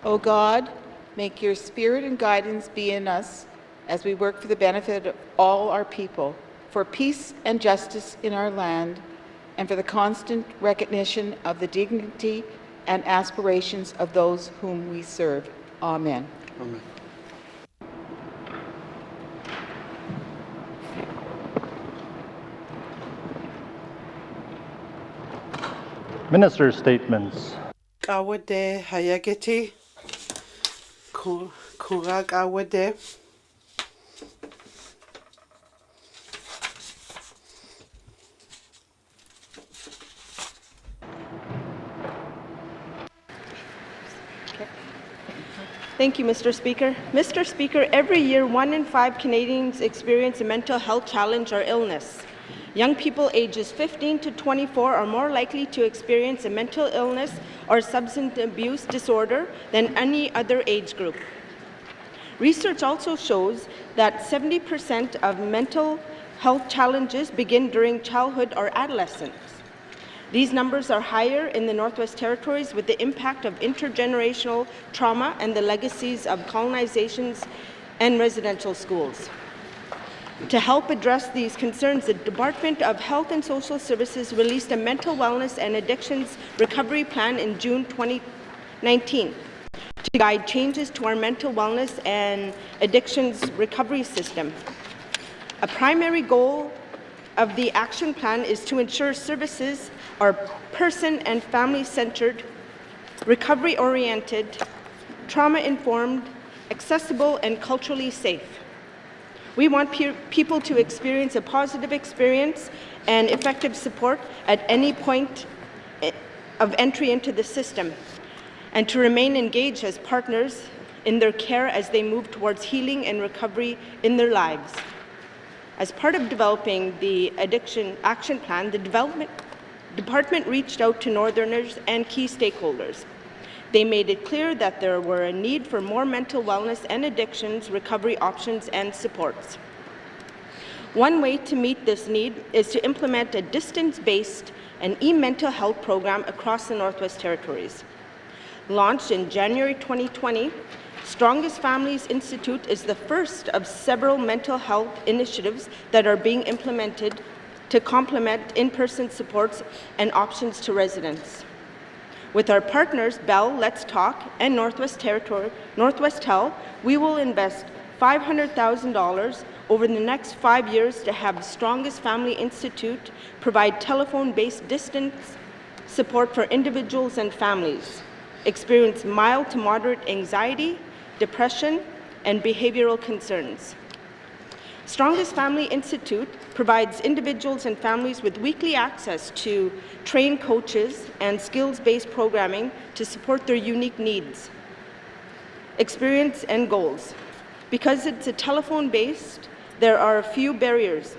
O God, make your spirit and guidance be in us as we work for the benefit of all our people, for peace and justice in our land, and for the constant recognition of the dignity and aspirations of those whom we serve. Amen. Amen. Minister statements. Kawade hayageti. Kura kawade. Thank you, Mr. Speaker. Mr. Speaker, every year 1 in 5 Canadians experience a mental health challenge or illness. Young people ages 15 to 24 are more likely to experience a mental illness or substance abuse disorder than any other age group. Research also shows that 70% of mental health challenges begin during childhood or adolescence. These numbers are higher in the Northwest Territories with the impact of intergenerational trauma and the legacies of colonizations and residential schools. To help address these concerns, the Department of Health and Social Services released a mental wellness and addictions recovery plan in June 2019 to guide changes to our mental wellness and addictions recovery system. A primary goal of the action plan is to ensure services are person and family-centered, recovery-oriented, trauma-informed, accessible, and culturally safe. We want people to experience a positive experience and effective support at any point of entry into the system, and to remain engaged as partners in their care as they move towards healing and recovery in their lives. As part of developing the Addiction Action Plan, the Department reached out to Northerners and key stakeholders. They made it clear that there were a need for more mental wellness and addictions recovery options and supports. One way to meet this need is to implement a distance-based and e-mental health program across the Northwest Territories. Launched in January 2020, Strongest Families Institute is the first of several mental health initiatives that are being implemented to complement in-person supports and options to residents. With our partners, Bell, Let's Talk, and Northwest Health, we will invest $500,000 over the next 5 years to have Strongest Family Institute provide telephone-based distance support for individuals and families experience mild to moderate anxiety, depression, and behavioral concerns. Strongest Family Institute provides individuals and families with weekly access to trained coaches and skills-based programming to support their unique needs, experience, and goals. Because it's a telephone-based, there are a few barriers.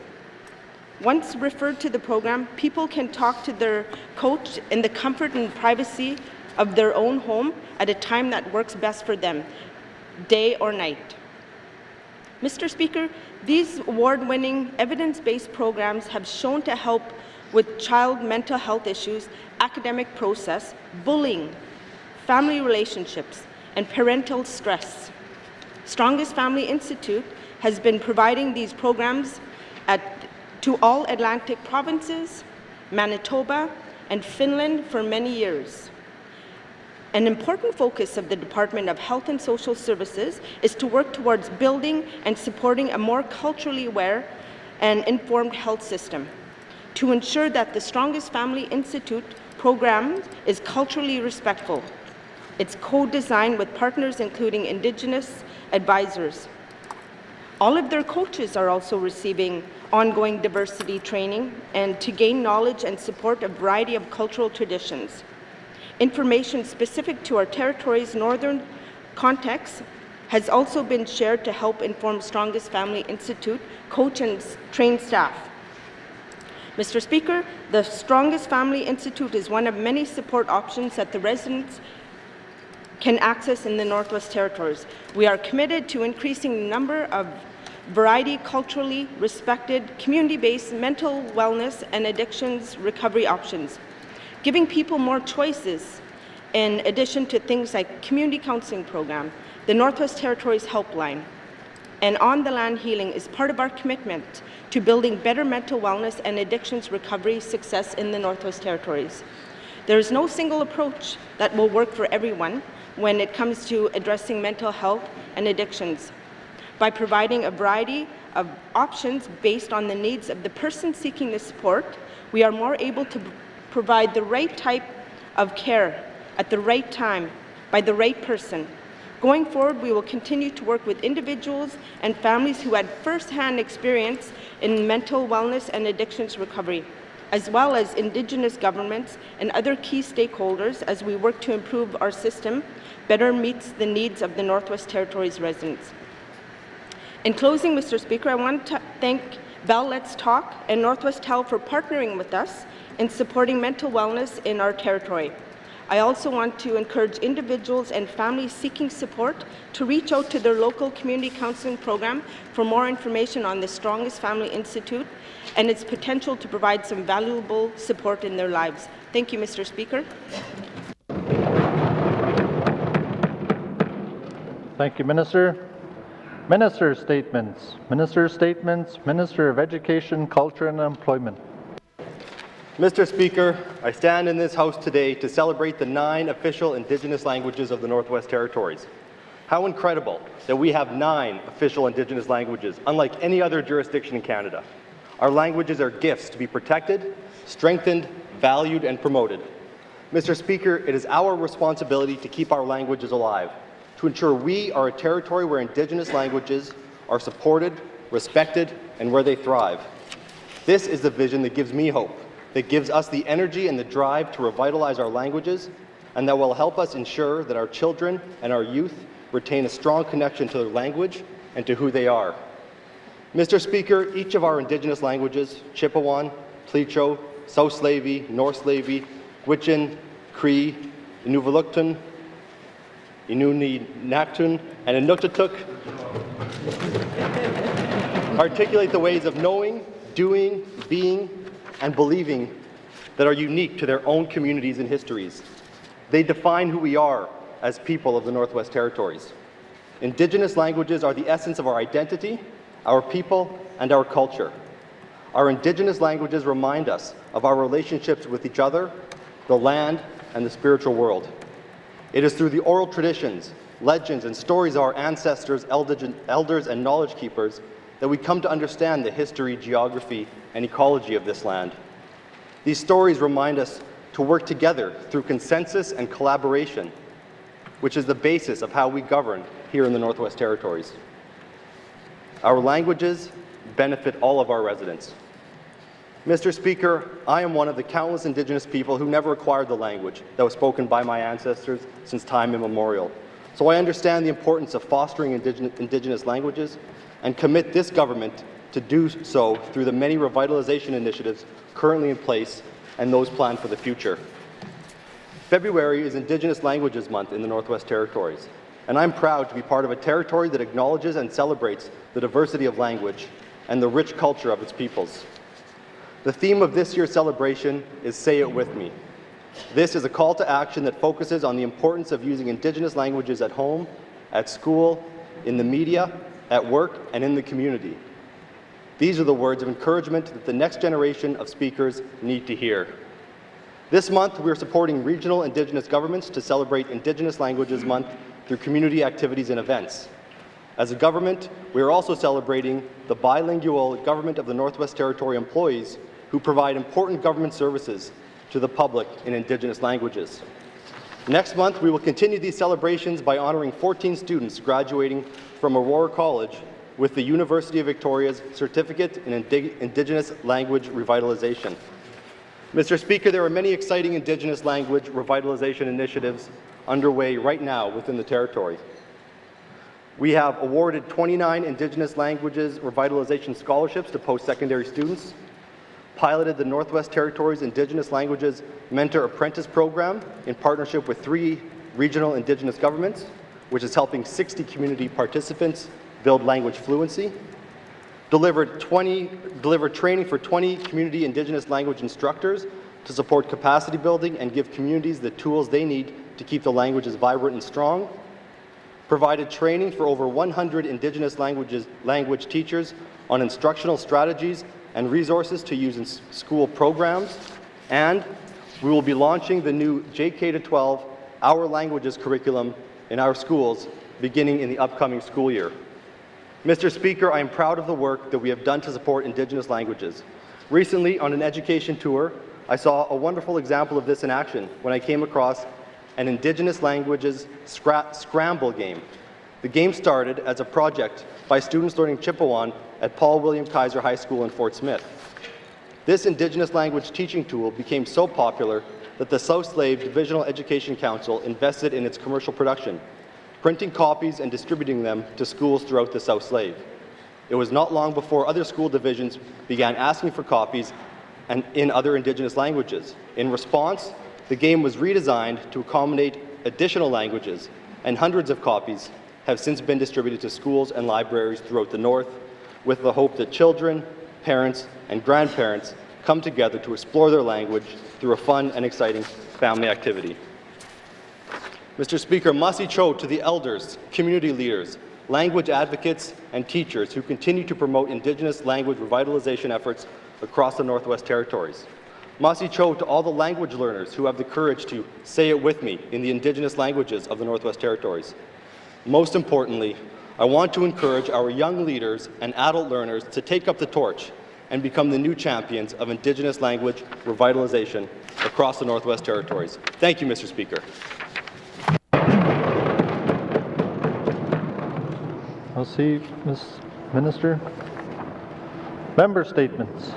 Once referred to the program, people can talk to their coach in the comfort and privacy of their own home at a time that works best for them, day or night. Mr. Speaker, these award-winning evidence-based programs have shown to help with child mental health issues, academic process, bullying, family relationships, and parental stress. Strongest Family Institute has been providing these programs to all Atlantic provinces, Manitoba, and Finland for many years. An important focus of the Department of Health and Social Services is to work towards building and supporting a more culturally aware and informed health system, to ensure that the Strongest Family Institute program is culturally respectful. It's co-designed with partners including Indigenous advisors. All of their coaches are also receiving ongoing diversity training and to gain knowledge and support a variety of cultural traditions. Information specific to our territory's northern context has also been shared to help inform Strongest Family Institute coach and train staff. Mr. Speaker, the Strongest Family Institute is one of many support options that the residents can access in the Northwest Territories. We are committed to increasing the number of variety culturally respected, community-based mental wellness and addictions recovery options, giving people more choices in addition to things like community counseling program, the Northwest Territories Helpline, and on-the-land healing is part of our commitment to building better mental wellness and addictions recovery success in the Northwest Territories. There is no single approach that will work for everyone when it comes to addressing mental health and addictions. By providing a variety of options based on the needs of the person seeking the support, we are more able to provide the right type of care at the right time by the right person. Going forward, we will continue to work with individuals and families who had first-hand experience in mental wellness and addictions recovery, as well as Indigenous governments and other key stakeholders as we work to improve our system better meets the needs of the Northwest Territories residents. In closing, Mr. Speaker, I want to thank Bell Let's Talk and Northwest Health for partnering with us in supporting mental wellness in our territory. I also want to encourage individuals and families seeking support to reach out to their local community counseling program for more information on the Strongest Family Institute and its potential to provide some valuable support in their lives. Thank you, Mr. Speaker. Thank you, Minister. Minister statements. Minister statements. Minister of Education, Culture and Employment. Mr. Speaker, I stand in this House today to celebrate the 9 official Indigenous languages of the Northwest Territories. How incredible that we have 9 official Indigenous languages, unlike any other jurisdiction in Canada. Our languages are gifts to be protected, strengthened, valued, and promoted. Mr. Speaker, it is our responsibility to keep our languages alive, to ensure we are a territory where Indigenous languages are supported, respected, and where they thrive. This is the vision that gives me hope, that gives us the energy and the drive to revitalize our languages, and that will help us ensure that our children and our youth retain a strong connection to their language and to who they are. Mr. Speaker, each of our Indigenous languages, Chipewyan, Pleacho, South Slavey, North Slavey, Gwich'in, Cree, Inuvialuktun, Inuktitut, and Inuktitut articulate the ways of knowing, doing, being, and believing that are unique to their own communities and histories. They define who we are as people of the Northwest Territories. Indigenous languages are the essence of our identity, our people, and our culture. Our Indigenous languages remind us of our relationships with each other, the land, and the spiritual world. It is through the oral traditions, legends, and stories of our ancestors, elders, and knowledge keepers that we come to understand the history, geography, and ecology of this land. These stories remind us to work together through consensus and collaboration, which is the basis of how we govern here in the Northwest Territories. Our languages benefit all of our residents. Mr. Speaker, I am one of the countless Indigenous people who never acquired the language that was spoken by my ancestors since time immemorial. So I understand the importance of fostering Indigenous languages and commit this government to do so through the many revitalization initiatives currently in place and those planned for the future. February is Indigenous Languages Month in the Northwest Territories, and I'm proud to be part of a territory that acknowledges and celebrates the diversity of language and the rich culture of its peoples. The theme of this year's celebration is Say It With Me. This is a call to action that focuses on the importance of using Indigenous languages at home, at school, in the media, at work, and in the community. These are the words of encouragement that the next generation of speakers need to hear. This month, we are supporting regional Indigenous governments to celebrate Indigenous Languages Month through community activities and events. As a government, we are also celebrating the bilingual Government of the Northwest Territory employees who provide important government services to the public in Indigenous languages. Next month, we will continue these celebrations by honoring 14 students graduating from Aurora College with the University of Victoria's Certificate in Indigenous Language Revitalization. Mr. Speaker, there are many exciting Indigenous language revitalization initiatives underway right now within the territory. We have awarded 29 Indigenous languages revitalization scholarships to post-secondary students, piloted the Northwest Territories Indigenous Languages Mentor Apprentice Program in partnership with 3 regional Indigenous governments, which is helping 60 community participants build language fluency, delivered training for 20 community Indigenous language instructors to support capacity building and give communities the tools they need to keep the languages vibrant and strong, provided training for over 100 Indigenous language teachers on instructional strategies and resources to use in school programs, and we will be launching the new JK-12 Our Languages curriculum in our schools beginning in the upcoming school year. Mr. Speaker, I am proud of the work that we have done to support Indigenous languages. Recently, on an education tour, I saw a wonderful example of this in action when I came across an Indigenous languages scramble game. The game started as a project by students learning Chippewan at Paul William Kaiser High School in Fort Smith. This Indigenous language teaching tool became so popular that the South Slave Divisional Education Council invested in its commercial production, printing copies and distributing them to schools throughout the South Slave. It was not long before other school divisions began asking for copies and in other Indigenous languages. In response, the game was redesigned to accommodate additional languages, and hundreds of copies have since been distributed to schools and libraries throughout the North, with the hope that children, parents, and grandparents come together to explore their language through a fun and exciting family activity. Mr. Speaker, Masi Cho to the elders, community leaders, language advocates, and teachers who continue to promote Indigenous language revitalization efforts across the Northwest Territories. Masi Cho to all the language learners who have the courage to say it with me in the Indigenous languages of the Northwest Territories. Most importantly, I want to encourage our young leaders and adult learners to take up the torch and become the new champions of Indigenous language revitalization across the Northwest Territories. Thank you, Mr. Speaker. I'll see, Ms. Minister. Member statements.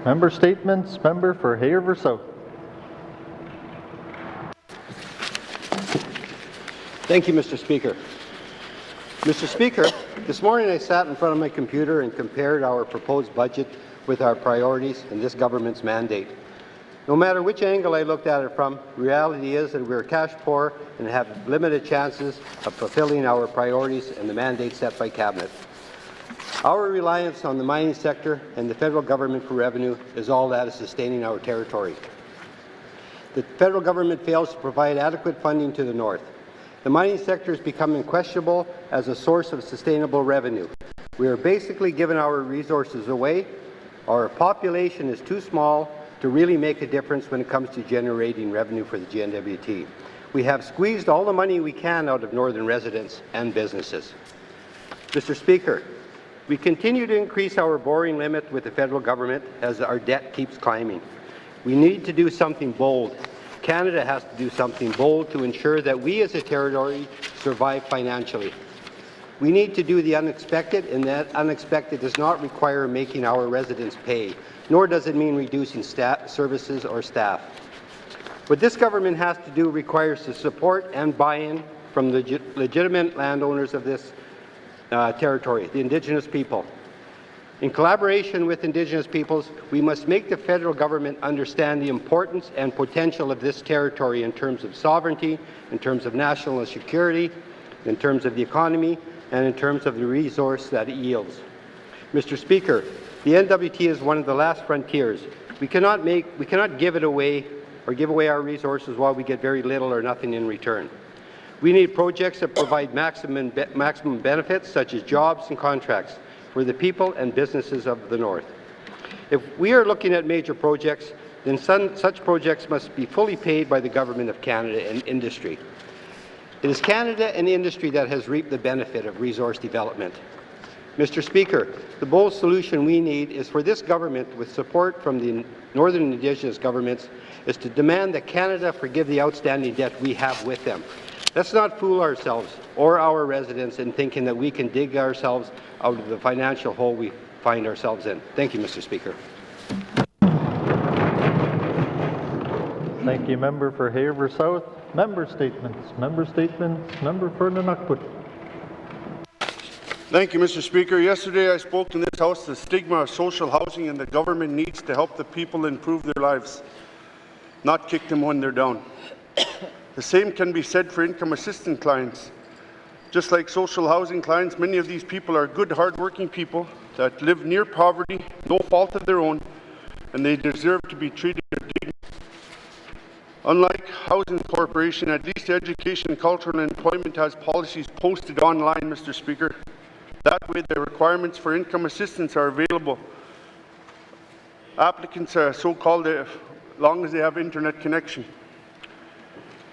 Member statements. Member for Hay River South. Thank you, Mr. Speaker. Mr. Speaker, this morning I sat in front of my computer and compared our proposed budget with our priorities and this government's mandate. No matter which angle I looked at it from, reality is that we're cash poor and have limited chances of fulfilling our priorities and the mandate set by Cabinet. Our reliance on the mining sector and the federal government for revenue is all that is sustaining our territory. The federal government fails to provide adequate funding to the North. The mining sector is becoming questionable as a source of sustainable revenue. We are basically giving our resources away. Our population is too small to really make a difference when it comes to generating revenue for the N.W.T. We have squeezed all the money we can out of northern residents and businesses. Mr. Speaker, we continue to increase our borrowing limit with the federal government as our debt keeps climbing. We need to do something bold. Canada has to do something bold to ensure that we as a territory survive financially. We need to do the unexpected, and that unexpected does not require making our residents pay, nor does it mean reducing services or staff. What this government has to do requires the support and buy-in from the legitimate landowners of this territory, the Indigenous people. In collaboration with Indigenous peoples, we must make the federal government understand the importance and potential of this territory in terms of sovereignty, in terms of national security, in terms of the economy, and in terms of the resource that it yields. Mr. Speaker, the N.W.T. is one of the last frontiers. We cannot give it away or give away our resources while we get very little or nothing in return. We need projects that provide maximum benefits, such as jobs and contracts, for the people and businesses of the North. If we are looking at major projects, then such projects must be fully paid by the Government of Canada and industry. It is Canada and industry that has reaped the benefit of resource development. Mr. Speaker, the bold solution we need is for this government, with support from the Northern Indigenous governments, is to demand that Canada forgive the outstanding debt we have with them. Let's not fool ourselves or our residents in thinking that we can dig ourselves out of the financial hole we find ourselves in. Thank you, Mr. Speaker. Thank you, Member for Hay River South. Member statements. Member statements. Member for Nunukput. Thank you, Mr. Speaker. Yesterday I spoke in this House the stigma of social housing, and the government needs to help the people improve their lives, not kick them when they're down. The same can be said for income assistance clients. Just like social housing clients, many of these people are good, hard-working people that live near poverty, no fault of their own, and they deserve to be treated with dignity. Unlike Housing Corporation, at least Education, Cultural and Employment has policies posted online, Mr. Speaker. That way the requirements for income assistance are available. Applicants are so-called as long as they have internet connection.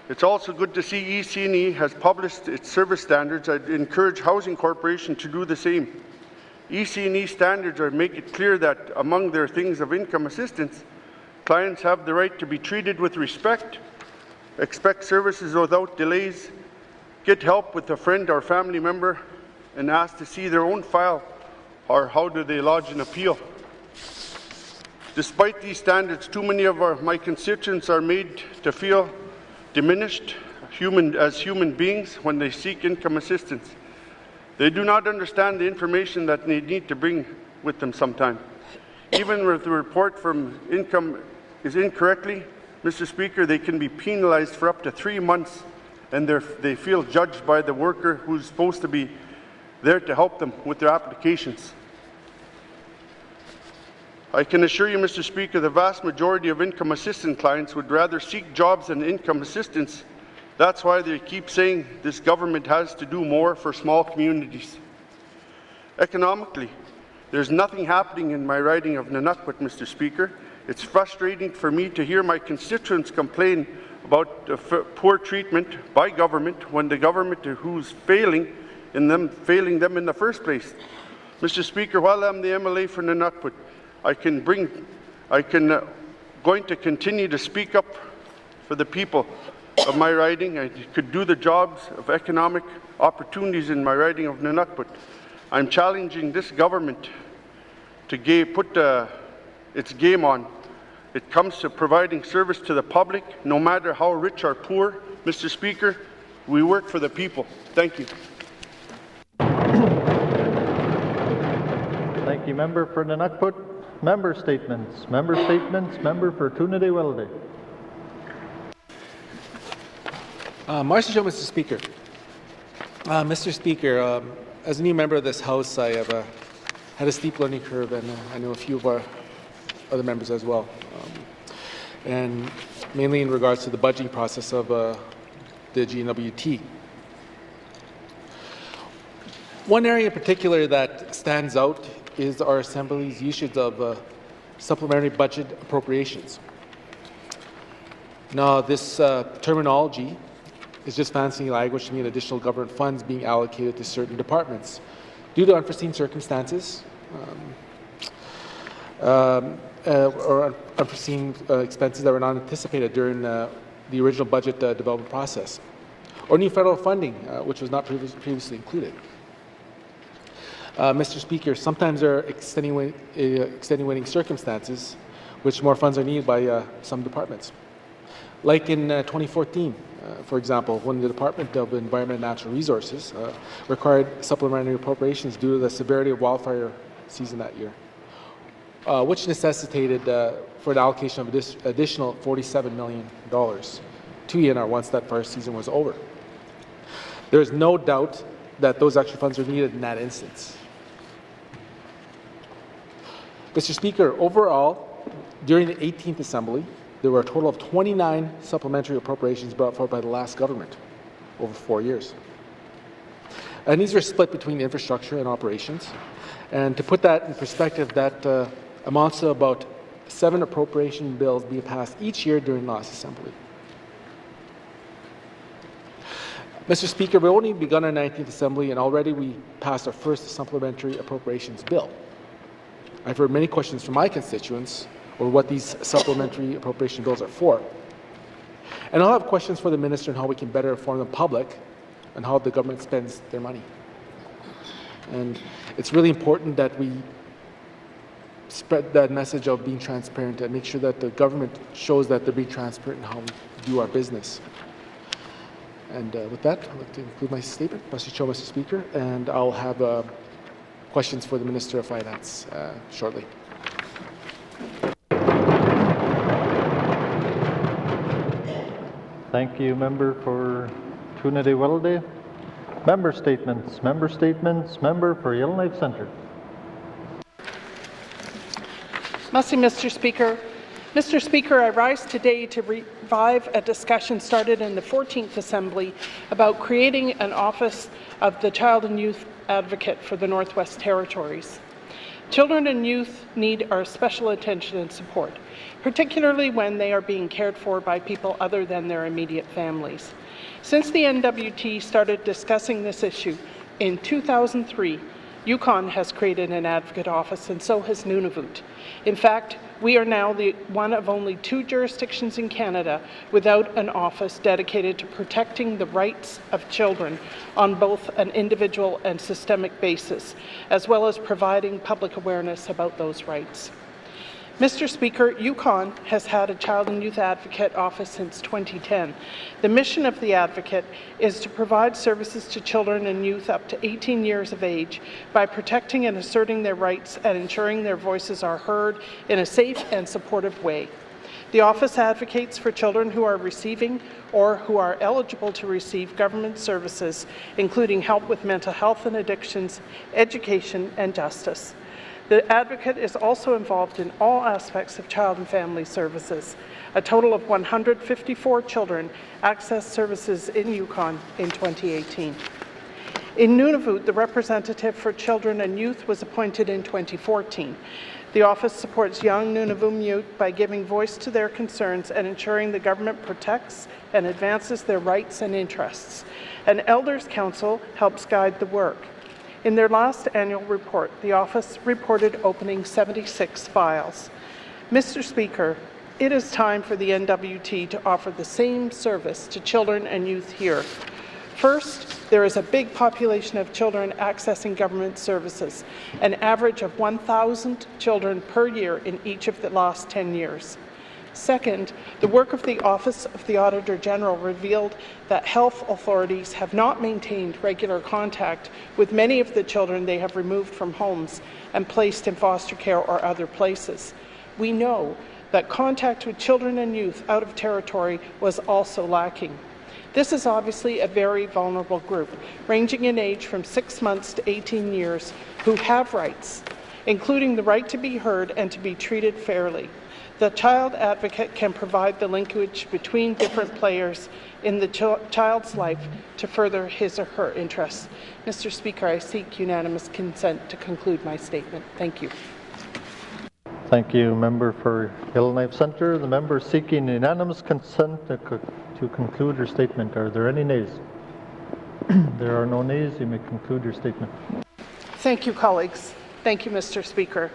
It's also good to see EC&E has published its service standards. I'd encourage Housing Corporation to do the same. EC&E standards make it clear that among their things of income assistance, clients have the right to be treated with respect, expect services without delays, get help with a friend or family member, and ask to see their own file, or how do they lodge an appeal. Despite these standards, too many of my constituents are made to feel diminished as human beings when they seek income assistance. They do not understand the information that they need to bring with them sometimes. Even if the report from income is incorrectly, Mr. Speaker, they can be penalized for up to 3 months, and they feel judged by the worker who's supposed to be there to help them with their applications. I can assure you, Mr. Speaker, the vast majority of income assistance clients would rather seek jobs than income assistance. That's why they keep saying this government has to do more for small communities. Economically, there's nothing happening in my riding of N.W.T, Mr. Speaker. It's frustrating for me to hear my constituents complain about poor treatment by government when the government who's failing them in the first place. Mr. Speaker, while I'm the MLA for N.W.T, going to continue to speak up for the people of my riding. I could do the jobs of economic opportunities in my riding of N.W.T. I'm challenging this government to put its game on. It comes to providing service to the public, no matter how rich or poor. Mr. Speaker, we work for the people. Thank you. Thank you, member for N.W.T. Member statements. Member statements. Member for Trinity-Willoughby. Mr. Speaker. Mr. Speaker, as a new member of this House, I have had a steep learning curve, and I know a few of our other members as well, and mainly in regards to the budgeting process of the N.W.T. One area in particular that stands out is our Assembly's usage of supplementary budget appropriations. Now, this terminology is just fancy language to mean additional government funds being allocated to certain departments due to unforeseen circumstances or unforeseen expenses that were not anticipated during the original budget development process, or new federal funding which was not previously included. Mr. Speaker, sometimes there are extenuating circumstances which more funds are needed by some departments. Like in 2014, for example, when the Department of Environment and Natural Resources required supplementary appropriations due to the severity of wildfire season that year, which necessitated for an allocation of additional $47 million to ENR once that fire season was over. There is no doubt that those extra funds are needed in that instance. Mr. Speaker, overall, during the 18th Assembly, there were a total of 29 supplementary appropriations brought forward by the last government over 4 years. And these were split between infrastructure and operations. And to put that in perspective, that amounts to about 7 appropriation bills being passed each year during the last Assembly. Mr. Speaker, we've only begun our 19th Assembly, and already we passed our first supplementary appropriations bill. I've heard many questions from my constituents over what these supplementary appropriation bills are for. And I'll have questions for the Minister on how we can better inform the public on how the government spends their money. And it's really important that we spread that message of being transparent and make sure that the government shows that they're being transparent in how we do our business. And with that, I'd like to conclude my statement, Mr. Speaker, and I'll have questions for the Minister of Finance shortly. Thank you, member for Trinity-Willoughby. Member statements. Member statements. Member for Yellowknife Centre. Mr. Speaker, Mr. Speaker, I rise today to revive a discussion started in the 14th Assembly about creating an Office of the Child and Youth Advocate for the Northwest Territories. Children and youth need our special attention and support, particularly when they are being cared for by people other than their immediate families. Since the N.W.T started discussing this issue in 2003, Yukon has created an advocate office, and so has Nunavut. In fact, we are now one of only 2 jurisdictions in Canada without an office dedicated to protecting the rights of children on both an individual and systemic basis, as well as providing public awareness about those rights. Mr. Speaker, Yukon has had a Child and Youth Advocate office since 2010. The mission of the advocate is to provide services to children and youth up to 18 years of age by protecting and asserting their rights and ensuring their voices are heard in a safe and supportive way. The office advocates for children who are receiving or who are eligible to receive government services, including help with mental health and addictions, education, and justice. The advocate is also involved in all aspects of child and family services. A total of 154 children accessed services in Yukon in 2018. In Nunavut, the representative for children and youth was appointed in 2014. The office supports young Nunavut youth by giving voice to their concerns and ensuring the government protects and advances their rights and interests. An Elders Council helps guide the work. In their last annual report, the office reported opening 76 files. Mr. Speaker, it is time for the N.W.T to offer the same service to children and youth here. First, there is a big population of children accessing government services, an average of 1,000 children per year in each of the last 10 years. Second, the work of the Office of the Auditor General revealed that health authorities have not maintained regular contact with many of the children they have removed from homes and placed in foster care or other places. We know that contact with children and youth out of territory was also lacking. This is obviously a very vulnerable group, ranging in age from 6 months to 18 years, who have rights, including the right to be heard and to be treated fairly. The child advocate can provide the linkage between different players in the child's life to further his or her interests. Mr. Speaker, I seek unanimous consent to conclude my statement. Thank you. Thank you, Member for Yellowknife Centre. The member seeking unanimous consent to conclude her statement. Are there any nays? There are no nays. You may conclude your statement. Thank you, colleagues. Thank you, Mr. Speaker.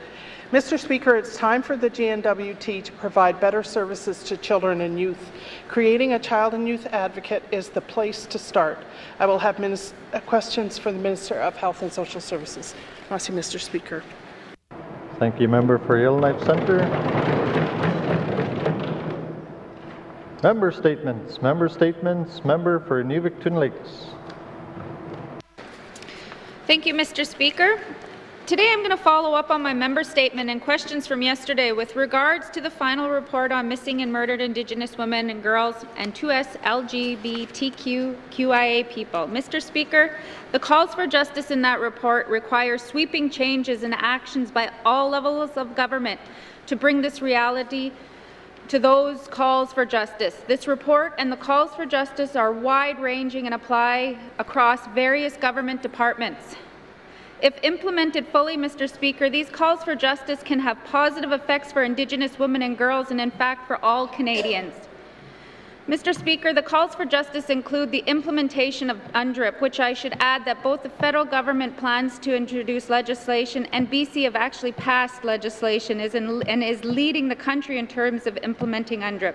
Mr. Speaker, it's time for the GNWT to provide better services to children and youth. Creating a child and youth advocate is the place to start. I will have questions for the Minister of Health and Social Services. Merci, Mr. Speaker. Thank you, Member for Yellowknife Centre. Member statements. Member statements. Member for Inuvik-Twin Lakes. Thank you, Mr. Speaker. Today I'm going to follow up on my member statement and questions from yesterday with regards to the final report on missing and murdered Indigenous women and girls and 2S LGBTQIA people. Mr. Speaker, the calls for justice in that report require sweeping changes and actions by all levels of government to bring this reality to those calls for justice. This report and the calls for justice are wide-ranging and apply across various government departments. If implemented fully, Mr. Speaker, these calls for justice can have positive effects for Indigenous women and girls and, in fact, for all Canadians. Mr. Speaker, the calls for justice include the implementation of UNDRIP, which I should add that both the federal government plans to introduce legislation and BC have actually passed legislation and is leading the country in terms of implementing UNDRIP.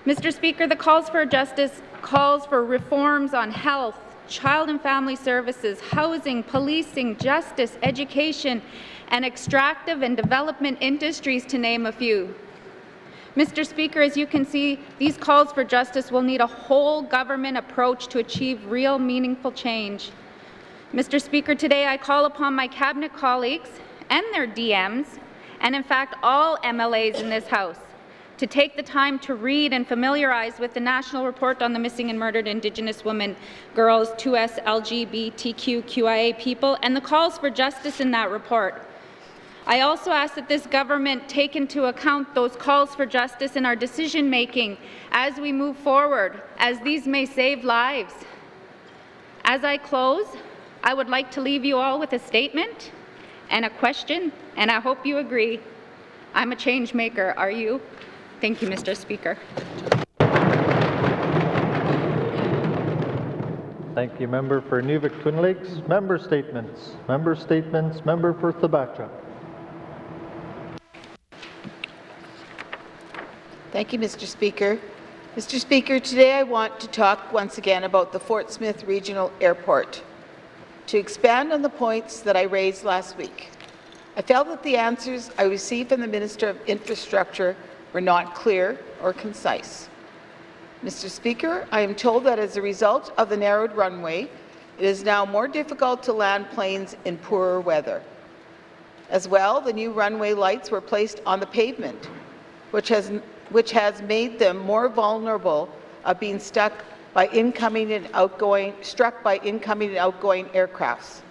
Mr. Speaker, the calls for justice calls for reforms on health, child and family services, housing, policing, justice, education, and extractive and development industries, to name a few. Mr. Speaker, as you can see, these calls for justice will need a whole government approach to achieve real, meaningful change. Mr. Speaker, today I call upon my Cabinet colleagues and their DMs, and in fact all MLAs in this House, to take the time to read and familiarize with the National Report on the Missing and Murdered Indigenous Women, Girls, 2S LGBTQIA people, and the calls for justice in that report. I also ask that this government take into account those calls for justice in our decision-making as we move forward, as these may save lives. As I close, I would like to leave you all with a statement and a question, and I hope you agree. I'm a change maker, are you? Thank you, Mr. Speaker. Thank you, member for Nuvik Twin Lakes. Member statements. Member statements. Member for Thabacha. Thank you, Mr. Speaker. Mr. Speaker, today I want to talk once again about the Fort Smith Regional Airport. To expand on the points that I raised last week, I felt that the answers I received from the Minister of Infrastructure were not clear or concise. Mr. Speaker, I am told that as a result of the narrowed runway, it is now more difficult to land planes in poorer weather. As well, the new runway lights were placed on the pavement, which has made them more vulnerable of being struck by incoming and outgoing aircrafts.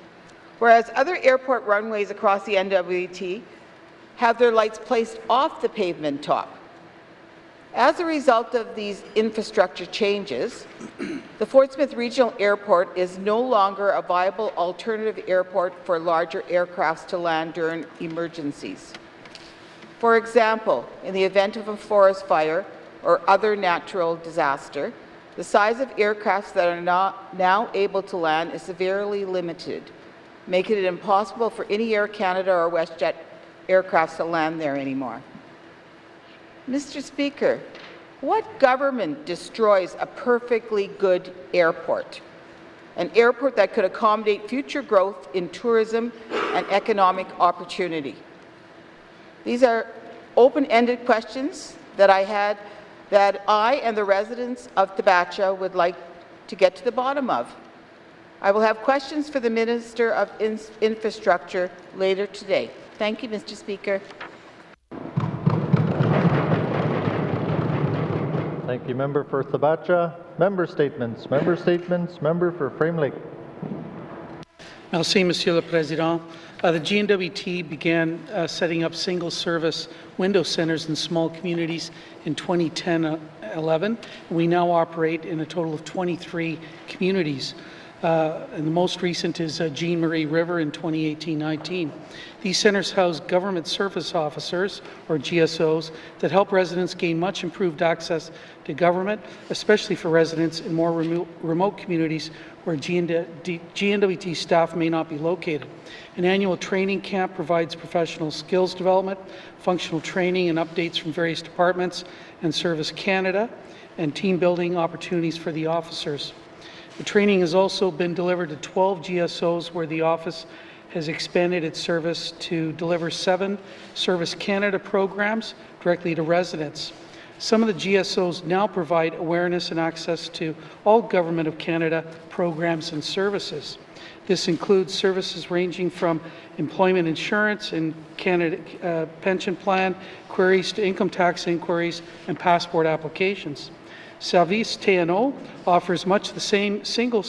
Whereas other airport runways across the N.W.T. have their lights placed off the pavement top. As a result of these infrastructure changes, the Fort Smith Regional Airport is no longer a viable alternative airport for larger aircrafts to land during emergencies. For example, in the event of a forest fire or other natural disaster, the size of aircrafts that are now able to land is severely limited, making it impossible for any Air Canada or WestJet aircrafts to land there anymore. Mr. Speaker, what government destroys a perfectly good airport? An airport that could accommodate future growth in tourism and economic opportunity. These are open-ended questions that I and the residents of Thabacha would like to get to the bottom of. I will have questions for the Minister of Infrastructure later today. Thank you, Mr. Speaker. Thank you, member for Thabacha. Member statements. Member statements. Member for Frame Lake. Merci, Monsieur le Président. The N.W.T. began setting up single-service window centers in small communities in 2010-11. We now operate in a total of 23 communities. And the most recent is Jean Marie River in 2018-19. These centers house government service officers, or GSOs, that help residents gain much improved access to government, especially for residents in more remote communities where GNWT staff may not be located. An annual training camp provides professional skills development, functional training and updates from various departments and Service Canada, and team building opportunities for the officers. The training has also been delivered to 12 GSOs where the office has expanded its service to deliver 7 Service Canada programs directly to residents. Some of the GSOs now provide awareness and access to all Government of Canada programs and services. This includes services ranging from employment insurance and Canada pension plan queries to income tax inquiries and passport applications. Service TNO offers much the same single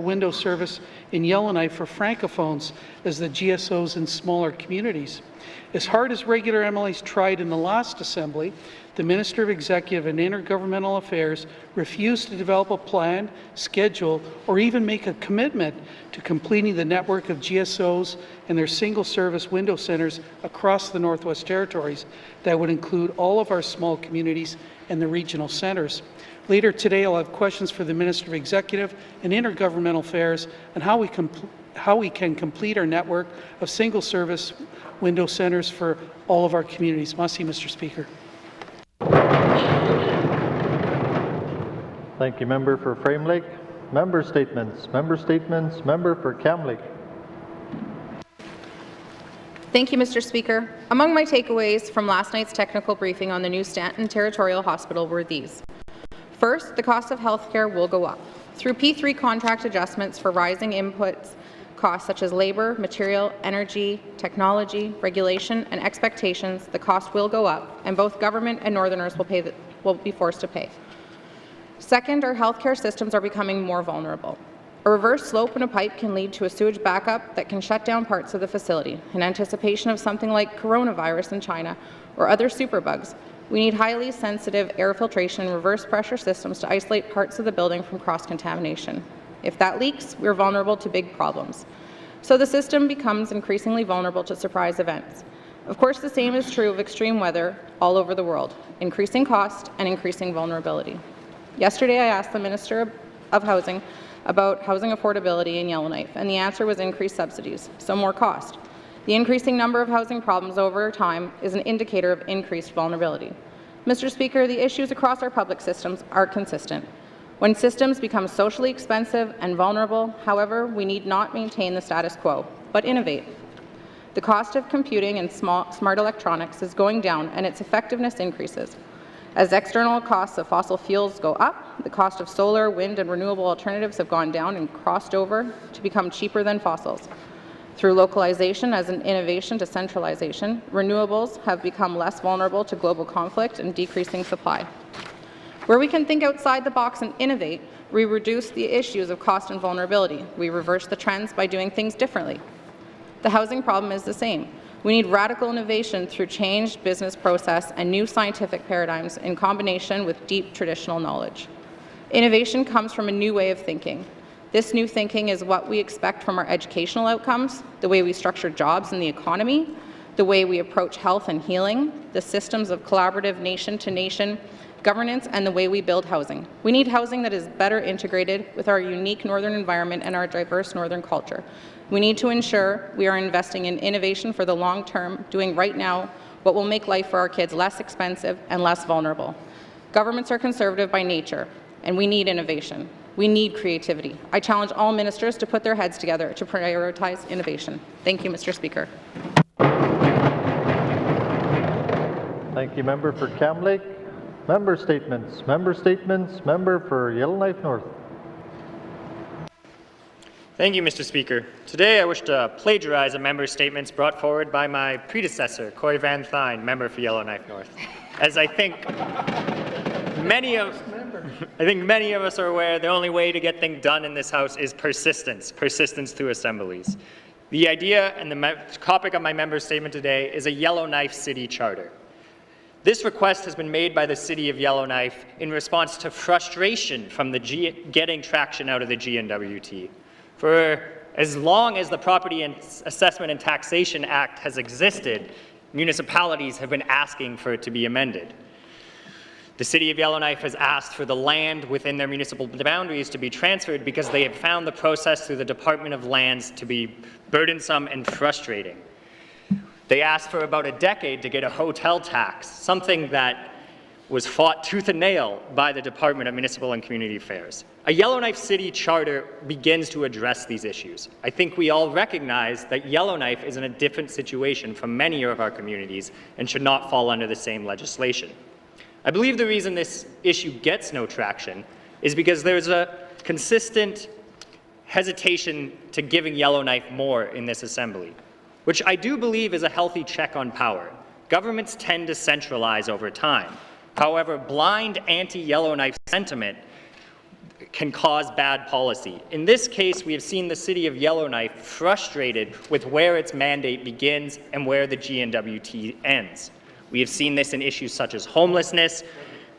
window service in Yellowknife for Francophones as the GSOs in smaller communities. As hard as regular MLAs tried in the last Assembly, the Minister of Executive and Intergovernmental Affairs refused to develop a plan, schedule, or even make a commitment to completing the network of GSOs and their single-service window centres across the Northwest Territories that would include all of our small communities and the regional centres. Later today, I'll have questions for the Minister of Executive and Intergovernmental Affairs on how we can complete our network of single-service window centres for all of our communities. Merci, Mr. Speaker. Thank you, member for Frame Lake. Member statements. Member statements. Member for Cam Lake. Thank you, Mr. Speaker. Among my takeaways from last night's technical briefing on the new Stanton Territorial Hospital were these. First, the cost of healthcare will go up. Through P3 contract adjustments for rising inputs costs such as labor, material, energy, technology, regulation, and expectations, the cost will go up, and both government and Northerners will be forced to pay. Second, our healthcare systems are becoming more vulnerable. A reverse slope in a pipe can lead to a sewage backup that can shut down parts of the facility. In anticipation of something like coronavirus in China or other superbugs, we need highly sensitive air filtration and reverse pressure systems to isolate parts of the building from cross-contamination. If that leaks, we're vulnerable to big problems. So the system becomes increasingly vulnerable to surprise events. Of course, the same is true of extreme weather all over the world, increasing cost and increasing vulnerability. Yesterday, I asked the Minister of Housing about housing affordability in Yellowknife, and the answer was increased subsidies, so more cost. The increasing number of housing problems over time is an indicator of increased vulnerability. Mr. Speaker, the issues across our public systems are consistent. When systems become socially expensive and vulnerable, however, we need not maintain the status quo, but innovate. The cost of computing and smart electronics is going down and its effectiveness increases. As external costs of fossil fuels go up, the cost of solar, wind, and renewable alternatives have gone down and crossed over to become cheaper than fossils. Through localization as an innovation to centralization, renewables have become less vulnerable to global conflict and decreasing supply. Where we can think outside the box and innovate, we reduce the issues of cost and vulnerability. We reverse the trends by doing things differently. The housing problem is the same. We need radical innovation through changed business process and new scientific paradigms in combination with deep traditional knowledge. Innovation comes from a new way of thinking. This new thinking is what we expect from our educational outcomes, the way we structure jobs in the economy, the way we approach health and healing, the systems of collaborative nation-to-nation governance, and the way we build housing. We need housing that is better integrated with our unique northern environment and our diverse northern culture. We need to ensure we are investing in innovation for the long term, doing right now what will make life for our kids less expensive and less vulnerable. Governments are conservative by nature, and we need innovation. We need creativity. I challenge all ministers to put their heads together to prioritize innovation. Thank you, Mr. Speaker. Thank you, Member for Cam Lake. Member statements. Member statements. Member for Yellowknife North. Thank you, Mr. Speaker. Today I wish to plagiarize a member's statements brought forward by my predecessor, Corey Van Thyn, member for Yellowknife North. As I think many of us are aware, the only way to get things done in this House is persistence through assemblies. The idea and the topic of my member's statement today is a Yellowknife City Charter. This request has been made by the City of Yellowknife in response to frustration from getting traction out of the N.W.T. For as long as the Property Assessment and Taxation Act has existed, municipalities have been asking for it to be amended. The City of Yellowknife has asked for the land within their municipal boundaries to be transferred because they have found the process through the Department of Lands to be burdensome and frustrating. They asked for about a decade to get a hotel tax, something that was fought tooth and nail by the Department of Municipal and Community Affairs. A Yellowknife City Charter begins to address these issues. I think we all recognize that Yellowknife is in a different situation from many of our communities and should not fall under the same legislation. I believe the reason this issue gets no traction is because there's a consistent hesitation to giving Yellowknife more in this assembly, which I do believe is a healthy check on power. Governments tend to centralize over time. However, blind anti-Yellowknife sentiment can cause bad policy. In this case, we have seen the City of Yellowknife frustrated with where its mandate begins and where the N.W.T ends. We have seen this in issues such as homelessness.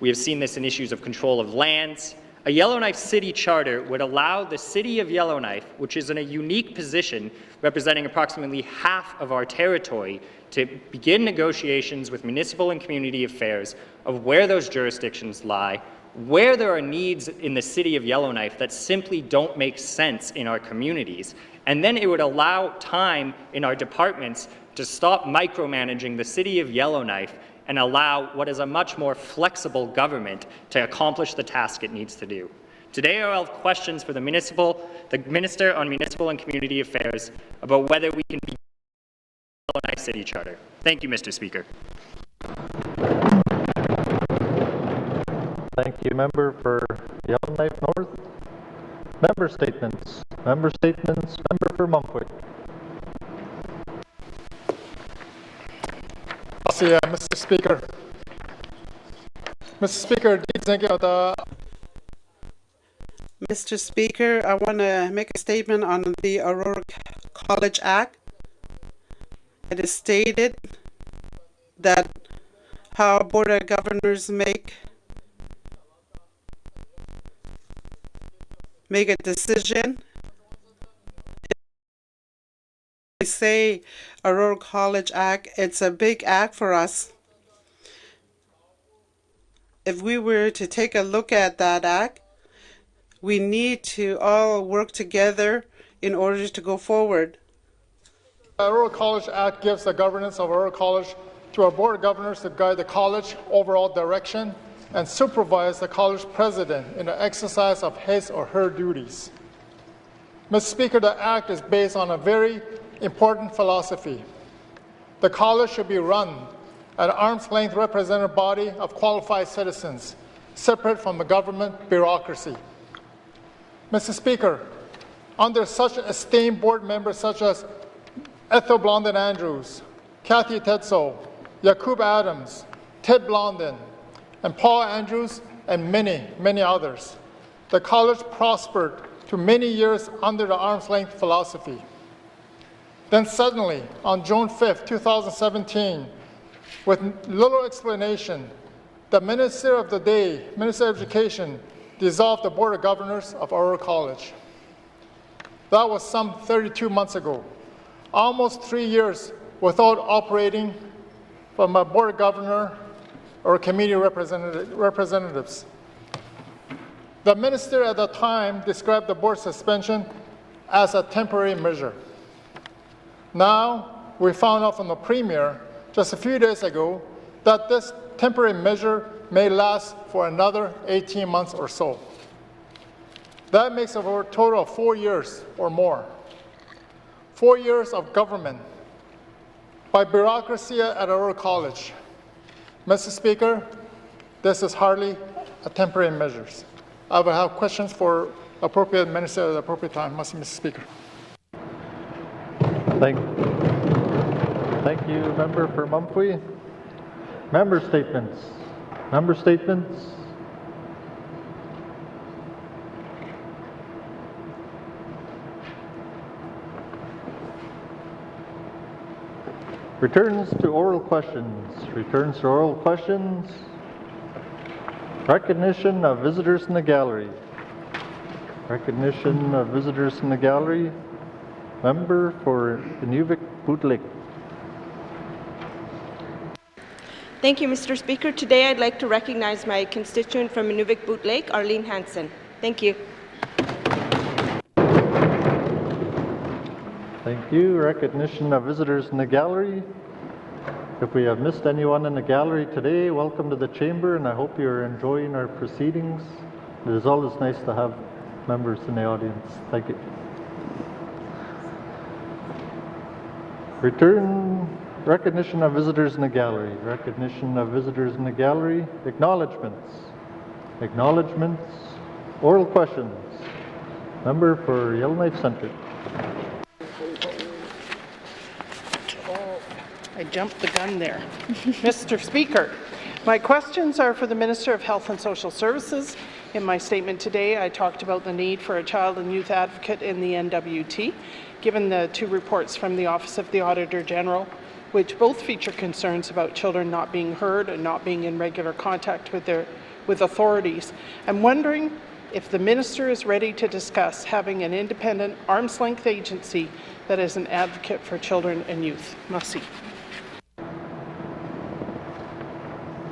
We have seen this in issues of control of lands. A Yellowknife City Charter would allow the City of Yellowknife, which is in a unique position representing approximately half of our territory, to begin negotiations with municipal and community affairs of where those jurisdictions lie, where there are needs in the City of Yellowknife that simply don't make sense in our communities, and then it would allow time in our departments to stop micromanaging the City of Yellowknife and allow what is a much more flexible government to accomplish the task it needs to do. Today I'll have questions for the Minister on Municipal and Community Affairs about whether we can begin the Yellowknife City Charter. Thank you, Mr. Speaker. Thank you, Member for Yellowknife North. Member statements. Member statements. Member for Mumford. Mr. Speaker. Mr. Speaker, Mr. Speaker, I want to make a statement on the Aurora College Act. It is stated that how Board of Governors make a decision. They say Aurora College Act, it's a big act for us. If we were to take a look at that act, we need to all work together in order to go forward. The Aurora College Act gives the governance of Aurora College to our Board of Governors to guide the college overall direction and supervise the college president in the exercise of his or her duties. Mr. Speaker, the Act is based on a very important philosophy. The college should be run an arm's-length representative body of qualified citizens, separate from the government bureaucracy. Mr. Speaker, under such esteemed board members such as Ethel Blondin Andrews, Kathy Tetzel, Yakub Adams, Ted Blondin, and Paul Andrews, and many, many others, the college prospered to many years under the arm's-length philosophy. Then suddenly, on June 5, 2017, with little explanation, the Minister of the day, Minister of Education, dissolved the Board of Governors of Aurora College. That was some 32 months ago, almost 3 years without operating from a Board of Governor or community representatives. The minister at the time described the board suspension as a temporary measure. Now, we found out from the Premier just a few days ago that this temporary measure may last for another 18 months or so. That makes over a total of 4 years or more. 4 years of government by bureaucracy at Aurora College. Mr. Speaker, this is hardly a temporary measure. I will have questions for appropriate minister at the appropriate time. Mr. Speaker. Thank you, Member for Mumphy. Member statements. Member statements. Returns to oral questions. Returns to oral questions. Recognition of visitors in the gallery. Recognition of visitors in the gallery. Member for N.W.T. Lake. Thank you, Mr. Speaker. Today I'd like to recognize my constituent from N.W.T. Lake, Arlene Hansen. Thank you. Thank you. Recognition of visitors in the gallery. If we have missed anyone in the gallery today, welcome to the chamber, and I hope you're enjoying our proceedings. It is always nice to have members in the audience. Thank you. Recognition of visitors in the gallery. Recognition of visitors in the gallery. Acknowledgments. Acknowledgments. Oral questions. Member for Yellowknife Centre. I jumped the gun there. Mr. Speaker, my questions are for the Minister of Health and Social Services. In my statement today, I talked about the need for a child and youth advocate in the N.W.T, given the 2 reports from the Office of the Auditor General, which both feature concerns about children not being heard and not being in regular contact with authorities. I'm wondering if the Minister is ready to discuss having an independent arm's-length agency that is an advocate for children and youth. Merci.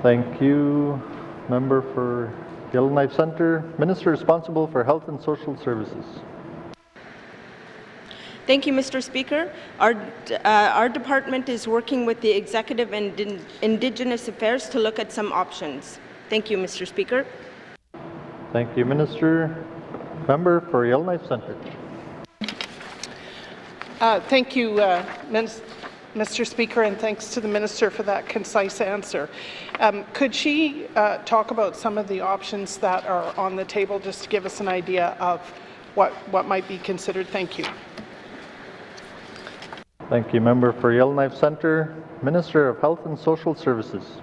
Thank you. Member for Yellowknife Centre. Minister responsible for Health and Social Services. Thank you, Mr. Speaker. Our department is working with the Executive and Indigenous Affairs to look at some options. Thank you, Mr. Speaker. Thank you, Minister. Member for Yellowknife Centre. Thank you, Mr. Speaker, and thanks to the Minister for that concise answer. Could she talk about some of the options that are on the table, just to give us an idea of what might be considered? Thank you. Thank you, Member for Yellowknife Centre. Minister of Health and Social Services.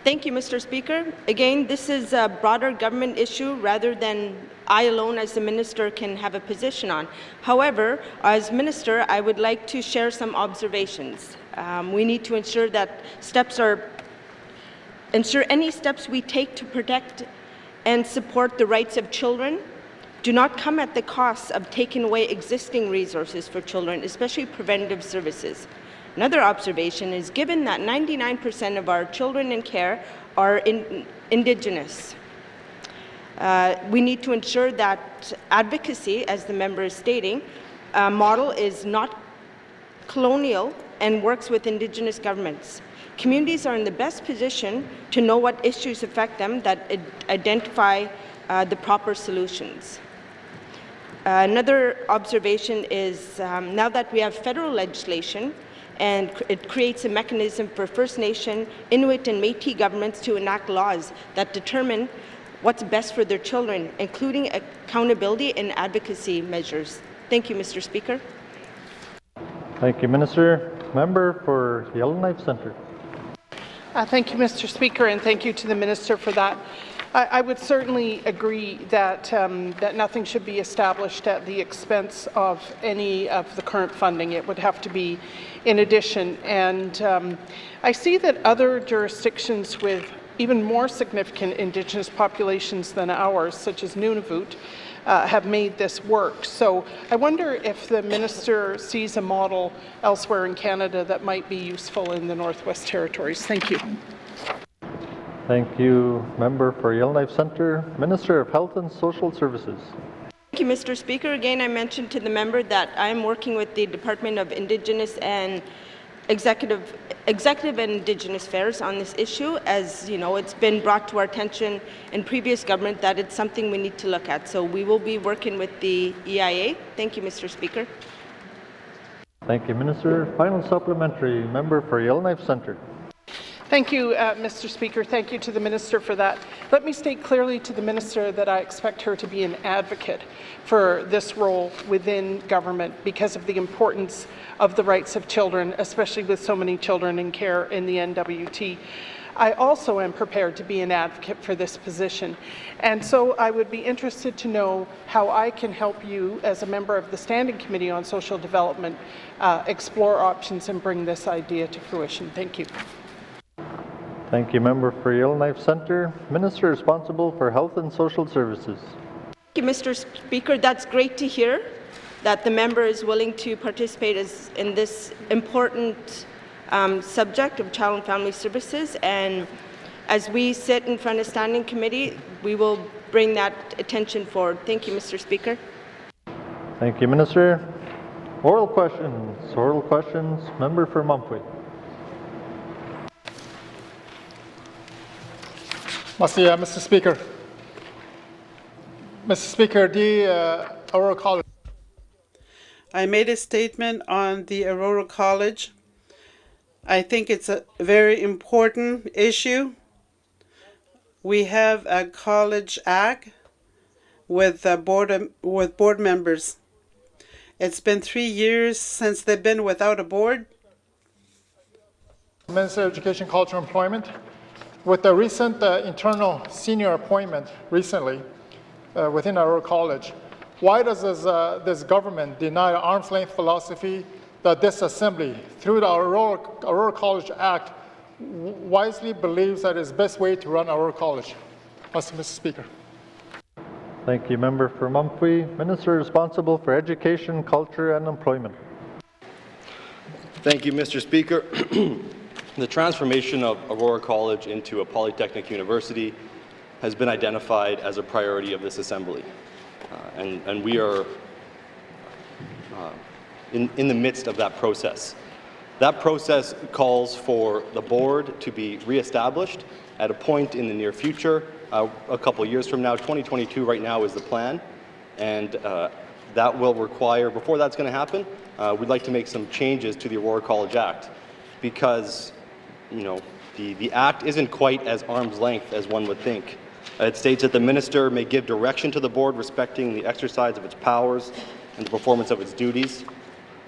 Thank you, Mr. Speaker. Again, this is a broader government issue rather than I alone as the minister can have a position on. However, as minister, I would like to share some observations. We need to ensure that any steps we take to protect and support the rights of children do not come at the cost of taking away existing resources for children, especially preventative services. Another observation is given that 99% of our children in care are Indigenous. We need to ensure that advocacy, as the member is stating, model is not colonial and works with Indigenous governments. Communities are in the best position to know what issues affect them that identify the proper solutions. Another observation is now that we have federal legislation and it creates a mechanism for First Nation, Inuit and Métis governments to enact laws that determine what's best for their children, including accountability and advocacy measures. Thank you, Mr. Speaker. Thank you, Minister. Member for Yellowknife Centre. Thank you, Mr. Speaker, and thank you to the Minister for that. I would certainly agree that, that nothing should be established at the expense of any of the current funding. It would have to be in addition. And I see that other jurisdictions with even more significant Indigenous populations than ours, such as Nunavut, have made this work. So I wonder if the Minister sees a model elsewhere in Canada that might be useful in the Northwest Territories. Thank you. Thank you, Member for Yellowknife Centre. Minister of Health and Social Services. Thank you, Mr. Speaker. Again, I mentioned to the member that I'm working with the Department of Indigenous and Executive and Indigenous Affairs on this issue. As you know, it's been brought to our attention in previous government that it's something we need to look at. So we will be working with the EIA. Thank you, Mr. Speaker. Thank you, Minister. Final supplementary, Member for Yellowknife Centre. Thank you, Mr. Speaker. Thank you to the Minister for that. Let me state clearly to the Minister that I expect her to be an advocate for this role within government because of the importance of the rights of children, especially with so many children in care in the N.W.T. I also am prepared to be an advocate for this position. And so I would be interested to know how I can help you as a member of the Standing Committee on Social Development explore options and bring this idea to fruition. Thank you. Thank you, Member for Yellowknife Centre. Minister responsible for Health and Social Services. Thank you, Mr. Speaker. That's great to hear that the member is willing to participate in this important subject of child and family services. And as we sit in front of Standing Committee, we will bring that attention forward. Thank you, Mr. Speaker. Thank you, Minister. Oral questions. Oral questions. Member for Mumpway. Mr. Speaker. Mr. Speaker, the Aurora College. I made a statement on the Aurora College. I think it's a very important issue. We have a college act with board members. It's been 3 years since they've been without a board. Minister of Education, Culture, and Employment. With the recent internal senior appointment recently within Aurora College, why does this government deny the arm's length philosophy that this assembly, through the Aurora College Act, wisely believes that is the best way to run Aurora College? Mr. Speaker. Thank you, Member for Mumpwee. Minister responsible for Education, Culture and Employment. Thank you, Mr. Speaker. The transformation of Aurora College into a polytechnic university has been identified as a priority of this Assembly. And we are in the midst of that process. That process calls for the board to be reestablished at a point in the near future, a couple years from now. 2022 right now is the plan, and that will require, before that's going to happen, we'd like to make some changes to the Aurora College Act, because the Act isn't quite as arm's length as one would think. It states that the minister may give direction to the board respecting the exercise of its powers and the performance of its duties.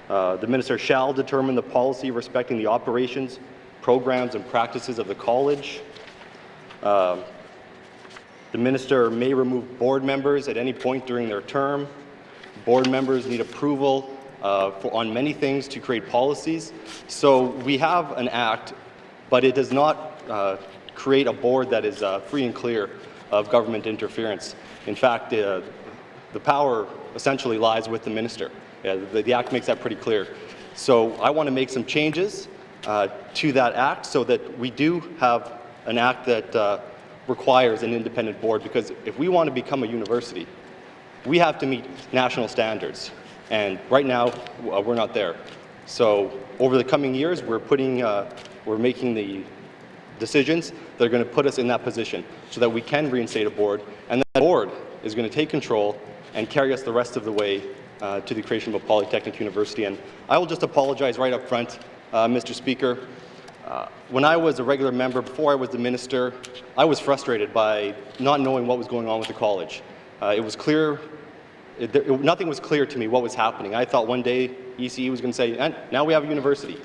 The minister shall determine the policy respecting the operations, programs, and practices of the college. The minister may remove board members at any point during their term. Board members need approval on many things to create policies. So we have an act, but it does not create a board that is free and clear of government interference. In fact, the power essentially lies with the minister. The act makes that pretty clear. So I want to make some changes to that act so that we do have an act that requires an independent board, because if we want to become a university, we have to meet national standards. And right now, we're not there. So over the coming years, we're making the decisions that are going to put us in that position so that we can reinstate a board, and that board is going to take control and carry us the rest of the way to the creation of a polytechnic university. And I will just apologize right up front, Mr. Speaker. When I was a regular member, before I was the minister, I was frustrated by not knowing what was going on with the college. It was clear, nothing was clear to me what was happening. I thought one day ECE was going to say, and now we have a university.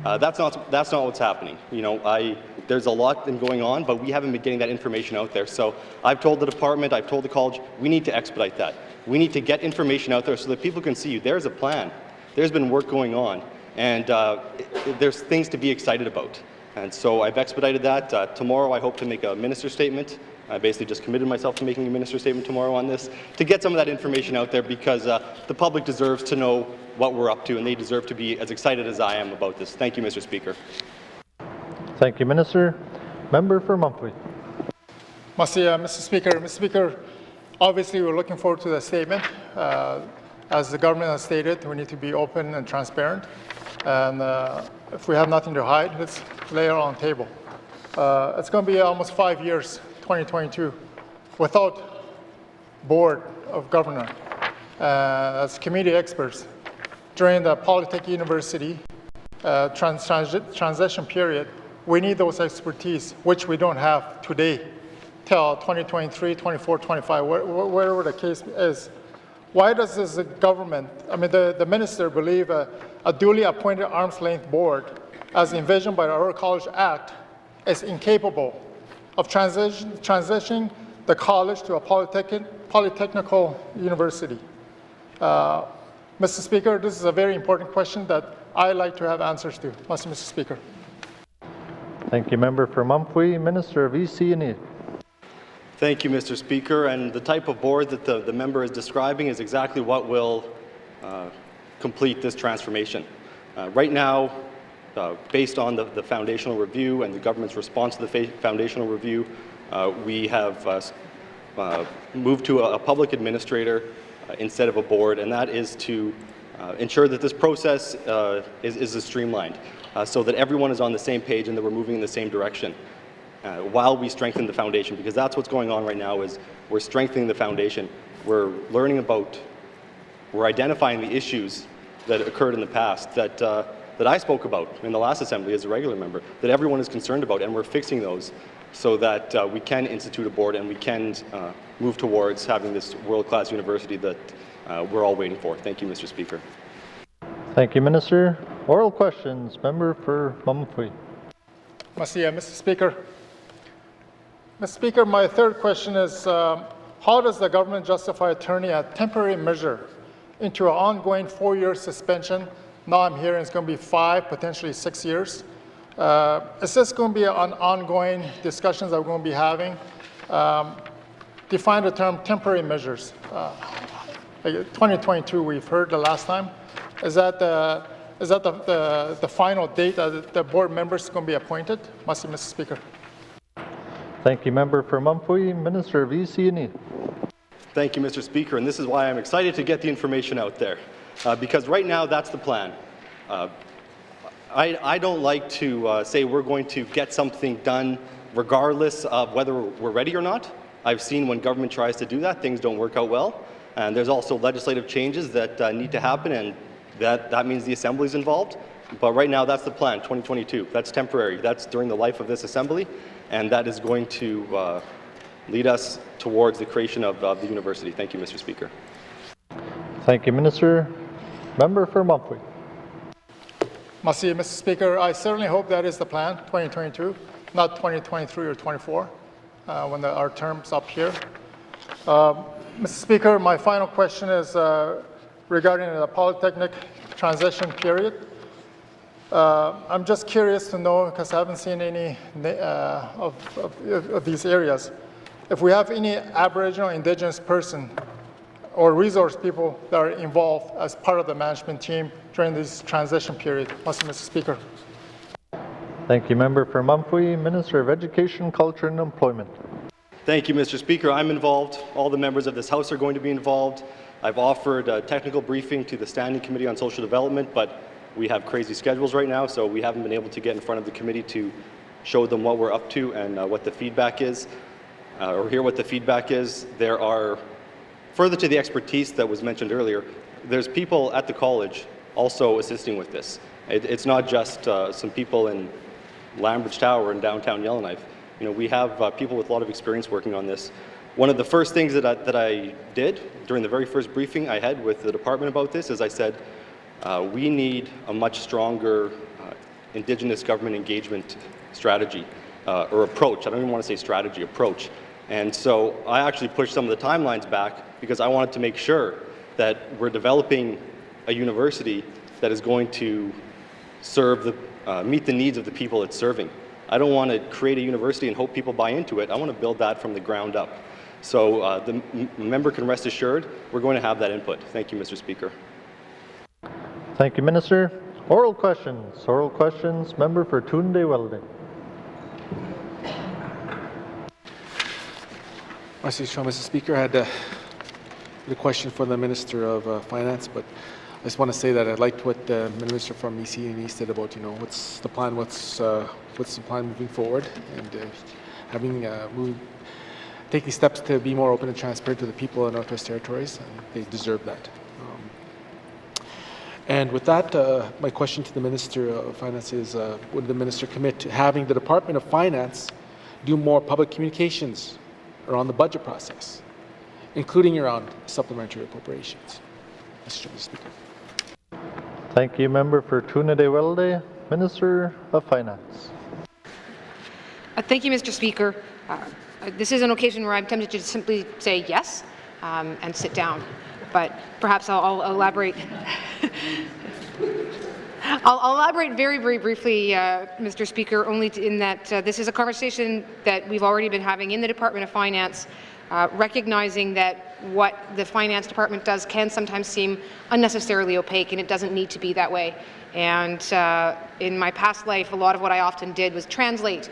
That's not what's happening. You know, there's a lot going on, but we haven't been getting that information out there. So I've told the department, I've told the college, we need to expedite that. We need to get information out there so that people can see there's a plan. There's been work going on, and there's things to be excited about. And so I've expedited that. Tomorrow I hope to make a minister statement. I basically just committed myself to making a minister statement tomorrow on this to get some of that information out there, because the public deserves to know what we're up to, and they deserve to be as excited as I am about this. Thank you, Mr. Speaker. Thank you, Minister. Member for Mumphrey. Mr. Speaker. Mr. Speaker, obviously we're looking forward to the statement. As the government has stated, we need to be open and transparent. And if we have nothing to hide, let's lay it on the table. It's going to be almost 5 years, 2022, without board of governor as committee experts. During the Polytechnic University transition period, we need those expertise, which we don't have today, till 2023, 24, 25, wherever the case is. Why does this government, the minister, believe a duly appointed arm's length board, as envisioned by the Aurora College Act, is incapable of transitioning the college to a polytechnical university? Mr. Speaker, this is a very important question that I'd like to have answers to, Mr. Speaker. Thank you, Member for Mumphrey. Minister of EC&E. Thank you, Mr. Speaker. And the type of board that the member is describing is exactly what will complete this transformation. Right now, based on the foundational review and the government's response to the foundational review, we have moved to a public administrator instead of a board, and that is to ensure that this process is streamlined so that everyone is on the same page and that we're moving in the same direction while we strengthen the foundation, because that's what's going on right now. Is we're strengthening the foundation. We're learning about, we're identifying the issues that occurred in the past that I spoke about in the last assembly as a regular member, that everyone is concerned about, and we're fixing those so that we can institute a board and we can move towards having this world-class university that we're all waiting for. Thank you, Mr. Speaker. Thank you, Minister. Oral questions. Member for Mumphrey. Mr. Speaker. Mr. Speaker, my third question is, how does the government justify turning a temporary measure into an ongoing 4-year suspension? Now I'm hearing it's going to be 5, potentially 6 years. Is this going to be an ongoing discussions that we're going to be having? Define the term temporary measures. 2022, we've heard the last time. Is that the final date that the board members are going to be appointed? Mr. Speaker. Thank you, Member for Mumphrey. Minister of EC&E. Thank you, Mr. Speaker, and this is why I'm excited to get the information out there, because right now that's the plan. I don't like to say we're going to get something done regardless of whether we're ready or not. I've seen when government tries to do that, things don't work out well, and there's also legislative changes that need to happen, and that means the Assembly is involved. But right now, that's the plan, 2022. That's temporary. That's during the life of this Assembly, and that is going to lead us towards the creation of the university. Thank you, Mr. Speaker. Thank you, Minister. Member for Mumphrey. Mr. Speaker, I certainly hope that is the plan, 2022, not 2023 or 24. when our term's up here. Mr. Speaker, my final question is regarding the Polytechnic transition period. I'm just curious to know, because I haven't seen any of these areas, if we have any Aboriginal Indigenous person or resource people that are involved as part of the management team during this transition period. Mr. Speaker. Thank you. Member for Mumphrey, Minister of Education, Culture and Employment. Thank you, Mr. Speaker. I'm involved. All the members of this House are going to be involved. I've offered a technical briefing to the Standing Committee on Social Development, but we have crazy schedules right now, so we haven't been able to get in front of the committee to show them what we're up to and what the feedback is, or hear what the feedback is. There are, further to the expertise that was mentioned earlier, there's people at the college also assisting with this. It's not just some people in Lambridge Tower in downtown Yellowknife. You know, we have people with a lot of experience working on this. One of the first things that I did during the very first briefing I had with the department about this is I said, we need a much stronger Indigenous government engagement strategy or approach. I don't even want to say strategy, approach. And so I actually pushed some of the timelines back because I wanted to make sure that we're developing a university that is going to serve meet the needs of the people it's serving. I don't want to create a university and hope people buy into it. I want to build that from the ground up. So the member can rest assured we're going to have that input. Thank you, Mr. Speaker. Thank you, Minister. Oral questions. Oral questions. Member for Toonday-Welding. Mr. Speaker, I had a question for the Minister of Finance, but I just want to say that I liked what the Minister from EC&E said about, you know, what's the plan, what's the plan moving forward, and taking steps to be more open and transparent to the people in Northwest Territories. They deserve that. And with that, my question to the Minister of Finance is, would the Minister commit to having the Department of Finance do more public communications around the budget process, including around supplementary appropriations? Mr. Speaker. Thank you, Member for Toonday-Welding, Minister of Finance. Thank you, Mr. Speaker. This is an occasion where I'm tempted to simply say yes and sit down, but perhaps I'll elaborate. I'll elaborate very, very briefly, Mr. Speaker, only in that this is a conversation that we've already been having in the Department of Finance, recognizing that what the Finance Department does can sometimes seem unnecessarily opaque, and it doesn't need to be that way. And in my past life, a lot of what I often did was translate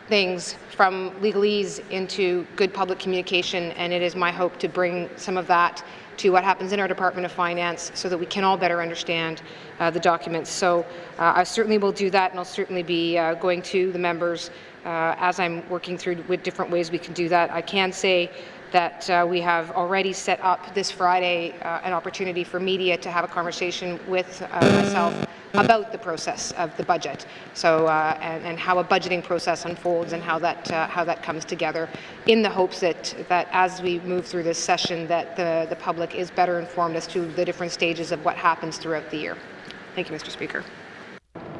things from legalese into good public communication, and it is my hope to bring some of that to what happens in our Department of Finance so that we can all better understand the documents. So I certainly will do that, and I'll certainly be going to the members as I'm working through with different ways we can do that. I can say that we have already set up this Friday an opportunity for media to have a conversation with myself about the process of the budget, so and how a budgeting process unfolds and how that comes together, in the hopes that as we move through this session, that the public is better informed as to the different stages of what happens throughout the year. Thank you, Mr. Speaker.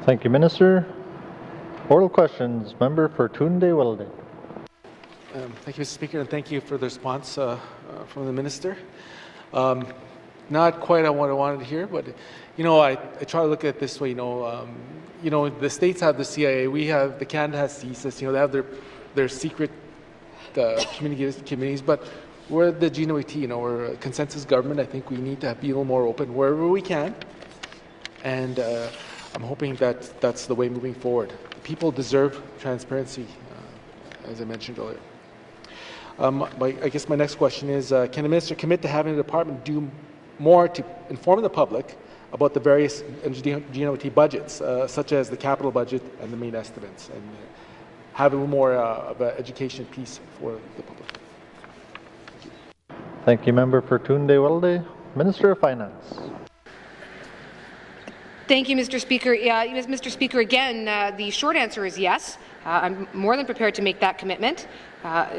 Thank you, Minister. Oral questions. Member for Toonday-Welding. Thank you, Mr. Speaker, and thank you for the response from the Minister. Not quite what I wanted to hear, but you know, I try to look at it this way. You know, the states have the CIA. The Canada has CSIS. You know, they have their secret committees, but we're the N.W.T. You know, we're a consensus government. I think we need to be a little more open wherever we can, and I'm hoping that that's the way moving forward. The people deserve transparency, as I mentioned earlier. I guess my next question is, can the Minister commit to having the department do more to inform the public about the various N.W.T. budgets, such as the capital budget and the main estimates, and have a little more of an education piece for the public? Thank you. Thank you, Member for Toonday-Welding. Minister of Finance. Thank you, Mr. Speaker. Yeah, Mr. Speaker, again, the short answer is yes. I'm more than prepared to make that commitment.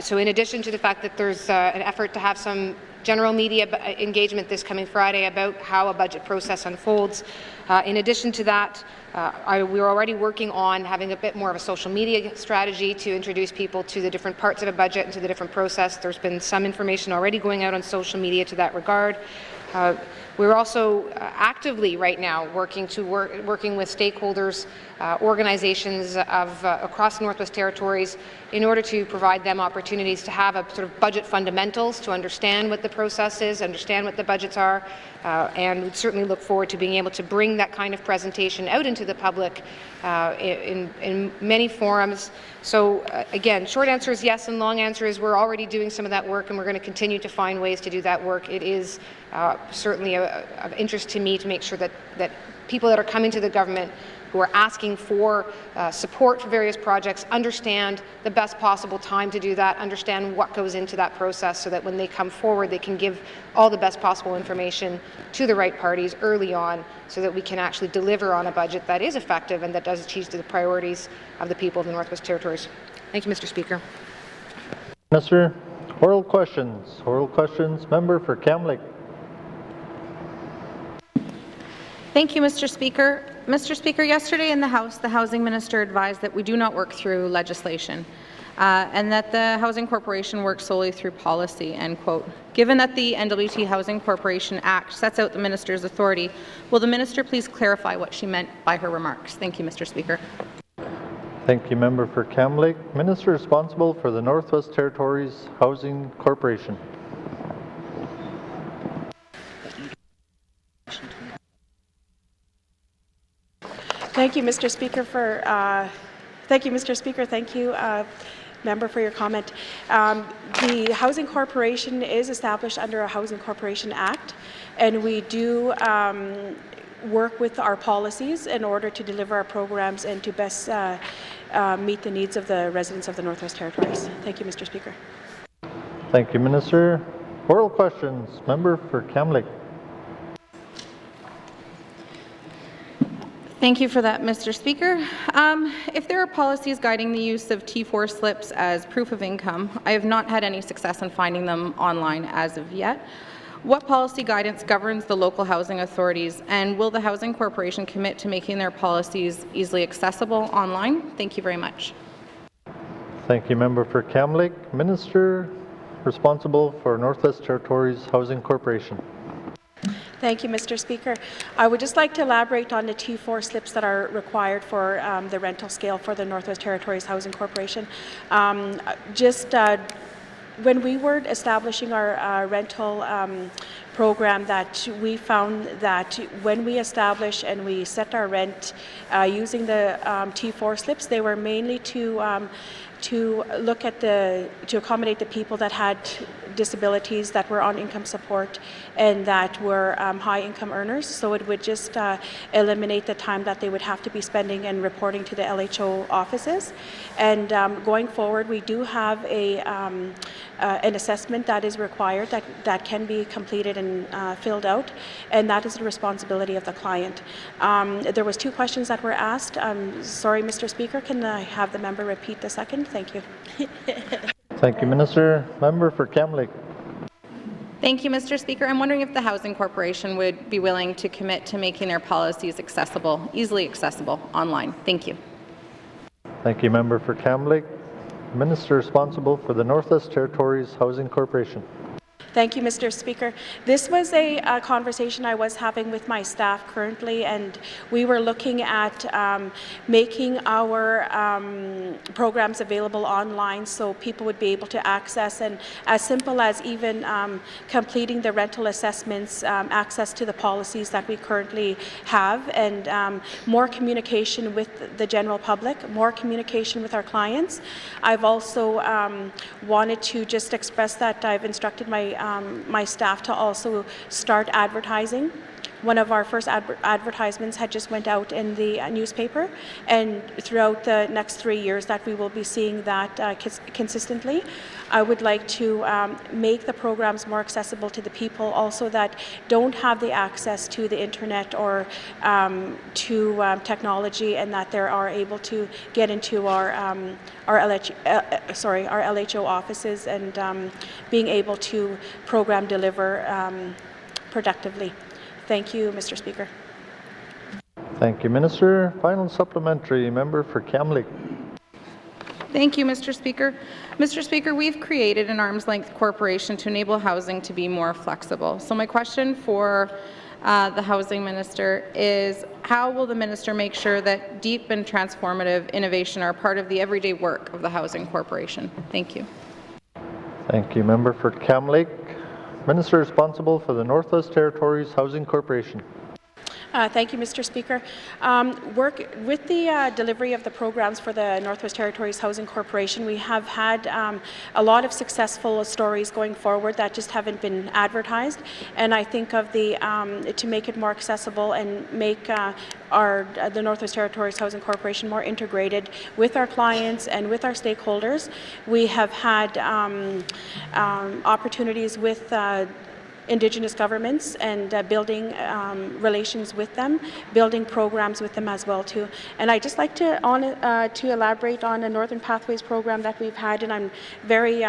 So in addition to the fact that there's an effort to have some general media engagement this coming Friday about how a budget process unfolds, In addition to that, we're already working on having a bit more of a social media strategy to introduce people to the different parts of a budget and to the different process. There's been some information already going out on social media to that regard. We're also actively right now working with stakeholders, organizations across the Northwest Territories in order to provide them opportunities to have a sort of budget fundamentals, to understand what the process is, understand what the budgets are, and we'd certainly look forward to being able to bring that kind of presentation out into the public in many forums. So again, short answer is yes, and long answer is we're already doing some of that work, and we're going to continue to find ways to do that work. It is certainly of interest to me to make sure that people that are coming to the government who are asking for support for various projects understand the best possible time to do that, understand what goes into that process, so that when they come forward they can give all the best possible information to the right parties early on, so that we can actually deliver on a budget that is effective and that does achieve the priorities of the people of the Northwest Territories. Thank you, Mr. Speaker. Minister, oral questions. Oral questions. Member for Kamloops. Thank you, Mr. Speaker. Mr. Speaker, yesterday in the House, the Housing Minister advised that we do not work through legislation and that the Housing Corporation works solely through policy, end quote. Given that the N.W.T. Housing Corporation Act sets out the Minister's authority, will the Minister please clarify what she meant by her remarks? Thank you, Mr. Speaker. Thank you, Member for Kamloops. Minister responsible for the Northwest Territories Housing Corporation. Thank you, Mr. Speaker. Thank you, member, for your comment. The Housing Corporation is established under a Housing Corporation Act, and we do work with our policies in order to deliver our programs and to best meet the needs of the residents of the Northwest Territories. Thank you, Mr. Speaker. Thank you, Minister. Oral questions. Member for Kamloops. Thank you for that, Mr. Speaker. If there are policies guiding the use of T4 slips as proof of income, I have not had any success in finding them online as of yet. What policy guidance governs the local housing authorities, and will the Housing Corporation commit to making their policies easily accessible online? Thank you very much. Thank you, Member for Kamloops. Minister responsible for Northwest Territories Housing Corporation. Thank you, Mr. Speaker. I would just like to elaborate on the T4 slips that are required for the rental scale for the Northwest Territories Housing Corporation. When we were establishing our rental program, that we found that when we establish and we set our rent using the T4 slips, they were mainly to look at to accommodate the people that had disabilities, that were on income support, and that were high income earners. So it would just eliminate the time that they would have to be spending and reporting to the LHO offices. And going forward, we do have an assessment that is required that can be completed and filled out, and that is the responsibility of the client. There was 2 questions that were asked. Sorry, Mr. Speaker, can I have the member repeat the second? Thank you. Thank you, Minister. Member for Kamloops. Thank you, Mr. Speaker. I'm wondering if the Housing Corporation would be willing to commit to making their policies accessible, easily accessible online. Thank you. Thank you, Member for Kamloops. Minister responsible for the Northwest Territories Housing Corporation. Thank you, Mr. Speaker. This was a conversation I was having with my staff currently, and we were looking at making our programs available online so people would be able to access, and as simple as even completing the rental assessments, access to the policies that we currently have, and more communication with the general public, more communication with our clients. I've also wanted to just express that I've instructed my staff to also start advertising. One of our first advertisements had just went out in the newspaper, and throughout the next 3 years that we will be seeing that consistently. I would like to make the programs more accessible to the people also that don't have the access to the internet or to technology, and that they are able to get into our LHO offices and being able to program deliver productively. Thank you, Mr. Speaker. Thank you, Minister. Final supplementary, member for Kamloops. Thank you, Mr. Speaker. Mr. Speaker, we've created an arm's length corporation to enable housing to be more flexible. So my question for the Housing Minister is, how will the Minister make sure that deep and transformative innovation are part of the everyday work of the Housing Corporation? Thank you. Thank you, member for Kamloops. Minister responsible for the Northwest Territories Housing Corporation. Thank you, Mr. Speaker. Work with the delivery of the programs for the Northwest Territories Housing Corporation, we have had a lot of successful stories going forward that just haven't been advertised. And I think of the to make it more accessible and make the Northwest Territories Housing Corporation more integrated with our clients and with our stakeholders. We have had opportunities with Indigenous governments and building relations with them, building programs with them as well too. And I'd just like to elaborate on a Northern Pathways program that we've had, and I'm very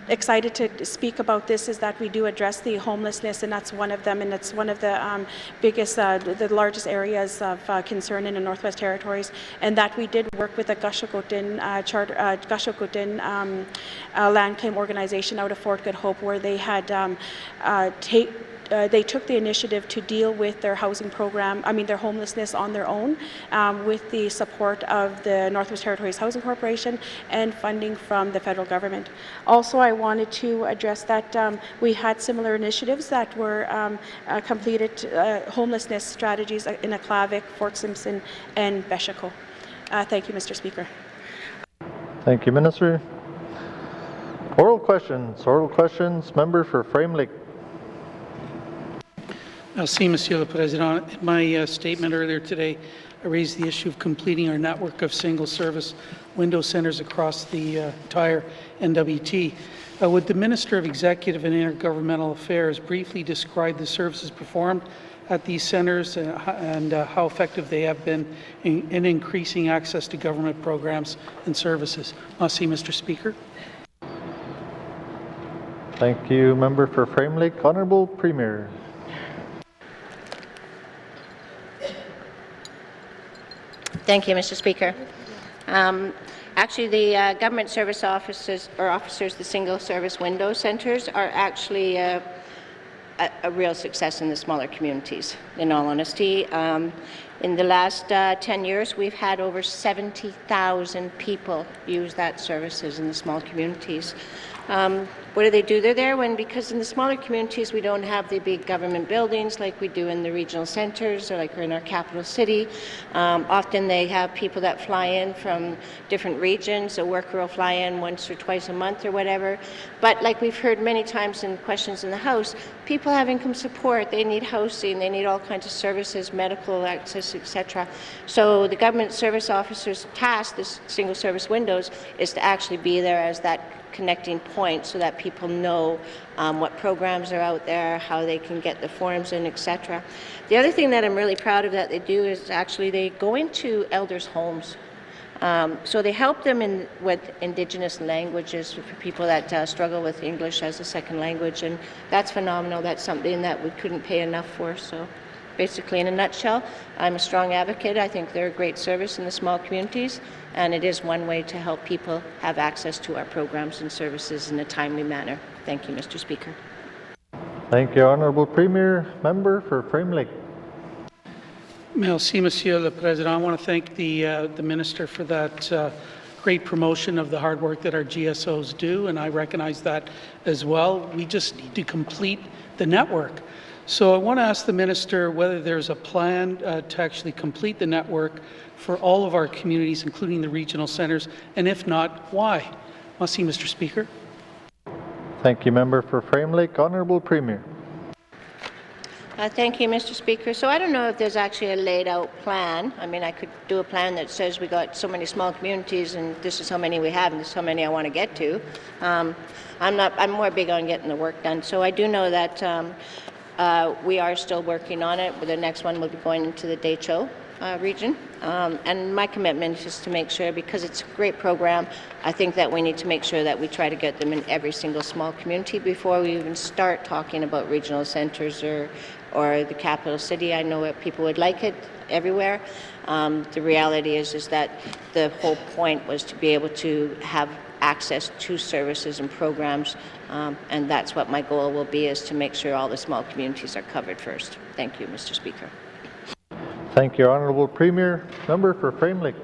excited to speak about this, is that we do address the homelessness, and that's one of them, and it's one of the biggest, the largest areas of concern in the Northwest Territories, and that we did work with the Gashagotin land claim organization out of Fort Good Hope, where they had they took the initiative to deal with their housing program, their homelessness on their own, with the support of the Northwest Territories Housing Corporation and funding from the federal government. Also, I wanted to address that we had similar initiatives that were completed, homelessness strategies in Aklavik, Fort Simpson, and Beshiko. Thank you, Mr. Speaker. Thank you, Minister. Oral questions. Member for Frame Lake. Merci, Monsieur le Président. In my statement earlier today, I raised the issue of completing our network of single-service window centres across the entire N.W.T. Would the Minister of Executive and Intergovernmental Affairs briefly describe the services performed at these centres and how effective they have been in increasing access to government programs and services? Merci, Mr. Speaker. Thank you, member for Frame Lake. Honourable Premier. Thank you, Mr. Speaker. Actually, the government service officers, the single service window centres, are actually a real success in the smaller communities, in all honesty. In the last 10 years, we've had over 70,000 people use that services in the small communities. What do they do? They're there because in the smaller communities we don't have the big government buildings like we do in the regional centres or like in our capital city. Often they have people that fly in from different regions. A worker will fly in once or twice a month or whatever. But like we've heard many times in questions in the House, people have income support, they need housing, they need all kinds of services, medical access, etc. So the government service officer's task, this single service windows, is to actually be there as that connecting point so that people know what programs are out there, how they can get the forms in, etc. The other thing that I'm really proud of that they do is actually they go into elders' homes. So they help them with Indigenous languages for people that struggle with English as a second language, and that's phenomenal. That's something that we couldn't pay enough for. So basically, in a nutshell, I'm a strong advocate. I think they're a great service in the small communities, and it is one way to help people have access to our programs and services in a timely manner. Thank you, Mr. Speaker. Thank you, Honourable Premier. Member for Frame Lake. Merci, Monsieur le Président. I want to thank the Minister for that great promotion of the hard work that our GSOs do, and I recognize that as well. We just need to complete the network. So I want to ask the Minister whether there's a plan to actually complete the network for all of our communities, including the regional centres, and if not, why? Merci, Mr. Speaker. Thank you, member for Frame Lake. Honourable Premier. Thank you, Mr. Speaker. So I don't know if there's actually a laid out plan. I mean, I could do a plan that says we got so many small communities and this is how many we have and this is how many I want to get to. I'm more big on getting the work done. So I do know that we are still working on it, but the next one will be going into the Decho region. And my commitment is to make sure, because it's a great program, I think that we need to make sure that we try to get them in every single small community before we even start talking about regional centres or the capital city. I know that people would like it everywhere. The reality is that the whole point was to be able to have access to services and programs, and that's what my goal will be, is to make sure all the small communities are covered first. Thank you, Mr. Speaker. Thank you, Honourable Premier. Member for Frame Lake.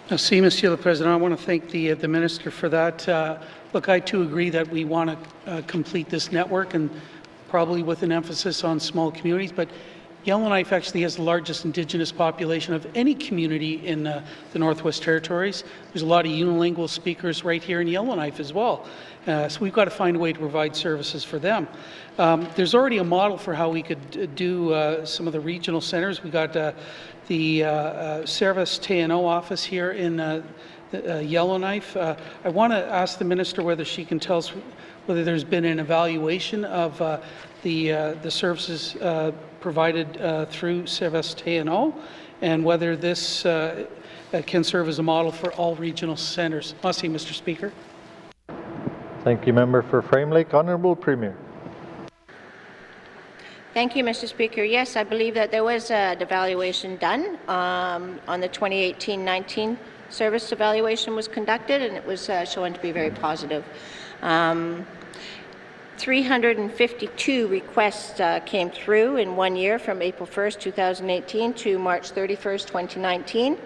Merci, Monsieur le Président. I want to thank the Minister for that. Look, I too agree that we want to complete this network, and probably with an emphasis on small communities, but Yellowknife actually has the largest Indigenous population of any community in the Northwest Territories. There's a lot of unilingual speakers right here in Yellowknife as well. So we've got to find a way to provide services for them. There's already a model for how we could do some of the regional centres. We got the Service TNO office here in Yellowknife. I want to ask the Minister whether she can tell us whether there's been an evaluation of the services provided through Service TNO, and whether this can serve as a model for all regional centres. Merci, Mr. Speaker. Thank you, Member for Frame Lake. Honourable Premier. Thank you, Mr. Speaker. Yes, I believe that there was an evaluation done on the 2018-19 service evaluation was conducted, and it was shown to be very positive. 352 requests came through in 1 year, from April 1st, 2018 to March 31st, 2019,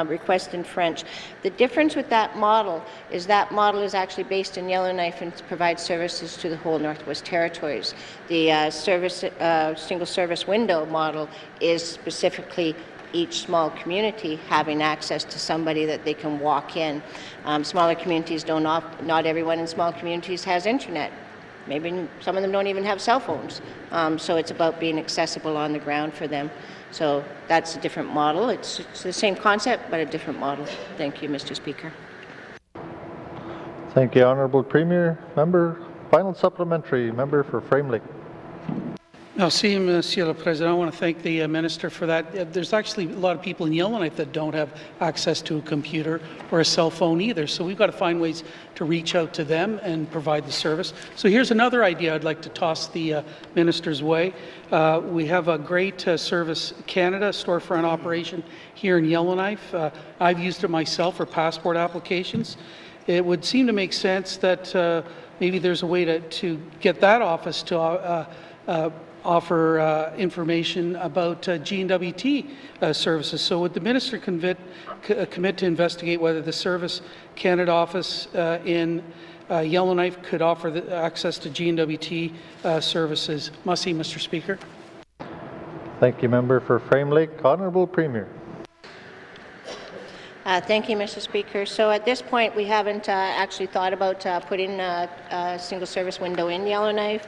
requests in French. The difference with that model is actually based in Yellowknife and provides services to the whole Northwest Territories. The single service window model is specifically each small community having access to somebody that they can walk in. Smaller communities not everyone in small communities has internet. Maybe some of them don't even have cell phones. So it's about being accessible on the ground for them. So that's a different model. It's the same concept, but a different model. Thank you, Mr. Speaker. Thank you, Honourable Premier. Member, final supplementary, Member for Frame Lake. Merci, Monsieur le Président. I want to thank the Minister for that. There's actually a lot of people in Yellowknife that don't have access to a computer or a cell phone either, so we've got to find ways to reach out to them and provide the service. So here's another idea I'd like to toss the Minister's way. We have a great Service Canada storefront operation here in Yellowknife. I've used it myself for passport applications. It would seem to make sense that maybe there's a way to get that office to offer information about N.W.T services. So would the Minister commit to investigate whether the Service Canada office in Yellowknife could offer access to N.W.T services? Merci, Mr. Speaker. Thank you, Member for Frame Lake. Honourable Premier. Thank you, Mr. Speaker. So at this point, we haven't actually thought about putting a single service window in Yellowknife.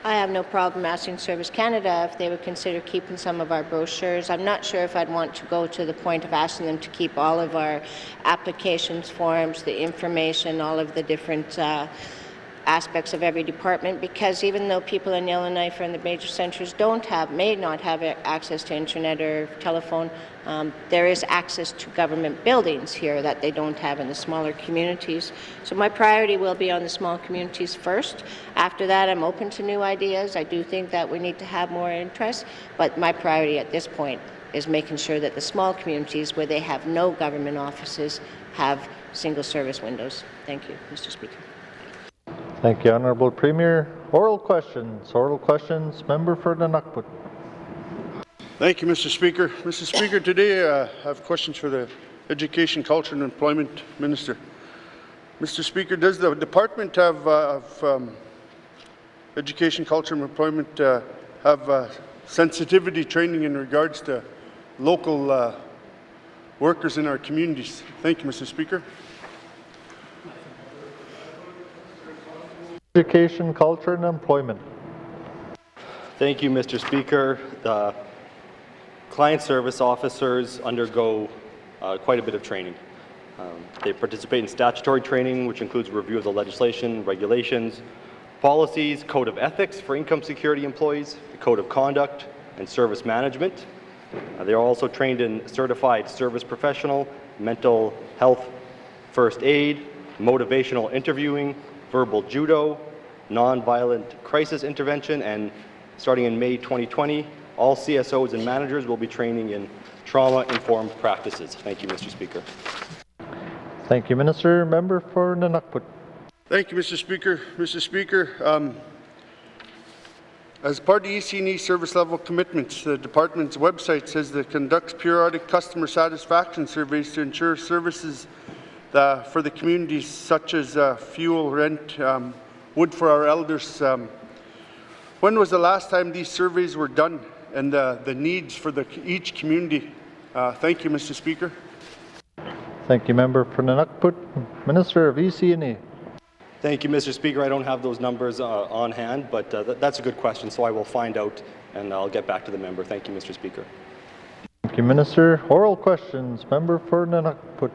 I have no problem asking Service Canada if they would consider keeping some of our brochures. I'm not sure if I'd want to go to the point of asking them to keep all of our applications, forms, the information, all of the different aspects of every department, because even though people in Yellowknife or in the major centres may not have access to internet or telephone, there is access to government buildings here that they don't have in the smaller communities. So my priority will be on the small communities first. After that, I'm open to new ideas. I do think that we need to have more interest, but my priority at this point is making sure that the small communities where they have no government offices have single service windows. Thank you, Mr. Speaker. Thank you, Honourable Premier. Oral questions. Oral questions. Member for N.W.T. Thank you, Mr. Speaker. Mr. Speaker, today I have questions for the Education, Culture and Employment Minister. Mr. Speaker, does the Department of Education, Culture and Employment have sensitivity training in regards to local workers in our communities? Thank you, Mr. Speaker. Education, Culture and Employment. Thank you, Mr. Speaker. The client service officers undergo quite a bit of training. They participate in statutory training, which includes review of the legislation, regulations, policies, code of ethics for income security employees, the code of conduct, and service management. They are also trained in certified service professional, mental health first aid, motivational interviewing, verbal judo, non-violent crisis intervention, and starting in May 2020, all CSOs and managers will be training in trauma-informed practices. Thank you, Mr. Speaker. Thank you, Minister. Member for N.W.T. Thank you, Mr. Speaker. Mr. Speaker, as part of the EC&E service level commitments, the department's website says that it conducts periodic customer satisfaction surveys to ensure services for the communities such as fuel, rent, wood for our elders. When was the last time these surveys were done and the needs for each community? Thank you, Mr. Speaker. Thank you, Member for N.W.T. Minister of EC&E. Thank you, Mr. Speaker. I don't have those numbers on hand, but that's a good question, so I will find out and I'll get back to the member. Thank you, Mr. Speaker. Thank you, Minister. Oral questions. Member for N.W.T.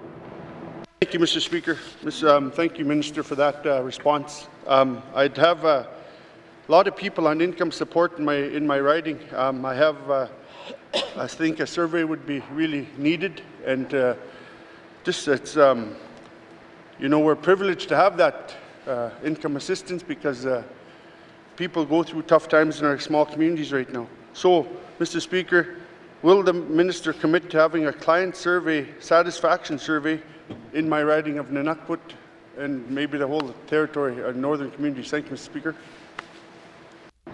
Thank you, Mr. Speaker. Thank you, Minister, for that response. I'd have a lot of people on income support in my riding. I think a survey would be really needed, and it's we're privileged to have that income assistance because people go through tough times in our small communities right now. So, Mr. Speaker, will the minister commit to having a client survey, satisfaction survey, in my riding of N.W.T and maybe the whole territory or northern communities? Thank you, Mr. Speaker.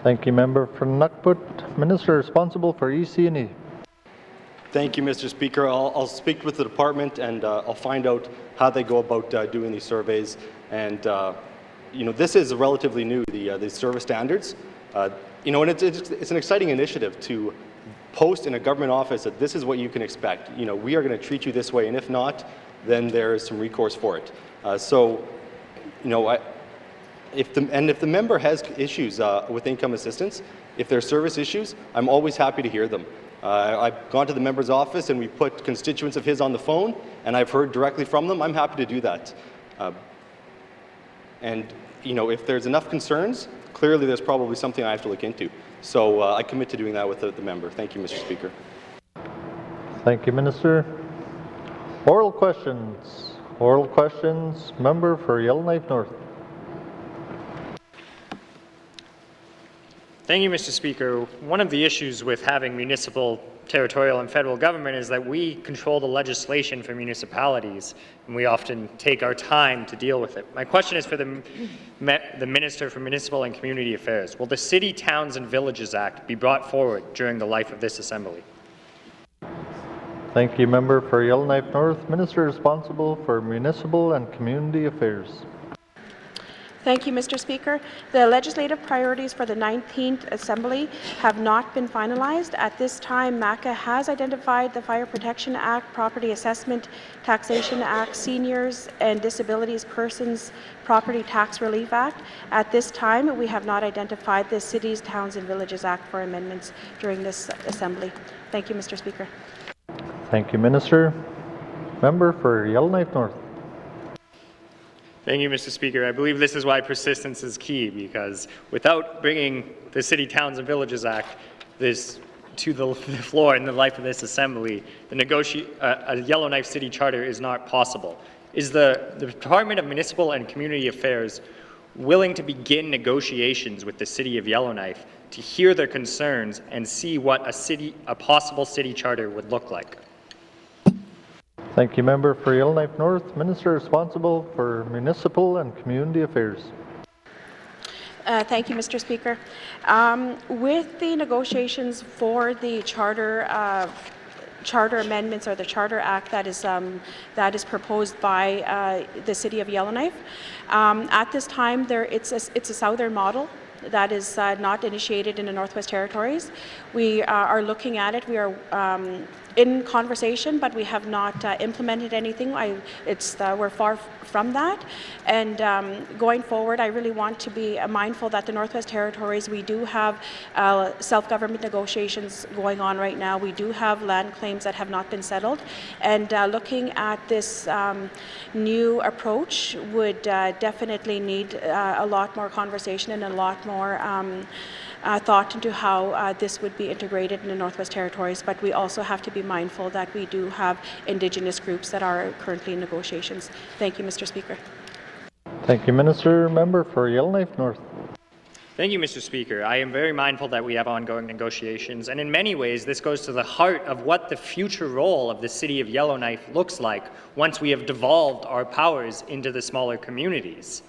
Thank you, Member for N.W.T. Minister responsible for EC&E. Thank you, Mr. Speaker. I'll speak with the department and I'll find out how they go about doing these surveys. And this is relatively new, the service standards. And it's an exciting initiative to post in a government office that this is what you can expect. We are going to treat you this way, and if not, then there is some recourse for it. If the member has issues with income assistance, if there are service issues, I'm always happy to hear them. I've gone to the member's office and we put constituents of his on the phone, and I've heard directly from them. I'm happy to do that. If there's enough concerns, clearly there's probably something I have to look into. So I commit to doing that with the member. Thank you, Mr. Speaker. Thank you, Minister. Oral questions. Oral questions. Member for Yellowknife North. Thank you, Mr. Speaker. One of the issues with having municipal, territorial, and federal government is that we control the legislation for municipalities, and we often take our time to deal with it. My question is for the Minister for Municipal and Community Affairs. Will the City, Towns, and Villages Act be brought forward during the life of this Assembly? Thank you, Member for Yellowknife North. Minister responsible for Municipal and Community Affairs. Thank you, Mr. Speaker. The legislative priorities for the 19th Assembly have not been finalized. At this time, MACA has identified the Fire Protection Act, Property Assessment Taxation Act, Seniors and Disabilities Persons Property Tax Relief Act. At this time, we have not identified the Cities, Towns and Villages Act for amendments during this Assembly. Thank you, Mr. Speaker. Thank you, Minister. Member for Yellowknife North. Thank you, Mr. Speaker. I believe this is why persistence is key, because without bringing the City, Towns, and Villages Act to the floor in the life of this Assembly, a Yellowknife City Charter is not possible. Is the Department of Municipal and Community Affairs willing to begin negotiations with the City of Yellowknife to hear their concerns and see what a possible city charter would look like? Thank you, Member for Yellowknife North. Minister responsible for Municipal and Community Affairs. Thank you, Mr. Speaker. With the negotiations for the charter amendments or the Charter Act that is proposed by the City of Yellowknife, at this time it's a southern model that is not initiated in the Northwest Territories. We are looking at it. We are in conversation, but we have not implemented anything. We're far from that. And going forward, I really want to be mindful that the Northwest Territories, we do have self-government negotiations going on right now. We do have land claims that have not been settled. And looking at this new approach would definitely need a lot more conversation and a lot more thought into how this would be integrated in the Northwest Territories, but we also have to be mindful that we do have Indigenous groups that are currently in negotiations. Thank you, Mr. Speaker. Thank you, Minister. Member for Yellowknife North. Thank you, Mr. Speaker. I am very mindful that we have ongoing negotiations, and in many ways, this goes to the heart of what the future role of the City of Yellowknife looks like once we have devolved our powers into the smaller communities.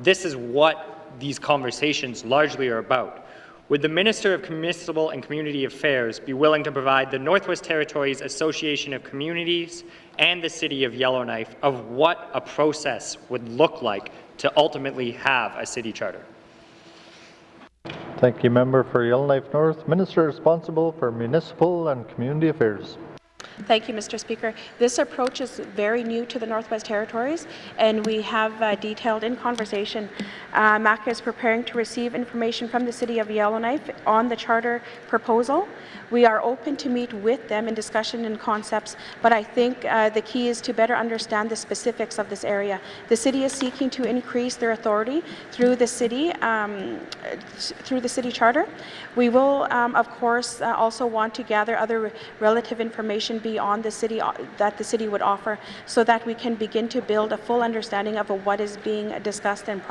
This is what these conversations largely are about. Would the Minister of Municipal and Community Affairs be willing to provide the Northwest Territories Association of Communities and the City of Yellowknife of what a process would look like to ultimately have a city charter? Thank you, Member for Yellowknife North. Minister responsible for Municipal and Community Affairs. Thank you, Mr. Speaker. This approach is very new to the Northwest Territories, and we have detailed in conversation. MACA is preparing to receive information from the City of Yellowknife on the charter proposal. We are open to meet with them in discussion and concepts, but I think the key is to better understand the specifics of this area. The City is seeking to increase their authority through the City Charter. We will, of course, also want to gather other relative information beyond the City that the City would offer, so that we can begin to build a full understanding of what is being discussed and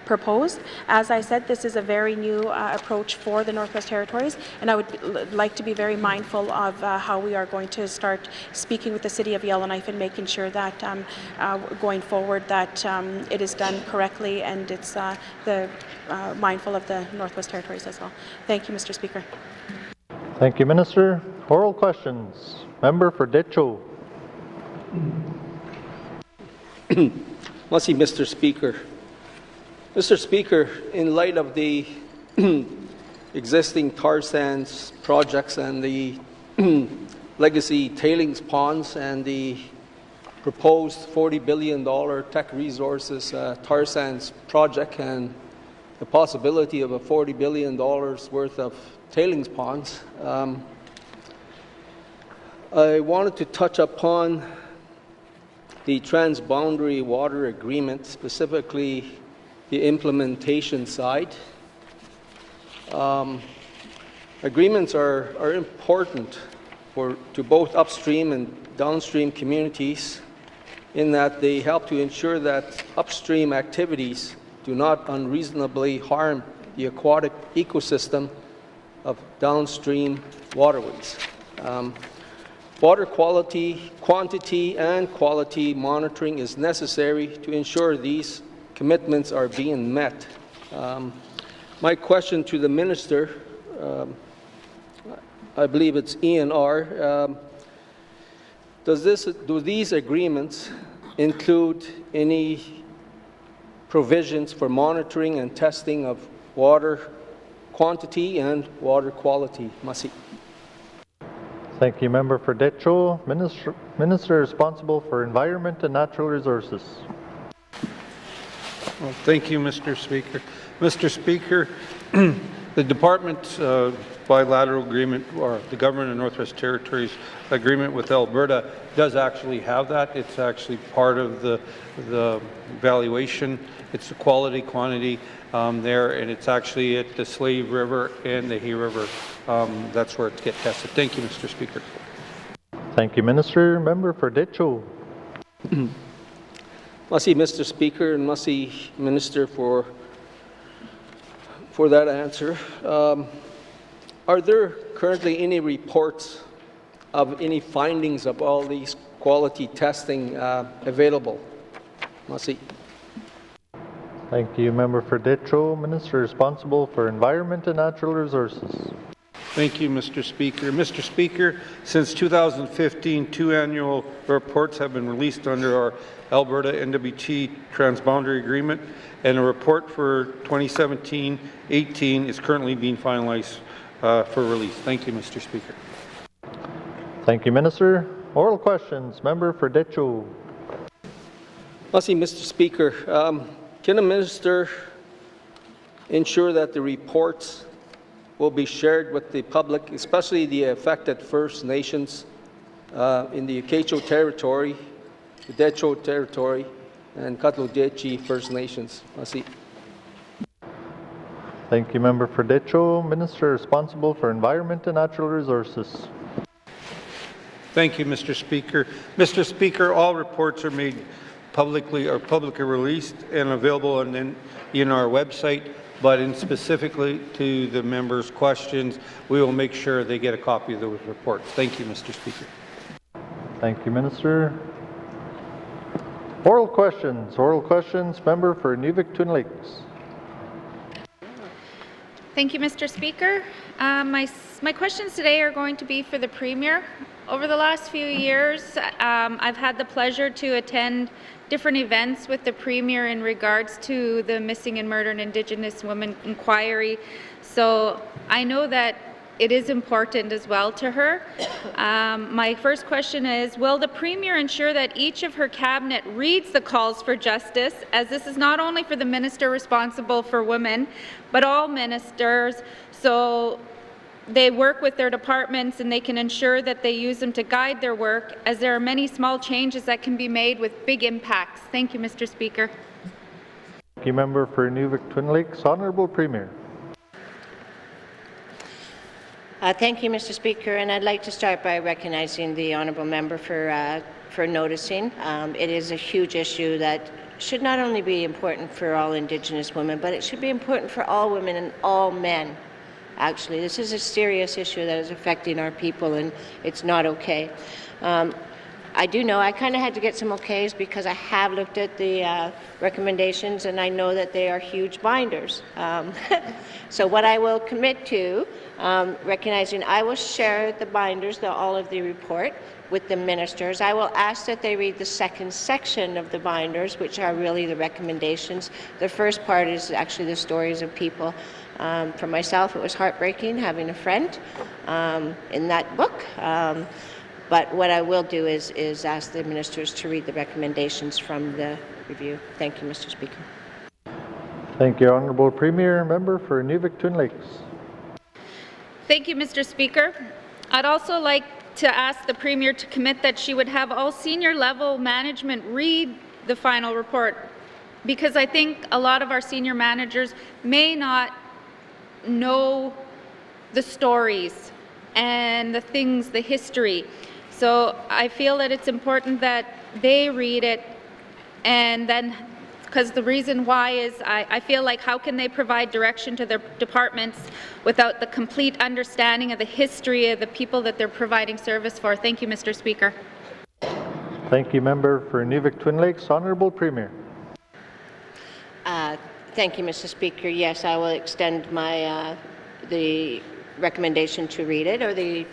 proposed. As I said, this is a very new approach for the Northwest Territories, and I would like to be very mindful of how we are going to start speaking with the City of Yellowknife and making sure that going forward that it is done correctly and it's mindful of the Northwest Territories as well. Thank you, Mr. Speaker. Thank you, Minister. Oral questions. Member for Decho. Merci, Mr. Speaker. Mr. Speaker, in light of the existing tar sands projects and the legacy tailings ponds and the proposed $40 billion Tech Resources tar sands project and the possibility of a $40 billion worth of tailings ponds, I wanted to touch upon the transboundary water agreement, specifically the implementation side. Agreements are important to both upstream and downstream communities in that they help to ensure that upstream activities do not unreasonably harm the aquatic ecosystem of downstream waterways. Water quality, quantity, and quality monitoring is necessary to ensure these commitments are being met. My question to the Minister, I believe it's ENR, do these agreements include any provisions for monitoring and testing of water quantity and water quality? Merci. Thank you, Member for Decho. Minister responsible for Environment and Natural Resources. Well, thank you, Mr. Speaker. Mr. Speaker, the Department's bilateral agreement, or the Government of Northwest Territories agreement with Alberta, does actually have that. It's actually part of the valuation. It's the quality, quantity there, and it's actually at the Slave River and the Hay River. That's where it gets tested. Thank you, Mr. Speaker. Thank you, Minister. Member for Decho. Merci, Mr. Speaker, and merci, Minister, for that answer. Are there currently any reports of any findings of all these quality testing available? Merci. Thank you, Member for Decho. Minister responsible for Environment and Natural Resources. Thank you, Mr. Speaker. Mr. Speaker, since 2015, 2 annual reports have been released under our Alberta N.W.T transboundary agreement, and a report for 2017-18 is currently being finalized for release. Thank you, Mr. Speaker. Thank you, Minister. Oral questions. Member for Decho. Merci, Mr. Speaker. Can the Minister ensure that the reports will be shared with the public, especially the affected First Nations in the Acacho Territory, the Decho Territory, and Katlodechi First Nations? Merci. Thank you, Member for Decho. Minister responsible for Environment and Natural Resources. Thank you, Mr. Speaker. Mr. Speaker, all reports are made publicly released and available in our website, but in specifically to the members' questions, we will make sure they get a copy of those reports. Thank you, Mr. Speaker. Thank you, Minister. Oral questions. Oral questions. Member for Nuvik-Twin Lakes. Thank you, Mr. Speaker. My questions today are going to be for the Premier. Over the last few years, I've had the pleasure to attend different events with the Premier in regards to the Missing and Murdered Indigenous Women Inquiry. So I know that it is important as well to her. My first question is, will the Premier ensure that each of her cabinet reads the calls for justice, as this is not only for the minister responsible for women, but all ministers, so they work with their departments and they can ensure that they use them to guide their work, as there are many small changes that can be made with big impacts. Thank you, Mr. Speaker. Thank you, Member for Nuvik-Twin Lakes. Honourable Premier. Thank you, Mr. Speaker, and I'd like to start by recognizing the honourable member for noticing. It is a huge issue that should not only be important for all Indigenous women, but it should be important for all women and all men. Actually, this is a serious issue that is affecting our people, and it's not okay. I do know I kind of had to get some okays because I have looked at the recommendations, and I know that they are huge binders. So what I will commit to, recognizing I will share the binders, all of the report, with the ministers. I will ask that they read the second section of the binders, which are really the recommendations. The first part is actually the stories of people. For myself, it was heartbreaking having a friend in that book. But what I will do is ask the ministers to read the recommendations from the review. Thank you, Mr. Speaker. Thank you, Honourable Premier. Member for Nuvik-Twin Lakes. Thank you, Mr. Speaker. I'd also like to ask the Premier to commit that she would have all senior level management read the final report, because I think a lot of our senior managers may not know the stories and the things, the history. So I feel that it's important that they read it, and then, because the reason why is I feel like how can they provide direction to their departments without the complete understanding of the history of the people that they're providing service for. Thank you, Mr. Speaker. Thank you, Member for Nuvik-Twin Lakes. Honourable Premier. Thank you, Mr. Speaker. Yes, I will extend my the recommendation to read it, or the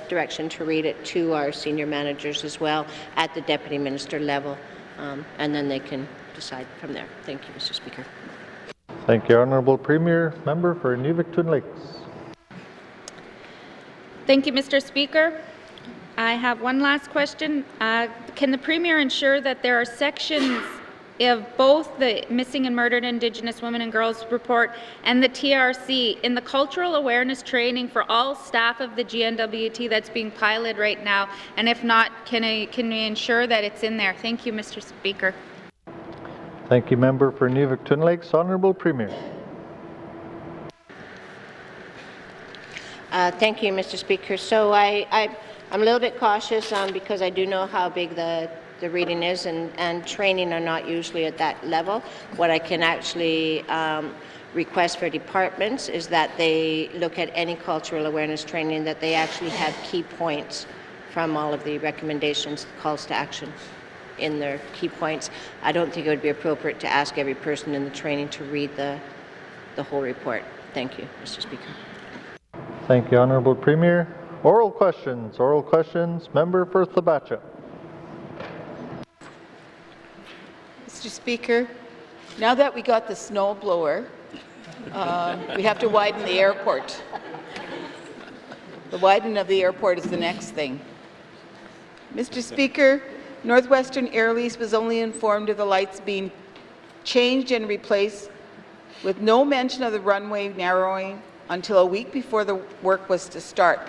direction to read it, to our senior managers as well at the Deputy Minister level, and then they can decide from there. Thank you, Mr. Speaker. Thank you, Honourable Premier. Member for Nuvik-Twin Lakes. Thank you, Mr. Speaker. I have one last question. Can the Premier ensure that there are sections of both the Missing and Murdered Indigenous Women and Girls report and the TRC in the cultural awareness training for all staff of the GNWT that's being piloted right now? And if not, can we ensure that it's in there? Thank you, Mr. Speaker. Thank you, Member for Nuvik-Twin Lakes. Honourable Premier. Thank you, Mr. Speaker. So I'm a little bit cautious because I do know how big the reading is, and training are not usually at that level. What I can actually request for departments is that they look at any cultural awareness training, that they actually have key points from all of the recommendations, calls to action in their key points. I don't think it would be appropriate to ask every person in the training to read the whole report. Thank you, Mr. Speaker. Thank you, Honourable Premier. Oral questions. Oral questions. Member for Thabacha. Mr. Speaker, now that we got the snow blower, we have to widen the airport. The widening of the airport is the next thing. Mr. Speaker, Northwestern Air Lease was only informed of the lights being changed and replaced, with no mention of the runway narrowing until a week before the work was to start.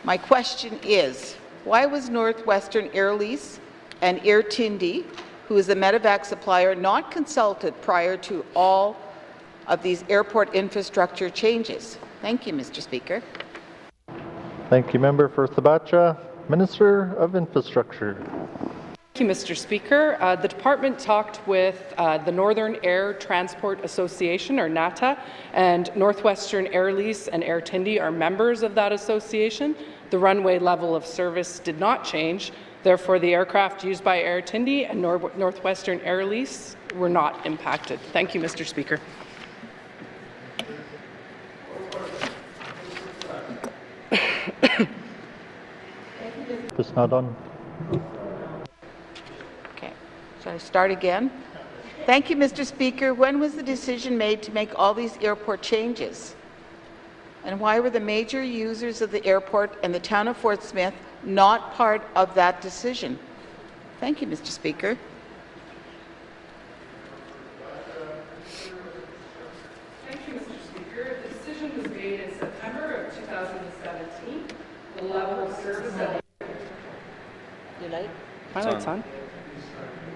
My question is, why was Northwestern Air Lease and Air Tindi, who is the medevac supplier, not consulted prior to all of these airport infrastructure changes? Thank you, Mr. Speaker. Thank you, Member for Thabacha. Minister of Infrastructure. Thank you, Mr. Speaker. The department talked with the Northern Air Transport Association, or NATA, and Northwestern Air Lease and Air Tindy are members of that association. The runway level of service did not change. Therefore, the aircraft used by Air Tindy and Northwestern Air Lease were not impacted. Thank you, Mr. Speaker. It's not on. Okay, shall I start again? Thank you, Mr. Speaker. When was the decision made to make all these airport changes? And why were the major users of the airport and the town of Fort Smith not part of that decision? Thank you, Mr. Speaker. Thank you, Mr. Speaker. The decision was made in September of 2017. The level of service at my light's on.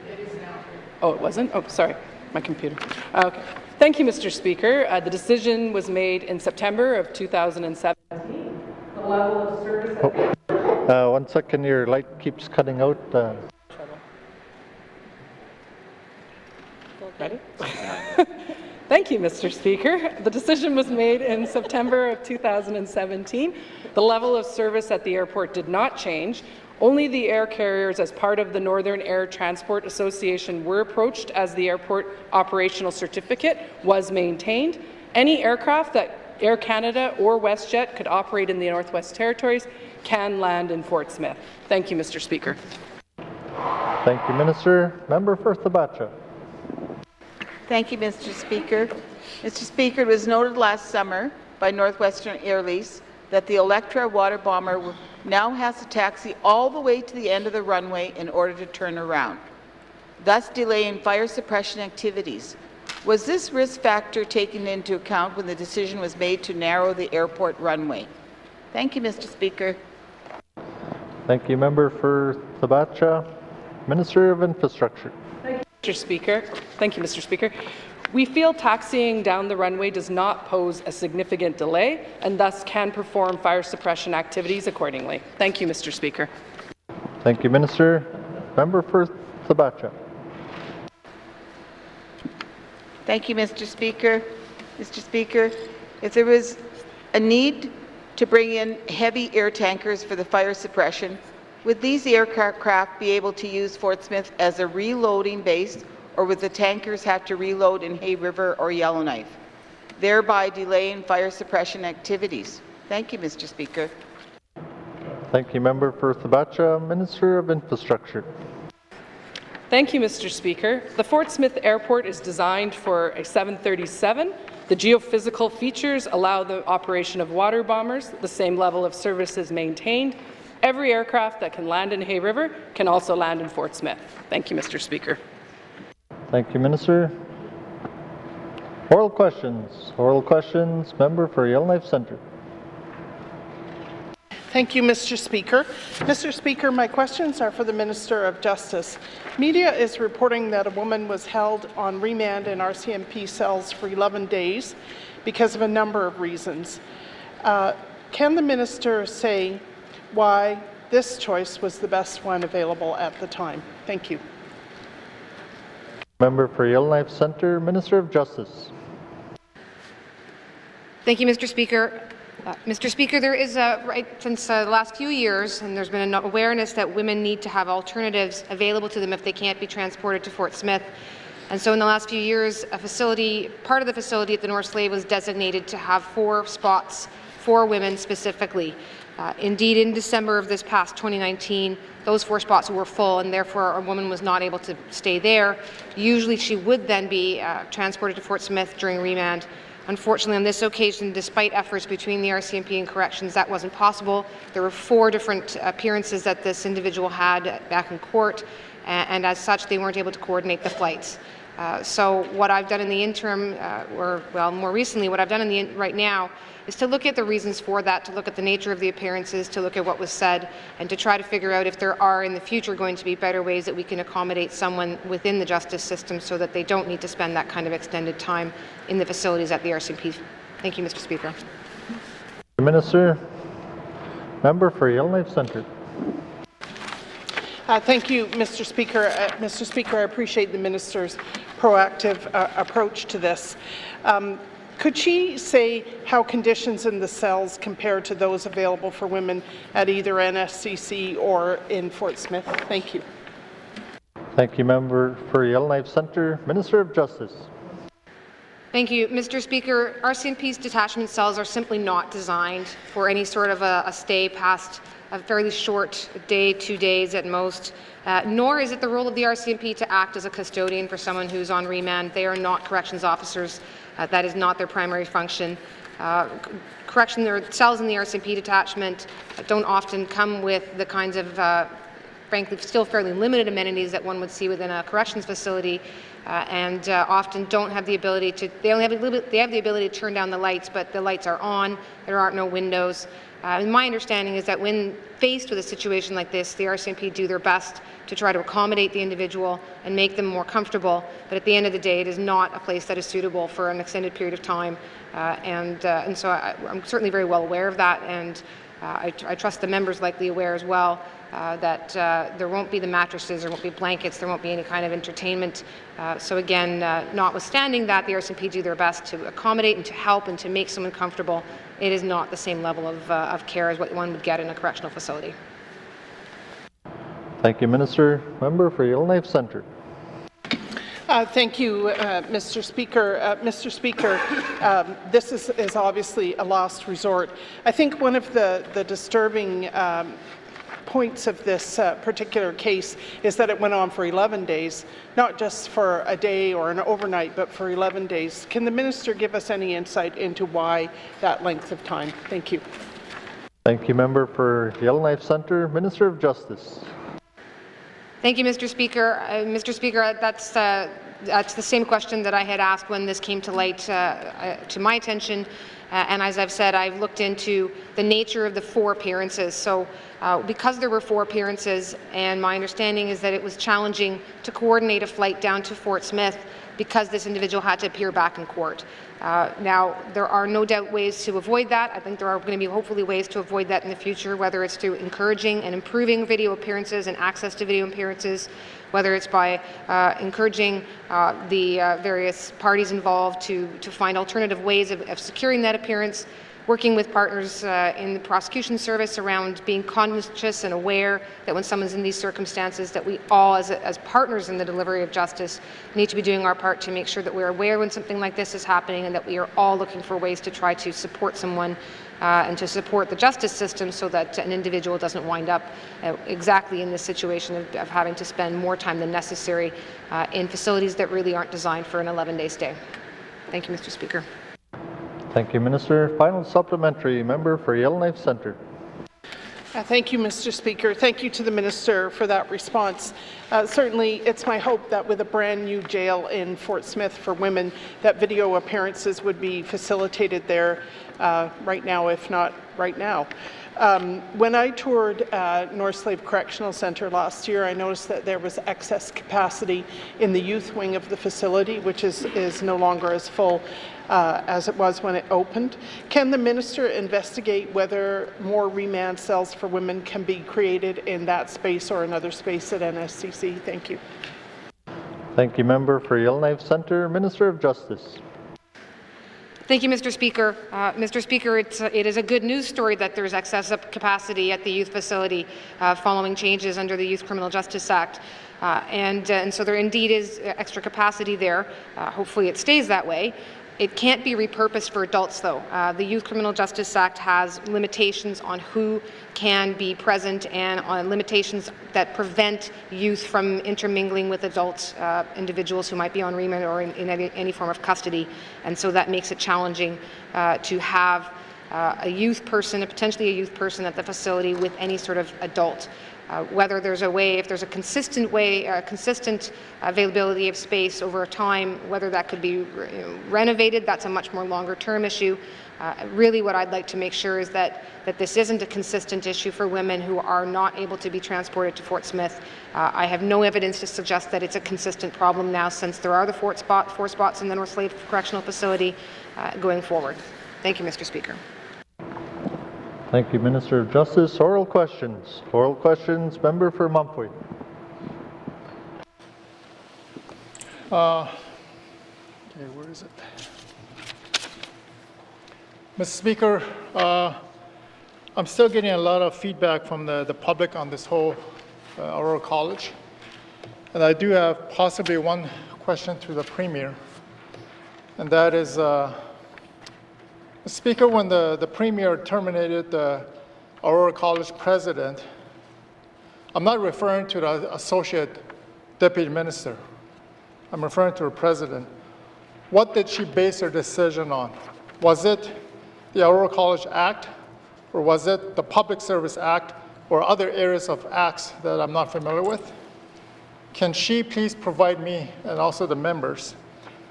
It is now. Oh, it wasn't? Oh, sorry. My computer. Okay. Thank you, Mr. Speaker. The decision was made in September of 2017. The level of service. 1 second, your light keeps cutting out. Ready? Thank you, Mr. Speaker. The decision was made in September of 2017. The level of service at the airport did not change. Only the air carriers, as part of the Northern Air Transport Association, were approached as the airport operational certificate was maintained. Any aircraft that Air Canada or WestJet could operate in the Northwest Territories can land in Fort Smith. Thank you, Mr. Speaker. Thank you, Minister. Member for Thabacha. Thank you, Mr. Speaker. Mr. Speaker, it was noted last summer by Northwestern Air Lease that the Electra water bomber now has to taxi all the way to the end of the runway in order to turn around, thus delaying fire suppression activities. Was this risk factor taken into account when the decision was made to narrow the airport runway? Thank you, Mr. Speaker. Thank you, Member for Thabacha. Minister of Infrastructure. Thank you, Mr. Speaker. Thank you, Mr. Speaker. We feel taxiing down the runway does not pose a significant delay and thus can perform fire suppression activities accordingly. Thank you, Mr. Speaker. Thank you, Minister. Member for Thabacha. Thank you, Mr. Speaker. Mr. Speaker, if there was a need to bring in heavy air tankers for the fire suppression, would these aircraft be able to use Fort Smith as a reloading base, or would the tankers have to reload in Hay River or Yellowknife, thereby delaying fire suppression activities? Thank you, Mr. Speaker. Thank you, Member for Thabacha. Minister of Infrastructure. Thank you, Mr. Speaker. The Fort Smith Airport is designed for a 737. The geophysical features allow the operation of water bombers. The same level of service is maintained. Every aircraft that can land in Hay River can also land in Fort Smith. Thank you, Mr. Speaker. Thank you, Minister. Oral questions. Oral questions. Member for Yellowknife Centre. Thank you, Mr. Speaker. Mr. Speaker, my questions are for the Minister of Justice. Media is reporting that a woman was held on remand in RCMP cells for 11 days because of a number of reasons. Can the Minister say why this choice was the best one available at the time? Thank you. Member for Yellowknife Centre, Minister of Justice. Thank you, Mr. Speaker. Mr. Speaker, there is since the last few years, and there's been an awareness that women need to have alternatives available to them if they can't be transported to Fort Smith. And so in the last few years, part of the facility at the North Slave was designated to have 4 spots for women specifically. Indeed, in December of this past 2019, those 4 spots were full, and therefore a woman was not able to stay there. Usually she would then be transported to Fort Smith during remand. Unfortunately, on this occasion, despite efforts between the RCMP and Corrections, that wasn't possible. There were 4 different appearances that this individual had back in court, and as such, they weren't able to coordinate the flights. So what I've done in the interim, more recently, what I've done right now is to look at the reasons for that, to look at the nature of the appearances, to look at what was said, and to try to figure out if there are in the future going to be better ways that we can accommodate someone within the justice system so that they don't need to spend that kind of extended time in the facilities at the RCMP. Thank you, Mr. Speaker. Minister, member for Yellowknife Centre. Thank you, Mr. Speaker. Mr. Speaker, I appreciate the minister's proactive approach to this. Could she say how conditions in the cells compare to those available for women at either NSCC or in Fort Smith? Thank you. Thank you, member for Yellowknife Centre. Minister of Justice. Thank you, Mr. Speaker. RCMP's detachment cells are simply not designed for any sort of a stay past a fairly short day, 2 days at most, nor is it the role of the RCMP to act as a custodian for someone who's on remand. They are not corrections officers. That is not their primary function. Cells in the RCMP detachment don't often come with the kinds of, frankly, still fairly limited amenities that one would see within a corrections facility, and often don't have the ability to. They have the ability to turn down the lights, but the lights are on. There are no windows. And my understanding is that when faced with a situation like this, the RCMP do their best to try to accommodate the individual and make them more comfortable, but at the end of the day, it is not a place that is suitable for an extended period of time. And so I'm certainly very well aware of that, and I trust the members likely aware as well that there won't be the mattresses, there won't be blankets, there won't be any kind of entertainment. So again, notwithstanding that, the RCMP do their best to accommodate and to help and to make someone comfortable. It is not the same level of care as what one would get in a correctional facility. Thank you, Minister. Member for Yellowknife Centre. Thank you, Mr. Speaker. Mr. Speaker, this is obviously a last resort. I think one of the disturbing points of this particular case is that it went on for 11 days, not just for a day or an overnight, but for 11 days. Can the minister give us any insight into why that length of time? Thank you. Thank you, member for Yellowknife Centre. Minister of Justice. Thank you, Mr. Speaker. Mr. Speaker, that's the same question that I had asked when this came to light to my attention. And as I've said, I've looked into the nature of the 4 appearances. So because there were 4 appearances, and my understanding is that it was challenging to coordinate a flight down to Fort Smith because this individual had to appear back in court. Now, there are no doubt ways to avoid that. I think there are going to be hopefully ways to avoid that in the future, whether it's through encouraging and improving video appearances and access to video appearances, whether it's by encouraging the various parties involved to find alternative ways of securing that appearance, working with partners in the prosecution service around being conscious and aware that when someone's in these circumstances, that we all, as partners in the delivery of justice, need to be doing our part to make sure that we're aware when something like this is happening and that we are all looking for ways to try to support someone and to support the justice system so that an individual doesn't wind up exactly in this situation of having to spend more time than necessary in facilities that really aren't designed for an 11-day stay. Thank you, Mr. Speaker. Thank you, Minister. Final supplementary, member for Yellowknife Centre. Thank you, Mr. Speaker. Thank you to the Minister for that response. Certainly, it's my hope that with a brand new jail in Fort Smith for women, that video appearances would be facilitated there right now, if not right now. When I toured North Slave Correctional Centre last year, I noticed that there was excess capacity in the youth wing of the facility, which is no longer as full as it was when it opened. Can the minister investigate whether more remand cells for women can be created in that space or another space at NSCC? Thank you. Thank you, member for Yellowknife Centre. Minister of Justice. Thank you, Mr. Speaker. Mr. Speaker, it is a good news story that there's excess capacity at the youth facility following changes under the Youth Criminal Justice Act. And so there indeed is extra capacity there. Hopefully it stays that way. It can't be repurposed for adults, though. The Youth Criminal Justice Act has limitations on who can be present and on limitations that prevent youth from intermingling with adults, individuals who might be on remand or in any form of custody. And so that makes it challenging to have a youth person, potentially a youth person at the facility with any sort of adult. Whether there's a way, if there's a consistent way, consistent availability of space over time, whether that could be renovated, that's a much more longer term issue. Really what I'd like to make sure is that this isn't a consistent issue for women who are not able to be transported to Fort Smith. I have no evidence to suggest that it's a consistent problem now, since there are the four spots in the North Slade Correctional Facility going forward. Thank you, Mr. Speaker. Thank you, Minister of Justice. Oral questions. Oral questions. Member for Mumford. Okay, where is it? Mr. Speaker, I'm still getting a lot of feedback from the public on this whole Aurora College. And I do have possibly one question to the Premier. And that is, Mr. Speaker, when the Premier terminated the Aurora College president, I'm not referring to the Associate Deputy Minister. I'm referring to the President. What did she base her decision on? Was it the Aurora College Act, or was it the Public Service Act, or other areas of acts that I'm not familiar with? Can she please provide me, and also the members,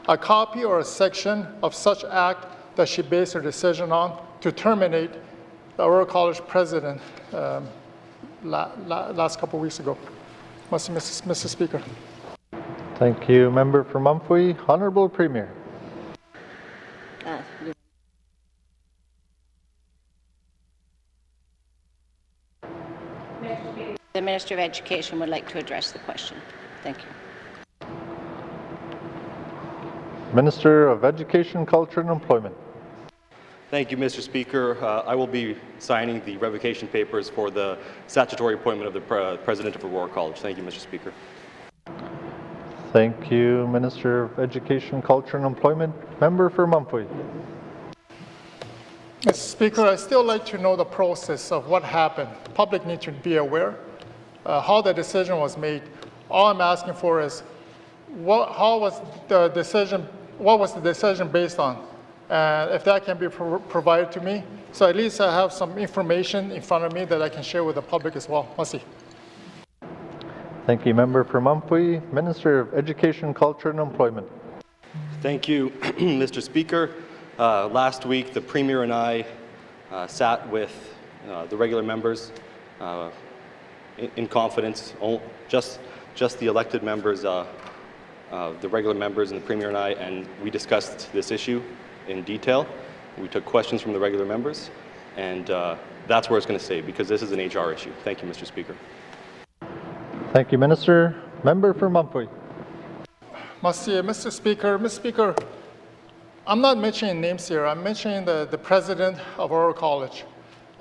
a copy or a section of such act that she based her decision on to terminate the Aurora College president last couple of weeks ago? Mr. Speaker. Thank you. Member for Mumford. Honourable Premier. The Minister of Education would like to address the question. Thank you. Minister of Education, Culture and Employment. Thank you, Mr. Speaker. I will be signing the revocation papers for the statutory appointment of the President of Aurora College. Thank you, Mr. Speaker. Thank you, Minister of Education, Culture and Employment. Member for Mumford. Mr. Speaker, I'd still like to know the process of what happened. The public needs to be aware how the decision was made. All I'm asking for is what was the decision based on? And if that can be provided to me, so at least I have some information in front of me that I can share with the public as well. Merci. Thank you, Member for Mumford. Minister of Education, Culture and Employment. Thank you, Mr. Speaker. Last week, the Premier and I sat with the regular members in confidence, just the elected members, the regular members and the Premier and I, and we discussed this issue in detail. We took questions from the regular members, and that's where it's going to stay, because this is an HR issue. Thank you, Mr. Speaker. Thank you, Minister. Member for Mumford. Mr. Speaker. Mr. Speaker, I'm not mentioning names here. I'm mentioning the President of Aurora College.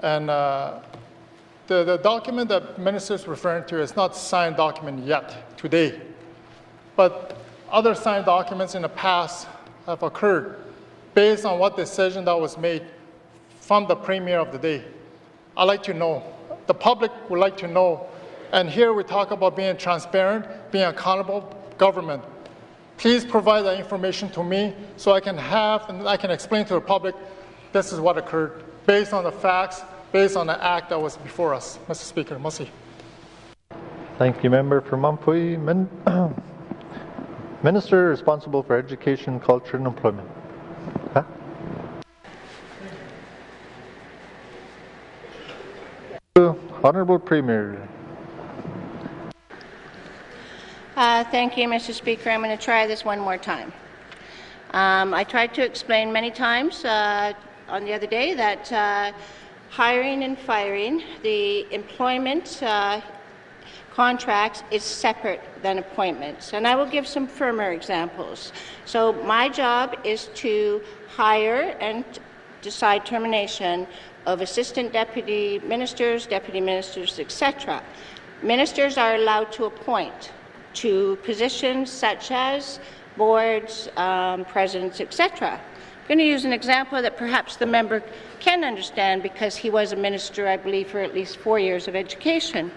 And the document that the Minister is referring to is not a signed document yet, today. But other signed documents in the past have occurred based on what decision that was made from the Premier of the day. I'd like to know. The public would like to know. And here we talk about being transparent, being accountable government. Please provide that information to me so I can have and I can explain to the public this is what occurred based on the facts, based on the act that was before us. Mr. Speaker, merci. Thank you, Member for Mumford. Minister responsible for Education, Culture and Employment. Huh? Honourable Premier. Thank you, Mr. Speaker. I'm going to try this one more time. I tried to explain many times on the other day that hiring and firing, the employment contracts is separate than appointments. And I will give some firmer examples. So my job is to hire and decide termination of assistant deputy ministers, etc. Ministers are allowed to appoint to positions such as boards, presidents, etc. I'm going to use an example that perhaps the member can understand because he was a minister, I believe, for at least 4 years of education.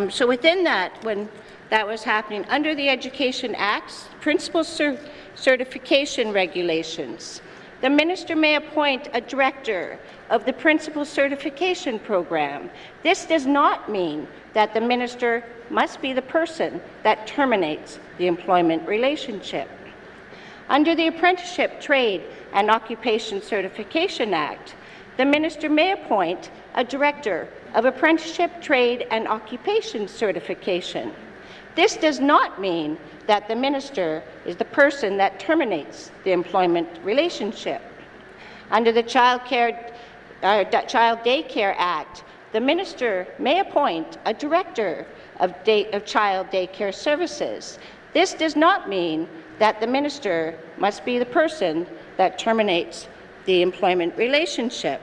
So within that, when that was happening, under the Education Act's principal certification regulations, The minister may appoint a director of the principal certification program. This does not mean that the minister must be the person that terminates the employment relationship. Under the Apprenticeship, Trade and Occupation Certification Act, the minister may appoint a director of apprenticeship, trade, and occupation certification. This does not mean that the minister is the person that terminates the employment relationship. Under the Child Daycare Act, the minister may appoint a director of child daycare services. This does not mean that the minister must be the person that terminates the employment relationship.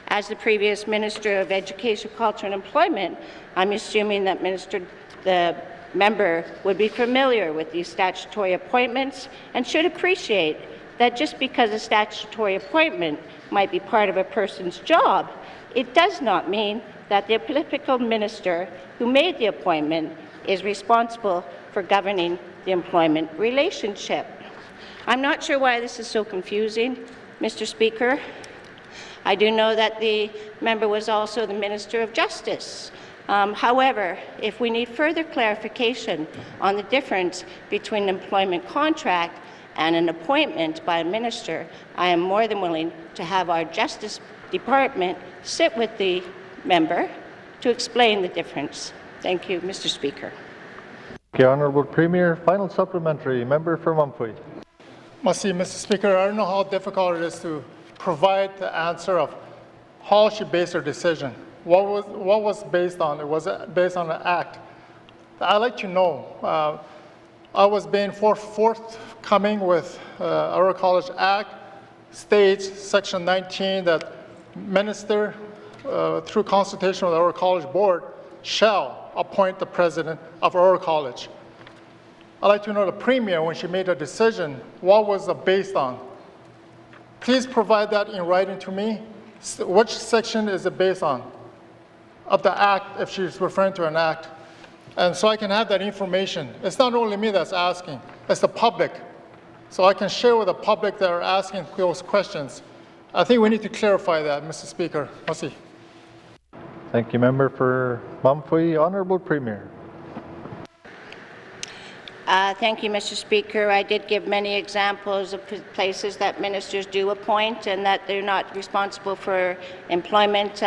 As the previous Minister of Education, Culture and Employment, I'm assuming that the member would be familiar with these statutory appointments and should appreciate that just because a statutory appointment might be part of a person's job, it does not mean that the applicable minister who made the appointment is responsible for governing the employment relationship. I'm not sure why this is so confusing, Mr. Speaker. I do know that the member was also the Minister of Justice. However, if we need further clarification on the difference between an employment contract and an appointment by a minister, I am more than willing to have our Justice Department sit with the member to explain the difference. Thank you, Mr. Speaker. Thank you, Honourable Premier. Final supplementary, member for Mumford. Mr. Speaker, I don't know how difficult it is to provide the answer of how she based her decision. What was based on? It was based on an act. I'd like to know. I was being forthcoming with our College Act states, Section 19, that minister, through consultation with our college board, shall appoint the president of our college. I'd like to know the premier, when she made a decision, what was it based on? Please provide that in writing to me. Which section is it based on of the act, if she's referring to an act? And so I can have that information. It's not only me that's asking, it's the public. So I can share with the public that are asking those questions. I think we need to clarify that, Mr. Speaker. Merci. Thank you, member for Mumford. Honourable Premier. Thank you, Mr. Speaker. I did give many examples of places that ministers do appoint and that they're not responsible for employment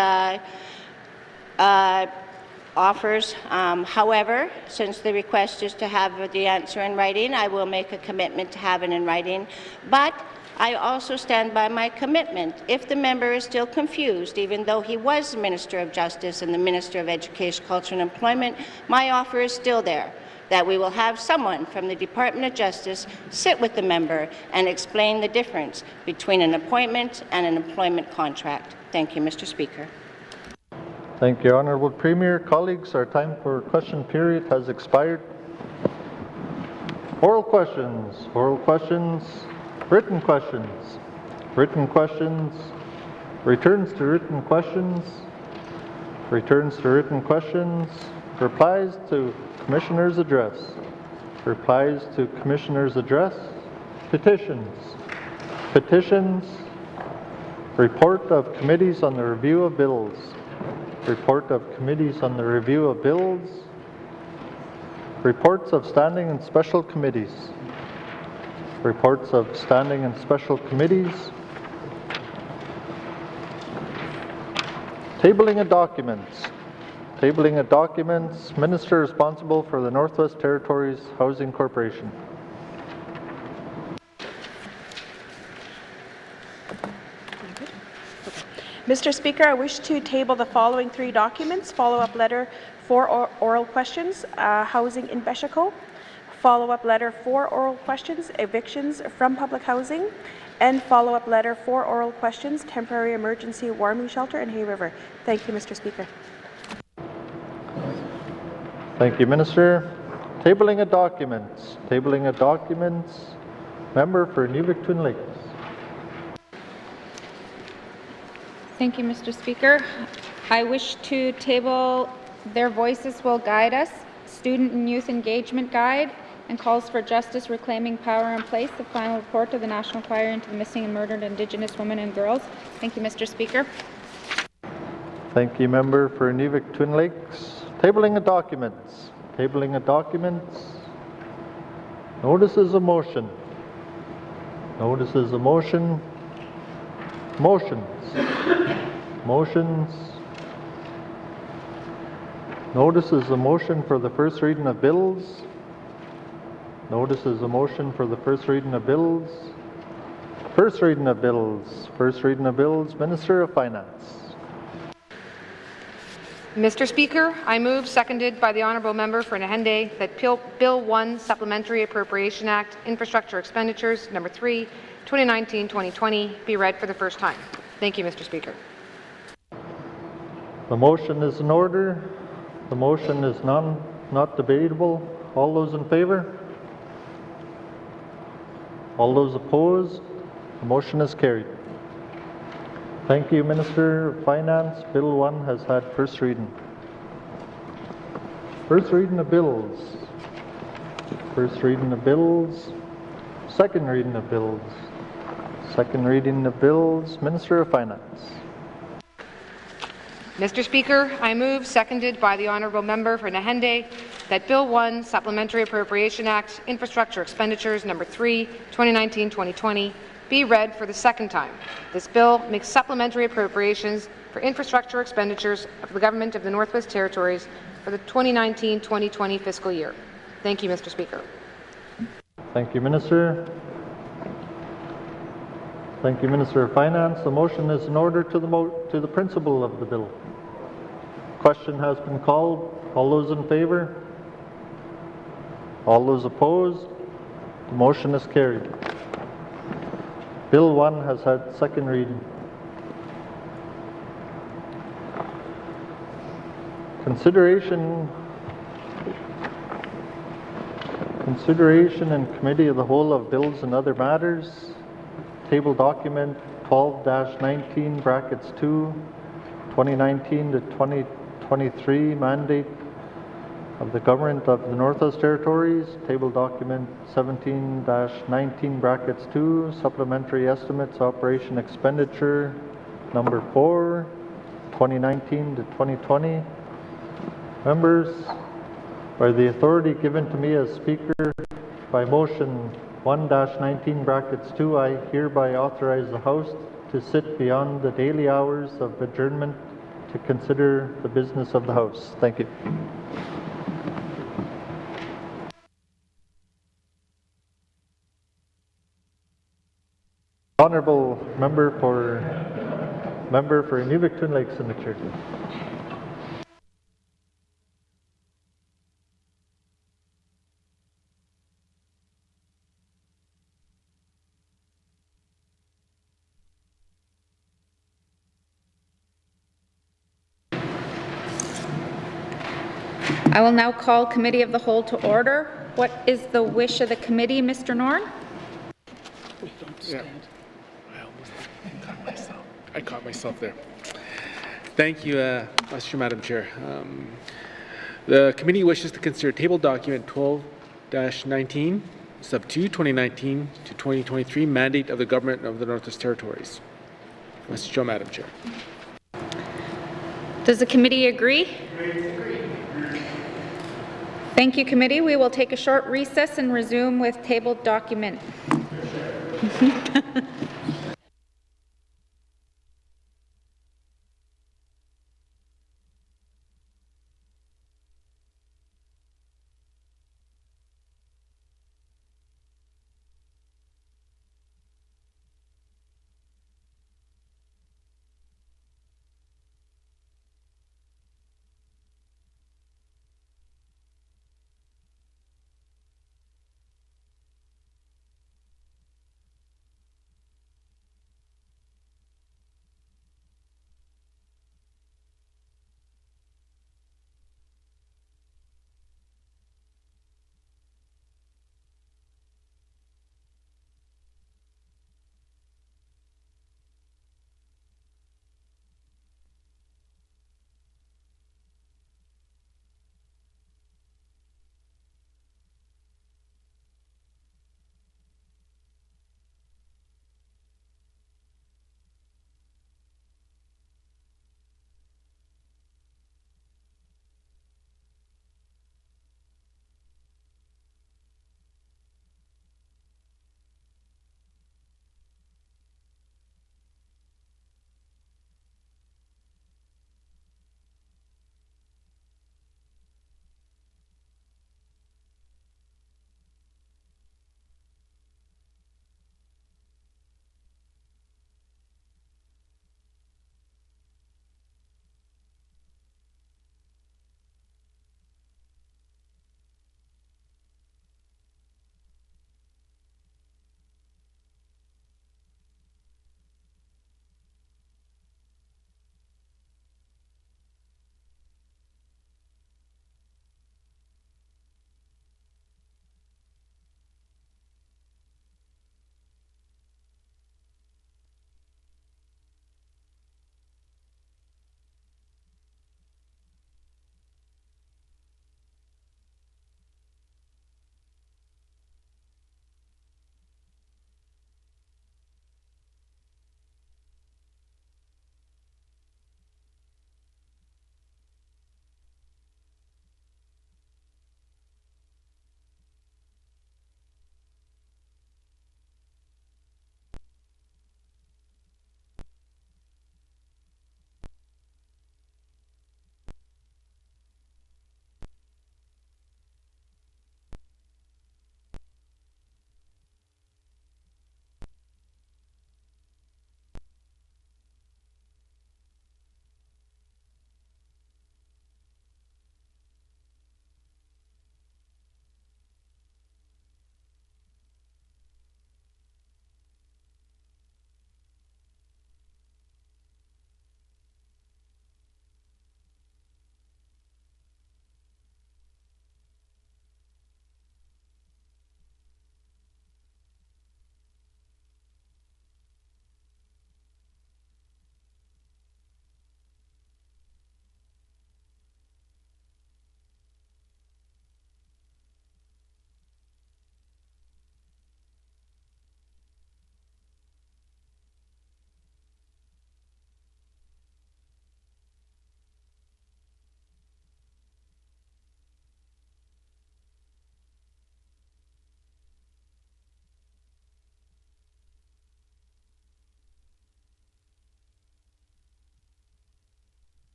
offers. However, since the request is to have the answer in writing, I will make a commitment to have it in writing. But I also stand by my commitment. If the member is still confused, even though he was the Minister of Justice and the Minister of Education, Culture and Employment, my offer is still there, that we will have someone from the Department of Justice sit with the member and explain the difference between an appointment and an employment contract. Thank you, Mr. Speaker. Thank you, Honourable Premier. Colleagues, our time for question period has expired. Oral questions, written questions, returns to written questions, replies to Commissioner's address, petitions, report of committees on the review of bills, reports of standing and special committees, tabling of documents, Minister responsible for the Northwest Territories Housing Corporation. Mr. Speaker, I wish to table the following 3 documents: follow-up letter for oral questions, housing in Beshico, follow-up letter for oral questions, evictions from public housing, and follow-up letter for oral questions, temporary emergency warming shelter in Hay River. Thank you, Mr. Speaker. Thank you, Minister. Tabling of documents. Member for Nuvik-Twin Lakes. Thank you, Mr. Speaker. I wish to table Their Voices Will Guide Us, Student and Youth Engagement Guide, and calls for justice reclaiming power and place, the final report of the National Inquiry into the missing and murdered Indigenous women and girls. Thank you, Mr. Speaker. Thank you, member for Inuvik Twin Lakes. Tabling of documents. Tabling of documents. Notices of motion. Notices of motion. Motions. Motions. Notices of motion for the first reading of bills. Notices of motion for the first reading of bills. First reading of bills. First reading of bills. Minister of Finance. Mr. Speaker, I move, seconded by the honourable member for Nahende, that Bill 1, Supplementary Appropriation Act, Infrastructure Expenditures, No. 3, 2019-2020, be read for the first time. Thank you, Mr. Speaker. The motion is in order. The motion is not debatable. All those in favour? All those opposed? The motion is carried. Thank you, Minister of Finance. Bill 1 has had first reading. First reading of bills. First reading of bills. Second reading of bills. Second reading of bills. Minister of Finance. Mr. Speaker, I move, seconded by the honourable member for Nahende, that Bill 1, Supplementary Appropriation Act, Infrastructure Expenditures, No. 3, 2019-2020, be read for the second time. This bill makes supplementary appropriations for infrastructure expenditures of the Government of the Northwest Territories for the 2019-2020 fiscal year. Thank you, Mr. Speaker. Thank you, Minister. Thank you, Minister of Finance. The motion is in order to the principle of the bill. Question has been called. All those in favour? All those opposed? The motion is carried. Bill 1 has had second reading. Consideration in Committee of the Whole of Bills and Other Matters. Table document 12-19 brackets 2, 2019 to 2023 mandate of the Government of the Northwest Territories. Table document 17-19 brackets 2, supplementary estimates, operation expenditure number 4, 2019 to 2020. Members, by the authority given to me as Speaker by motion 1-19 brackets 2, I hereby authorize the House to sit beyond the daily hours of adjournment to consider the business of the House. Thank you. Honourable member for Inuvik Twin Lakes in the chair. I will now call Committee of the Whole to order. What is the wish of the committee, Mr. Norn? Yeah. I caught myself there. Thank you, Madam Chair. The committee wishes to consider table document 12-19, sub 2, 2019 to 2023, mandate of the Government of the Northwest Territories. Madam Chair. Does the committee agree? Thank you, committee. We will take a short recess and resume with tabled document.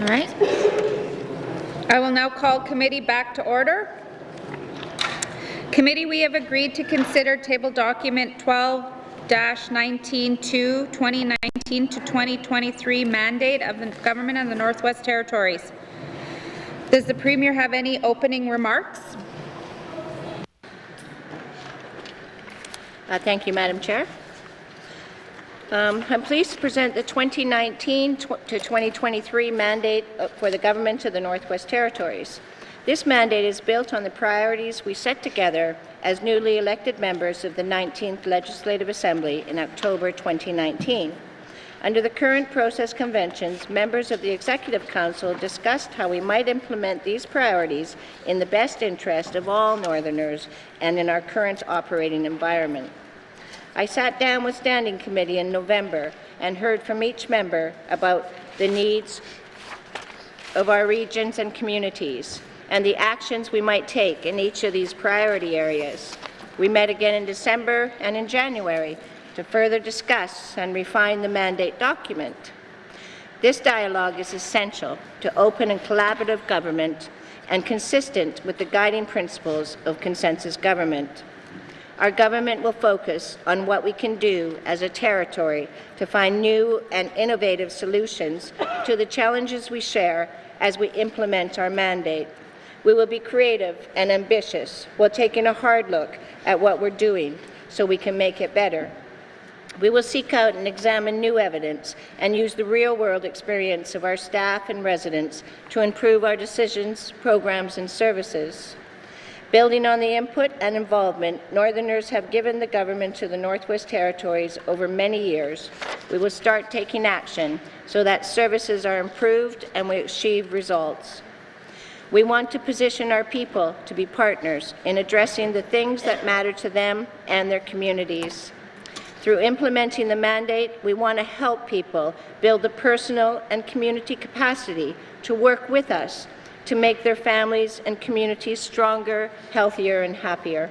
right. I will now call committee back to order. Committee, we have agreed to consider table document 12-19 to 2019 to 2023 mandate of the Government of the Northwest Territories. Does the Premier have any opening remarks? Thank you, Madam Chair. I'm pleased to present the 2019 to 2023 mandate for the Government of the Northwest Territories. This mandate is built on the priorities we set together as newly elected members of the 19th Legislative Assembly in October 2019. Under the current process conventions, members of the Executive Council discussed how we might implement these priorities in the best interest of all Northerners and in our current operating environment. I sat down with Standing Committee in November and heard from each member about the needs of our regions and communities and the actions we might take in each of these priority areas. We met again in December and in January to further discuss and refine the mandate document. This dialogue is essential to open and collaborative government and consistent with the guiding principles of consensus government. Our government will focus on what we can do as a territory to find new and innovative solutions to the challenges we share as we implement our mandate. We will be creative and ambitious while taking a hard look at what we're doing so we can make it better. We will seek out and examine new evidence and use the real-world experience of our staff and residents to improve our decisions, programs, and services. Building on the input and involvement Northerners have given the Government to the Northwest Territories over many years, we will start taking action so that services are improved and we achieve results. We want to position our people to be partners in addressing the things that matter to them and their communities. Through implementing the mandate, we want to help people build the personal and community capacity to work with us to make their families and communities stronger, healthier, and happier.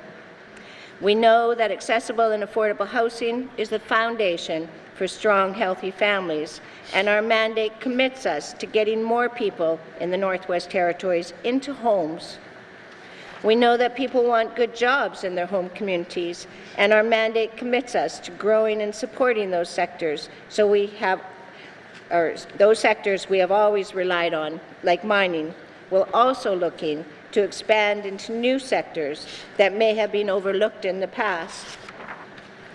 We know that accessible and affordable housing is the foundation for strong, healthy families, and our mandate commits us to getting more people in the Northwest Territories into homes. We know that people want good jobs in their home communities, and our mandate commits us to growing and supporting those sectors those sectors we have always relied on, like mining. We're also looking to expand into new sectors that may have been overlooked in the past.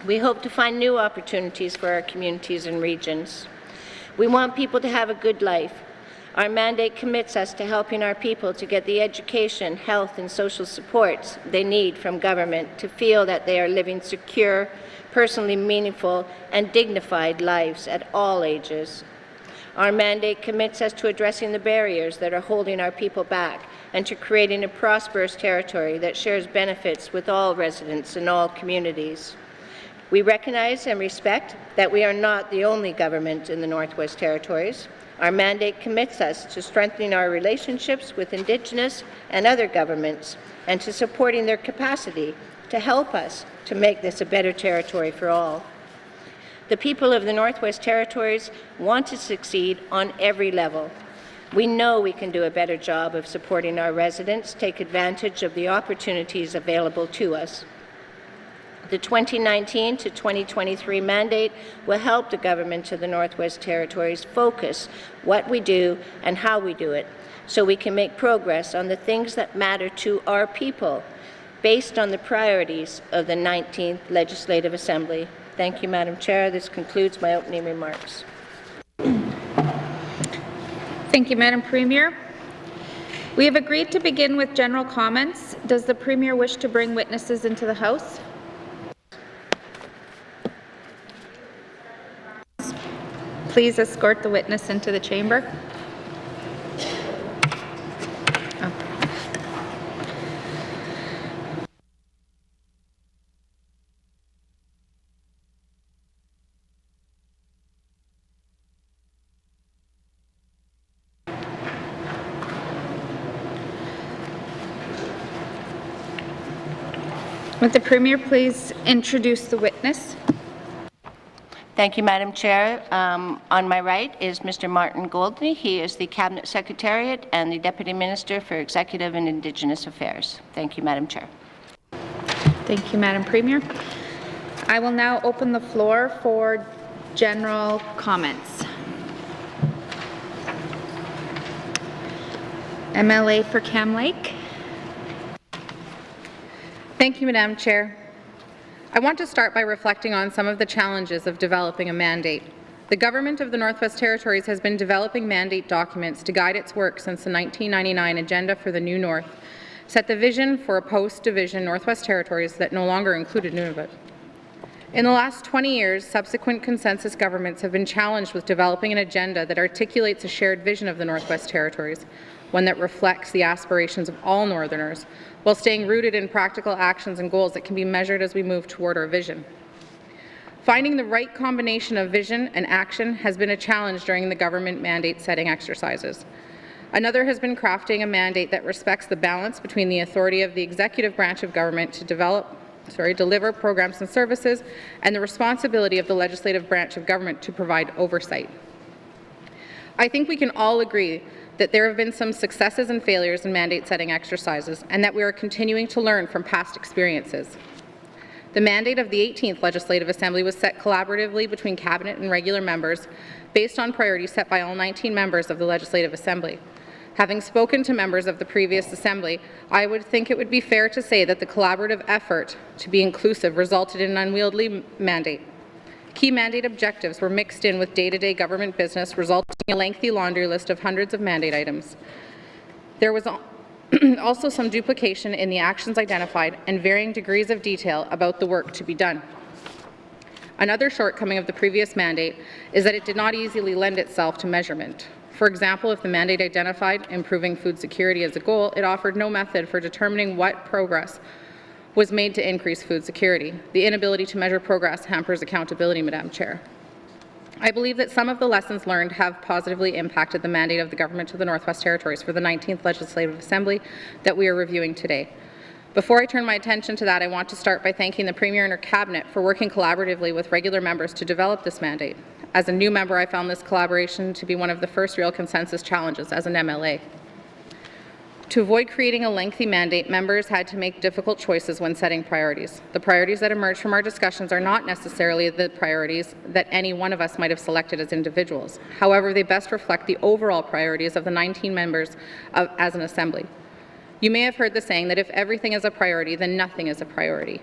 We hope to find new opportunities for our communities and regions. We want people to have a good life. Our mandate commits us to helping our people to get the education, health, and social supports they need from government to feel that they are living secure, personally meaningful, and dignified lives at all ages. Our mandate commits us to addressing the barriers that are holding our people back and to creating a prosperous territory that shares benefits with all residents and all communities. We recognize and respect that we are not the only government in the Northwest Territories. Our mandate commits us to strengthening our relationships with Indigenous and other governments and to supporting their capacity to help us to make this a better territory for all. The people of the Northwest Territories want to succeed on every level. We know we can do a better job of supporting our residents, take advantage of the opportunities available to us. The 2019 to 2023 mandate will help the Government of the Northwest Territories focus what we do and how we do it, so we can make progress on the things that matter to our people, based on the priorities of the 19th Legislative Assembly. Thank you, Madam Chair. This concludes my opening remarks. Thank you, Madam Premier. We have agreed to begin with general comments. Does the Premier wish to bring witnesses into the House? Please escort the witness into the chamber. Would the Premier please introduce the witness? Thank you, Madam Chair. On my right is Mr. Martin Goldney. He is the Cabinet Secretariat and the Deputy Minister for Executive and Indigenous Affairs. Thank you, Madam Chair. Thank you, Madam Premier. I will now open the floor for general comments. MLA for Cam Lake. Thank you, Madam Chair. I want to start by reflecting on some of the challenges of developing a mandate. The Government of the Northwest Territories has been developing mandate documents to guide its work since the 1999 Agenda for the New North set the vision for a post-division Northwest Territories that no longer included Nunavut. In the last 20 years, subsequent consensus governments have been challenged with developing an agenda that articulates a shared vision of the Northwest Territories, one that reflects the aspirations of all Northerners, while staying rooted in practical actions and goals that can be measured as we move toward our vision. Finding the right combination of vision and action has been a challenge during the government mandate-setting exercises. Another has been crafting a mandate that respects the balance between the authority of the executive branch of government to deliver programs and services, and the responsibility of the legislative branch of government to provide oversight. I think we can all agree that there have been some successes and failures in mandate-setting exercises, and that we are continuing to learn from past experiences. The mandate of the 18th Legislative Assembly was set collaboratively between Cabinet and regular members based on priorities set by all 19 members of the Legislative Assembly. Having spoken to members of the previous Assembly, I would think it would be fair to say that the collaborative effort to be inclusive resulted in an unwieldy mandate. Key mandate objectives were mixed in with day-to-day government business, resulting in a lengthy laundry list of hundreds of mandate items. There was also some duplication in the actions identified and varying degrees of detail about the work to be done. Another shortcoming of the previous mandate is that it did not easily lend itself to measurement. For example, if the mandate identified improving food security as a goal, it offered no method for determining what progress was made to increase food security. The inability to measure progress hampers accountability, Madam Chair. I believe that some of the lessons learned have positively impacted the mandate of the Government of the Northwest Territories for the 19th Legislative Assembly that we are reviewing today. Before I turn my attention to that, I want to start by thanking the Premier and her Cabinet for working collaboratively with regular members to develop this mandate. As a new member, I found this collaboration to be one of the first real consensus challenges as an MLA. To avoid creating a lengthy mandate, members had to make difficult choices when setting priorities. The priorities that emerge from our discussions are not necessarily the priorities that any one of us might have selected as individuals. However, they best reflect the overall priorities of the 19 members as an Assembly. You may have heard the saying that if everything is a priority, then nothing is a priority.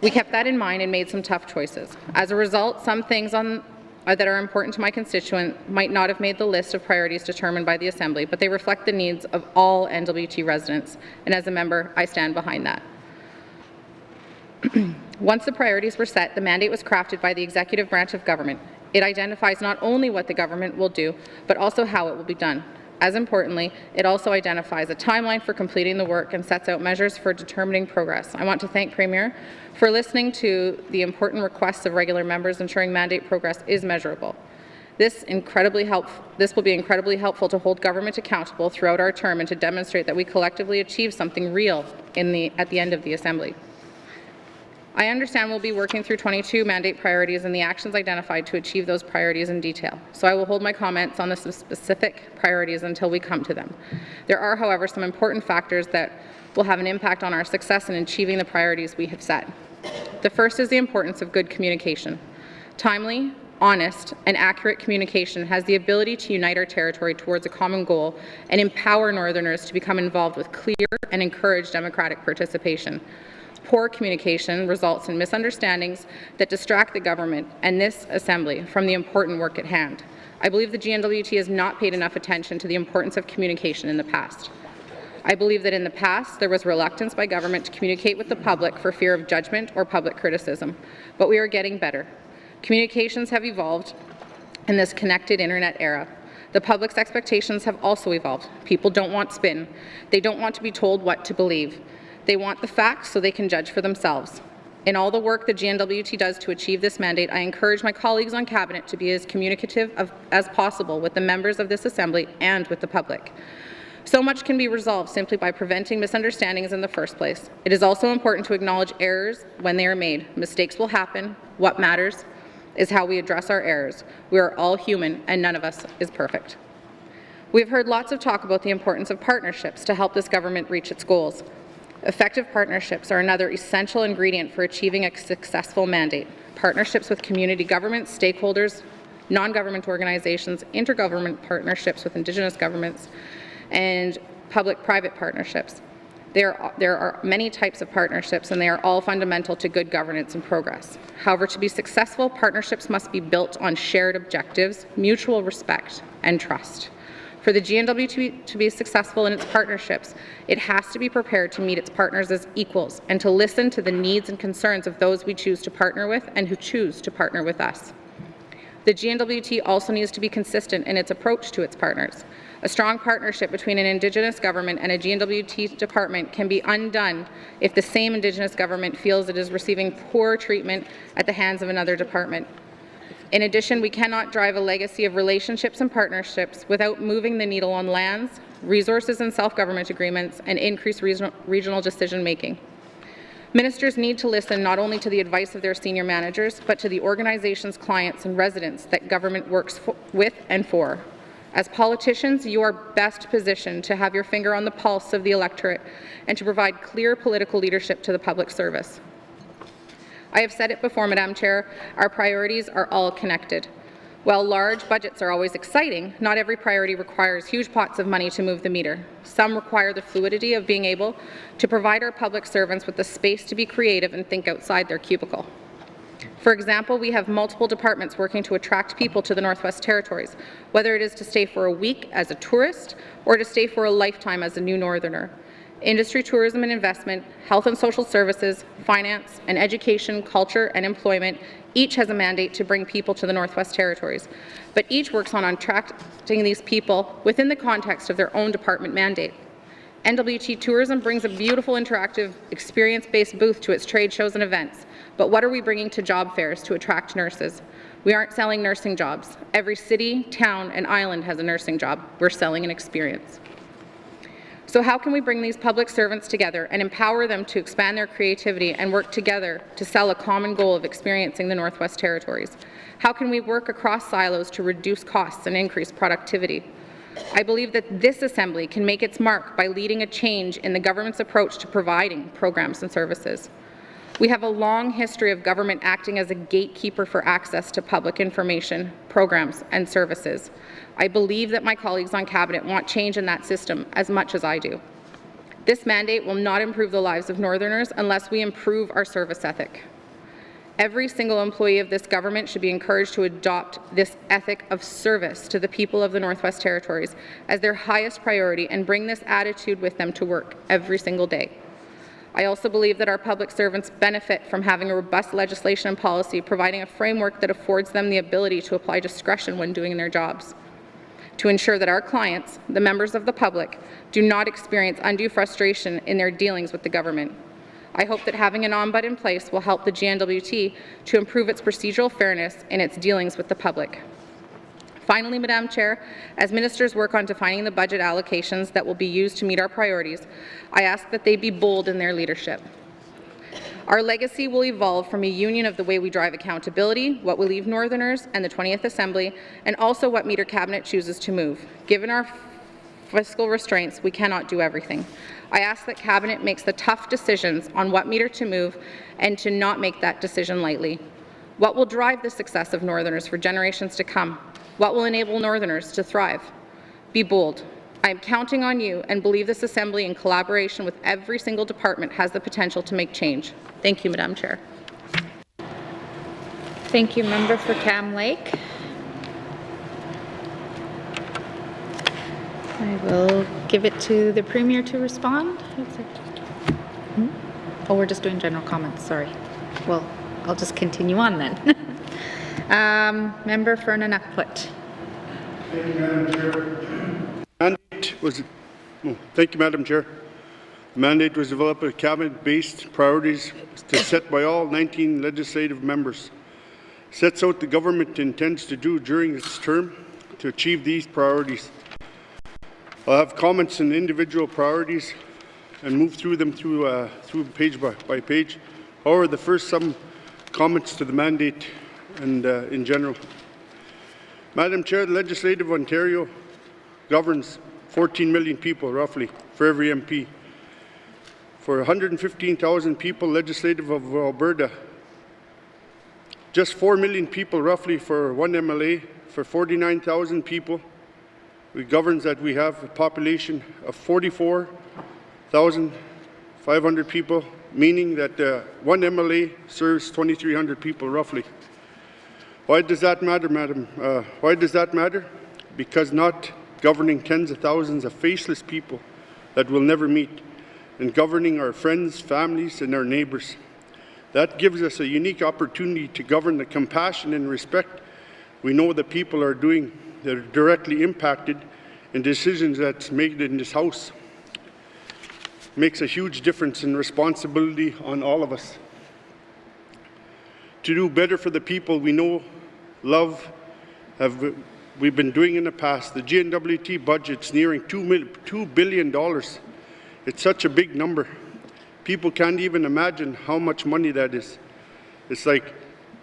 We kept that in mind and made some tough choices. As a result, some things that are important to my constituent might not have made the list of priorities determined by the Assembly, but they reflect the needs of all N.W.T. residents, and as a member, I stand behind that. Once the priorities were set, the mandate was crafted by the executive branch of government. It identifies not only what the government will do, but also how it will be done. As importantly, it also identifies a timeline for completing the work and sets out measures for determining progress. I want to thank Premier for listening to the important requests of regular members, ensuring mandate progress is measurable. This will be incredibly helpful to hold government accountable throughout our term and to demonstrate that we collectively achieve something real at the end of the Assembly. I understand we'll be working through 22 mandate priorities and the actions identified to achieve those priorities in detail, so I will hold my comments on the specific priorities until we come to them. There are, however, some important factors that will have an impact on our success in achieving the priorities we have set. The first is the importance of good communication. Timely, honest, and accurate communication has the ability to unite our territory towards a common goal and empower Northerners to become involved with clear and encourage democratic participation. Poor communication results in misunderstandings that distract the government and this Assembly from the important work at hand. I believe the GNWT has not paid enough attention to the importance of communication in the past. I believe that in the past there was reluctance by government to communicate with the public for fear of judgment or public criticism, but we are getting better. Communications have evolved in this connected internet era. The public's expectations have also evolved. People don't want spin. They don't want to be told what to believe. They want the facts so they can judge for themselves. In all the work the GNWT does to achieve this mandate, I encourage my colleagues on Cabinet to be as communicative as possible with the members of this Assembly and with the public. So much can be resolved simply by preventing misunderstandings in the first place. It is also important to acknowledge errors when they are made. Mistakes will happen. What matters is how we address our errors. We are all human, and none of us is perfect. We've heard lots of talk about the importance of partnerships to help this government reach its goals. Effective partnerships are another essential ingredient for achieving a successful mandate. Partnerships with community governments, stakeholders, non-government organizations, intergovernment partnerships with Indigenous governments, and public-private partnerships. There are many types of partnerships, and they are all fundamental to good governance and progress. However, to be successful, partnerships must be built on shared objectives, mutual respect, and trust. For the GNW to be successful in its partnerships, it has to be prepared to meet its partners as equals and to listen to the needs and concerns of those we choose to partner with and who choose to partner with us. The GNW also needs to be consistent in its approach to its partners. A strong partnership between an Indigenous government and a GNW department can be undone if the same Indigenous government feels it is receiving poor treatment at the hands of another department. In addition, we cannot drive a legacy of relationships and partnerships without moving the needle on lands, resources and self-government agreements, and increased regional decision-making. Ministers need to listen not only to the advice of their senior managers, but to the organizations, clients, and residents that government works with and for. As politicians, you are best positioned to have your finger on the pulse of the electorate and to provide clear political leadership to the public service. I have said it before, Madam Chair, our priorities are all connected. While large budgets are always exciting, not every priority requires huge pots of money to move the meter. Some require the fluidity of being able to provide our public servants with the space to be creative and think outside their cubicle. For example, we have multiple departments working to attract people to the Northwest Territories, whether it is to stay for a week as a tourist or to stay for a lifetime as a new Northerner. Industry, tourism and investment, health and social services, finance and education, culture and employment each has a mandate to bring people to the Northwest Territories, but each works on attracting these people within the context of their own department mandate. N.W.T. Tourism brings a beautiful, interactive, experience-based booth to its trade shows and events, but what are we bringing to job fairs to attract nurses? We aren't selling nursing jobs. Every city, town and island has a nursing job. We're selling an experience. So how can we bring these public servants together and empower them to expand their creativity and work together to sell a common goal of experiencing the Northwest Territories? How can we work across silos to reduce costs and increase productivity? I believe that this Assembly can make its mark by leading a change in the government's approach to providing programs and services. We have a long history of government acting as a gatekeeper for access to public information, programs and services. I believe that my colleagues on Cabinet want change in that system as much as I do. This mandate will not improve the lives of Northerners unless we improve our service ethic. Every single employee of this government should be encouraged to adopt this ethic of service to the people of the Northwest Territories as their highest priority and bring this attitude with them to work every single day. I also believe that our public servants benefit from having a robust legislation and policy providing a framework that affords them the ability to apply discretion when doing their jobs, to ensure that our clients, the members of the public, do not experience undue frustration in their dealings with the government. I hope that having an ombudsman in place will help the GNW to improve its procedural fairness in its dealings with the public. Finally, Madam Chair, as ministers work on defining the budget allocations that will be used to meet our priorities, I ask that they be bold in their leadership. Our legacy will evolve from a union of the way we drive accountability, what we leave Northerners and the 20th Assembly, and also what Meter Cabinet chooses to move. Given our fiscal restraints, we cannot do everything. I ask that Cabinet makes the tough decisions on what meter to move and to not make that decision lightly. What will drive the success of Northerners for generations to come? What will enable Northerners to thrive? Be bold. I am counting on you and believe this Assembly, in collaboration with every single department, has the potential to make change. Thank you, Madam Chair. Thank you, Member for Cam Lake. I will give it to the Premier to respond. Oh, we're just doing general comments, sorry. Well, I'll just continue on then. Member for N.W.T. Thank you, Madam Chair. Thank you, Madam Chair. The mandate was developed with Cabinet-based priorities to set by all 19 legislative members. Sets out the government intends to do during its term to achieve these priorities. I'll have comments on individual priorities and move through them through page by page. However, some comments to the mandate and in general. Madam Chair, the Legislative of Ontario governs 14 million people, roughly, for every MP. For 115,000 people, Legislative of Alberta, just 4 million people, roughly, for one MLA. For 49,000 people, it governs that we have a population of 44,500 people, meaning that one MLA serves 2,300 people, roughly. Why does that matter, Madam? Why does that matter? Because not governing tens of thousands of faceless people that we'll never meet, and governing our friends, families, and our neighbours. That gives us a unique opportunity to govern the compassion and respect we know the people are doing that are directly impacted in decisions that's made in this House. Makes a huge difference in responsibility on all of us. To do better for the people we know, love, we've been doing in the past. The N.W.T budget's nearing $2 billion. It's such a big number. People can't even imagine how much money that is. It's like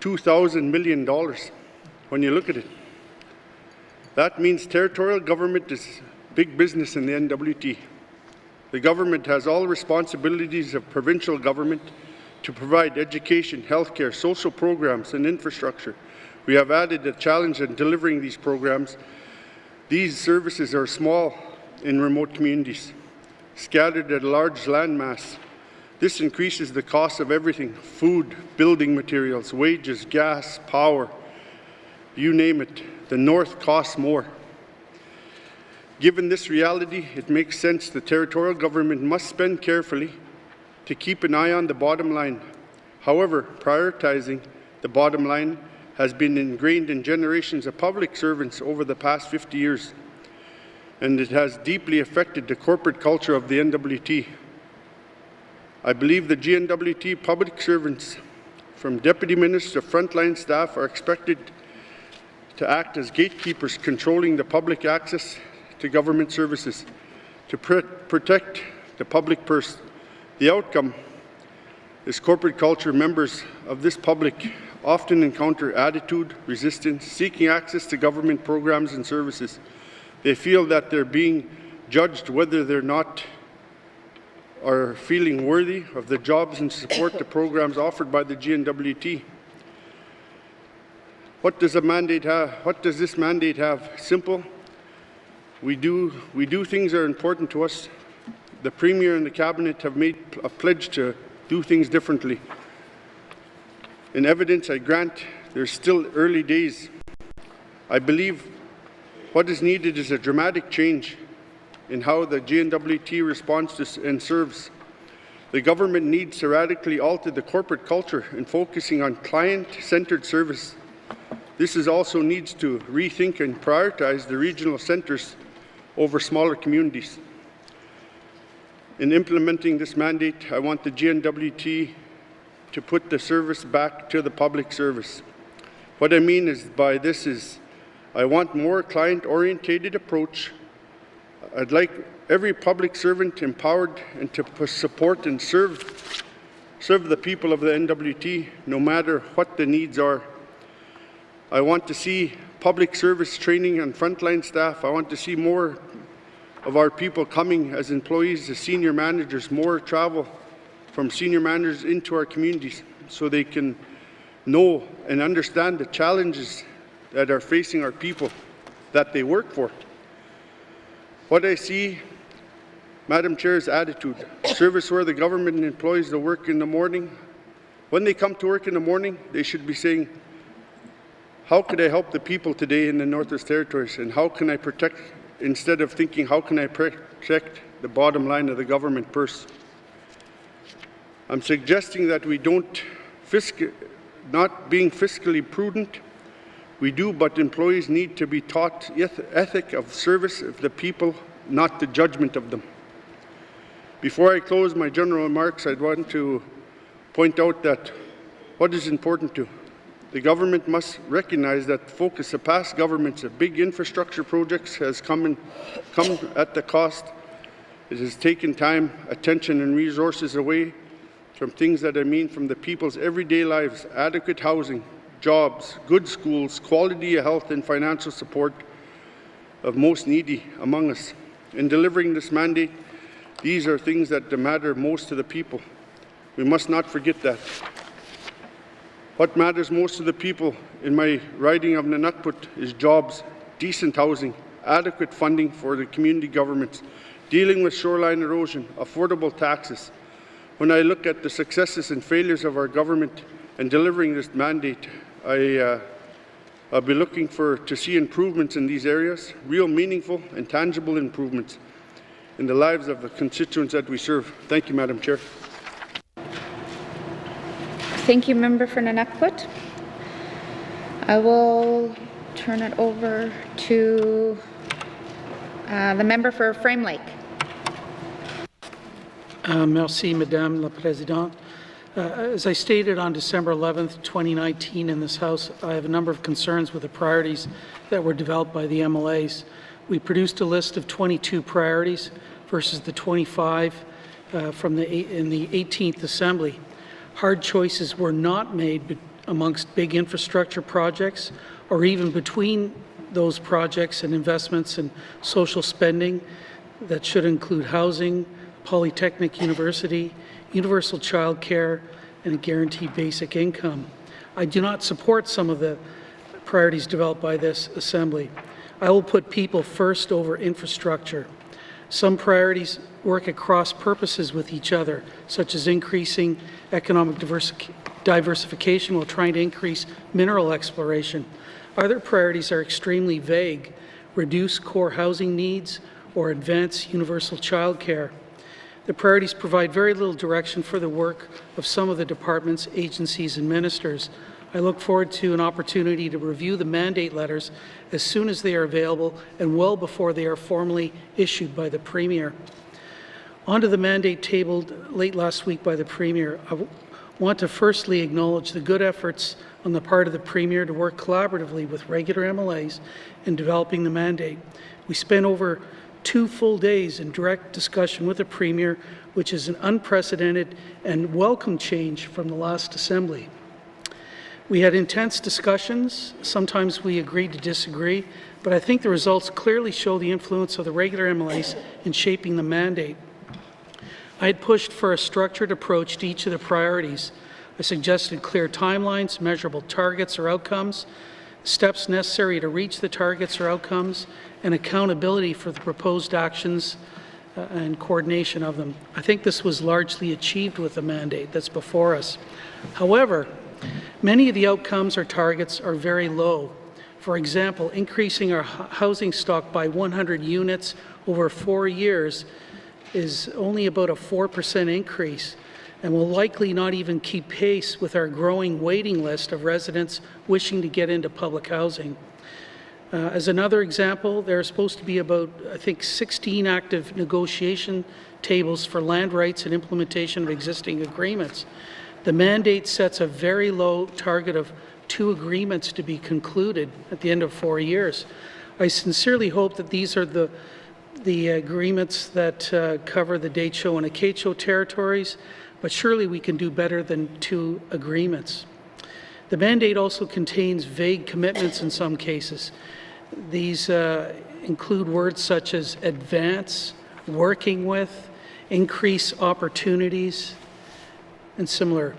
$2,000 million when you look at it. That means territorial government is big business in the N.W.T. The government has all responsibilities of provincial government to provide education, healthcare, social programs, and infrastructure. We have added a challenge in delivering these programs. These services are small in remote communities, scattered at a large landmass. This increases the cost of everything: food, building materials, wages, gas, power, you name it. The North costs more. Given this reality, it makes sense the territorial government must spend carefully to keep an eye on the bottom line. However, prioritizing the bottom line has been ingrained in generations of public servants over the past 50 years, and it has deeply affected the corporate culture of the N.W.T. I believe the N.W.T public servants, from deputy minister to frontline staff, are expected to act as gatekeepers controlling the public access to government services, to protect the public purse. The outcome is corporate culture. Members of this public often encounter attitude, resistance, seeking access to government programs and services. They feel that they're being judged whether they're not are feeling worthy of the jobs and support the programs offered by the N.W.T. What does a mandate have? What does this mandate have? Simple. We do things that are important to us. The Premier and the Cabinet have made a pledge to do things differently. In evidence, I grant there's still early days. I believe what is needed is a dramatic change in how the N.W.T responds to and serves. The government needs to radically alter the corporate culture in focusing on client-centered service. This also needs to rethink and prioritize the regional centres over smaller communities. In implementing this mandate, I want the N.W.T to put the service back to the public service. What I mean by this is I want more client-oriented approach. I'd like every public servant empowered and to support and serve the people of the N.W.T, no matter what the needs are. I want to see public service training on frontline staff. I want to see more of our people coming as employees, as senior managers, more travel from senior managers into our communities so they can know and understand the challenges that are facing our people that they work for. What I see, Madam Chair, is attitude. Service where the government employs the work in the morning. When they come to work in the morning, they should be saying, how could I help the people today in the Northwest Territories, and how can I protect, instead of thinking, how can I protect the bottom line of the government purse? I'm suggesting that we don't, not being fiscally prudent, we do, but employees need to be taught ethic of service of the people, not the judgment of them. Before I close my general remarks, I'd want to point out that what is important to the government must recognize that the focus of past governments of big infrastructure projects has come at the cost. It has taken time, attention, and resources away from things that from the people's everyday lives: adequate housing, jobs, good schools, quality of health and financial support of most needy among us. In delivering this mandate, these are things that matter most to the people. We must not forget that. What matters most to the people in my riding of N.W.T is jobs, decent housing, adequate funding for the community governments, dealing with shoreline erosion, affordable taxes. When I look at the successes and failures of our government in delivering this mandate, I'll be looking to see improvements in these areas, real meaningful and tangible improvements in the lives of the constituents that we serve. Thank you, Madam Chair. Thank you, Member for N.W.T. I will turn it over to the member for Frame Lake. Merci, Madame la Présidente. As I stated on December 11th, 2019 in this House, I have a number of concerns with the priorities that were developed by the MLAs. We produced a list of 22 priorities versus the 25 in the 18th Assembly. Hard choices were not made amongst big infrastructure projects or even between those projects and investments in social spending that should include housing, Polytechnic University, universal child care, and a guaranteed basic income. I do not support some of the priorities developed by this Assembly. I will put people first over infrastructure. Some priorities work at cross purposes with each other, such as increasing economic diversification while trying to increase mineral exploration. Other priorities are extremely vague, reduce core housing needs or advance universal child care. The priorities provide very little direction for the work of some of the departments, agencies, and ministers. I look forward to an opportunity to review the mandate letters as soon as they are available and well before they are formally issued by the Premier. On to the mandate tabled late last week by the Premier. I want to firstly acknowledge the good efforts on the part of the Premier to work collaboratively with regular MLAs in developing the mandate. We spent over 2 full days in direct discussion with the Premier, which is an unprecedented and welcome change from the last Assembly. We had intense discussions. Sometimes we agreed to disagree, but I think the results clearly show the influence of the regular MLAs in shaping the mandate. I had pushed for a structured approach to each of the priorities. I suggested clear timelines, measurable targets or outcomes, steps necessary to reach the targets or outcomes, and accountability for the proposed actions and coordination of them. I think this was largely achieved with the mandate that's before us. However, many of the outcomes or targets are very low. For example, increasing our housing stock by 100 units over 4 years is only about a 4% increase and will likely not even keep pace with our growing waiting list of residents wishing to get into public housing. As another example, there are supposed to be about, I think, 16 active negotiation tables for land rights and implementation of existing agreements. The mandate sets a very low target of 2 agreements to be concluded at the end of 4 years. I sincerely hope that these are the agreements that cover the Decho and Akecho territories, but surely we can do better than 2 agreements. The mandate also contains vague commitments in some cases. These include words such as advance, working with, increase opportunities, and similar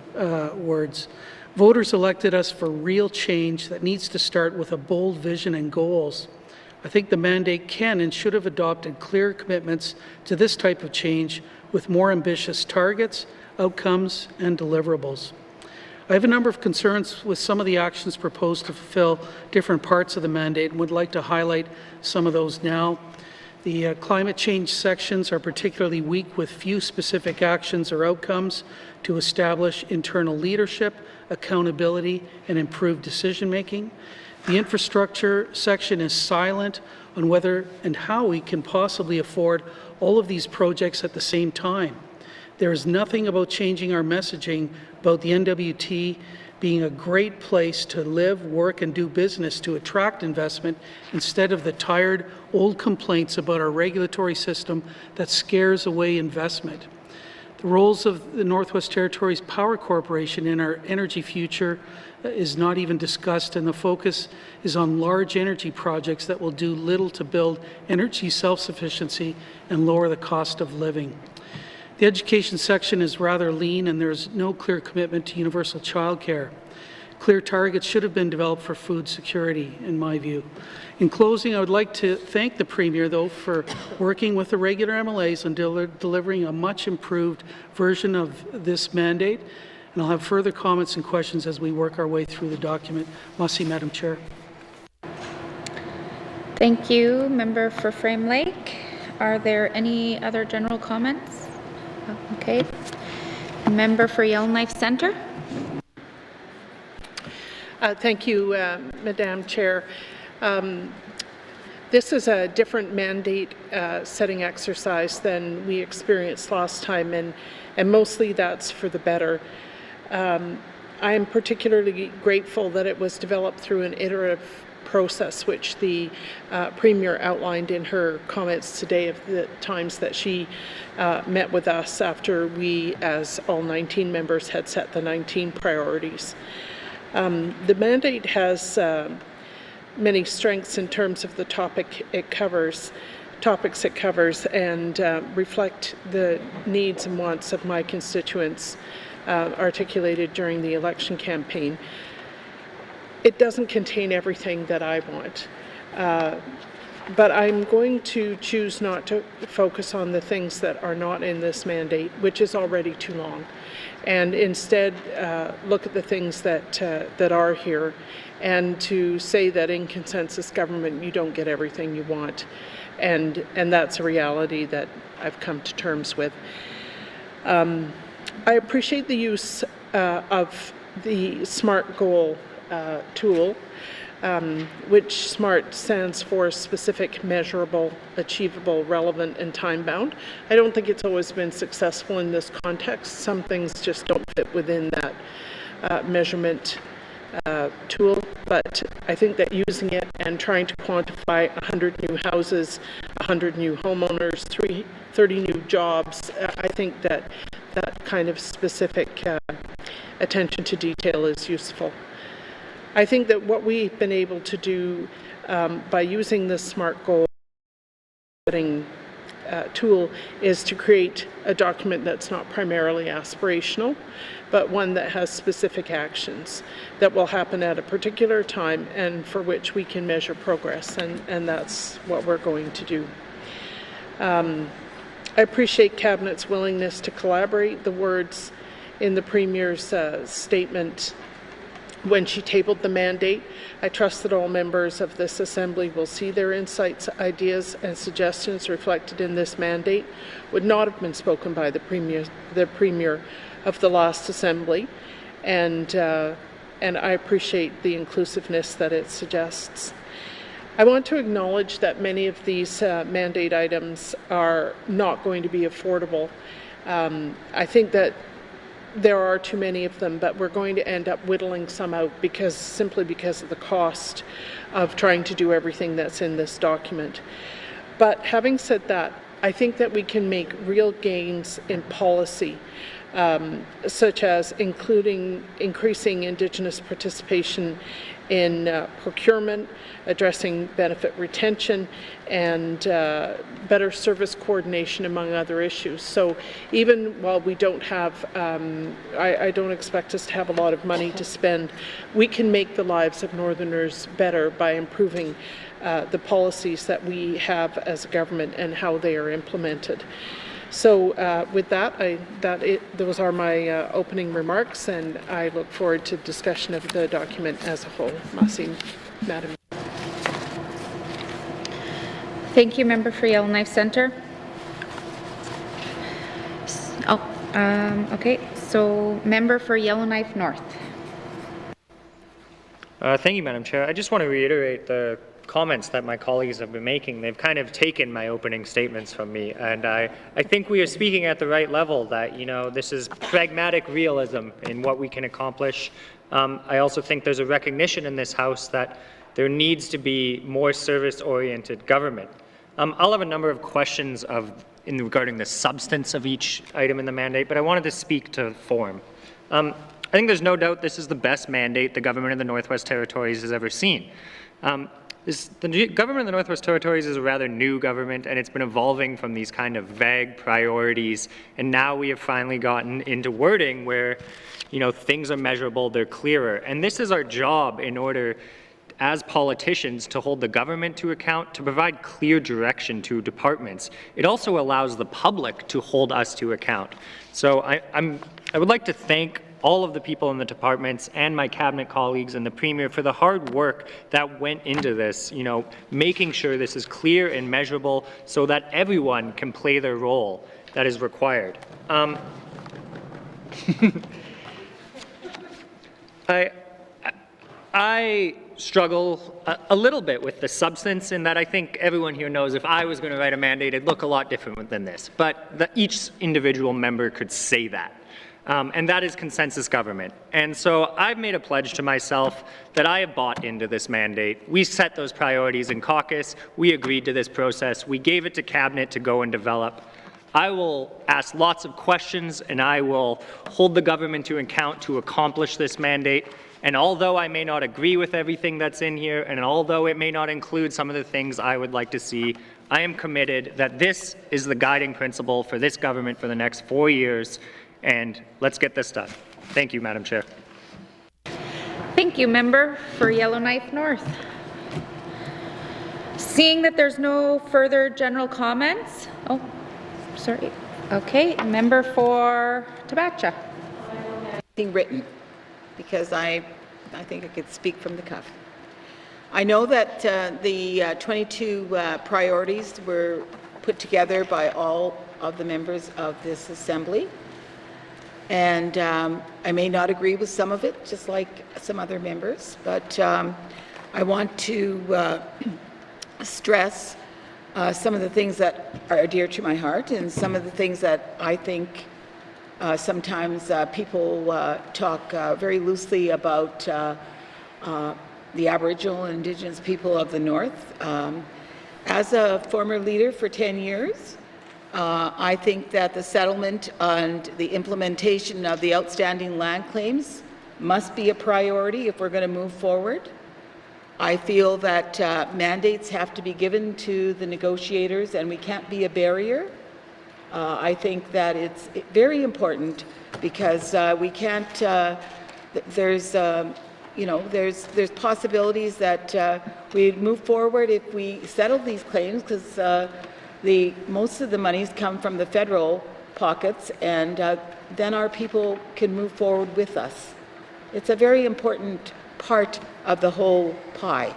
words. Voters elected us for real change that needs to start with a bold vision and goals. I think the mandate can and should have adopted clear commitments to this type of change with more ambitious targets, outcomes, and deliverables. I have a number of concerns with some of the actions proposed to fulfill different parts of the mandate and would like to highlight some of those now. The climate change sections are particularly weak with few specific actions or outcomes to establish internal leadership, accountability, and improved decision-making. The infrastructure section is silent on whether and how we can possibly afford all of these projects at the same time. There is nothing about changing our messaging about the N.W.T being a great place to live, work, and do business to attract investment instead of the tired, old complaints about our regulatory system that scares away investment. The roles of the Northwest Territories Power Corporation in our energy future is not even discussed, and the focus is on large energy projects that will do little to build energy self-sufficiency and lower the cost of living. The education section is rather lean, and there's no clear commitment to universal childcare. Clear targets should have been developed for food security, in my view. In closing, I would like to thank the Premier, though, for working with the regular MLAs on delivering a much improved version of this mandate, and I'll have further comments and questions as we work our way through the document. Merci, Madam Chair. Thank you, Member for Frame Lake. Are there any other general comments? Okay. Member for Yellowknife Centre. Thank you, Madam Chair. This is a different mandate setting exercise than we experienced last time, and mostly that's for the better. I am particularly grateful that it was developed through an iterative process, which the Premier outlined in her comments today of the times that she met with us after we, as all 19 members, had set the 19 priorities. The mandate has many strengths in terms of the topics it covers, and reflect the needs and wants of my constituents articulated during the election campaign. It doesn't contain everything that I want, but I'm going to choose not to focus on the things that are not in this mandate, which is already too long, and instead look at the things that are here, and to say that in consensus government you don't get everything you want, and that's a reality that I've come to terms with. I appreciate the use of the SMART goal tool, which SMART stands for specific, measurable, achievable, relevant, and time-bound. I don't think it's always been successful in this context. Some things just don't fit within that measurement tool, but I think that using it and trying to quantify 100 new houses, 100 new homeowners, 30 new jobs, I think that that kind of specific attention to detail is useful. I think that what we've been able to do by using this SMART goal setting tool is to create a document that's not primarily aspirational, but one that has specific actions that will happen at a particular time and for which we can measure progress, and that's what we're going to do. I appreciate Cabinet's willingness to collaborate. The words in the Premier's statement when she tabled the mandate, I trust that all members of this Assembly will see their insights, ideas and suggestions reflected in this mandate would not have been spoken by the Premier of the last Assembly, and I appreciate the inclusiveness that it suggests. I want to acknowledge that many of these mandate items are not going to be affordable. I think that there are too many of them, but we're going to end up whittling some out simply because of the cost of trying to do everything that's in this document. But having said that, I think that we can make real gains in policy, such as increasing Indigenous participation in procurement, addressing benefit retention, and better service coordination, among other issues. So even while we don't have, I don't expect us to have a lot of money to spend, we can make the lives of Northerners better by improving the policies that we have as a government and how they are implemented. So with that, those are my opening remarks, and I look forward to discussion of the document as a whole. Merci, Madam. Thank you, Member for Yellowknife Centre. Okay, so Member for Yellowknife North. Thank you, Madam Chair. I just want to reiterate the comments that my colleagues have been making. They've kind of taken my opening statements from me, and I think we are speaking at the right level, that, you know, this is pragmatic realism in what we can accomplish. I also think there's a recognition in this House that there needs to be more service-oriented government. I'll have a number of questions of in regarding the substance of each item in the mandate, but I wanted to speak to form. I think there's no doubt this is the best mandate the government of the Northwest Territories has ever seen. The government of the Northwest Territories is a rather new government, and it's been evolving from these kind of vague priorities, and now we have finally gotten into wording where, you know, things are measurable, they're clearer. And this is our job in order, as politicians, to hold the government to account, to provide clear direction to departments. It also allows the public to hold us to account. So I would like to thank all of the people in the departments and my cabinet colleagues and the Premier for the hard work that went into this, you know, making sure this is clear and measurable so that everyone can play their role that is required. I struggle a little bit with the substance in that I think everyone here knows if I was going to write a mandate, it'd look a lot different than this. But each individual member could say that. And that is consensus government. And so I've made a pledge to myself that I have bought into this mandate. We set those priorities in caucus. We agreed to this process. We gave it to cabinet to go and develop. I will ask lots of questions, and I will hold the government to account to accomplish this mandate. And although I may not agree with everything that's in here, and although it may not include some of the things I would like to see, I am committed that this is the guiding principle for this government for the next 4 years. And let's get this done. Thank you, Madam Chair. Thank you, member for Yellowknife North. Seeing that there's no further general comments, oh, sorry. Okay, member for Tabacha. Being written, because I think I could speak from the cuff. I know that the 22 priorities were put together by all of the members of this assembly. And I may not agree with some of it, just like some other members, but I want to stress some of the things that are dear to my heart and some of the things that I think sometimes people talk very loosely about the Aboriginal and Indigenous people of the North. As a former leader for 10 years, I think that the settlement and the implementation of the outstanding land claims must be a priority if we're going to move forward. I feel that mandates have to be given to the negotiators and we can't be a barrier. I think that it's very important because we can't, there's possibilities that we move forward if we settle these claims because most of the monies come from the federal pockets, and then our people can move forward with us. It's a very important part of the whole pie.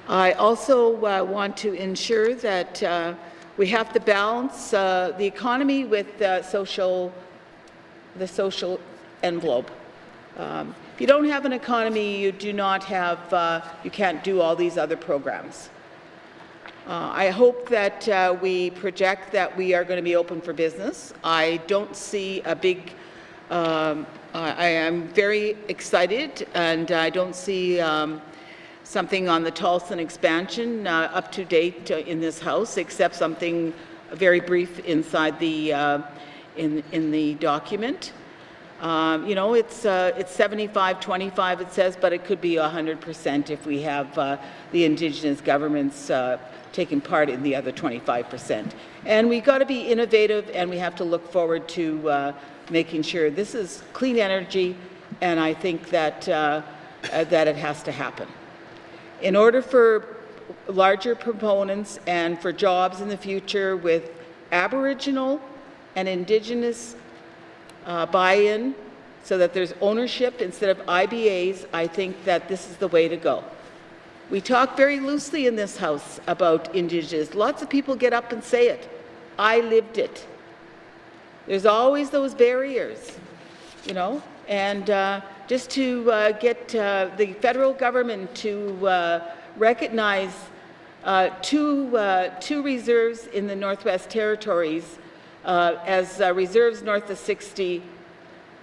I also want to ensure that we have to balance the economy with the social envelope. If you don't have an economy, you do not have, you can't do all these other programs. I hope that we project that we are going to be open for business. I don't see a big, I am very excited, and I don't see something on the Tolson expansion up to date in this House, except something very brief inside the, in the document. You know, it's 75-25 it says, but it could be 100% if we have the Indigenous governments taking part in the other 25%. And we've got to be innovative, and we have to look forward to making sure this is clean energy, and I think that, that it has to happen. In order for larger proponents and for jobs in the future with Aboriginal and Indigenous buy-in so that there's ownership instead of IBAs, I think that this is the way to go. We talk very loosely in this House about Indigenous. Lots of people get up and say it. I lived it. There's always those barriers, you know, and just to get the federal government to recognize two reserves in the Northwest Territories as reserves north of 60,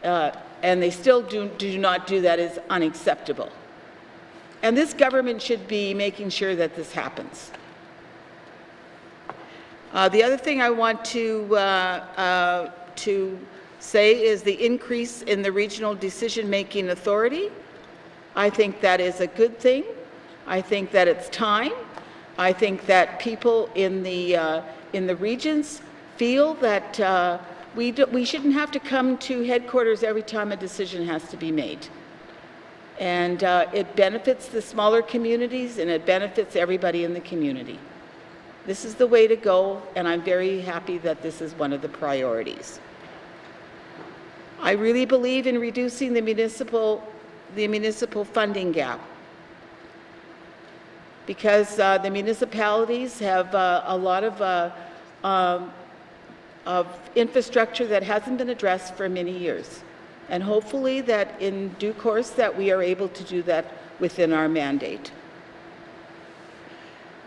and they still do not do that is unacceptable. And this government should be making sure that this happens. The other thing I want to say is the increase in the regional decision-making authority. I think that is a good thing. I think that it's time. I think that people in the regions feel that we shouldn't have to come to headquarters every time a decision has to be made. And it benefits the smaller communities and it benefits everybody in the community. This is the way to go, and I'm very happy that this is one of the priorities. I really believe in reducing the municipal funding gap, because the municipalities have a lot of infrastructure that hasn't been addressed for many years. And hopefully that in due course that we are able to do that within our mandate.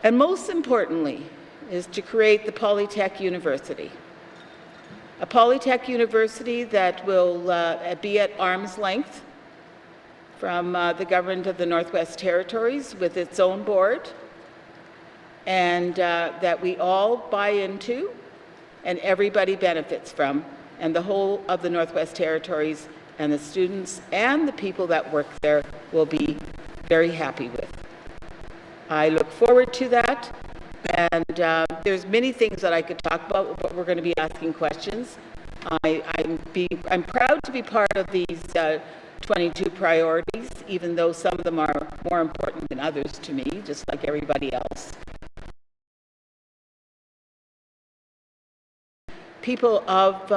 And most importantly is to create the Polytech University. A Polytech University that will be at arm's length from the government of the Northwest Territories with its own board, and that we all buy into and everybody benefits from, and the whole of the Northwest Territories and the students and the people that work there will be very happy with. I look forward to that, and there's many things that I could talk about, but we're going to be asking questions. I'm proud to be part of these 22 priorities, even though some of them are more important than others to me, just like everybody else. People of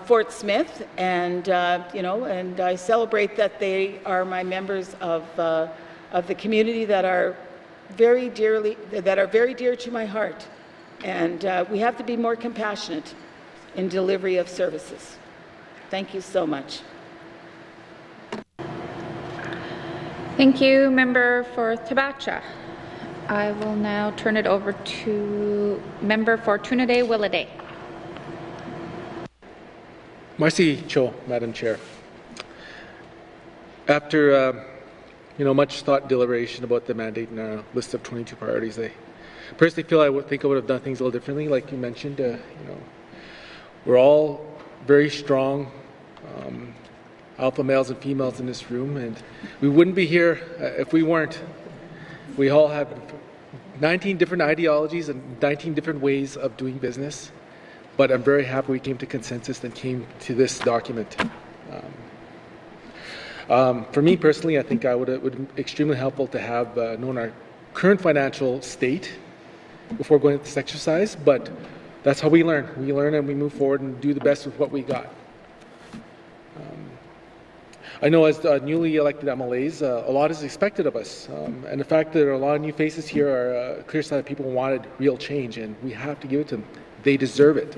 Fort Smith, and and I celebrate that they are my members of the community that are very dear to my heart, and we have to be more compassionate in delivery of services. Thank you so much. Thank you, Member for Tabacha. I will now turn it over to Member for Trinidad-Willowday. Marcy Cho, Madam Chair. After much thought and deliberation about the mandate and our list of 22 priorities, I personally feel I would have done things a little differently. Like you mentioned, we're all very strong alpha males and females in this room, and we wouldn't be here if we weren't. We all have 19 different ideologies and 19 different ways of doing business, but I'm very happy we came to consensus and came to this document. For me personally, I think it would be extremely helpful to have known our current financial state before going into this exercise, but that's how we learn. We learn and we move forward and do the best with what we got. I know as newly elected MLAs, a lot is expected of us, and the fact that there are a lot of new faces here are a clear sign that people wanted real change, and we have to give it to them. They deserve it.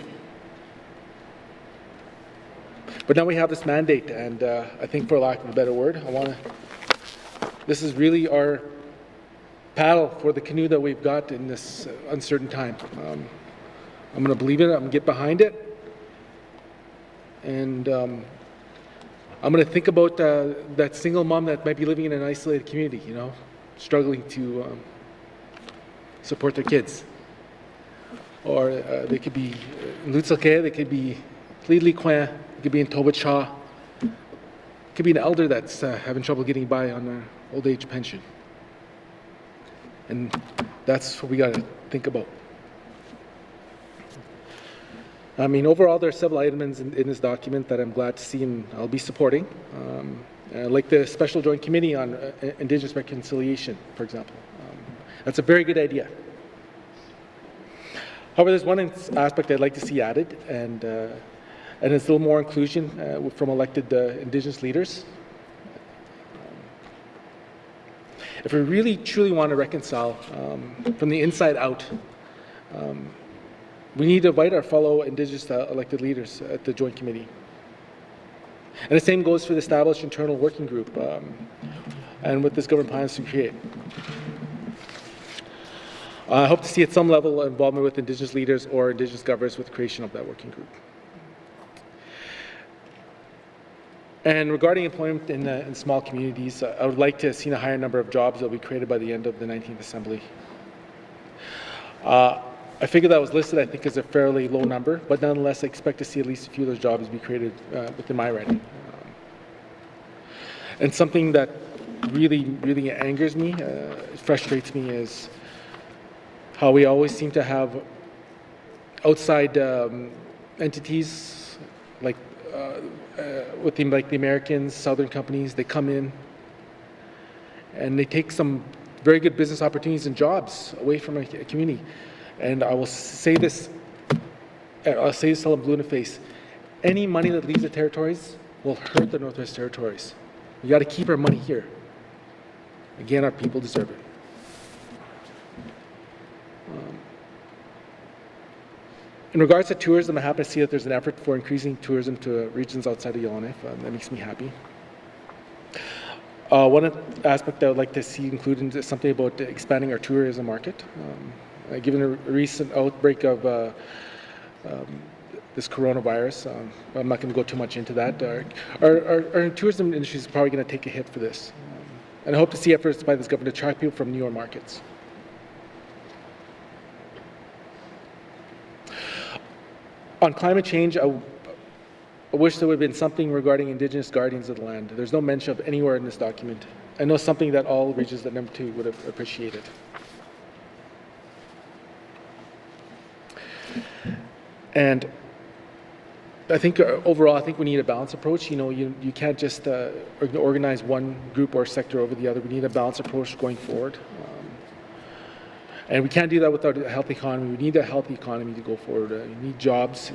But now we have this mandate, and I think, for lack of a better word, this is really our paddle for the canoe that we've got in this uncertain time. I'm going to believe in it. I'm going to get behind it, and I'm going to think about that single mom that might be living in an isolated community, struggling to support their kids. Or they could be in Lutzelke, they could be Lidli Coin, they could be in Tobacha. It could be an elder that's having trouble getting by on an old age pension. And that's what we got to think about. I mean, overall, there are several items in this document that I'm glad to see and I'll be supporting. Like the Special Joint Committee on Indigenous Reconciliation, for example. That's a very good idea. However, there's one aspect I'd like to see added, and it's a little more inclusion from elected Indigenous leaders. If we really, truly want to reconcile from the inside out, we need to invite our fellow Indigenous elected leaders at the Joint Committee. And the same goes for the established internal working group and what this government plans to create. I hope to see at some level involvement with Indigenous leaders or Indigenous governors with the creation of that working group. And regarding employment in small communities, I would like to have seen a higher number of jobs that will be created by the end of the 19th Assembly. I figure that was listed, I think, as a fairly low number, but nonetheless, I expect to see at least a few of those jobs be created within my riding. And something that really angers me, frustrates me, is how we always seem to have outside entities like like the Americans, Southern companies. They come in and they take some very good business opportunities and jobs away from a community. And I will say this, I'll say this till I'm blue in the face. Any money that leaves the territories will hurt the Northwest Territories. We got to keep our money here. Again, our people deserve it. In regards to tourism, I'm happy to see that there's an effort for increasing tourism to regions outside of Yellowknife. That makes me happy. One aspect I would like to see included is something about expanding our tourism market. Given a recent outbreak of this coronavirus, I'm not going to go too much into that. Our tourism industry is probably going to take a hit for this. And I hope to see efforts by this government to attract people from newer markets. On climate change, I wish there would have been something regarding Indigenous guardians of the land. There's no mention of anywhere in this document. I know something that all regions of N.W.T would have appreciated. And I think overall, I think we need a balanced approach. You know, you can't just organize one group or sector over the other. We need a balanced approach going forward. And we can't do that without a healthy economy. We need a healthy economy to go forward. We need jobs.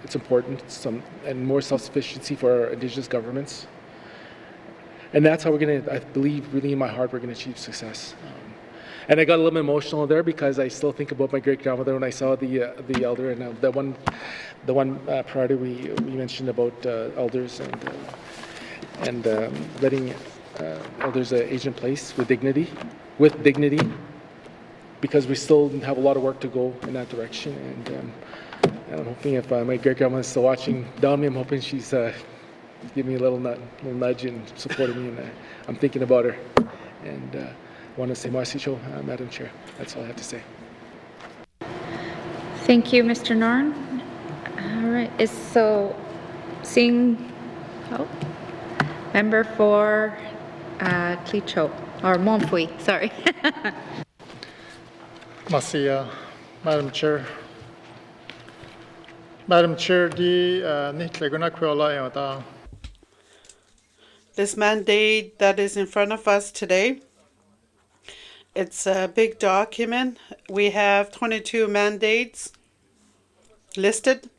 It's important. And more self-sufficiency for our Indigenous governments. And that's how we're going to, I believe, really in my heart, we're going to achieve success. And I got a little bit emotional there because I still think about my great-grandmother when I saw the elder, and the one priority we mentioned about elders and letting elders age in place with dignity, because we still have a lot of work to go in that direction. And I'm hoping if my great-grandmother is still watching down me, I'm hoping she's giving me a little nudge and supporting me, and I'm thinking about her. And I want to say merci, Madam Chair. That's all I have to say. Thank you, Mr. Narn. All right, seeing member for Clecho, or Montfouille, sorry. Merci, Madam Chair. Madam Chair, this mandate that is in front of us today, it's a big document. We have 22 mandates listed.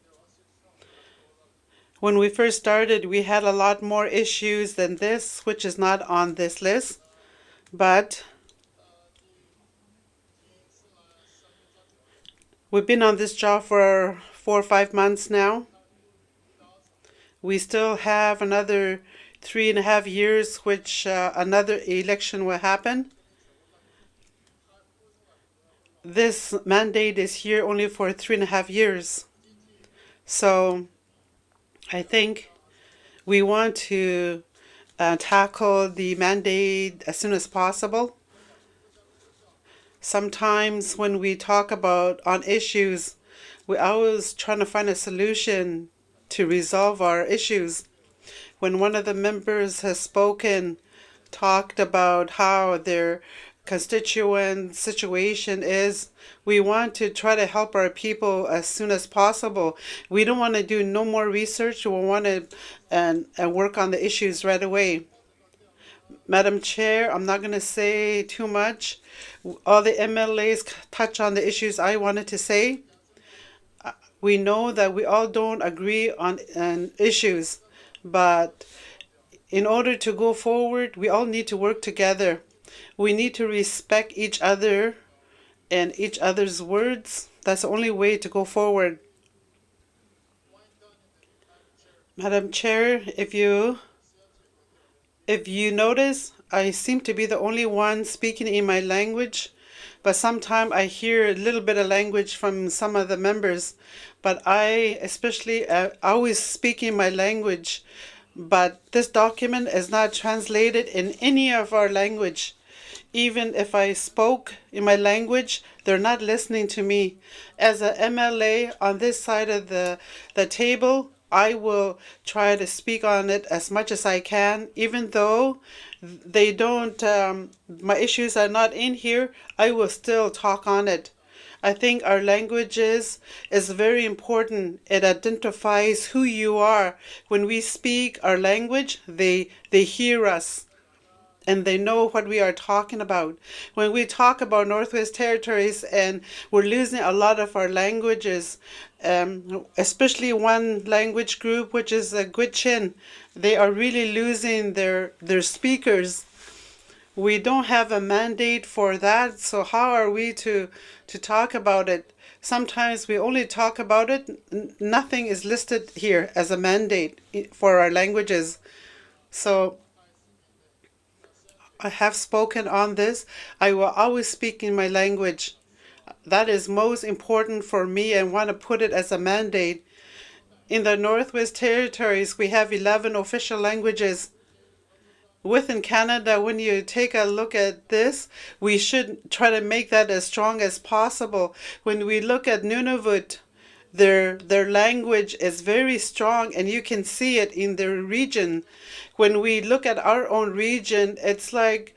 When we first started, we had a lot more issues than this, which is not on this list. But we've been on this job for 4 or 5 months now. We still have another 3.5 years, which another election will happen. This mandate is here only for 3.5 years. So I think we want to tackle the mandate as soon as possible. Sometimes when we talk about on issues, we're always trying to find a solution to resolve our issues. When one of the members has spoken, talked about how their constituent situation is, we want to try to help our people as soon as possible. We don't want to do no more research. We want to and work on the issues right away. Madam Chair, I'm not going to say too much. All the MLAs touch on the issues I wanted to say. We know that we all don't agree on issues, but in order to go forward, we all need to work together. We need to respect each other and each other's words. That's the only way to go forward. Madam Chair, if you notice, I seem to be the only one speaking in my language, but sometimes I hear a little bit of language from some of the members, but I especially always speak in my language, but this document is not translated in any of our language. Even if I spoke in my language, they're not listening to me. As a MLA on this side of the table, I will try to speak on it as much as I can, even though they don't, my issues are not in here, I will still talk on it. I think our languages is very important. It identifies who you are. When we speak our language, they hear us and they know what we are talking about. When we talk about Northwest Territories and we're losing a lot of our languages, especially one language group, which is Gwich'in, they are really losing their speakers. We don't have a mandate for that, so how are we to talk about it? Sometimes we only talk about it. Nothing is listed here as a mandate for our languages. So I have spoken on this. I will always speak in my language. That is most important for me and want to put it as a mandate. In the Northwest Territories, we have 11 official languages. Within Canada, when you take a look at this, we should try to make that as strong as possible. When we look at Nunavut, their language is very strong and you can see it in their region. When we look at our own region, it's like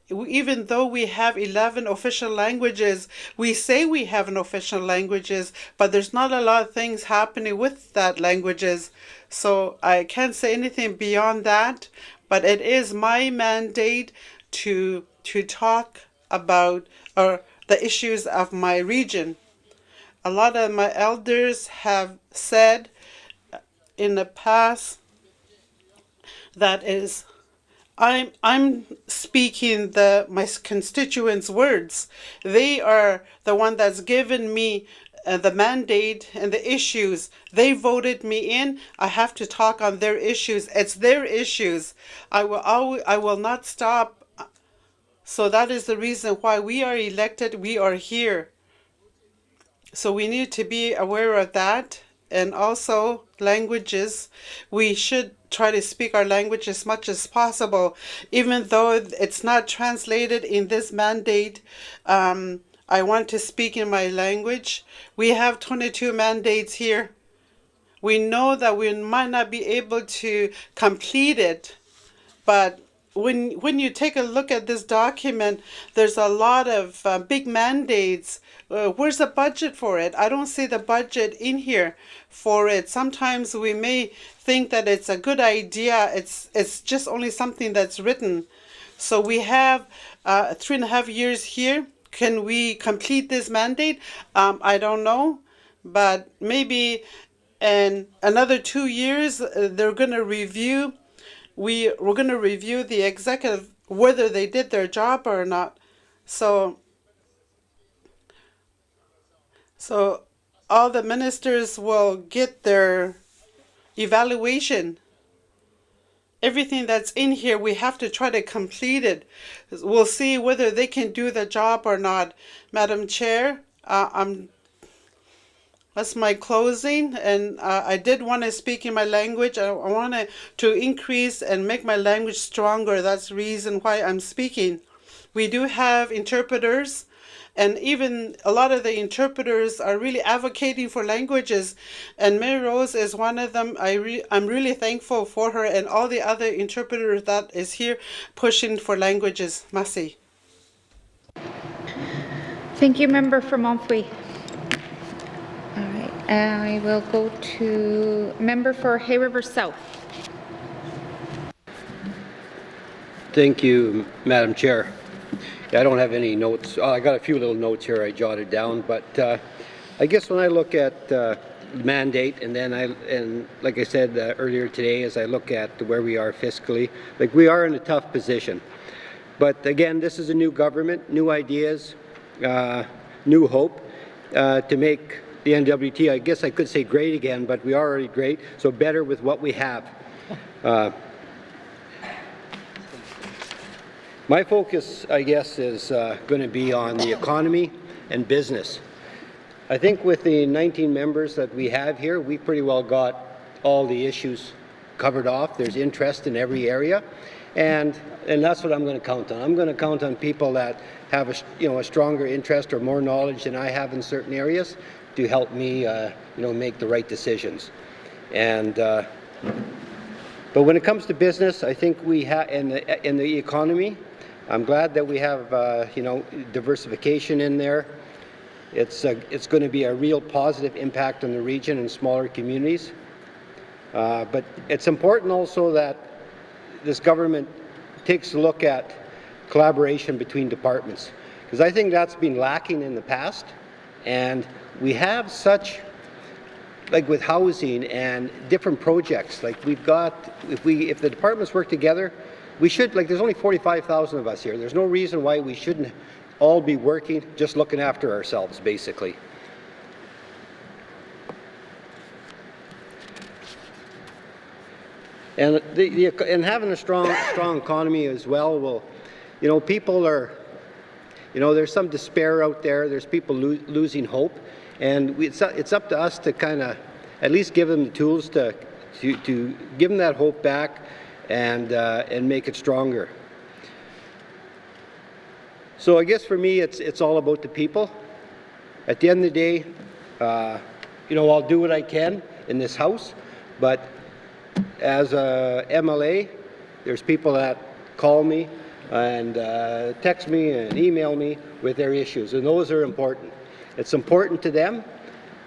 even though we have 11 official languages, we say we have an official languages, but there's not a lot of things happening with that languages. So I can't say anything beyond that, but it is my mandate to talk about the issues of my region. A lot of my elders have said in the past that is I'm speaking my constituents' words. They are the one that's given me the mandate and the issues. They voted me in. I have to talk on their issues. It's their issues. I will not stop. So that is the reason why we are elected. We are here. So we need to be aware of that. And also languages. We should try to speak our language as much as possible, even though it's not translated in this mandate. I want to speak in my language. We have 22 mandates here. We know that we might not be able to complete it, but when you take a look at this document, there's a lot of big mandates. Where's the budget for it? I don't see the budget in here for it. Sometimes we may think that it's a good idea. It's just only something that's written. So we have 3.5 years here. Can we complete this mandate? I don't know, but maybe in another 2 years they're going to review. We're going to review the executive whether they did their job or not. So all the ministers will get their evaluation. Everything that's in here, we have to try to complete it. We'll see whether they can do the job or not. Madam Chair, that's my closing, and I did want to speak in my language. I want to increase and make my language stronger. That's the reason why I'm speaking. We do have interpreters, and even a lot of the interpreters are really advocating for languages, and Mary Rose is one of them. I'm really thankful for her and all the other interpreters that is here pushing for languages. Merci. Thank you, Member for Montfouet. All right, I will go to Member for Hay River South. Thank you, Madam Chair. I don't have any notes. I got a few little notes here I jotted down, but I guess when I look at mandate, and then like I said earlier today, as I look at where we are fiscally, like we are in a tough position. But again, this is a new government, new ideas, new hope to make the N.W.T. I guess I could say great again, but we are already great, so better with what we have. My focus, I guess, is going to be on the economy and business. I think with the 19 members that we have here, we pretty well got all the issues covered off. There's interest in every area. And that's what I'm going to count on. I'm going to count on people that have a stronger interest or more knowledge than I have in certain areas to help me make the right decisions. And but when it comes to business, I think we have in the economy, I'm glad that we have diversification in there. It's going to be a real positive impact on the region and smaller communities. But it's important also that this government takes a look at collaboration between departments, because I think that's been lacking in the past. And we have such, like with housing and different projects, like we've got, if the departments work together, we should, like there's only 45,000 of us here. There's no reason why we shouldn't all be working, just looking after ourselves, basically. And and having a strong economy as well will, people are, there's some despair out there. There's people losing hope, and it's up to us to kind of at least give them the tools to give them that hope back and make it stronger. So I guess for me, it's all about the people. At the end of the day, I'll do what I can in this house, but as a MLA, there's people that call me and text me and email me with their issues, and those are important. It's important to them,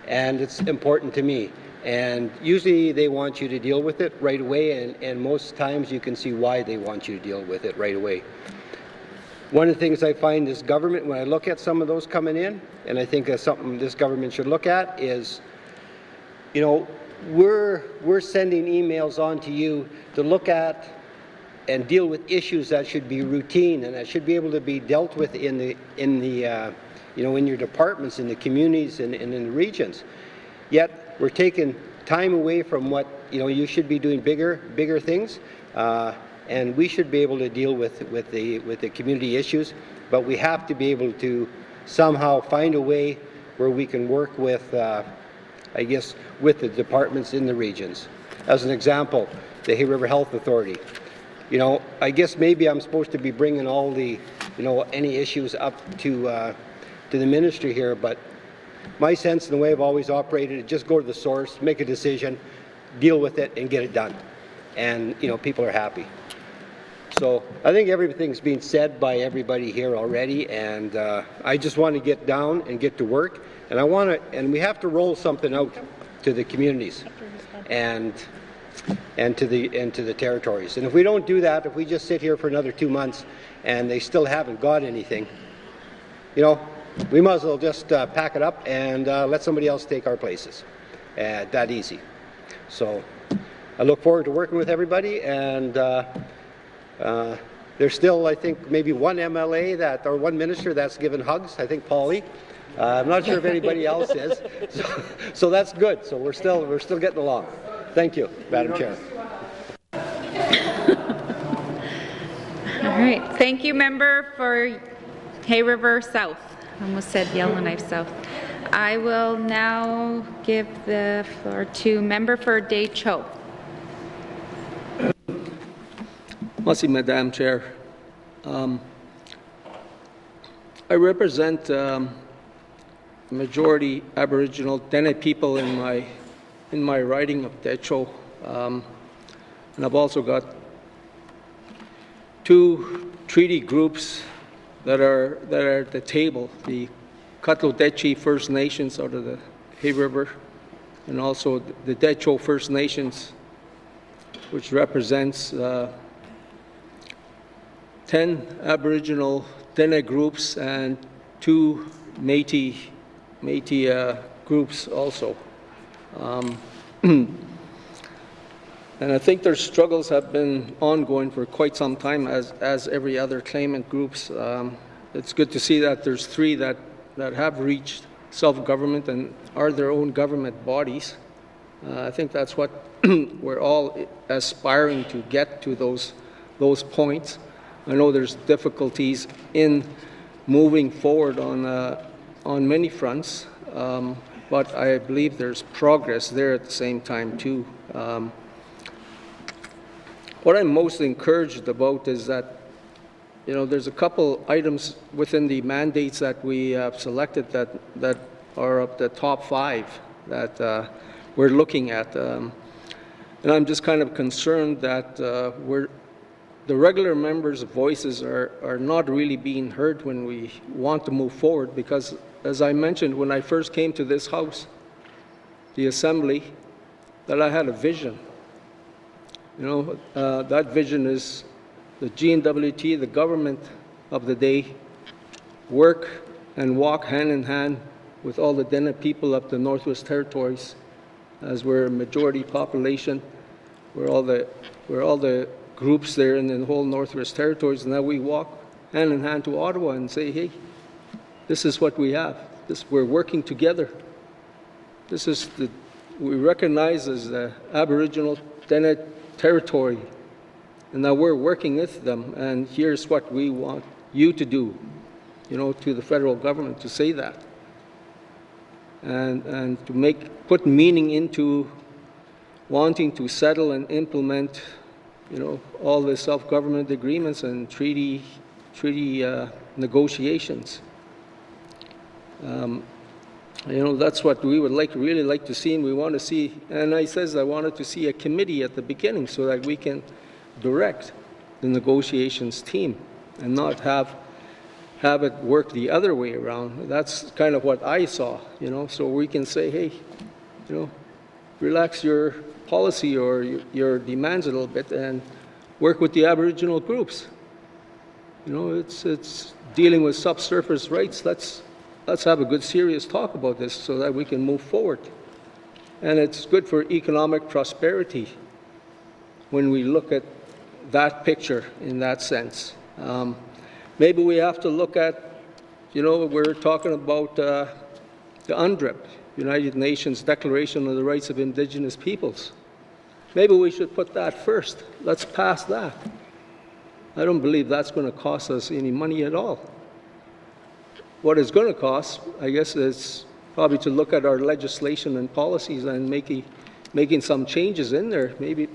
and it's important to me. And usually they want you to deal with it right away, and most times you can see why they want you to deal with it right away. One of the things I find this government, when I look at some of those coming in, and I think that's something this government should look at, is, we're sending emails on to you to look at and deal with issues that should be routine and that should be able to be dealt with in your departments, in the communities, and in the regions. Yet we're taking time away from what you should be doing bigger things, and we should be able to deal with the community issues. But we have to be able to somehow find a way where we can work with, with the departments in the regions. As an example, the Hay River Health Authority. I guess maybe I'm supposed to be bringing all the, any issues up to the ministry here, but my sense and the way I've always operated is just go to the source, make a decision, deal with it, and get it done. And, people are happy. So I think everything's been said by everybody here already, and I just want to get down and get to work. And we have to roll something out to the communities and to the territories. And if we don't do that, if we just sit here for another 2 months and they still haven't got anything, we might as well just pack it up and let somebody else take our places. That easy. So I look forward to working with everybody, and there's still, I think, maybe one MLA or one minister that's given hugs. I think Paulie. I'm not sure if anybody else is. So that's good. So we're still getting along. Thank you, Madam Chair. All right. Thank you, member for Hay River South. I almost said Yellowknife South. I will now give the floor to member for Day Cho. Merci, Madam Chair. I represent majority Aboriginal Dene people in my riding of Techo, and I've also got 2 treaty groups that are at the table: the N.W.T First Nations out of the Hay River, and also the Techo First Nations, which represents 10 Aboriginal Dene groups and 2 Métis groups also. And I think their struggles have been ongoing for quite some time, as every other claimant groups. It's good to see that there's 3 that have reached self-government and are their own government bodies. I think that's what we're all aspiring to get to, those points. I know there's difficulties in moving forward on many fronts, but I believe there's progress there at the same time too. What I'm most encouraged about is that, you know, there's a couple items within the mandates that we have selected that are up the top 5 that we're looking at. And I'm just kind of concerned that the regular members' voices are not really being heard when we want to move forward, because, as I mentioned, when I first came to this House, the Assembly, that I had a vision. You know, that vision is the N.W.T, the government of the day, work and walk hand in hand with all the Dene people of the Northwest Territories, as we're a majority population. We're all the groups there in the whole Northwest Territories, and now we walk hand in hand to Ottawa and say, hey, this is what we have. We're working together. We recognize as the Aboriginal Dene territory, and now we're working with them, and here's what we want you to do, you know, to the federal government, to say that, and to put meaning into wanting to settle and implement, you know, all the self-government agreements and treaty negotiations. You know, that's what we would really like to see, and we want to see. And I wanted to see a committee at the beginning so that we can direct the negotiations team and not have it work the other way around. That's kind of what I saw, you know, so we can say, hey, you know, relax your policy or your demands a little bit and work with the Aboriginal groups. You know, it's dealing with subsurface rights. Let's have a good, serious talk about this so that we can move forward. And it's good for economic prosperity when we look at that picture in that sense. Maybe we have to look at, you know, we're talking about the UNDRIP, United Nations Declaration of the Rights of Indigenous Peoples. Maybe we should put that first. Let's pass that. I don't believe that's going to cost us any money at all. What it's going to cost, I guess, is probably to look at our legislation and policies and making some changes in there.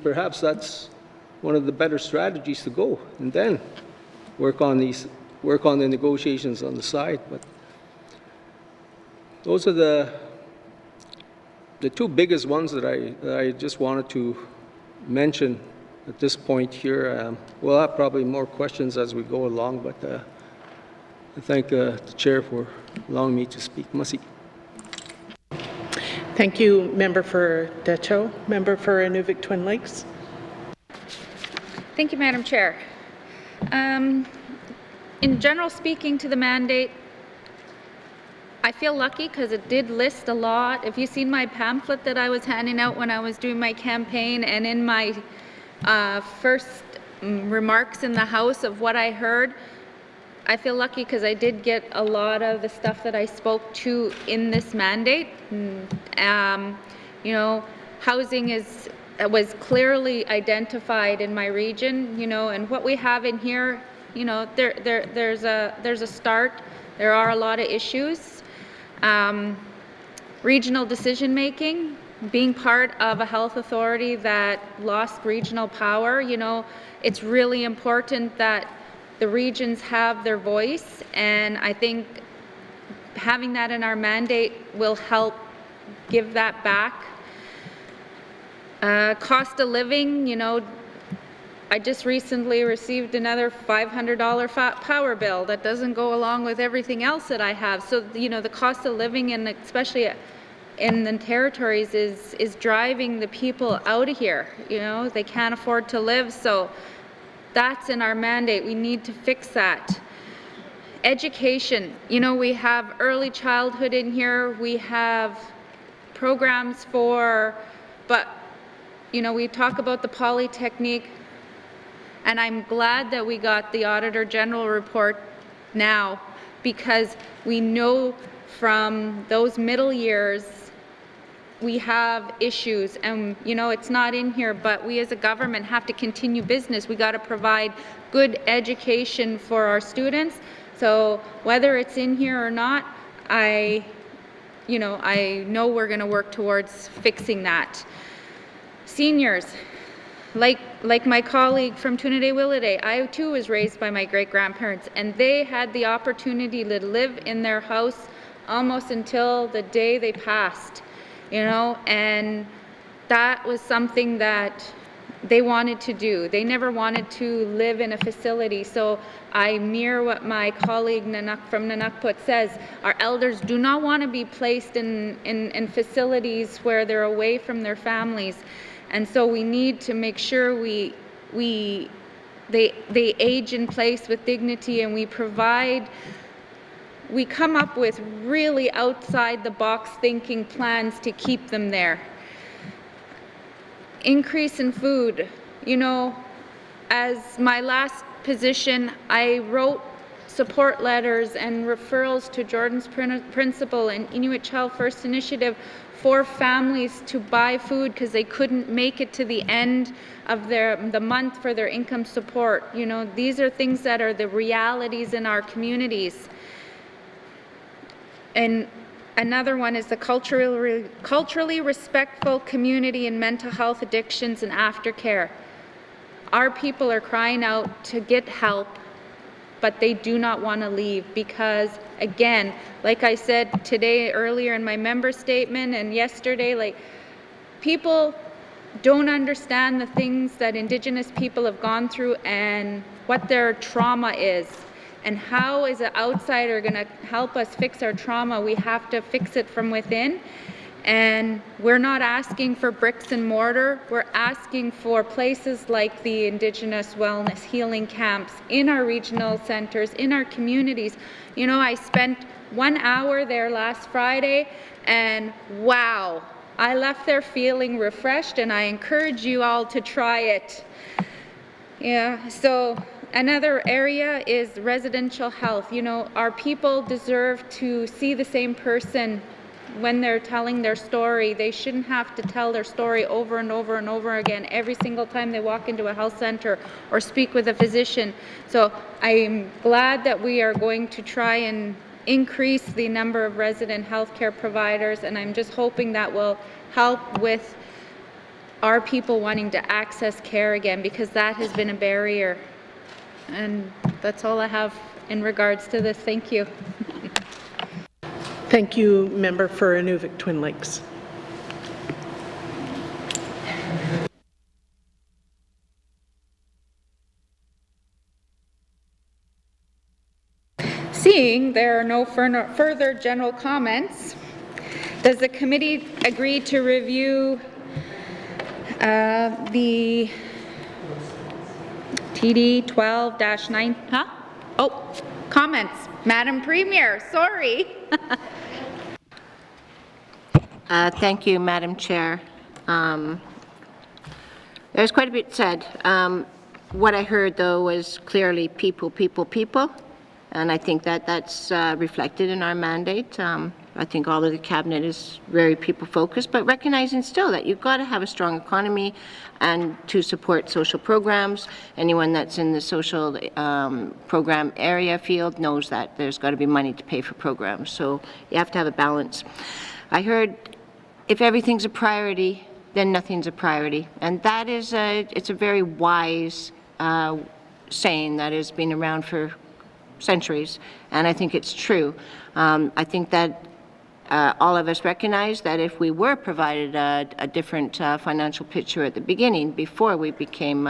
Perhaps that's one of the better strategies to go, and then work on the negotiations on the side. But those are the two biggest ones that I just wanted to mention at this point here. We'll have probably more questions as we go along, but I thank the Chair for allowing me to speak. Masi. Thank you, Member for Decho. Member for Inuvik Twin Lakes. Thank you, Madam Chair. In general, speaking to the mandate, I feel lucky because it did list a lot. If you've seen my pamphlet that I was handing out when I was doing my campaign, and in my first remarks in the House of what I heard, I feel lucky because I did get a lot of the stuff that I spoke to in this mandate. You know, housing was clearly identified in my region, you know, and what we have in here, you know, there's a start. There are a lot of issues. Regional decision making, being part of a health authority that lost regional power, you know, it's really important that the regions have their voice, and I think having that in our mandate will help give that back. Cost of living, you know, I just recently received another $500 power bill that doesn't go along with everything else that I have. So, you know, the cost of living, and especially in the territories, is driving the people out of here. You know, they can't afford to live, so that's in our mandate. We need to fix that. Education, you know, we have early childhood in here, we have programs but, you know, we talk about the Polytechnique, and I'm glad that we got the Auditor General report now, because we know from those middle years we have issues, and you know, it's not in here, but we as a government have to continue business. We got to provide good education for our students. So whether it's in here or not, I know we're going to work towards fixing that. Seniors, like my colleague from Trinidad-Willowday, I too was raised by my great-grandparents, and they had the opportunity to live in their house almost until the day they passed, you know, and that was something that they wanted to do. They never wanted to live in a facility. So I mirror what my colleague from N.W.T says. Our elders do not want to be placed in facilities where they're away from their families. And so we need to make sure they age in place with dignity, and we come up with really outside the box thinking plans to keep them there. Increase in food. You know, as my last position, I wrote support letters and referrals to Jordan's Principle and Inuit Child First Initiative for families to buy food because they couldn't make it to the end of the month for their income support. You know, these are things that are the realities in our communities. And another one is the culturally respectful community in mental health, addictions, and aftercare. Our people are crying out to get help, but they do not want to leave because, again, like I said today earlier in my member statement and yesterday, like, people don't understand the things that Indigenous people have gone through and what their trauma is. And how is an outsider going to help us fix our trauma? We have to fix it from within. And we're not asking for bricks and mortar. We're asking for places like the Indigenous wellness healing camps in our regional centers, in our communities. You know, I spent 1 hour there last Friday, and wow, I left there feeling refreshed, and I encourage you all to try it. Yeah, so another area is residential health. You know, our people deserve to see the same person when they're telling their story. They shouldn't have to tell their story over and over and over again every single time they walk into a health center or speak with a physician. So I'm glad that we are going to try and increase the number of resident healthcare providers, and I'm just hoping that will help with our people wanting to access care again, because that has been a barrier. And that's all I have in regards to this. Thank you. Thank you, member for Inuvik Twin Lakes. Seeing there are no further general comments, does the committee agree to review the TD 12-9, comments. Madam Premier, sorry. Thank you, Madam Chair. There's quite a bit said. What I heard, though, was clearly people, people, people, and I think that that's reflected in our mandate. I think all of the cabinet is very people-focused, but recognizing still that you've got to have a strong economy and to support social programs. Anyone that's in the social program area field knows that there's got to be money to pay for programs, so you have to have a balance. I heard if everything's a priority, then nothing's a priority, and that is it's a very wise saying that has been around for centuries, and I think it's true. I think that all of us recognize that if we were provided a different financial picture at the beginning, before we became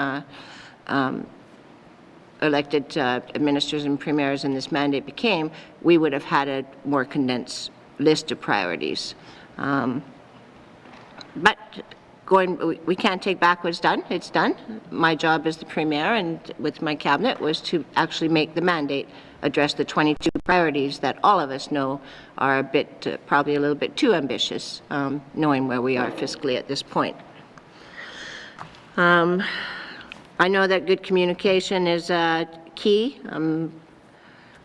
elected ministers and premiers and this mandate became, we would have had a more condensed list of priorities. But we can't take back what's done. It's done. My job as the premier and with my cabinet was to actually make the mandate address the 22 priorities that all of us know are a bit, probably a little bit too ambitious, knowing where we are fiscally at this point. I know that good communication is key.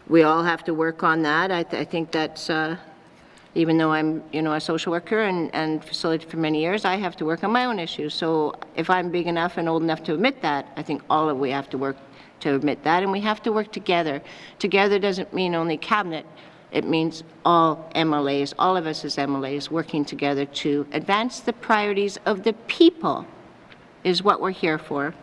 We all have to work on that. I think that's even though I'm, a social worker and facilitated for many years, I have to work on my own issues. So if I'm big enough and old enough to admit that, I think all of we have to work to admit that, and we have to work together. Together doesn't mean only cabinet. It means all MLAs, all of us as MLAs, working together to advance the priorities of the people, is what we're here for.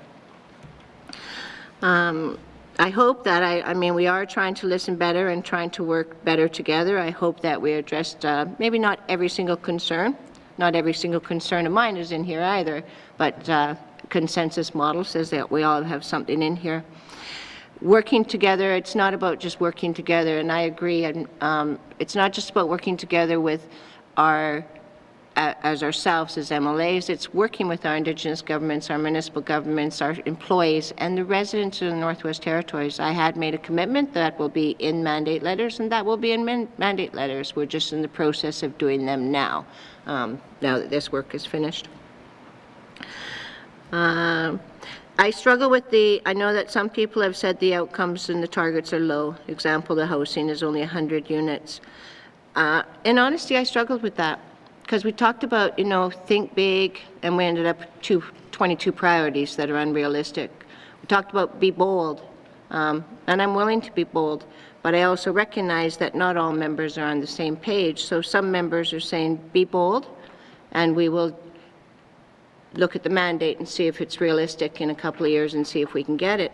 I hope that, I mean, we are trying to listen better and trying to work better together. I hope that we addressed maybe not every single concern. Not every single concern of mine is in here either, but consensus model says that we all have something in here. Working together, it's not about just working together, and I agree, and it's not just about working together with our as ourselves as MLAs, it's working with our Indigenous governments, our municipal governments, our employees, and the residents of the Northwest Territories. I had made a commitment that will be in mandate letters, and that will be in mandate letters. We're just in the process of doing them now, now that this work is finished. I struggle with I know that some people have said the outcomes and the targets are low. Example, the housing is only 100 units. In honesty, I struggled with that. Because we talked about, you know, think big, and we ended up 22 priorities that are unrealistic. We talked about be bold, and I'm willing to be bold, but I also recognize that not all members are on the same page. So some members are saying be bold, and we will look at the mandate and see if it's realistic in a couple of years and see if we can get it.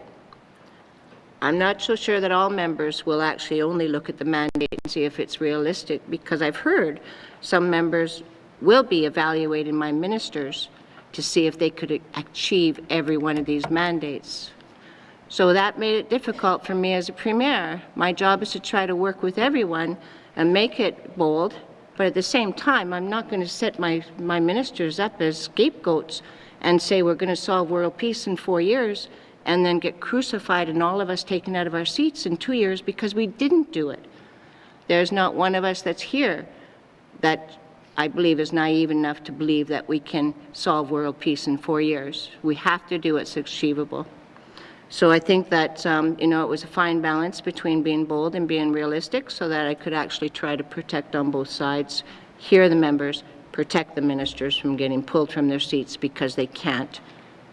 I'm not so sure that all members will actually only look at the mandate and see if it's realistic, because I've heard some members will be evaluating my ministers to see if they could achieve every one of these mandates. So that made it difficult for me as a premier. My job is to try to work with everyone and make it bold, but at the same time, I'm not going to set my ministers up as scapegoats and say we're going to solve world peace in 4 years and then get crucified and all of us taken out of our seats in 2 years because we didn't do it. There's not one of us that's here that I believe is naive enough to believe that we can solve world peace in 4 years. We have to do what's achievable. So I think that, you know, it was a fine balance between being bold and being realistic so that I could actually try to protect on both sides, hear the members, protect the ministers from getting pulled from their seats because they can't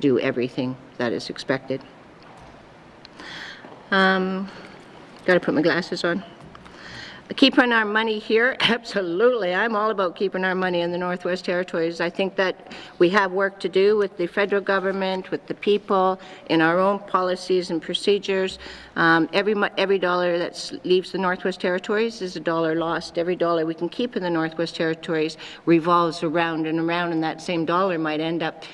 do everything that is expected. Got to put my glasses on. Keeping our money here, absolutely. I'm all about keeping our money in the Northwest Territories. I think that we have work to do with the federal government, with the people, in our own policies and procedures. Every dollar that leaves the Northwest Territories is a dollar lost. Every dollar we can keep in the Northwest Territories revolves around, and that same dollar might end up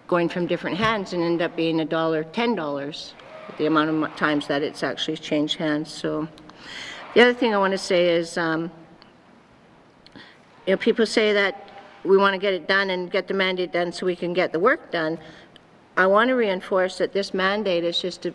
going from different hands and end up being $10, the amount of times that it's actually changed hands. So. The other thing I want to say is, you know, people say that we want to get it done and get the mandate done so we can get the work done. I want to reinforce that this mandate is just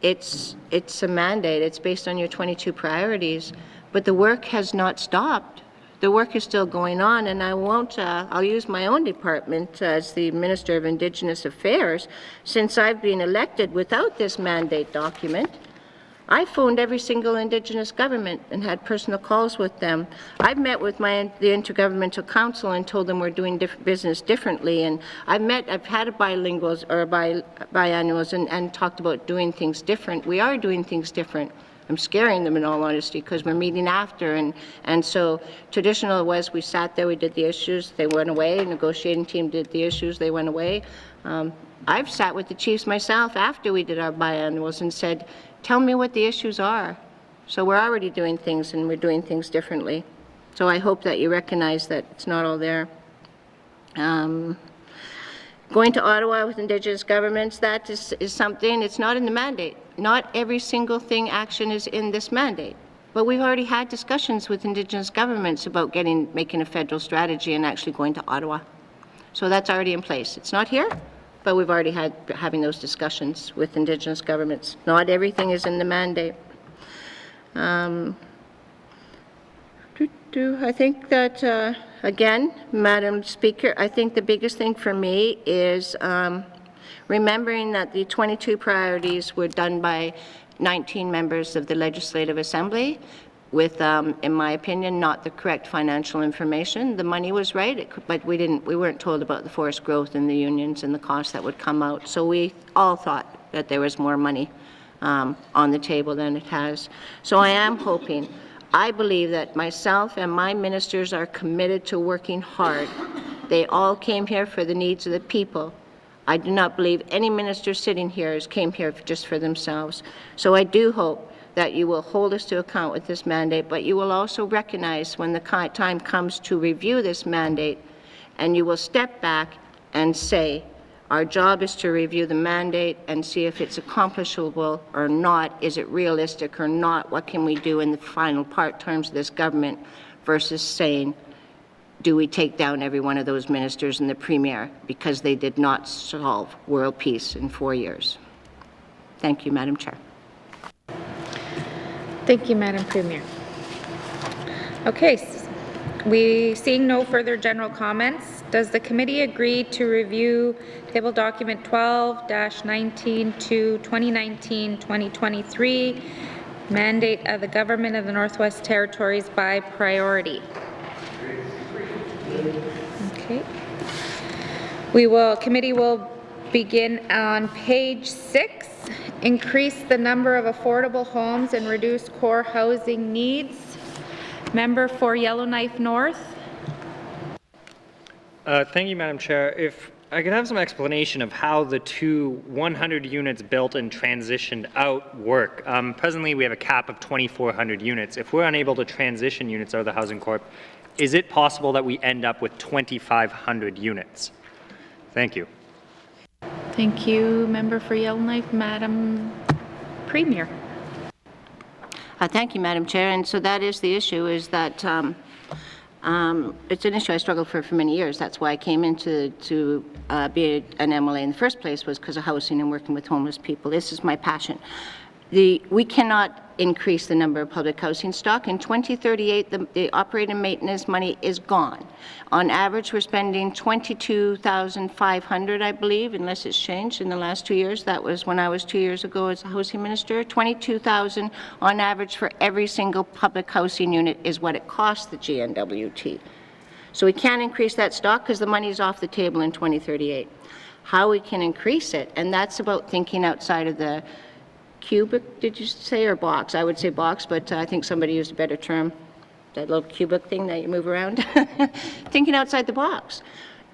it's a mandate. It's based on your 22 priorities, but the work has not stopped. The work is still going on, and I won't, I'll use my own department as the Minister of Indigenous Affairs. Since I've been elected without this mandate document, I phoned every single Indigenous government and had personal calls with them. I've met with the Intergovernmental Council and told them we're doing business differently. And I've had a bilinguals or biannuals and talked about doing things different. We are doing things different. I'm scaring them in all honesty because we're meeting after. And so traditional was we sat there, we did the issues, they went away. Negotiating team did the issues, they went away. I've sat with the chiefs myself after we did our biannuals and said, tell me what the issues are. So we're already doing things and we're doing things differently. So I hope that you recognize that it's not all there. Going to Ottawa with Indigenous governments, that is something, it's not in the mandate. Not every single thing action is in this mandate. But we've already had discussions with Indigenous governments about making a federal strategy and actually going to Ottawa. So that's already in place. It's not here, but we've already having those discussions with Indigenous governments. Not everything is in the mandate. I think that, again, Madam Speaker, I think the biggest thing for me is remembering that the 22 priorities were done by 19 members of the Legislative Assembly with, in my opinion, not the correct financial information. The money was right, but we weren't told about the forest growth and the unions and the costs that would come out. So we all thought that there was more money on the table than it has. So I am hoping, I believe that myself and my ministers are committed to working hard. They all came here for the needs of the people. I do not believe any minister sitting here came here just for themselves. So I do hope that you will hold us to account with this mandate, but you will also recognize when the time comes to review this mandate, and you will step back and say, our job is to review the mandate and see if it's accomplishable or not. Is it realistic or not? What can we do in the final part terms of this government versus saying, do we take down every one of those ministers and the Premier because they did not solve world peace in 4 years? Thank you, Madam Chair. Thank you, Madam Premier. Okay, seeing no further general comments, does the committee agree to review table document 12-19 to 2019-2023 mandate of the Government of the Northwest Territories by priority? Okay. Committee will begin on page 6. Increase the number of affordable homes and reduce core housing needs. Member for Yellowknife North. Thank you, Madam Chair. If I could have some explanation of how the two 100 units built and transitioned out work. Presently, we have a cap of 2,400 units. If we're unable to transition units out of the Housing Corp, is it possible that we end up with 2,500 units? Thank you. Thank you, Member for Yellowknife. Madam Premier. Thank you, Madam Chair. And so that is the issue, is that it's an issue I struggled for many years. That's why I came into be an MLA in the first place, was because of housing and working with homeless people. This is my passion. We cannot increase the number of public housing stock. In 2038, the operating maintenance money is gone. On average, we're spending $22,500, I believe, unless it's changed in the last 2 years. That was when I was 2 years ago as a housing minister. $22,000 on average for every single public housing unit is what it costs the GNWT. So we can't increase that stock because the money is off the table in 2038. How we can increase it, and that's about thinking outside of the cubic, did you say, or box? I would say box, but I think somebody used a better term, that little cubic thing that you move around. Thinking outside the box.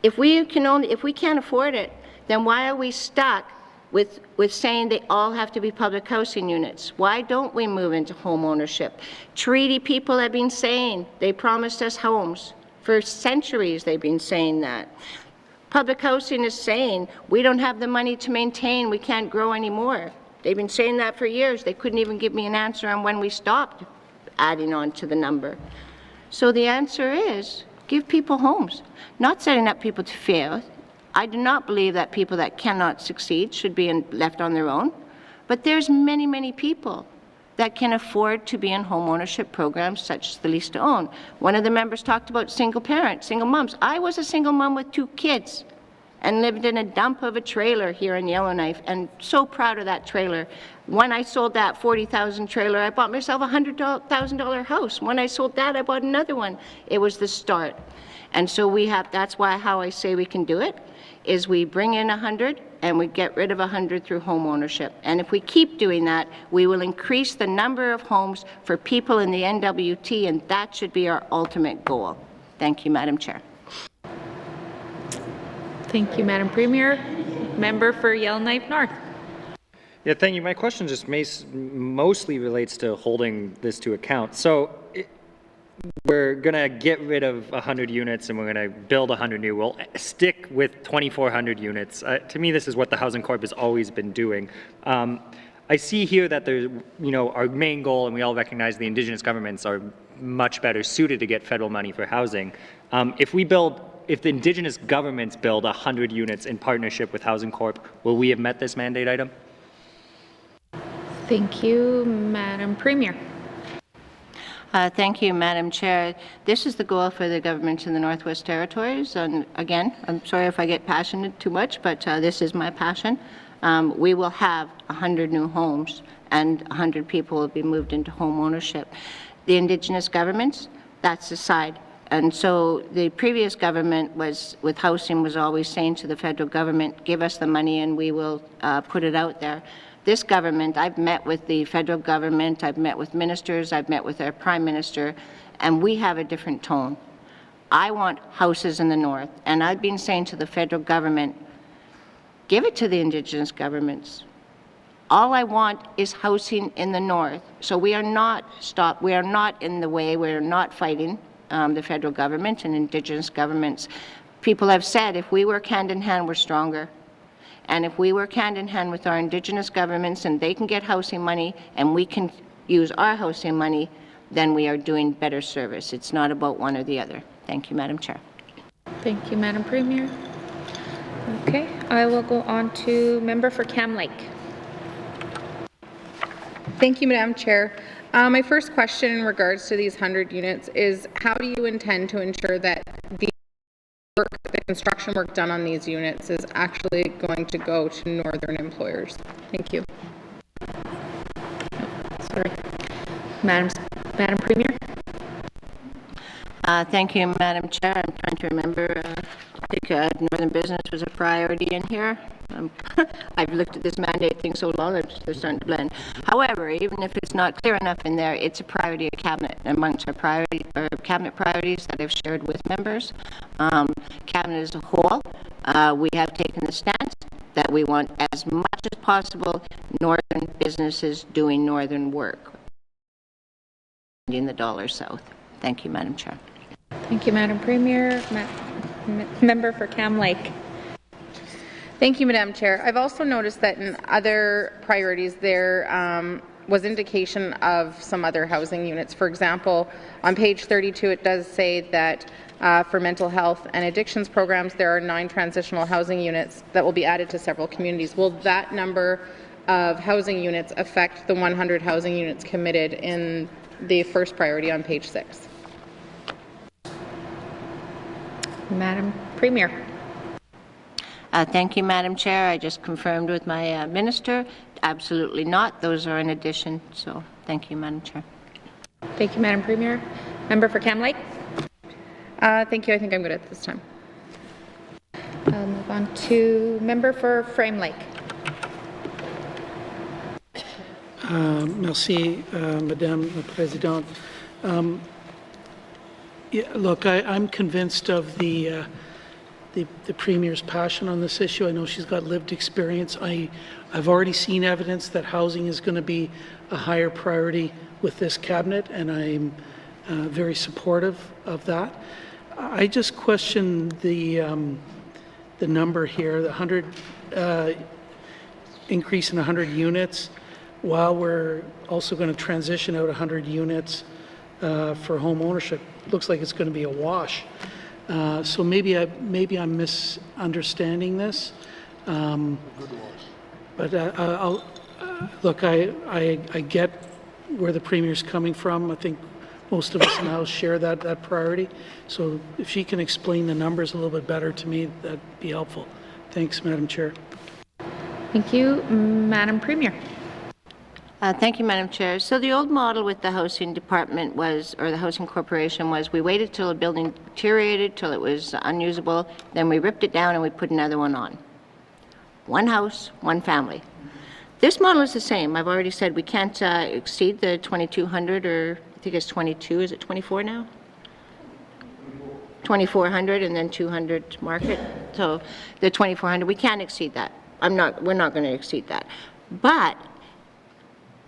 If we can't afford it, then why are we stuck with saying they all have to be public housing units? Why don't we move into home ownership? Treaty people have been saying they promised us homes. For centuries they've been saying that. Public housing is saying we don't have the money to maintain, we can't grow anymore. They've been saying that for years. They couldn't even give me an answer on when we stopped adding on to the number. So the answer is give people homes, not setting up people to fail. I do not believe that people that cannot succeed should be left on their own, but there's many, many people that can afford to be in home ownership programs such as the lease to own. One of the members talked about single parents, single moms. I was a single mom with 2 kids and lived in a dump of a trailer here in Yellowknife, and so proud of that trailer. When I sold that 40,000 trailer, I bought myself a $100,000 house. When I sold that, I bought another one. It was the start. And so that's how I say we can do it, is we bring in 100 and we get rid of 100 through home ownership. And if we keep doing that, we will increase the number of homes for people in the N.W.T, and that should be our ultimate goal. Thank you, Madam Chair. Thank you, Madam Premier. Member for Yellowknife North. Yeah, thank you. My question just mostly relates to holding this to account. So we're going to get rid of 100 units and we're going to build 100 new. We'll stick with 2,400 units. To me, this is what the Housing Corp has always been doing. I see here that there's, our main goal, and we all recognize the Indigenous governments are much better suited to get federal money for housing. If the Indigenous governments build 100 units in partnership with Housing Corp, will we have met this mandate item? Thank you, Madam Premier. Thank you, Madam Chair. This is the goal for the government in the Northwest Territories. And again, I'm sorry if I get passionate too much, but this is my passion. We will have 100 new homes and 100 people will be moved into home ownership. The Indigenous governments, that's aside. And so the previous government with housing was always saying to the federal government, give us the money and we will put it out there. This government, I've met with the federal government, I've met with ministers, I've met with our prime minister, and we have a different tone. I want houses in the north, and I've been saying to the federal government, give it to the Indigenous governments. All I want is housing in the north. So we are not in the way, we're not fighting the federal government and Indigenous governments. People have said if we work hand in hand, we're stronger. And if we work hand in hand with our Indigenous governments and they can get housing money and we can use our housing money, then we are doing better service. It's not about one or the other. Thank you, Madam Chair. Thank you, Madam Premier. Okay, I will go on to member for Cam Lake. Thank you, Madam Chair. My first question in regards to these 100 units is how do you intend to ensure that the construction work done on these units is actually going to go to northern employers? Thank you. Sorry. Madam Premier. Thank you, Madam Chair. I'm trying to remember. I think northern business was a priority in here. I've looked at this mandate thing so long, they're starting to blend. However, even if it's not clear enough in there, it's a priority of cabinet amongst our cabinet priorities that I've shared with members. Cabinet as a whole, we have taken the stance that we want as much as possible northern businesses doing northern work, in the dollar south. Thank you, Madam Chair. Thank you, Madam Premier. Member for Cam Lake. Thank you, Madam Chair. I've also noticed that in other priorities there was indication of some other housing units. For example, on page 32 it does say that for mental health and addictions programs there are 9 transitional housing units that will be added to several communities. Will that number of housing units affect the 100 housing units committed in the first priority on page 6? Madam Premier. Thank you, Madam Chair. I just confirmed with my minister. Absolutely not. Those are in addition. So thank you, Madam Chair. Thank you, Madam Premier. Member for Cam Lake. Thank you. I think I'm good at this time. I'll move on to member for Frame Lake. Merci, Madame la Présidente. Yeah, look, I'm convinced of the Premier's passion on this issue. I know she's got lived experience. I've already seen evidence that housing is going to be a higher priority with this cabinet, and I'm very supportive of that. I just question the number here, the 100 increase in 100 units, while we're also going to transition out 100 units for home ownership. Looks like it's going to be a wash. So maybe I'm misunderstanding this. But look, I get where the Premier's coming from. I think most of us now share that priority. So if she can explain the numbers a little bit better to me, that'd be helpful. Thanks, Madam Chair. Thank you, Madam Premier. Thank you, Madam Chair. So the old model with the housing department was, or the housing corporation was, we waited till a building deteriorated, till it was unusable, then we ripped it down and we put another one on. One house, one family. This model is the same. I've already said we can't exceed the 2,200, or I think it's 22, is it 24 now? 2,400 and then 200 market. So the 2,400, we can't exceed that. We're not going to exceed that. But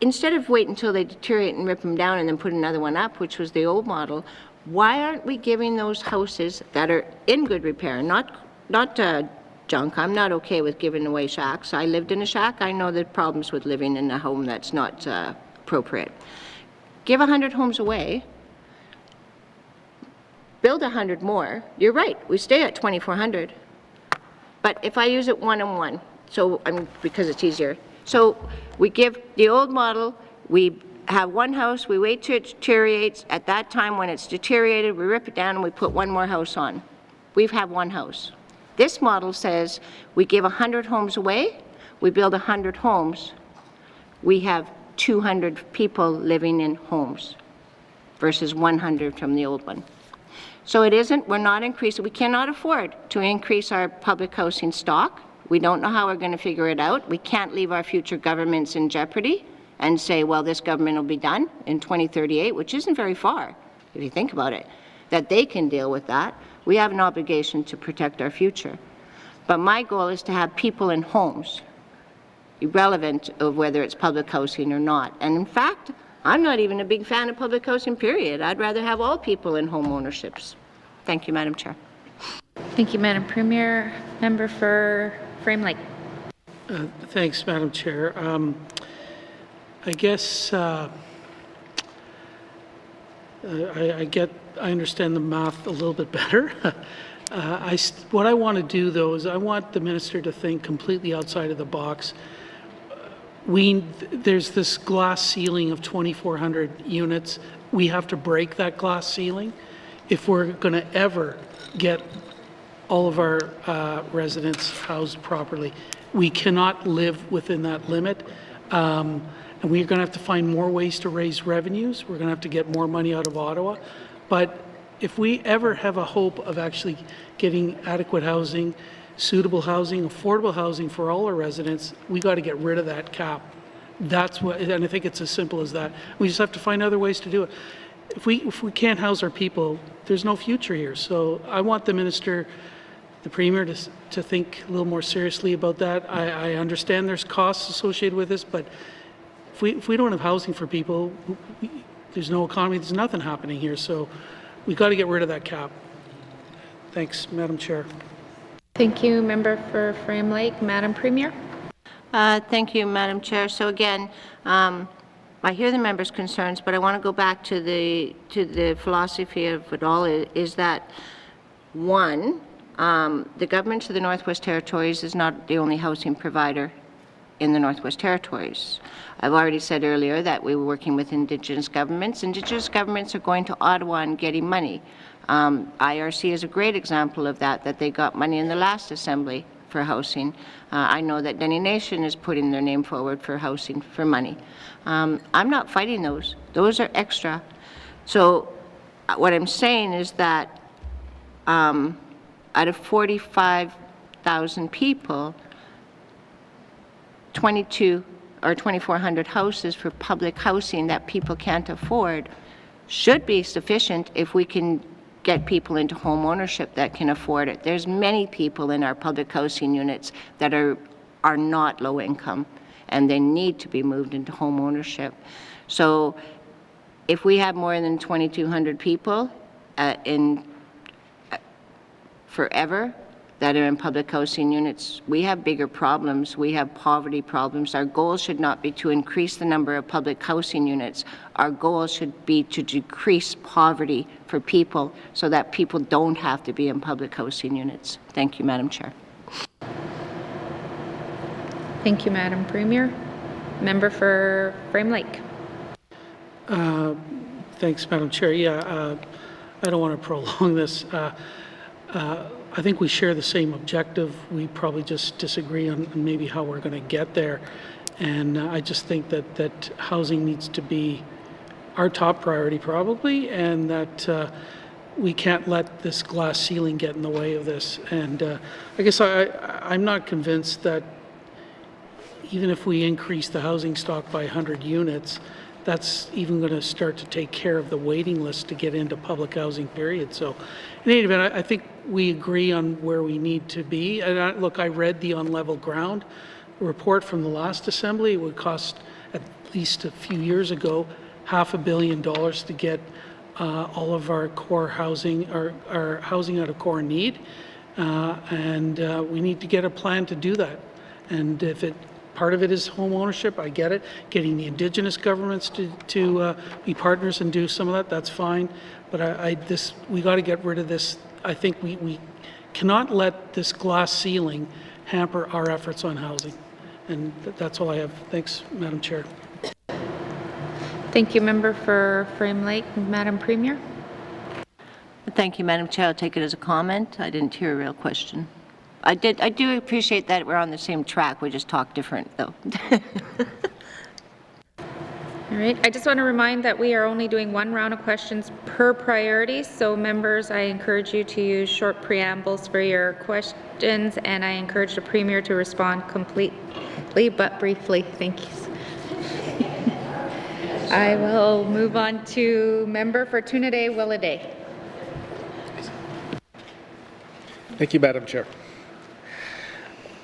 instead of waiting until they deteriorate and rip them down and then put another one up, which was the old model, why aren't we giving those houses that are in good repair, not junk? I'm not okay with giving away shacks. I lived in a shack. I know the problems with living in a home that's not appropriate. Give 100 homes away, build 100 more. You're right, we stay at 2,400. But if I use it one-on-one, so because it's easier. So we give the old model, we have one house, we wait till it deteriorates. At that time, when it's deteriorated, we rip it down and we put one more house on. We have one house. This model says we give 100 homes away, we build 100 homes, we have 200 people living in homes versus 100 from the old one. So we're not increasing, we cannot afford to increase our public housing stock. We don't know how we're going to figure it out. We can't leave our future governments in jeopardy and say, well, this government will be done in 2038, which isn't very far, if you think about it, that they can deal with that. We have an obligation to protect our future. But my goal is to have people in homes, irrelevant of whether it's public housing or not. And in fact, I'm not even a big fan of public housing, period. I'd rather have all people in home ownerships. Thank you, Madam Chair. Thank you, Madam Premier. Member for Frame Lake. Thanks, Madam Chair. I guess I understand the math a little bit better. What I want to do, though, is I want the minister to think completely outside of the box. There's this glass ceiling of 2,400 units. We have to break that glass ceiling if we're going to ever get all of our residents housed properly. We cannot live within that limit. And we're going to have to find more ways to raise revenues. We're going to have to get more money out of Ottawa. But if we ever have a hope of actually getting adequate housing, suitable housing, affordable housing for all our residents, we got to get rid of that cap. That's what, and I think it's as simple as that. We just have to find other ways to do it. If we can't house our people, there's no future here. So I want the minister, the Premier, to think a little more seriously about that. I understand there's costs associated with this, but if we don't have housing for people, there's no economy, there's nothing happening here. So we got to get rid of that cap. Thanks, Madam Chair. Thank you, Member for Frame Lake. Madam Premier. Thank you, Madam Chair. So again, I hear the member's concerns, but I want to go back to the philosophy of it all. Is that one, the government of the Northwest Territories is not the only housing provider in the Northwest Territories. I've already said earlier that we were working with Indigenous governments. Indigenous governments are going to Ottawa and getting money. IRC is a great example of that they got money in the last Assembly for housing. I know that Dene Nation is putting their name forward for housing, for money. I'm not fighting those. Those are extra. So what I'm saying is that out of 45,000 people, 22 or 2,400 houses for public housing that people can't afford should be sufficient if we can get people into home ownership that can afford it. There's many people in our public housing units that are not low income, and they need to be moved into home ownership. So if we have more than 2,200 people forever that are in public housing units, we have bigger problems. We have poverty problems. Our goal should not be to increase the number of public housing units. Our goal should be to decrease poverty for people so that people don't have to be in public housing units. Thank you, Madam Chair. Thank you, Madam Premier. Member for Frame Lake. Thanks, Madam Chair. Yeah, I don't want to prolong this. I think we share the same objective. We probably just disagree on maybe how we're going to get there. And I just think that housing needs to be our top priority probably, and that we can't let this glass ceiling get in the way of this. And I guess I'm not convinced that even if we increase the housing stock by 100 units, that's even going to start to take care of the waiting list to get into public housing, period. So in any event, I think we agree on where we need to be. And look, I read the On Level Ground report from the last Assembly. It would cost, at least a few years ago, $500 million to get all of our core housing, our housing out of core need. And we need to get a plan to do that. And if part of it is home ownership, I get it. Getting the Indigenous governments to be partners and do some of that, that's fine. But we got to get rid of this. I think we cannot let this glass ceiling hamper our efforts on housing. And that's all I have. Thanks, Madam Chair. Thank you, Member for Frame Lake. Madam Premier. Thank you, Madam Chair. I'll take it as a comment. I didn't hear a real question. I do appreciate that we're on the same track. We just talk different, though. All right. I just want to remind that we are only doing one round of questions per priority. So members, I encourage you to use short preambles for your questions, and I encourage the Premier to respond completely but briefly. Thank you. I will move on to Member for Toonaday-Willowday. Thank you, Madam Chair.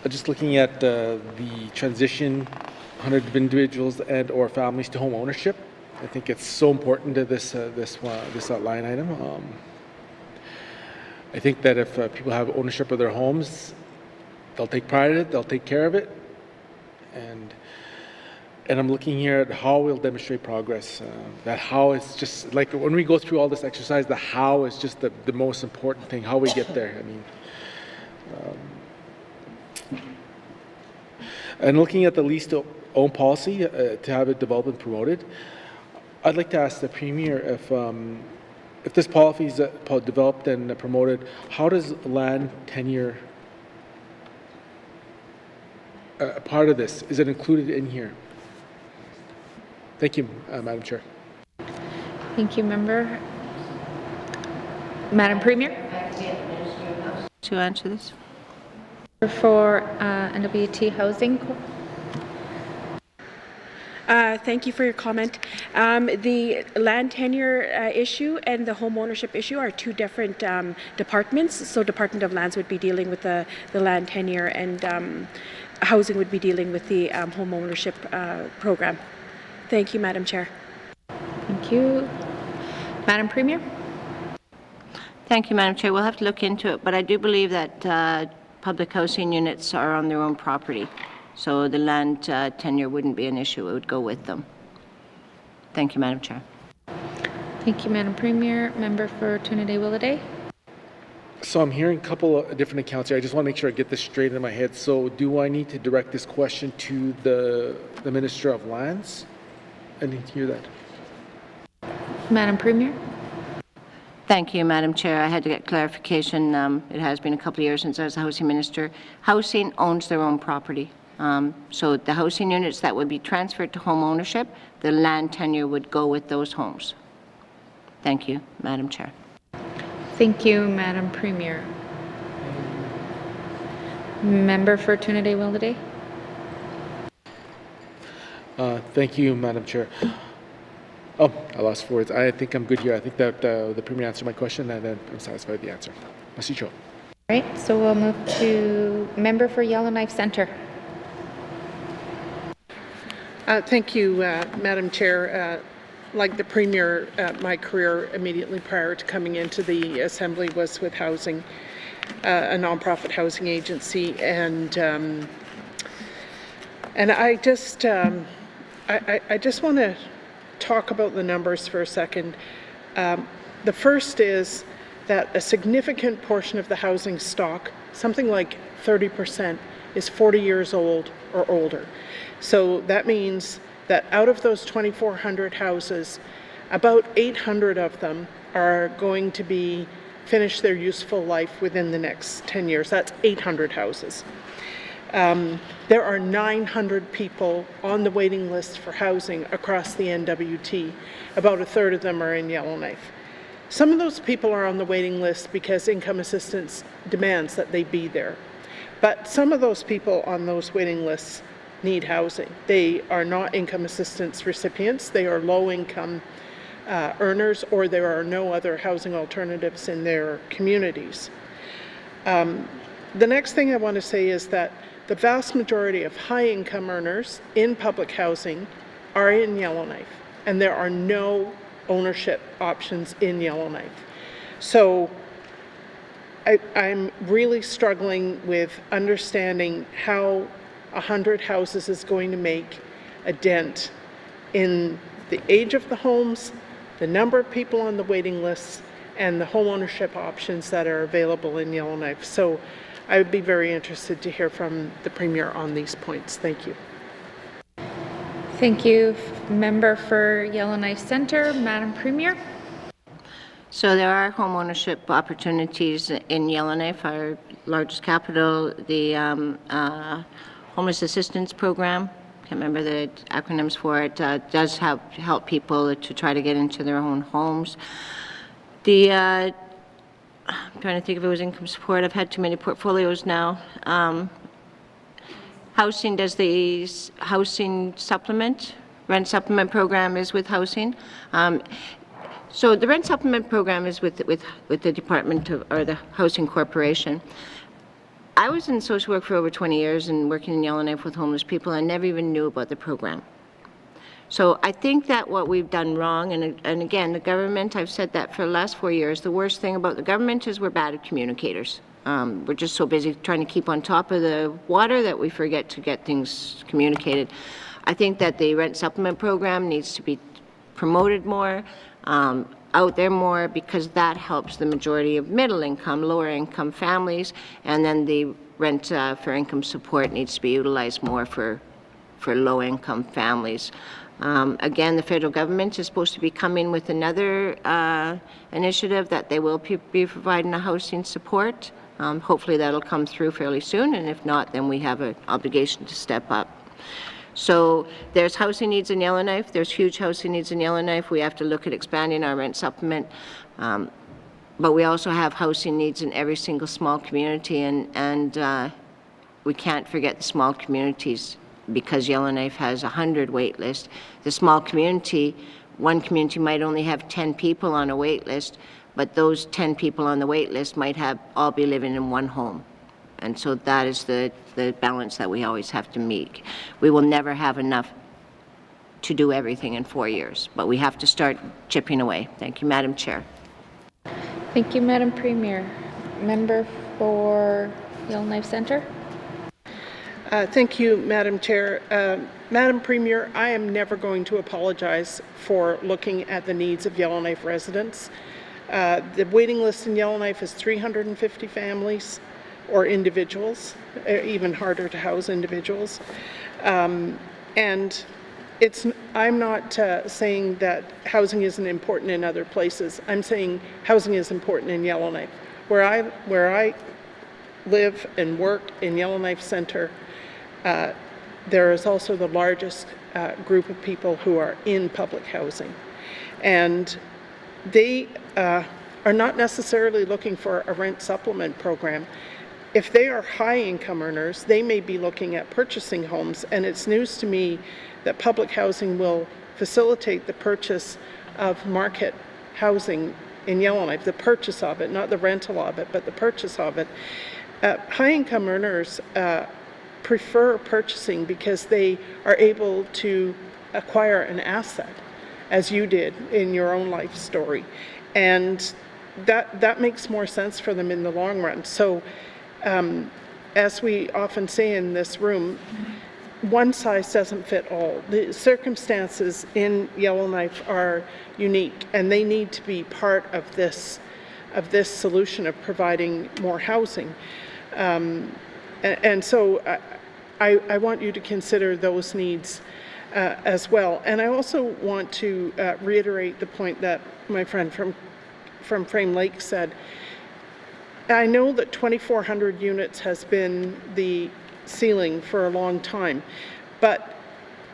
Just looking at the transition 100 individuals and or families to home ownership, I think it's so important to this line item. I think that if people have ownership of their homes, they'll take pride in it, they'll take care of it, and I'm looking here at how we'll demonstrate progress. That how is just like when we go through all this exercise, the how is just the most important thing. How we get there. I mean. And looking at the lease to own policy to have it developed and promoted, I'd like to ask the Premier if this policy is developed and promoted, how does land tenure a part of this? Is it included in here? Thank you, Madam Chair. Thank you, Member. Madam Premier? To answer this. For N.W.T. Housing. Thank you for your comment. The land tenure issue and the home ownership issue are two different departments. So Department of Lands would be dealing with the land tenure, and housing would be dealing with the home ownership program. Thank you, Madam Chair. Thank you. Madam Premier? Thank you, Madam Chair. We'll have to look into it, but I do believe that public housing units are on their own property. So the land tenure wouldn't be an issue. It would go with them. Thank you, Madam Chair. Thank you, Madam Premier. Member for Trinidad-Willowday. So I'm hearing a couple of different accounts here. I just want to make sure I get this straight in my head. So do I need to direct this question to the Minister of Lands? I need to hear that. Madam Premier? Thank you, Madam Chair. I had to get clarification. It has been a couple of years since I was the Housing Minister. Housing owns their own property. So the housing units that would be transferred to home ownership, the land tenure would go with those homes. Thank you, Madam Chair. Thank you, Madam Premier. Member for Trinidad-Willowday. Thank you, Madam Chair. Oh, I lost words. I think I'm good here. I think that the Premier answered my question, and I'm satisfied with the answer. Merci, Joe. All right, so we'll move to Member for Yellowknife Centre. Thank you, Madam Chair. Like the Premier, my career immediately prior to coming into the Assembly was with housing, a nonprofit housing agency, and I just want to talk about the numbers for a second. The first is that a significant portion of the housing stock, something like 30%, is 40 years old or older. So that means that out of those 2,400 houses, about 800 of them are going to be finish their useful life within the next 10 years. That's 800 houses. There are 900 people on the waiting list for housing across the N.W.T. About a third of them are in Yellowknife. Some of those people are on the waiting list because income assistance demands that they be there. But some of those people on those waiting lists need housing. They are not income assistance recipients. They are low-income earners, or there are no other housing alternatives in their communities. The next thing I want to say is that the vast majority of high-income earners in public housing are in Yellowknife, and there are no ownership options in Yellowknife. So I'm really struggling with understanding how 100 houses is going to make a dent in the age of the homes, the number of people on the waiting lists, and the home ownership options that are available in Yellowknife. So I would be very interested to hear from the Premier on these points. Thank you. Thank you. Member for Yellowknife Centre, Madam Premier. So there are home ownership opportunities in Yellowknife, our largest capital. The Homeless Assistance Program, can't remember the acronyms for it, does help people to try to get into their own homes. I'm trying to think if it was income support. I've had too many portfolios now. Housing does the housing supplement, rent supplement program is with housing. So the rent supplement program is with the Department of, or the Housing Corporation. I was in social work for over 20 years and working in Yellowknife with homeless people. I never even knew about the program. So I think that what we've done wrong, and again, the government, I've said that for the last 4 years, the worst thing about the government is we're bad at communicators. We're just so busy trying to keep on top of the water that we forget to get things communicated. I think that the rent supplement program needs to be promoted more, out there more, because that helps the majority of middle income, lower income families, and then the rent for income support needs to be utilized more for low income families. Again, the federal government is supposed to be coming with another initiative that they will be providing a housing support. Hopefully that'll come through fairly soon, and if not, then we have an obligation to step up. So there's housing needs in Yellowknife. There's huge housing needs in Yellowknife. We have to look at expanding our rent supplement. But we also have housing needs in every single small community, and we can't forget the small communities, because Yellowknife has 100 wait list. The small community, one community might only have 10 people on a wait list, but those 10 people on the wait list might all be living in one home. And so that is the balance that we always have to meet. We will never have enough to do everything in 4 years, but we have to start chipping away. Thank you, Madam Chair. Thank you, Madam Premier. Member for Yellowknife Centre. Thank you, Madam Chair. Madam Premier, I am never going to apologize for looking at the needs of Yellowknife residents. The waiting list in Yellowknife is 350 families or individuals, even harder to house individuals. And I'm not saying that housing isn't important in other places. I'm saying housing is important in Yellowknife. Where I live and work in Yellowknife Centre, there is also the largest group of people who are in public housing. And they are not necessarily looking for a rent supplement program. If they are high income earners, they may be looking at purchasing homes, and it's news to me that public housing will facilitate the purchase of market housing in Yellowknife, the purchase of it, not the rental of it, but the purchase of it. High income earners prefer purchasing because they are able to acquire an asset, as you did in your own life story. And that makes more sense for them in the long run. So as we often say in this room, one size doesn't fit all. The circumstances in Yellowknife are unique, and they need to be part of this solution of providing more housing. And so I want you to consider those needs as well. And I also want to reiterate the point that my friend from Frame Lake said. I know that 2,400 units has been the ceiling for a long time, but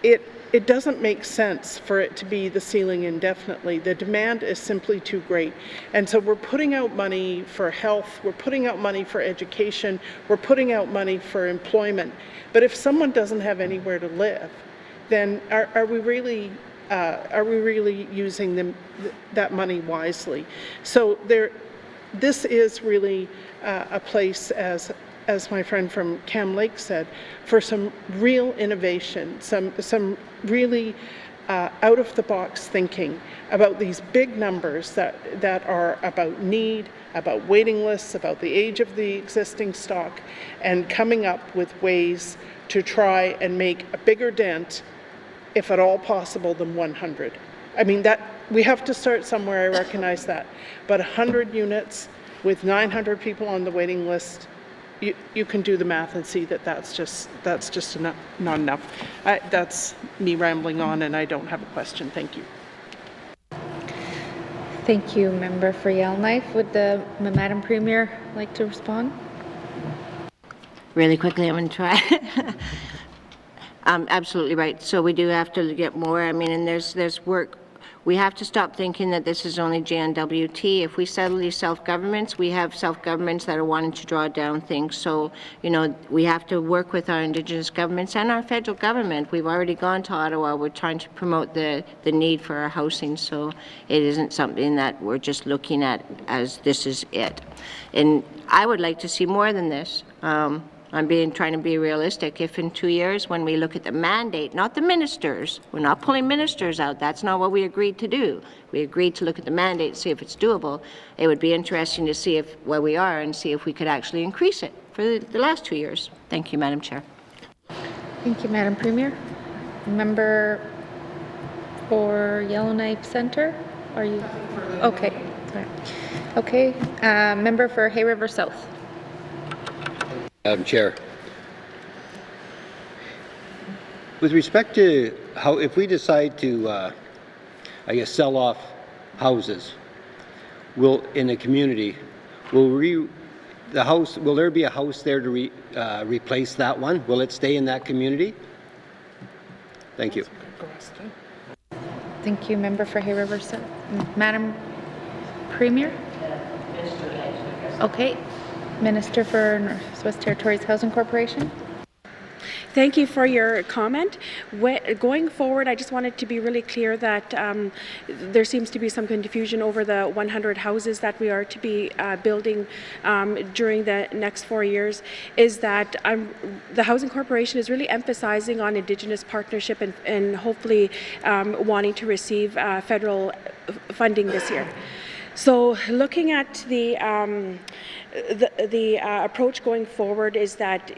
it doesn't make sense for it to be the ceiling indefinitely. The demand is simply too great. And so we're putting out money for health, we're putting out money for education, we're putting out money for employment. But if someone doesn't have anywhere to live, then are we really using that money wisely? So this is really a place, as my friend from Cam Lake said, for some real innovation, some really out-of-the-box thinking about these big numbers that are about need, about waiting lists, about the age of the existing stock, and coming up with ways to try and make a bigger dent, if at all possible, than 100. I mean, that we have to start somewhere, I recognize that, but 100 units with 900 people on the waiting list, you can do the math and see that that's just not enough. That's me rambling on, and I don't have a question. Thank you. Thank you, Member for Yellowknife. Would the Madam Premier like to respond? Really quickly, I'm going to try. Absolutely right. So we do have to get more. I mean, and there's work. We have to stop thinking that this is only N.W.T. If we settle these self-governments, we have self-governments that are wanting to draw down things. So, we have to work with our Indigenous governments and our federal government. We've already gone to Ottawa. We're trying to promote the need for our housing. So it isn't something that we're just looking at as this is it. And I would like to see more than this. I'm trying to be realistic. If in 2 years, when we look at the mandate, not the ministers, we're not pulling ministers out. That's not what we agreed to do. We agreed to look at the mandate, see if it's doable. It would be interesting to see where we are and see if we could actually increase it for the last 2 years. Thank you, Madam Chair. Thank you, Madam Premier. Member for Yellowknife Centre, are you? Okay. Okay. Member for Hay River South. Madam Chair. With respect to how, if we decide to, I guess, sell off houses, in a community, will there be a house there to replace that one? Will it stay in that community? Thank you. Thank you, Member for Hay River South. Madam Premier? Okay. Minister for Northwest Territories Housing Corporation. Thank you for your comment. Going forward, I just wanted to be really clear that there seems to be some confusion over the 100 houses that we are to be building during the next 4 years, is that the Housing Corporation is really emphasizing on Indigenous partnership and hopefully wanting to receive federal funding this year. So looking at the approach going forward is that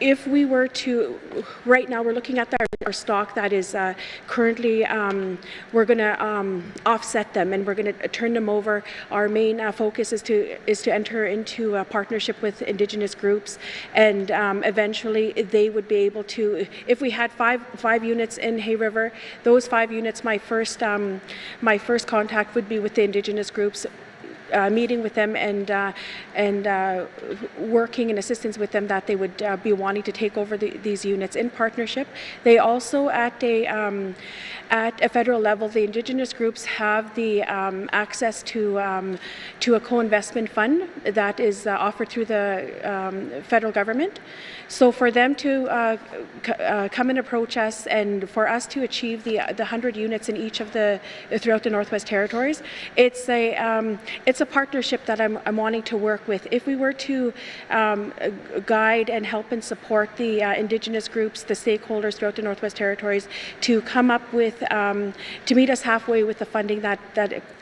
if we were to, right now we're looking at our stock that is currently, we're going to offset them and we're going to turn them over. Our main focus is to enter into a partnership with Indigenous groups, and eventually they would be able to, if we had five units in Hay River, those 5 units, my first contact would be with the Indigenous groups, meeting with them and working in assistance with them, that they would be wanting to take over these units in partnership. They also, at a federal level, the Indigenous groups have the access to a co-investment fund that is offered through the federal government. So for them to come and approach us, and for us to achieve the 100 units in each of throughout the Northwest Territories, it's a partnership that I'm wanting to work with. If we were to guide and help and support the Indigenous groups, the stakeholders throughout the Northwest Territories, to come up with, to meet us halfway with the funding that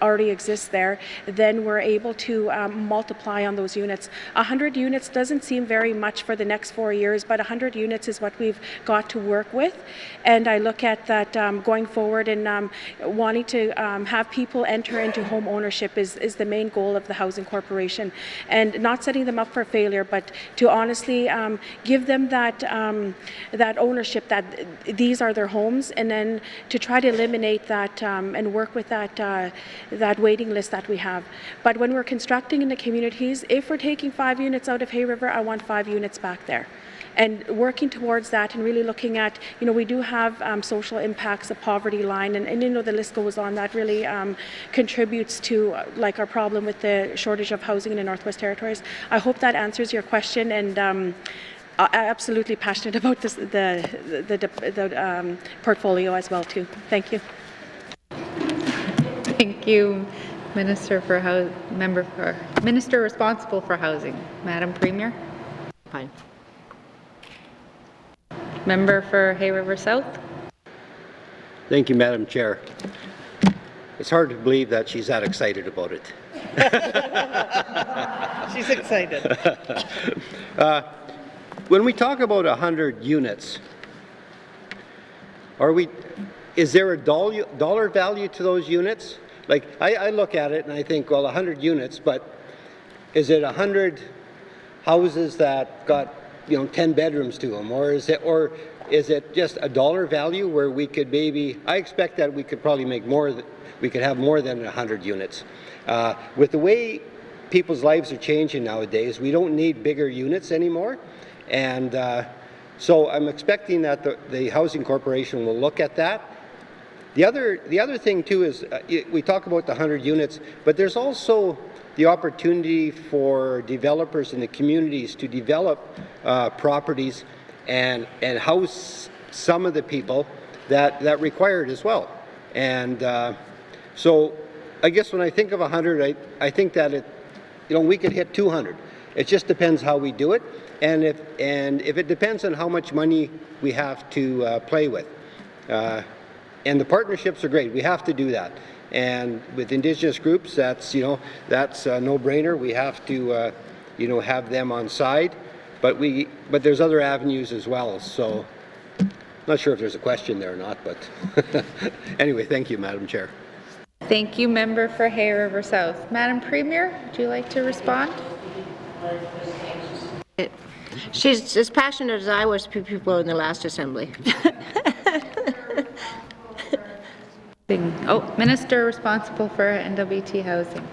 already exists there, then we're able to multiply on those units. 100 units doesn't seem very much for the next 4 years, but 100 units is what we've got to work with. And I look at that going forward, and wanting to have people enter into home ownership is the main goal of the Housing Corporation, and not setting them up for failure, but to honestly give them that ownership, that these are their homes, and then to try to eliminate that and work with that waiting list that we have. But when we're constructing in the communities, if we're taking 5 units out of Hay River, I want 5 units back there. And working towards that, and really looking at, we do have social impacts, a poverty line, and the list goes on. That really contributes to our problem with the shortage of housing in the Northwest Territories. I hope that answers your question, and I'm absolutely passionate about this, the portfolio as well too. Thank you. Thank you, Minister responsible for housing. Madam Premier. Fine. Member for Hay River South. Thank you, Madam Chair. It's hard to believe that she's that excited about it. She's excited. When we talk about 100 units, is there a dollar value to those units? Like, I look at it and I think, well, 100 units, but is it 100 houses that got 10 bedrooms to them, or is it just a dollar value where we could I expect that we could probably make more, we could have more than 100 units. With the way people's lives are changing nowadays, we don't need bigger units anymore, and so I'm expecting that the Housing Corporation will look at that. The other thing too is we talk about the 100 units, but there's also the opportunity for developers in the communities to develop properties and house some of the people that require it as well. And so I guess when I think of 100, I think that we could hit 200. It just depends how we do it, and if it depends on how much money we have to play with. And the partnerships are great. We have to do that. And with Indigenous groups, that's a no-brainer. We have to have them on side, but there's other avenues as well. So, not sure if there's a question there or not, but anyway, thank you, Madam Chair. Thank you, member for Hay River South. Madam Premier, would you like to respond? She's as passionate as I was to people in the last assembly. Oh, Minister responsible for N.W.T housing.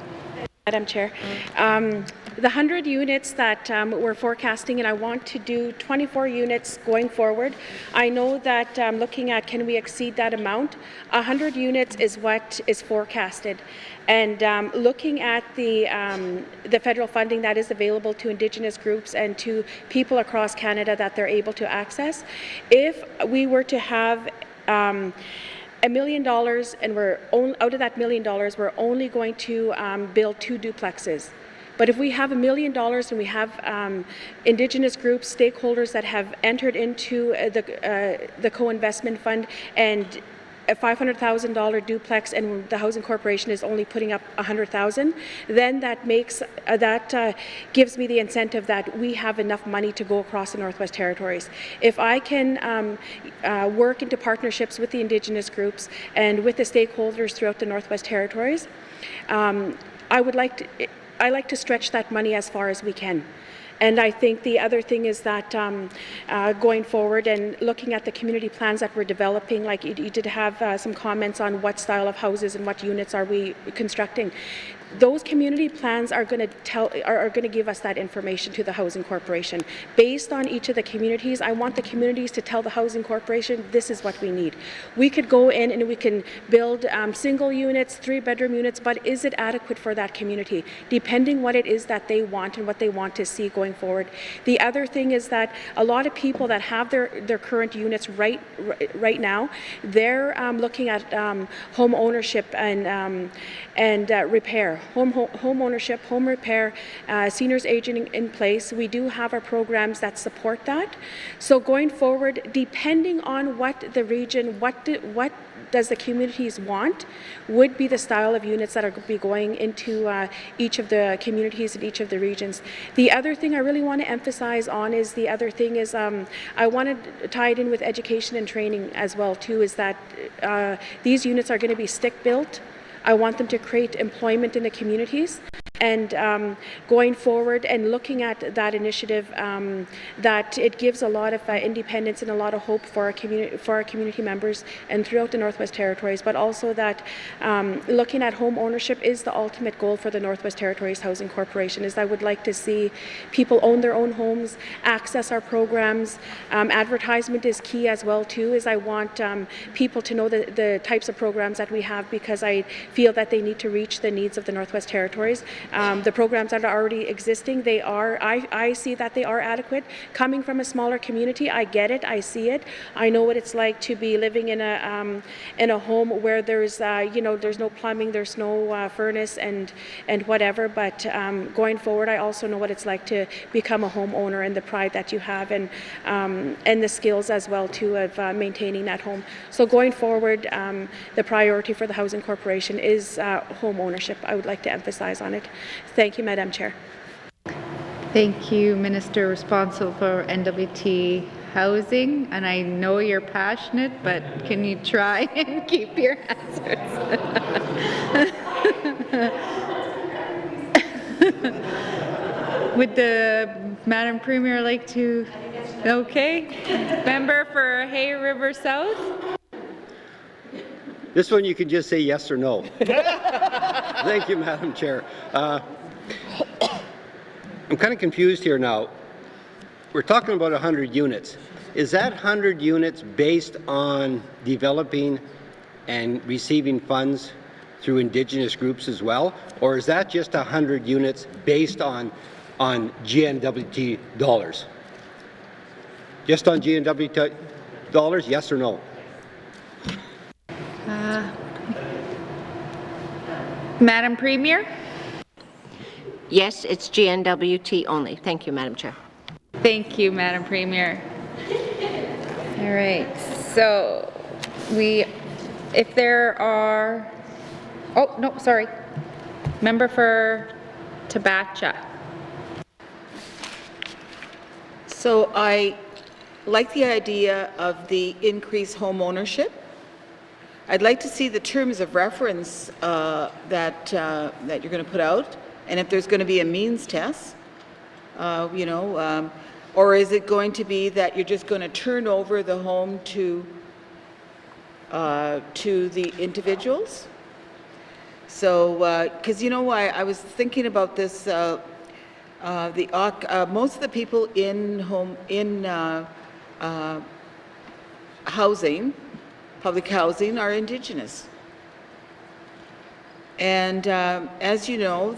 Madam Chair, the 100 units that we're forecasting, and I want to do 24 units going forward. I know that looking at can we exceed that amount, 100 units is what is forecasted. And looking at the federal funding that is available to Indigenous groups and to people across Canada that they're able to access, if we were to have $1 million, and we're out of that $1 million, we're only going to build 2 duplexes. But if we have $1 million and we have Indigenous groups, stakeholders that have entered into the co-investment fund, and a $500,000 duplex, and the Housing Corporation is only putting up $100,000, then that makes gives me the incentive that we have enough money to go across the Northwest Territories. If I can work into partnerships with the Indigenous groups and with the stakeholders throughout the Northwest Territories, I like to stretch that money as far as we can. And I think the other thing is that going forward and looking at the community plans that we're developing, like you did have some comments on what style of houses and what units are we constructing. Those community plans are going to give us that information to the Housing Corporation. Based on each of the communities, I want the communities to tell the Housing Corporation, this is what we need. We could go in and we can build single units, 3-bedroom units, but is it adequate for that community? Depending what it is that they want and what they want to see going forward. The other thing is that a lot of people that have their current units right now, they're looking at home ownership and repair. Home ownership, home repair, seniors aging in place. We do have our programs that support that. So going forward, depending on what the region, what does the communities want, would be the style of units that are be going into each of the communities in each of the regions. The other thing I really want to emphasize on is I want to tie it in with education and training as well too, is that these units are going to be stick-built. I want them to create employment in the communities, and going forward and looking at that initiative, that it gives a lot of independence and a lot of hope for our community members and throughout the Northwest Territories, but also that looking at home ownership is the ultimate goal for the Northwest Territories Housing Corporation. Is I would like to see people own their own homes, access our programs. Advertisement is key as well too, is I want people to know the types of programs that we have, because I feel that they need to reach the needs of the Northwest Territories. The programs that are already existing, I see that they are adequate. Coming from a smaller community, I get it, I see it. I know what it's like to be living in a home where there's there's no plumbing, there's no furnace and whatever. But going forward, I also know what it's like to become a homeowner and the pride that you have, and the skills as well too of maintaining that home. So going forward, the priority for the Housing Corporation is home ownership. I would like to emphasize on it. Thank you, Madam Chair. Thank you, Minister responsible for N.W.T housing. And I know you're passionate, but can you try and keep your answers? Would the Madam Premier like to? Okay. Member for Hay River South. This one you can just say yes or no. Thank you, Madam Chair. I'm kind of confused here now. We're talking about 100 units. Is that 100 units based on developing and receiving funds through Indigenous groups as well? Or is that just 100 units based on GNWT dollars? Just on GNWT dollars, yes or no? Madam Premier? Yes, it's GNWT only. Thank you, Madam Chair. Thank you, Madam Premier. All right, so if there are, oh, no, sorry. Member for Tabacha. So I like the idea of the increased home ownership. I'd like to see the terms of reference that you're going to put out, and if there's going to be a means test, or is it going to be that you're just going to turn over the home to the individuals? So, because I was thinking about this. Most of the people in housing, public housing, are Indigenous. And as you know,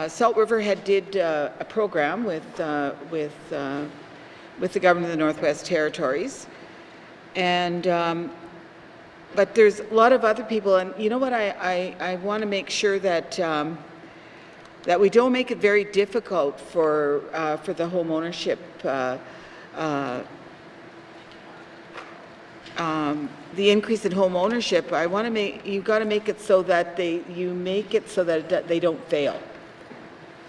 Salt River did a program with the government of the Northwest Territories, and but there's a lot of other people, and you know what? I want to make sure that that we don't make it very difficult for the home ownership. The increase in home ownership, you've got to make it so that they don't fail.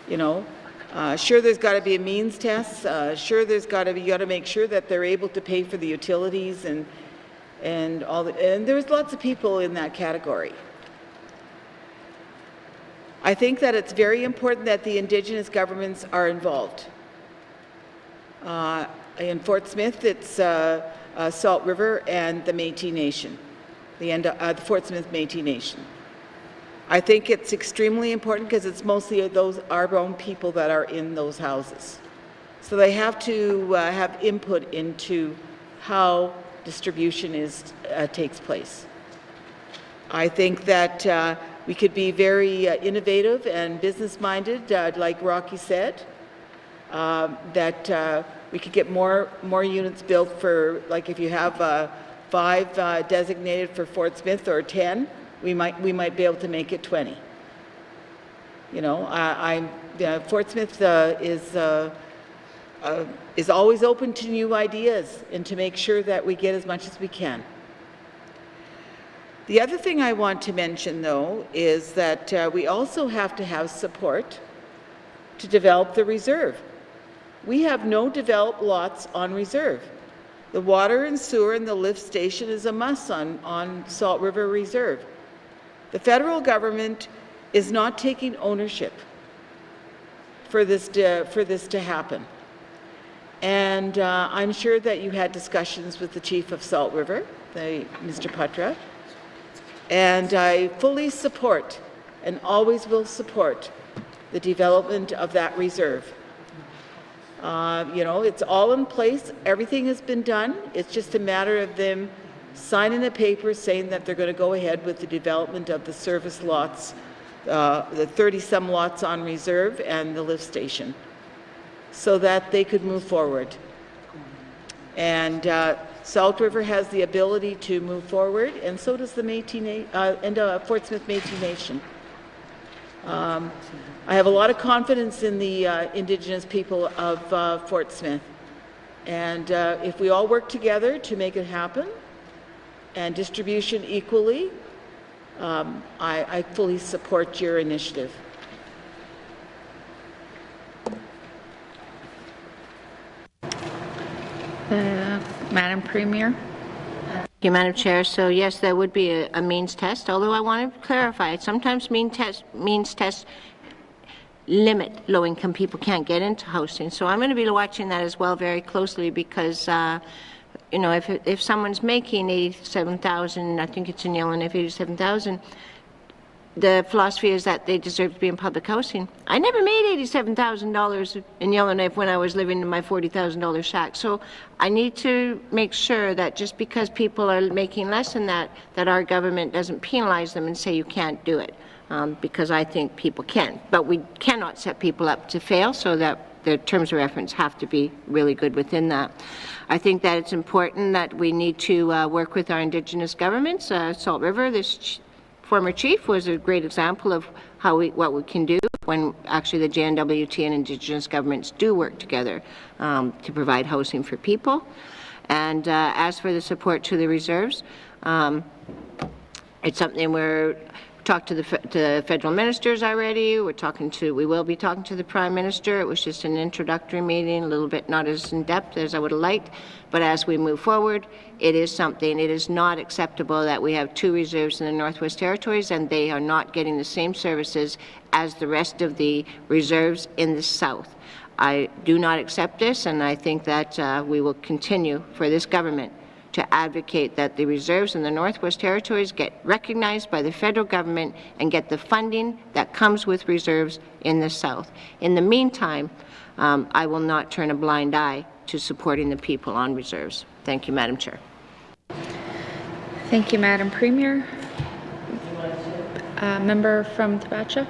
Sure, there's got to be a means test. Sure, you got to make sure that they're able to pay for the utilities and all and there's lots of people in that category. I think that it's very important that the Indigenous governments are involved. In Fort Smith, it's Salt River and the Métis Nation, the Fort Smith Métis Nation. I think it's extremely important because it's mostly our own people that are in those houses. So they have to have input into how distribution takes place. I think that we could be very innovative and business-minded, like Rocky said, that we could get more units built for, like if you have 5 designated for Fort Smith or 10, we might be able to make it 20. Fort Smith is always open to new ideas and to make sure that we get as much as we can. The other thing I want to mention, though, is that we also have to have support to develop the reserve. We have no developed lots on reserve. The water and sewer and the lift station is a must on Salt River Reserve. The federal government is not taking ownership for this to happen. And I'm sure that you had discussions with the chief of Salt River, Mr. Patra, and I fully support and always will support the development of that reserve. It's all in place. Everything has been done. It's just a matter of them signing a paper saying that they're going to go ahead with the development of the service lots, the 30-some lots on reserve and the lift station, so that they could move forward. And Salt River has the ability to move forward, and so does the Fort Smith Métis Nation. I have a lot of confidence in the Indigenous people of Fort Smith. And if we all work together to make it happen, and distribution equally, I fully support your initiative. Madam Premier. Thank you, Madam Chair. So yes, there would be a means test, although I want to clarify, sometimes means tests limit low-income people can't get into housing. So I'm going to be watching that as well very closely because, if someone's making $87,000, I think it's in Yellowknife, $87,000, the philosophy is that they deserve to be in public housing. I never made $87,000 in Yellowknife when I was living in my $40,000 shack. So I need to make sure that just because people are making less than that, that our government doesn't penalize them and say you can't do it, because I think people can. But we cannot set people up to fail, so that the terms of reference have to be really good within that. I think that it's important that we need to work with our Indigenous governments. Salt River, this former chief was a great example of what we can do when actually the N.W.T and Indigenous governments do work together to provide housing for people. And as for the support to the reserves, it's something we're talked to the federal ministers already. We will be talking to the Prime Minister. It was just an introductory meeting, a little bit not as in depth as I would have liked. But as we move forward, it is not acceptable that we have 2 reserves in the Northwest Territories and they are not getting the same services as the rest of the reserves in the South. I do not accept this, and I think that we will continue for this government to advocate that the reserves in the Northwest Territories get recognized by the federal government and get the funding that comes with reserves in the South. In the meantime, I will not turn a blind eye to supporting the people on reserves. Thank you, Madam Chair. Thank you, Madam Premier. Member from Tabacha.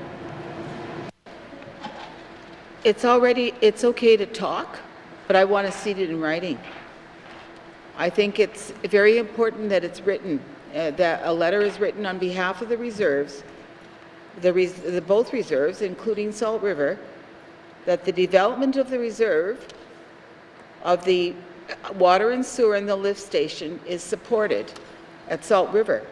It's okay to talk, but I want to see it in writing. I think it's very important that it's written, that a letter is written on behalf of the reserves, both reserves, including Salt River, that the development of the reserve, of the water and sewer and the lift station is supported at Salt River.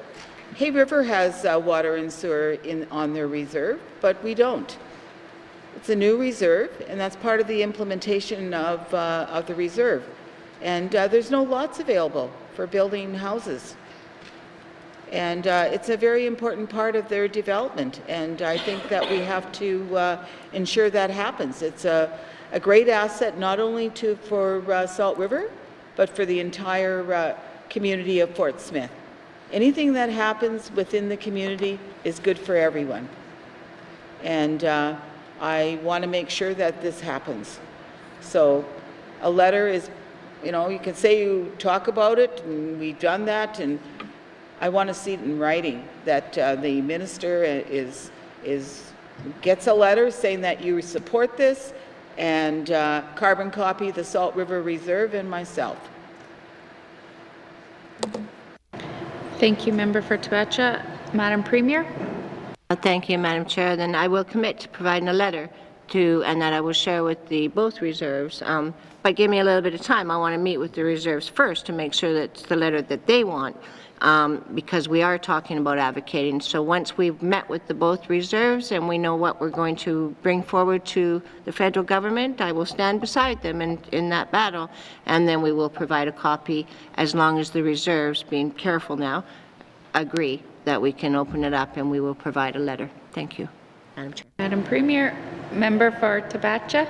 Hay River has water and sewer on their reserve, but we don't. It's a new reserve, and that's part of the implementation of the reserve. And there's no lots available for building houses. And it's a very important part of their development, and I think that we have to ensure that happens. It's a great asset not only for Salt River, but for the entire community of Fort Smith. Anything that happens within the community is good for everyone. And I want to make sure that this happens. So a letter is, you can say you talk about it, and we've done that, and I want to see it in writing, that the minister gets a letter saying that you support this, and carbon copy the Salt River Reserve and myself. Thank you, Member for Tabacha. Madam Premier. Thank you, Madam Chair. Then I will commit to providing a letter and that I will share with both reserves. But give me a little bit of time. I want to meet with the reserves first to make sure that it's the letter that they want, because we are talking about advocating. So once we've met with both reserves and we know what we're going to bring forward to the federal government, I will stand beside them in that battle, and then we will provide a copy as long as the reserves, being careful now, agree that we can open it up, and we will provide a letter. Thank you, Madam Chair. Madam Premier, Member for Tabacha.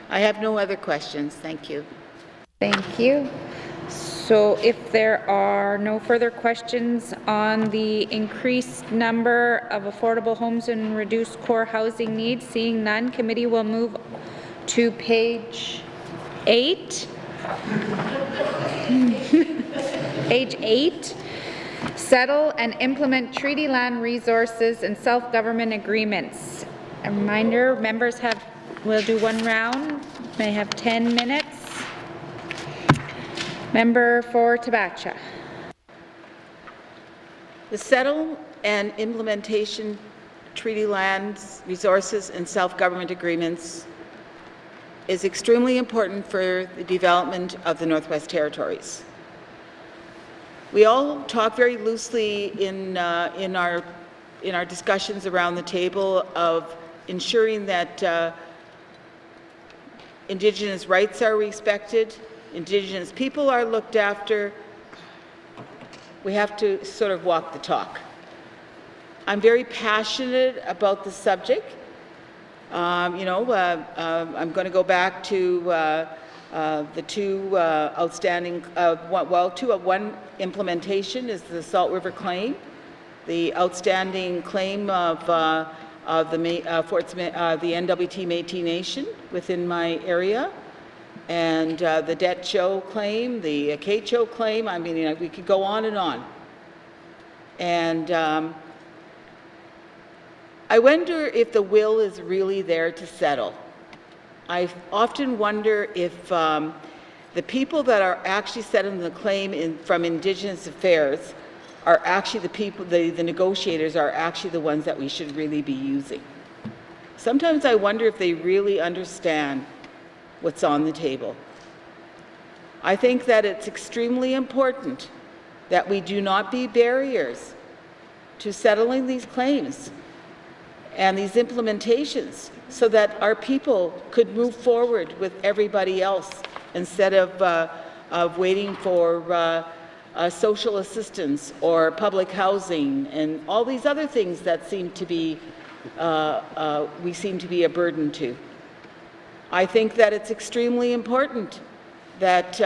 I have no other questions. Thank you. Thank you. So if there are no further questions on the increased number of affordable homes and reduced core housing needs, seeing none, committee will move to page 8. Page 8. Settle and implement treaty land resources and self-government agreements. A reminder, members will do one round, may have 10 minutes. Member for Tabacha. The Settle and Implementation Treaty Lands, Resources and Self-Government Agreements is extremely important for the development of the Northwest Territories. We all talk very loosely in our discussions around the table of ensuring that Indigenous rights are respected, Indigenous people are looked after. We have to sort of walk the talk. I'm very passionate about the subject. I'm going to go back to the two outstanding, one implementation is the Salt River claim, the outstanding claim of the N.W.T. Métis Nation within my area, and the Debt Show claim, the K-Cho claim. I mean, we could go on and on. And I wonder if the will is really there to settle. I often wonder if the people that are actually settling the claim from Indigenous Affairs are actually the people, the negotiators are actually the ones that we should really be using. Sometimes I wonder if they really understand what's on the table. I think that it's extremely important that we do not be barriers to settling these claims and these implementations so that our people could move forward with everybody else instead of waiting for social assistance or public housing and all these other things that seem to be, we seem to be a burden to. I think that it's extremely important that,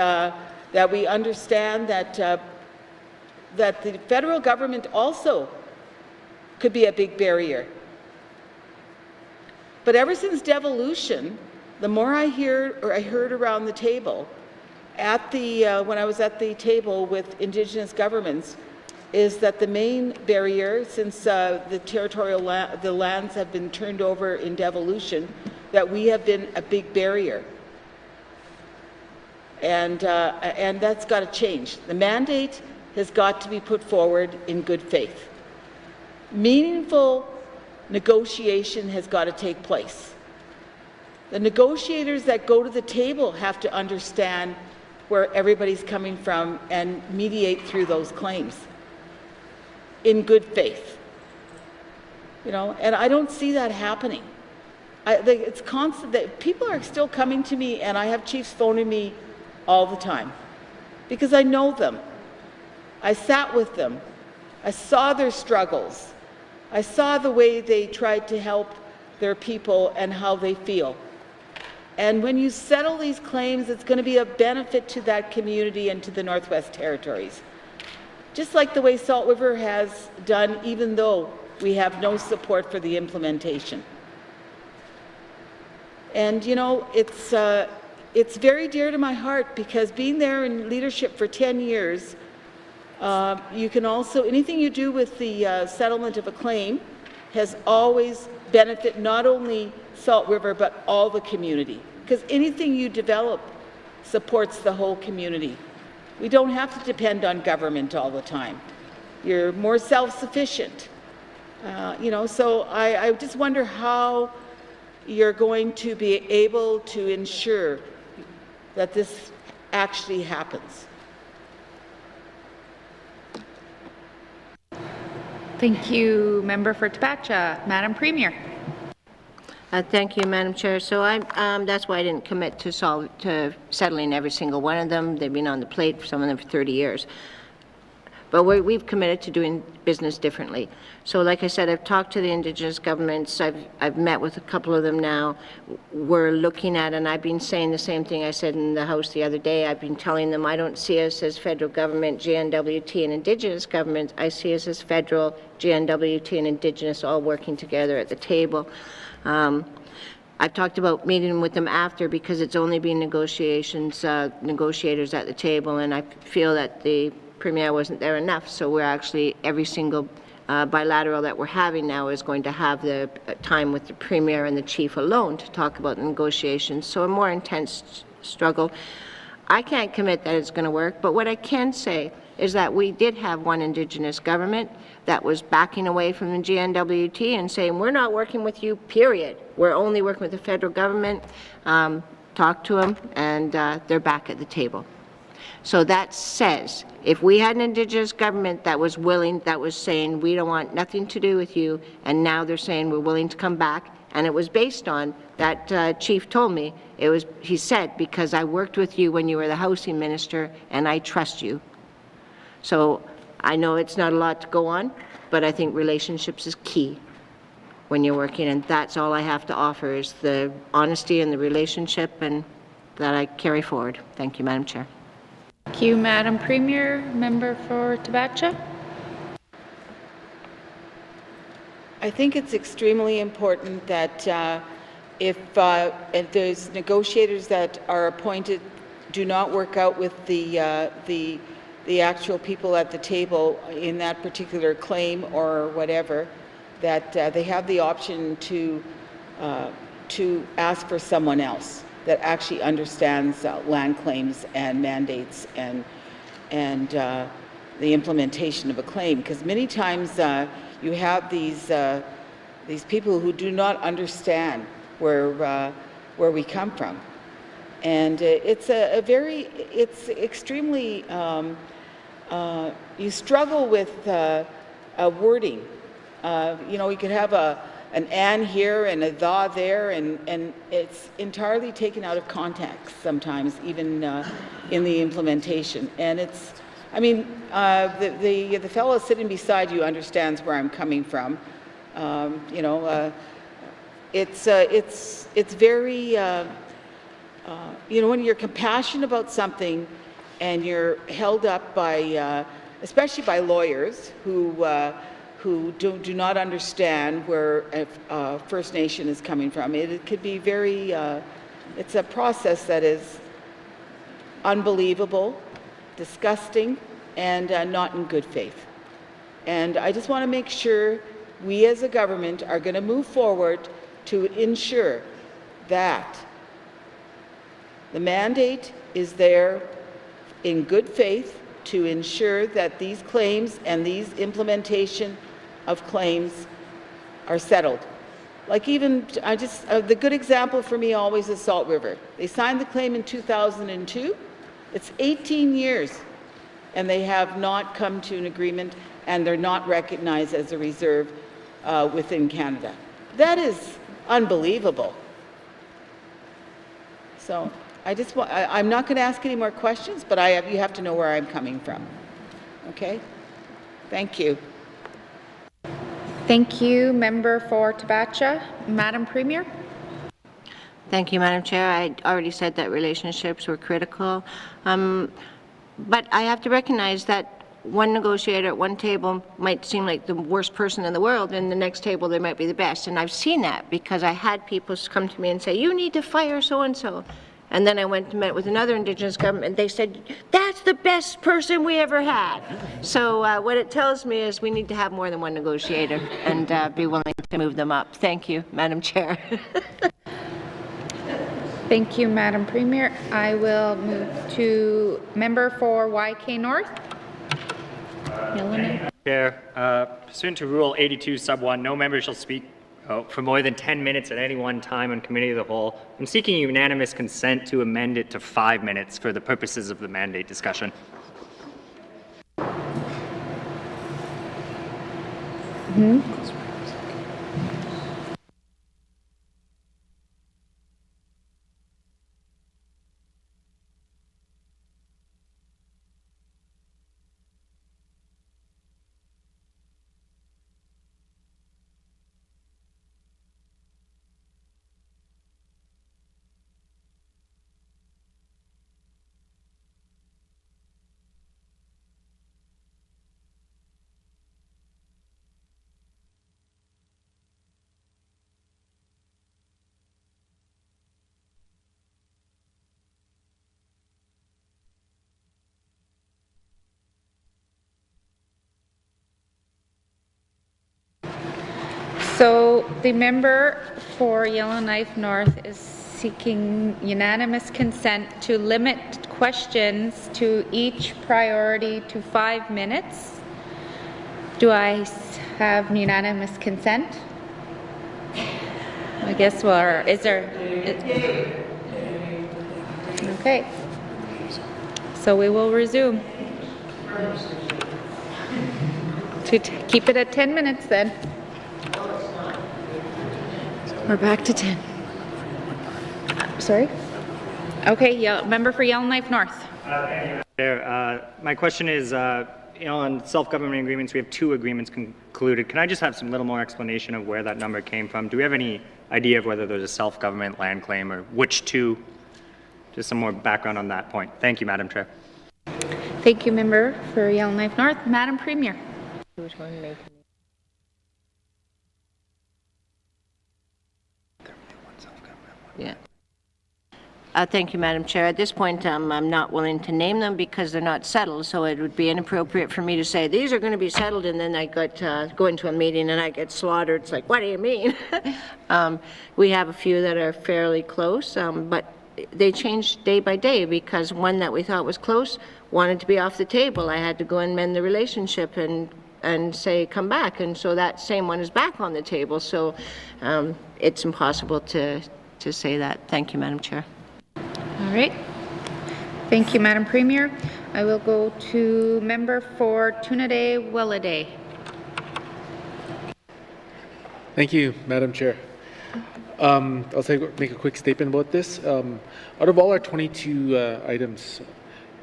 that we understand that, that the federal government also could be a big barrier. But ever since devolution, the more I heard around the table, at the, when I was at the table with Indigenous governments, is that the main barrier, since the territorial the lands have been turned over in devolution, that we have been a big barrier. And that's got to change. The mandate has got to be put forward in good faith. Meaningful negotiation has got to take place. The negotiators that go to the table have to understand where everybody's coming from and mediate through those claims in good faith. You know, and I don't see that happening. It's constant that people are still coming to me, and I have chiefs phoning me all the time because I know them. I sat with them. I saw their struggles. I saw the way they tried to help their people and how they feel. And when you settle these claims, it's going to be a benefit to that community and to the Northwest Territories. Just like the way Salt River has done, even though we have no support for the implementation. And you know, it's very dear to my heart because being there in leadership for 10 years, you can also, anything you do with the settlement of a claim has always benefit not only Salt River but all the community, because anything you develop supports the whole community. We don't have to depend on government all the time. You're more self-sufficient. You know, so I just wonder how you're going to be able to ensure that this actually happens. Thank you, Member for Tabacha. Madam Premier. Thank you, Madam Chair. So that's why I didn't commit to settling every single one of them. They've been on the plate, for some of them for 30 years. But we've committed to doing business differently. So like I said, I've talked to the Indigenous governments. I've met with a couple of them now. We're looking at, and I've been saying the same thing I said in the House the other day. I've been telling them I don't see us as federal government, N.W.T, and Indigenous government. I see us as federal, N.W.T, and Indigenous all working together at the table. I've talked about meeting with them after because it's only been negotiators at the table, and I feel that the Premier wasn't there enough. So we're actually, every single bilateral that we're having now is going to have the time with the Premier and the Chief alone to talk about the negotiations. So a more intense struggle. I can't commit that it's going to work, but what I can say is that we did have one Indigenous government that was backing away from the N.W.T and saying, we're not working with you, period. We're only working with the federal government. Talk to them, and they're back at the table. So that says, if we had an Indigenous government that was willing, that was saying, we don't want nothing to do with you, and now they're saying we're willing to come back, and it was based on, that chief told me, he said, because I worked with you when you were the housing minister, and I trust you. So I know it's not a lot to go on, but I think relationships is key when you're working, and that's all I have to offer is the honesty and the relationship, and that I carry forward. Thank you, Madam Chair. Thank you, Madam Premier. Member for Tabacha. I think it's extremely important that if there's negotiators that are appointed do not work out with the actual people at the table in that particular claim or whatever, that they have the option to ask for someone else that actually understands land claims and mandates and the implementation of a claim, because many times you have these people who do not understand where we come from, and it's extremely you struggle with wording. You could have an "and" here and a "the" there, and it's entirely taken out of context sometimes, even in the implementation. And it's, I mean, the fellow sitting beside you understands where I'm coming from. It's very, when you're compassionate about something and you're held up by, especially by lawyers who do not understand where First Nation is coming from. It could be very, it's a process that is unbelievable, disgusting, and not in good faith. And I just want to make sure we as a government are going to move forward to ensure that the mandate is there in good faith to ensure that these claims and these implementation of claims are settled. Like even, the good example for me always is Salt River. They signed the claim in 2002. It's 18 years, and they have not come to an agreement, and they're not recognized as a reserve within Canada. That is unbelievable. So I'm not going to ask any more questions, but you have to know where I'm coming from. Okay? Thank you. Thank you. Member for Tabacha. Madam Premier. Thank you, Madam Chair. I already said that relationships were critical. But I have to recognize that one negotiator at one table might seem like the worst person in the world, and the next table they might be the best. And I've seen that because I had people come to me and say, you need to fire so-and-so. And then I went and met with another Indigenous government, and they said, that's the best person we ever had. So what it tells me is we need to have more than one negotiator and be willing to move them up. Thank you, Madam Chair. Thank you, Madam Premier. I will move to member for YK North. Chair, pursuant to Rule 82, Sub 1, no member shall speak for more than 10 minutes at any one time on committee of the whole. I'm seeking unanimous consent to amend it to 5 minutes for the purposes of the mandate discussion. So the member for Yellowknife North is seeking unanimous consent to limit questions to each priority to 5 minutes. Do I have unanimous consent? I guess, well, is there? Okay. So we will resume. To keep it at 10 minutes then. We're back to 10. Sorry? Okay, member for Yellowknife North. My question is, on self-government agreements, we have 2 agreements concluded. Can I just have some little more explanation of where that number came from? Do we have any idea of whether there's a self-government land claim or which 2? Just some more background on that point. Thank you, Madam Chair. Thank you, member for Yellowknife North. Madam Premier. Yeah. Thank you, Madam Chair. At this point, I'm not willing to name them because they're not settled, so it would be inappropriate for me to say, these are going to be settled, and then I go into a meeting and I get slaughtered. It's like, what do you mean? We have a few that are fairly close, but they change day by day because one that we thought was close wanted to be off the table, I had to go and mend the relationship and say, come back. And so that same one is back on the table. So it's impossible to say that. Thank you, Madam Chair. All right. Thank you, Madam Premier. I will go to member for Tunaday-Welladay. Thank you, Madam Chair. I'll make a quick statement about this. Out of all our 22 items,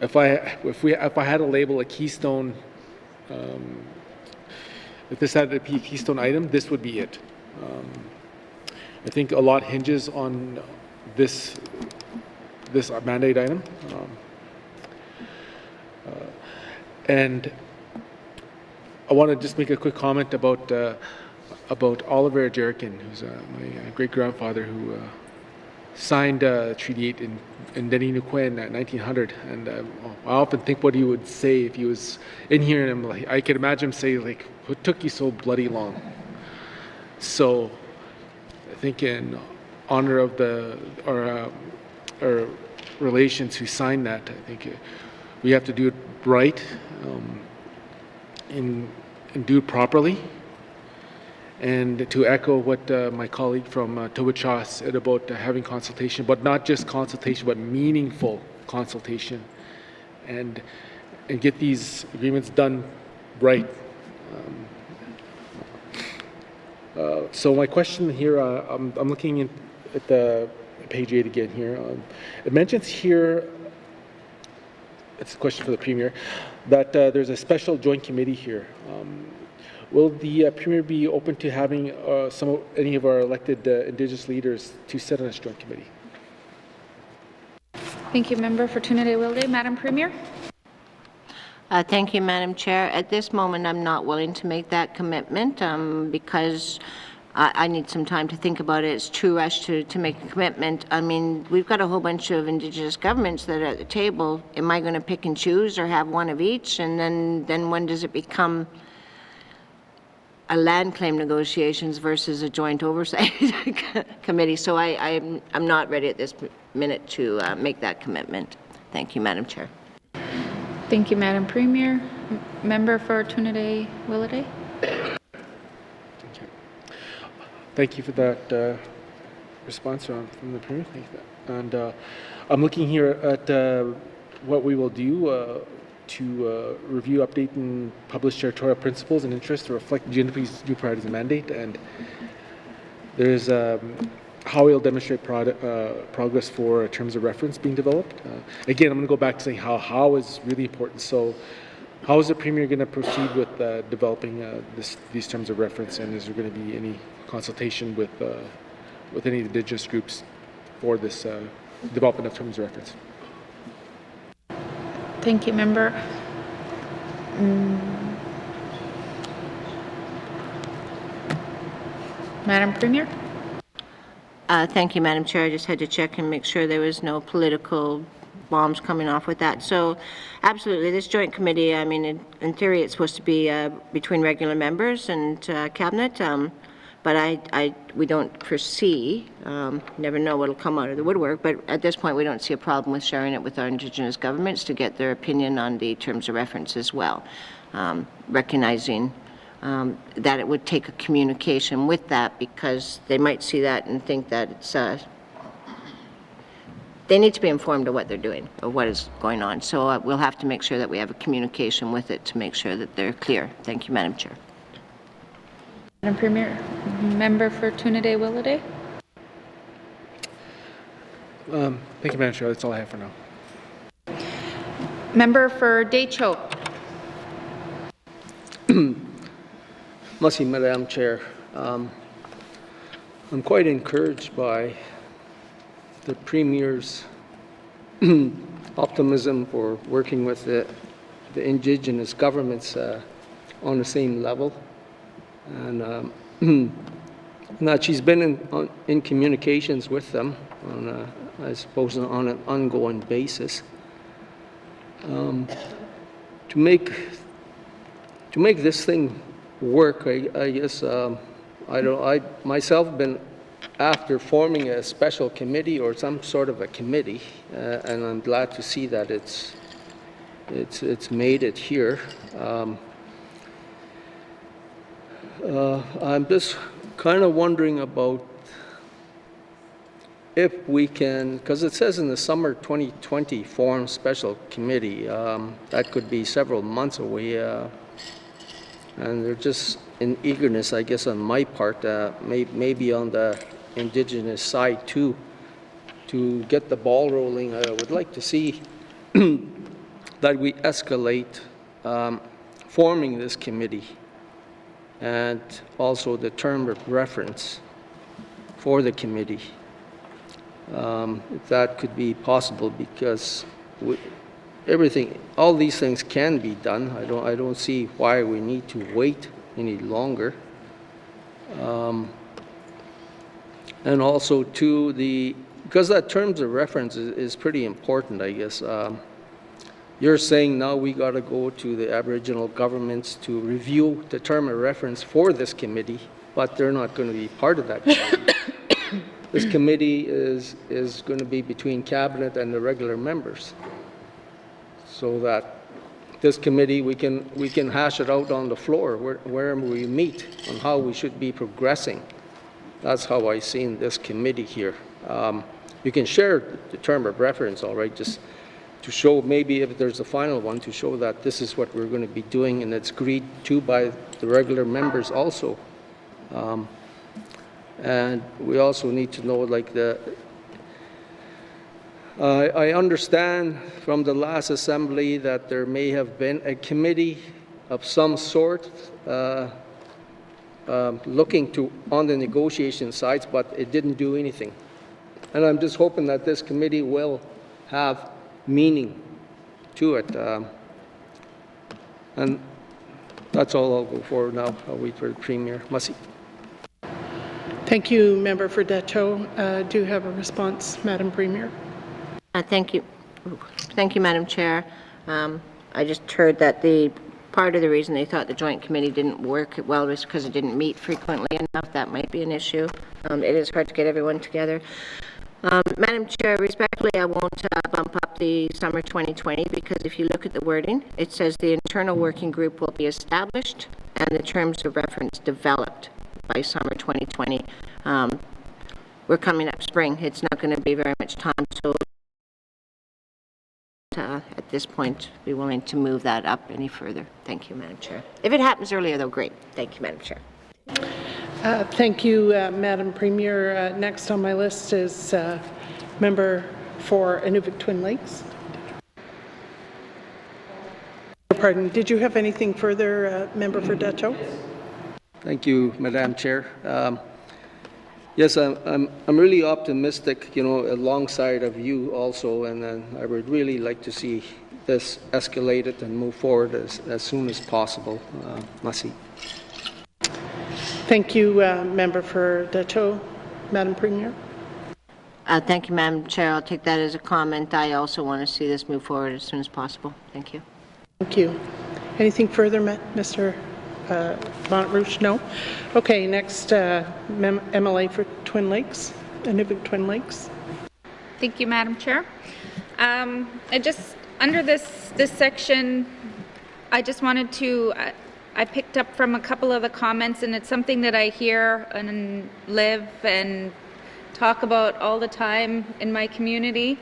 if I had to label a keystone, if this had to be a keystone item, this would be it. I think a lot hinges on this mandate item, and I want to just make a quick comment about Oliver Jerrican, who's my great-grandfather, who signed Treaty 8 in Denny-Nuquen in 1900. And I often think what he would say if he was in here, and I'm like, I could imagine him say, like, "What took you so bloody long?" So I think in honor of our relations who signed that, I think we have to do it right and do it properly. And to echo what my colleague from Towachaw said about having consultation, but not just consultation, but meaningful consultation, and get these agreements done right. So my question here, I'm looking at the page 8 again here. It mentions here, it's a question for the Premier, that there's a special joint committee here. Will the Premier be open to having any of our elected Indigenous leaders to sit on this joint committee? Thank you, member for Tunaday-Welladay. Madam Premier. Thank you, Madam Chair. At this moment, I'm not willing to make that commitment because I need some time to think about it. It's too rushed to make a commitment. I mean, we've got a whole bunch of Indigenous governments that are at the table. Am I going to pick and choose or have one of each? And then when does it become a land claim negotiations versus a joint oversight committee? So I'm not ready at this minute to make that commitment. Thank you, Madam Chair. Thank you, Madam Premier. Member for Tunaday-Welladay. Thank you for that response from the Premier. Thank you. And I'm looking here at what we will do to review, update, and publish territorial principles and interests to reflect GNW's new priorities and mandate. And there's how we'll demonstrate progress for terms of reference being developed. Again, I'm going to go back to saying how is really important. So how is the Premier going to proceed with developing these terms of reference, and is there going to be any consultation with any Indigenous groups for this development of terms of reference? Thank you, member. Madam Premier. Thank you, Madam Chair. I just had to check and make sure there was no political bombs coming off with that. So absolutely, this joint committee, I mean, in theory, it's supposed to be between regular members and Cabinet, but we don't foresee, never know what'll come out of the woodwork, but at this point, we don't see a problem with sharing it with our Indigenous governments to get their opinion on the terms of reference as well, recognizing that it would take a communication with that, because they might see that and think that it's they need to be informed of what they're doing, of what is going on. So we'll have to make sure that we have a communication with it to make sure that they're clear. Thank you, Madam Chair. Madam Premier, member for Tunaday-Welladay. Thank you, Madam Chair. That's all I have for now. Member for Decho. Merci, Madam Chair. I'm quite encouraged by the Premier's optimism for working with the Indigenous governments on the same level, and that she's been in communications with them on, I suppose, on an ongoing basis. To make this thing work, I guess I myself been after forming a special committee or some sort of a committee, and I'm glad to see that it's it's made it here. I'm just kind of wondering about if we can, because it says in the summer 2020 form special committee, that could be several months away, and they're just in eagerness, I guess, on my part, maybe on the Indigenous side too, to get the ball rolling. I would like to see that we escalate forming this committee, and also the term of reference for the committee. If that could be possible, because all these things can be done. I don't see why we need to wait any longer. And also because that terms of reference is pretty important, I guess. You're saying now we got to go to the Aboriginal governments to review the term of reference for this committee, but they're not going to be part of that committee. This committee is going to be between Cabinet and the regular members, so that this committee, we can hash it out on the floor wherever we meet on how we should be progressing. That's how I seen this committee here. You can share the term of reference, all right, just to show, maybe if there's a final one, to show that this is what we're going to be doing, and it's agreed to by the regular members also. And we also need to know, like, I understand from the last assembly that there may have been a committee of some sort looking on the negotiation sides, but it didn't do anything. And I'm just hoping that this committee will have meaning to it. And that's all I'll go forward now. I'll wait for the Premier. Masi. Thank you, Member for Decho. Do you have a response, Madam Premier? Thank you. Thank you, Madam Chair. I just heard that part of the reason they thought the Joint Committee didn't work well was because it didn't meet frequently enough. That might be an issue. It is hard to get everyone together. Madam Chair, respectfully, I won't bump up the summer 2020, because if you look at the wording, it says the internal working group will be established and the terms of reference developed by summer 2020. We're coming up spring. It's not going to be very much time, so at this point, be willing to move that up any further. Thank you, Madam Chair. If it happens earlier, though, great. Thank you, Madam Chair. Thank you, Madam Premier. Next on my list is Member for Inuvik Twin Lakes. Pardon, did you have anything further, Member for Decho? Thank you, Madam Chair. Yes, I'm really optimistic, alongside of you also, and I would really like to see this escalated and move forward as soon as possible. Masi. Thank you, Member for Decho. Madam Premier. Thank you, Madam Chair. I'll take that as a comment. I also want to see this move forward as soon as possible. Thank you. Thank you. Anything further, Mr. Montrouge? No? Okay, next, MLA for Twin Lakes, Inuvik Twin Lakes. Thank you, Madam Chair. Under this section, I just wanted to, I picked up from a couple of the comments, and it's something that I hear and live and talk about all the time in my community.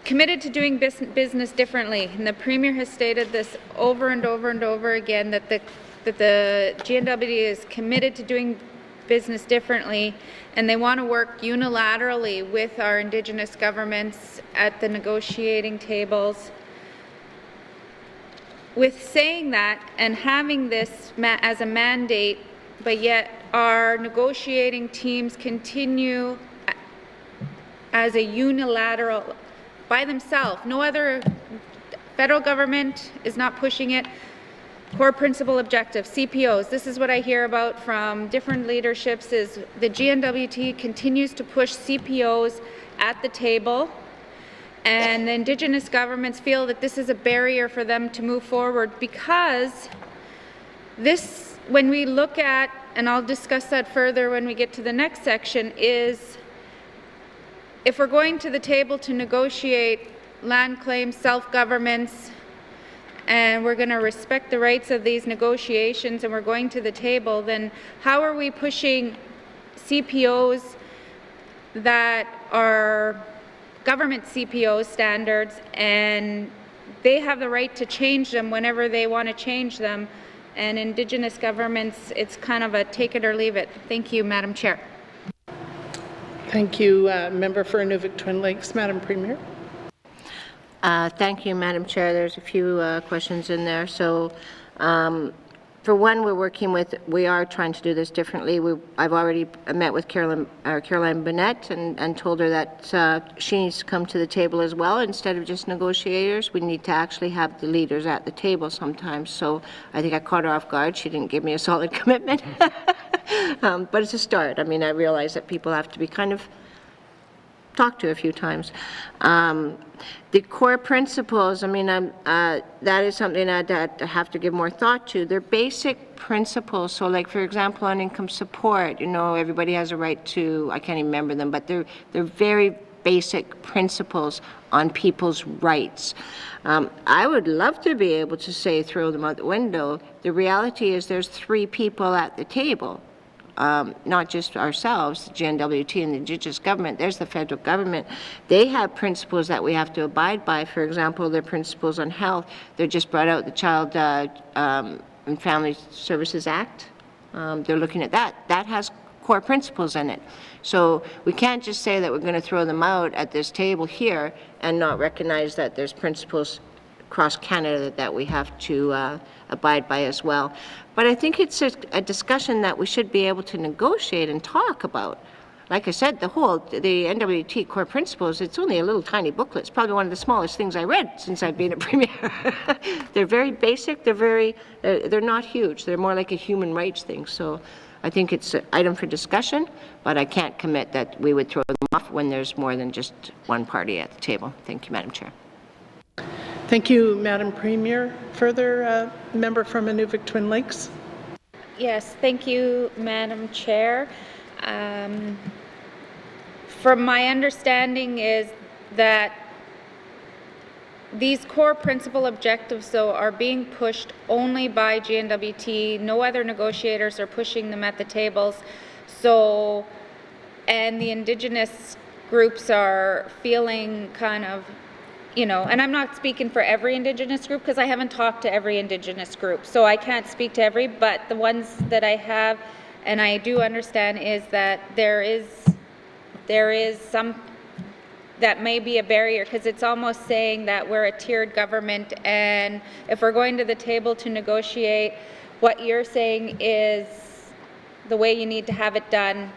Committed to doing business differently, and the Premier has stated this over and over and over again, that the G&W is committed to doing business differently, and they want to work unilaterally with our Indigenous governments at the negotiating tables. With saying that and having this as a mandate, but yet our negotiating teams continue as a unilateral by themselves. No other federal government is not pushing it. Core principle objective, CPOs. This is what I hear about from different leaderships, is the N.W.T continues to push CPOs at the table, and the Indigenous governments feel that this is a barrier for them to move forward, because this, when we look at, and I'll discuss that further when we get to the next section, is if we're going to the table to negotiate land claims, self-governments, and we're going to respect the rights of these negotiations and we're going to the table, then how are we pushing CPOs that are government CPO standards and they have the right to change them whenever they want to change them, and Indigenous governments, it's kind of a take it or leave it. Thank you, Madam Chair. Thank you, Member for Nunavut Twin Lakes. Madam Premier. Thank you, Madam Chair. There's a few questions in there. So, for one, we are trying to do this differently. I've already met with Caroline Burnett and told her that she needs to come to the table as well. Instead of just negotiators, we need to actually have the leaders at the table sometimes. So I think I caught her off guard. She didn't give me a solid commitment. But it's a start. I mean, I realize that people have to be kind of talked to a few times. The core principles, I mean, that is something I'd have to give more thought to. They're basic principles. So like, for example, on income support, you know, everybody has a right to, I can't even remember them, but they're very basic principles on people's rights. I would love to be able to say throw them out the window. The reality is there's 3 people at the table. Not just ourselves, the N.W.T and the Indigenous government, there's the federal government. They have principles that we have to abide by. For example, their principles on health. They just brought out the Child and Family Services Act. They're looking at that. That has core principles in it. So we can't just say that we're going to throw them out at this table here and not recognize that there's principles across Canada that we have to abide by as well. But I think it's a discussion that we should be able to negotiate and talk about. Like I said, the N.W.T core principles, it's only a little tiny booklet. It's probably one of the smallest things I read since I've been a premier. They're very basic. They're not huge. They're more like a human rights thing. So I think it's an item for discussion, but I can't commit that we would throw them off when there's more than just one party at the table. Thank you, Madam Chair. Thank you, Madam Premier. Further, member from Nunavut Twin Lakes. Yes, thank you, Madam Chair. From my understanding is that these core principal objectives, though, are being pushed only by N.W.T. No other negotiators are pushing them at the tables. So, and the Indigenous groups are feeling kind of, you know, and I'm not speaking for every Indigenous group because I haven't talked to every Indigenous group, so I can't speak to every, but the ones that I have and I do understand is that there is some, that may be a barrier because it's almost saying that we're a tiered government, and if we're going to the table to negotiate, what you're saying is the way you need to have it done,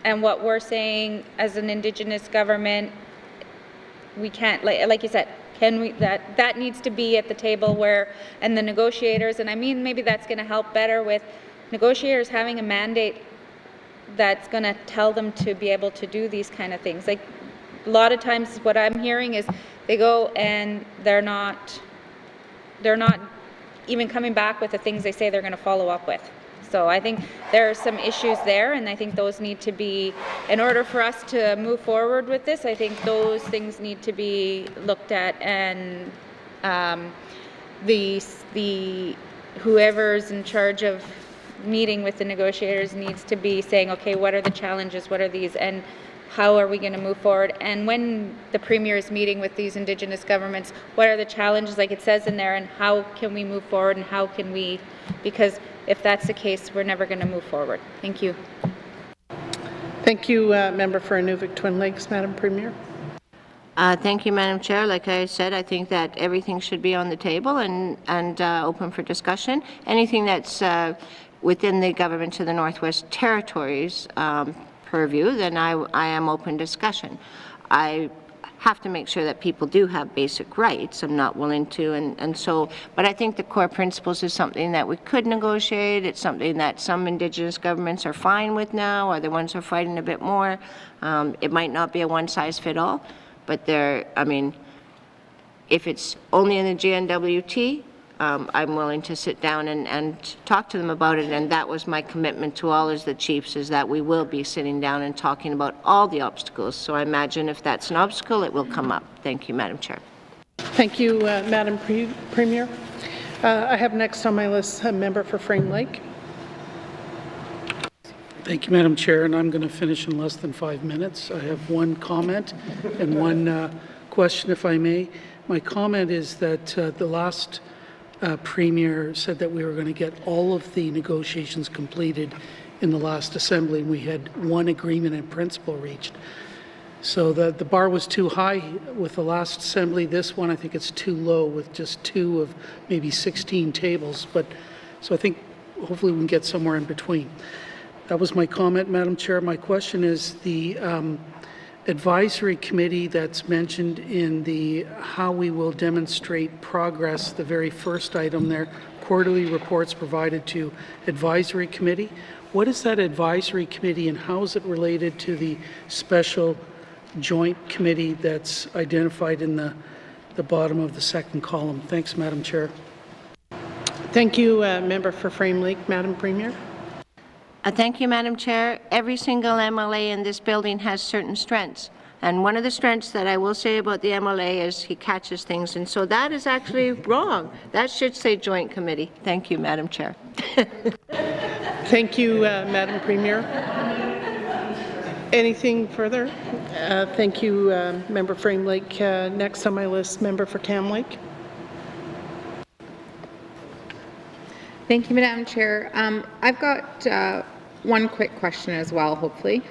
and what we're saying as an Indigenous government, we can't, like you said, can we, that needs to be at the table where, and the negotiators, and I mean maybe that's going to help better with negotiators having a mandate that's going to tell them to be able to do these kind of things. Like a lot of times what I'm hearing is they go and they're not even coming back with the things they say they're going to follow up with. So I think there are some issues there, and I think those need to be, in order for us to move forward with this, I think those things need to be looked at, and the whoever's in charge of meeting with the negotiators needs to be saying, okay, what are the challenges, what are these, and how are we going to move forward? And when the Premier is meeting with these Indigenous governments, what are the challenges, like it says in there, and how can we move forward, and how can we, because if that's the case, we're never going to move forward. Thank you. Thank you, Member for Nunavut Twin Lakes. Madam Premier. Thank you, Madam Chair. Like I said, I think that everything should be on the table and open for discussion. Anything that's within the government of the Northwest Territories purview, then I am open discussion. I have to make sure that people do have basic rights. I'm not willing to, and so, but I think the core principles is something that we could negotiate. It's something that some Indigenous governments are fine with now, other ones are fighting a bit more. It might not be a one-size-fit-all, but there, I mean, if it's only in the GNWT, I'm willing to sit down and talk to them about it, and that was my commitment to all as the chiefs, is that we will be sitting down and talking about all the obstacles. So I imagine if that's an obstacle, it will come up. Thank you, Madam Chair. Thank you, Madam Premier. I have next on my list a member for Frame Lake. Thank you, Madam Chair, and I'm going to finish in less than 5 minutes. I have one comment and one question, if I may. My comment is that the last Premier said that we were going to get all of the negotiations completed in the last Assembly, and we had one agreement in principle reached. So the bar was too high with the last Assembly. This one, I think it's too low with just 2 of maybe 16 tables. So I think hopefully we can get somewhere in between. That was my comment, Madam Chair. My question is the advisory committee that's mentioned in the how we will demonstrate progress, the very first item there, quarterly reports provided to advisory committee. What is that advisory committee and how is it related to the special joint committee that's identified in the bottom of the second column? Thanks, Madam Chair. Thank you, member for Frame Lake. Madam Premier. Thank you, Madam Chair. Every single MLA in this building has certain strengths. And one of the strengths that I will say about the MLA is he catches things. And so that is actually wrong. That should say Joint Committee. Thank you, Madam Chair. Thank you, Madam Premier. Anything further? Thank you, member Frame Lake. Next on my list, member for Cam Lake. Thank you, Madam Chair. I've got one quick question as well, hopefully.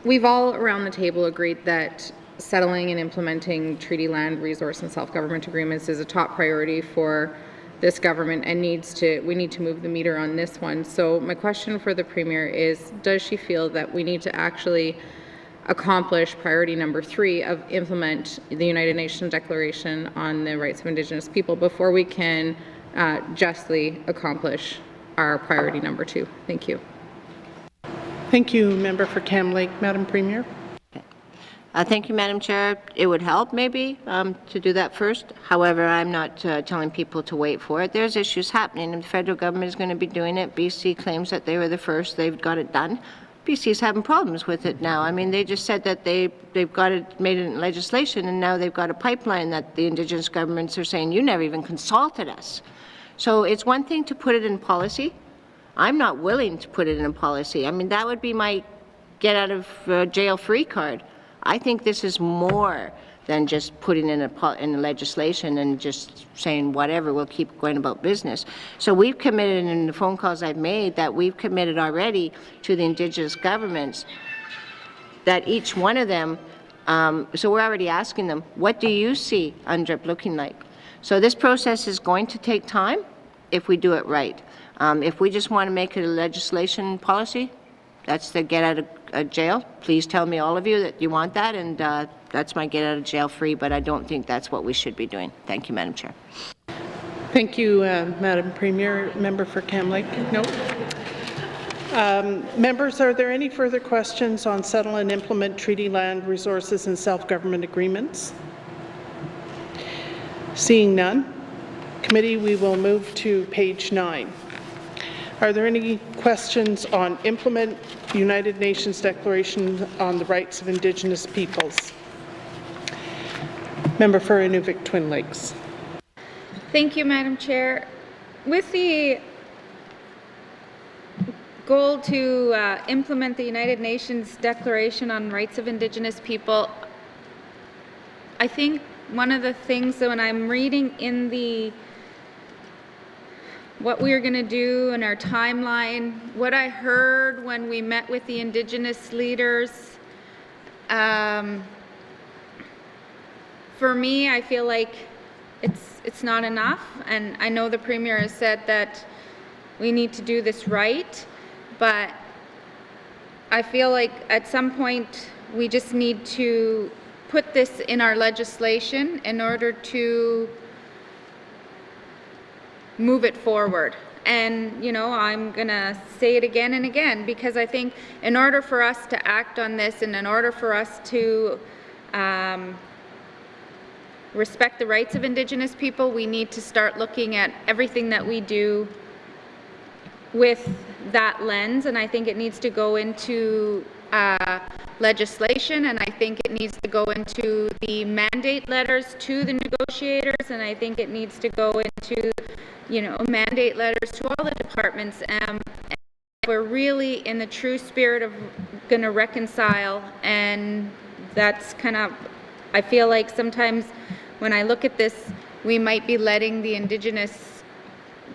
We've all around the table agreed that settling and implementing treaty land, resource and self-government agreements is a top priority for this government and we need to move the meter on this one. So my question for the Premier is, does she feel that we need to actually accomplish priority number 3 of implement the United Nations Declaration on the Rights of Indigenous People before we can justly accomplish our priority number 2? Thank you. Thank you, member for Cam Lake. Madam Premier. Thank you, Madam Chair. It would help maybe to do that first. However, I'm not telling people to wait for it. There's issues happening and the federal government is going to be doing it. BC claims that they were the first. They've got it done. BC's having problems with it now. I mean, they just said that they've got it made in legislation and now they've got a pipeline that the Indigenous governments are saying, you never even consulted us. So it's one thing to put it in policy. I'm not willing to put it in policy. I mean, that would be my get out of jail free card. I think this is more than just putting in a legislation and just saying whatever, we'll keep going about business. So we've committed in the phone calls I've made that we've committed already to the Indigenous governments that each one of them, so we're already asking them, what do you see UNDRIP looking like? So this process is going to take time if we do it right. If we just want to make it a legislation policy, that's the get out of jail. Please tell me, all of you, that you want that, and that's my get out of jail free, but I don't think that's what we should be doing. Thank you, Madam Chair. Thank you, Madam Premier. Member for Cam Lake. No. Members, are there any further questions on settle and implement treaty land, resources and self-government agreements? Seeing none, committee, we will move to page 9. Are there any questions on implement United Nations Declaration on the Rights of Indigenous Peoples? Member for Inuvik Twin Lakes. Thank you, Madam Chair. With the goal to implement the United Nations Declaration on Rights of Indigenous People, I think one of the things that when I'm reading in the what we are going to do in our timeline, what I heard when we met with the Indigenous leaders, for me, I feel like it's not enough, and I know the Premier has said that we need to do this right, but I feel like at some point we just need to put this in our legislation in order to move it forward. And, you know, I'm going to say it again and again, because I think in order for us to act on this and in order for us to respect the rights of Indigenous people, we need to start looking at everything that we do with that lens, and I think it needs to go into legislation, and I think it needs to go into the mandate letters to the negotiators, and I think it needs to go into, you know, mandate letters to all the departments. And we're really in the true spirit of going to reconcile, and that's kind of, I feel like sometimes when I look at this, we might be letting the Indigenous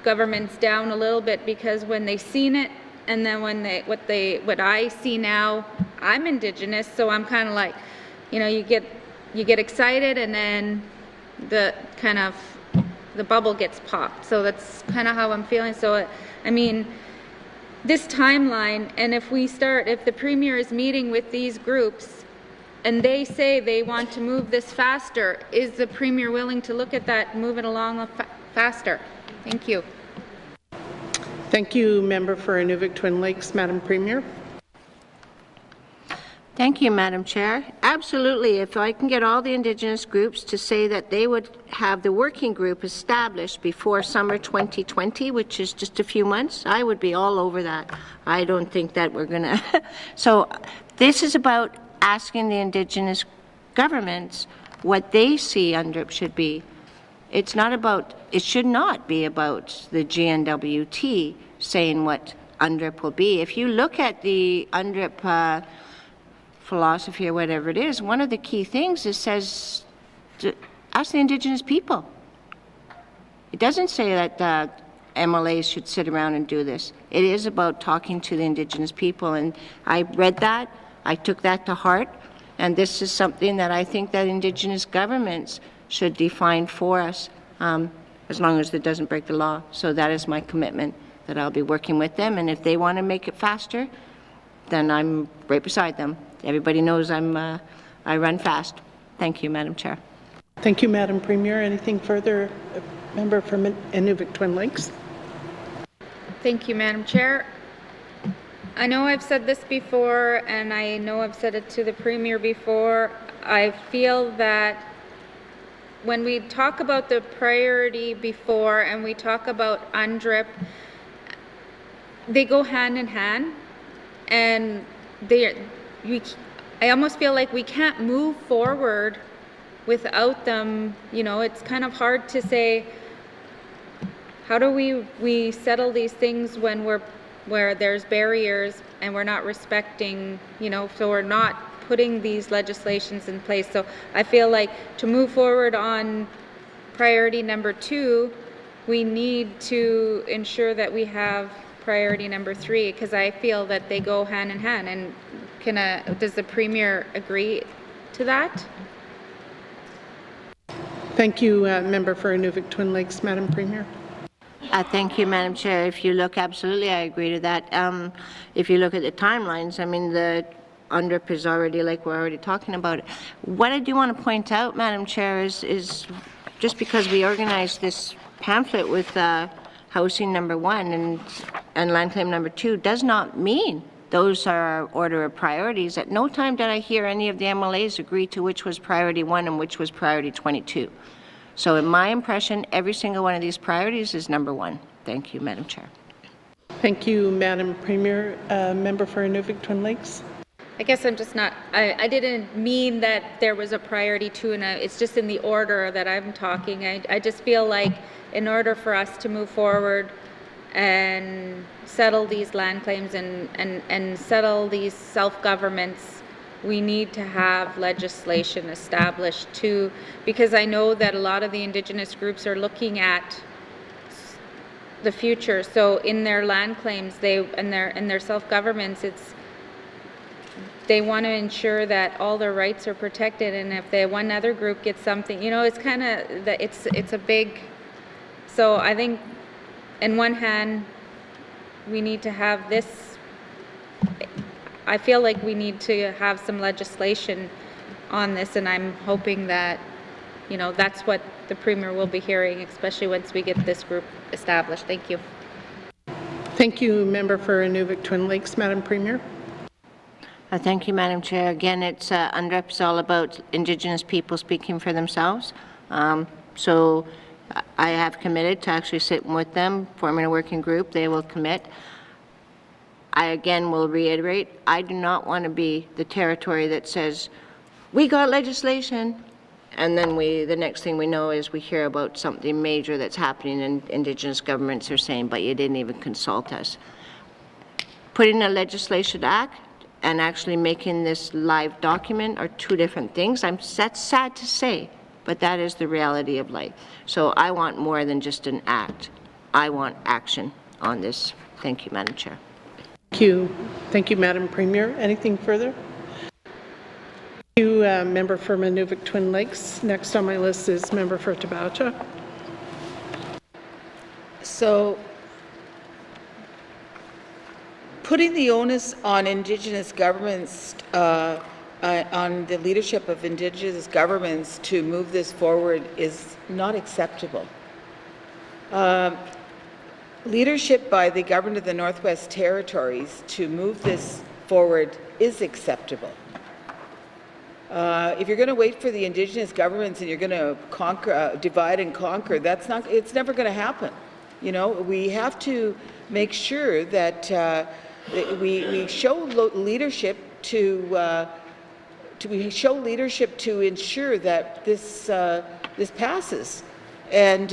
governments down a little bit, because when they seen it, and then when what I see now, I'm Indigenous, so I'm kind of like, you know, you get excited, and then the kind of the bubble gets popped. So that's kind of how I'm feeling. So I mean, this timeline, and if the Premier is meeting with these groups and they say they want to move this faster, is the Premier willing to look at that, move it along faster? Thank you. Thank you, Member for Inuvik Twin Lakes. Madam Premier. Thank you, Madam Chair. Absolutely. If I can get all the Indigenous groups to say that they would have the working group established before summer 2020, which is just a few months, I would be all over that. I don't think that we're going to. So this is about asking the Indigenous governments what they see UNDRIP should be. It should not be about the N.W.T saying what UNDRIP will be. If you look at the UNDRIP philosophy or whatever it is, one of the key things it says to ask the Indigenous people. It doesn't say that MLAs should sit around and do this. It is about talking to the Indigenous people, and I read that, I took that to heart, and this is something that I think that Indigenous governments should define for us, as long as it doesn't break the law. So that is my commitment, that I'll be working with them, and if they want to make it faster, then I'm right beside them. Everybody knows I run fast. Thank you, Madam Chair. Thank you, Madam Premier. Anything further? Member from Inuvik Twin Lakes. Thank you, Madam Chair. I know I've said this before, and I know I've said it to the Premier before. I feel that when we talk about the priority before and we talk about UNDRIP, they go hand in hand, and I almost feel like we can't move forward without them. You know, it's kind of hard to say, how do we settle these things when where there's barriers and we're not respecting, you know, so we're not putting these legislations in place. So I feel like to move forward on priority number 2, we need to ensure that we have priority number 3, because I feel that they go hand in hand. And does the Premier agree to that? Thank you, Member for Inuvik Twin Lakes. Madam Premier. Thank you, Madam Chair. If you look, absolutely, I agree to that. If you look at the timelines, I mean, the UNDRIP is already, like we're already talking about it. What I do want to point out, Madam Chair, is just because we organized this pamphlet with housing number 1 and land claim number 2 does not mean those are our order of priorities. At no time did I hear any of the MLAs agree to which was priority 1 and which was priority 22. So in my impression, every single one of these priorities is number 1. Thank you, Madam Chair. Thank you, Madam Premier. Member for Inuvik Twin Lakes. I guess I'm just not, I didn't mean that there was a priority 2, and it's just in the order that I'm talking. I just feel like in order for us to move forward and settle these land claims and settle these self-governments, we need to have legislation established too, because I know that a lot of the Indigenous groups are looking at the future. So in their land claims, and their self-governments, they want to ensure that all their rights are protected, and if one other group gets something, you know, it's kind of it's a big. So I think, in one hand, we need to have this. I feel like we need to have some legislation on this, and I'm hoping that, you know, that's what the Premier will be hearing, especially once we get this group established. Thank you. Thank you, Member for Inuvik Twin Lakes. Madam Premier. Thank you, Madam Chair. Again, it's UNDRIP is all about Indigenous people speaking for themselves. So I have committed to actually sitting with them, forming a working group. They will commit. I again will reiterate, I do not want to be the territory that says, we got legislation, and then the next thing we know is we hear about something major that's happening and Indigenous governments are saying, but you didn't even consult us. Putting a legislation act and actually making this live document are two different things. That's sad to say, but that is the reality of life. So I want more than just an act. I want action on this. Thank you, Madam Chair. Thank you. Thank you, Madam Premier. Anything further? Thank you, Member for Nunavut Twin Lakes. Next on my list is Member for Tabacha. So, putting the onus on Indigenous governments, on the leadership of Indigenous governments to move this forward is not acceptable. Leadership by the government of the Northwest Territories to move this forward is acceptable. If you're going to wait for the Indigenous governments and you're going to conquer, divide and conquer, it's never going to happen. You know, we have to make sure that we show leadership to ensure that this passes, and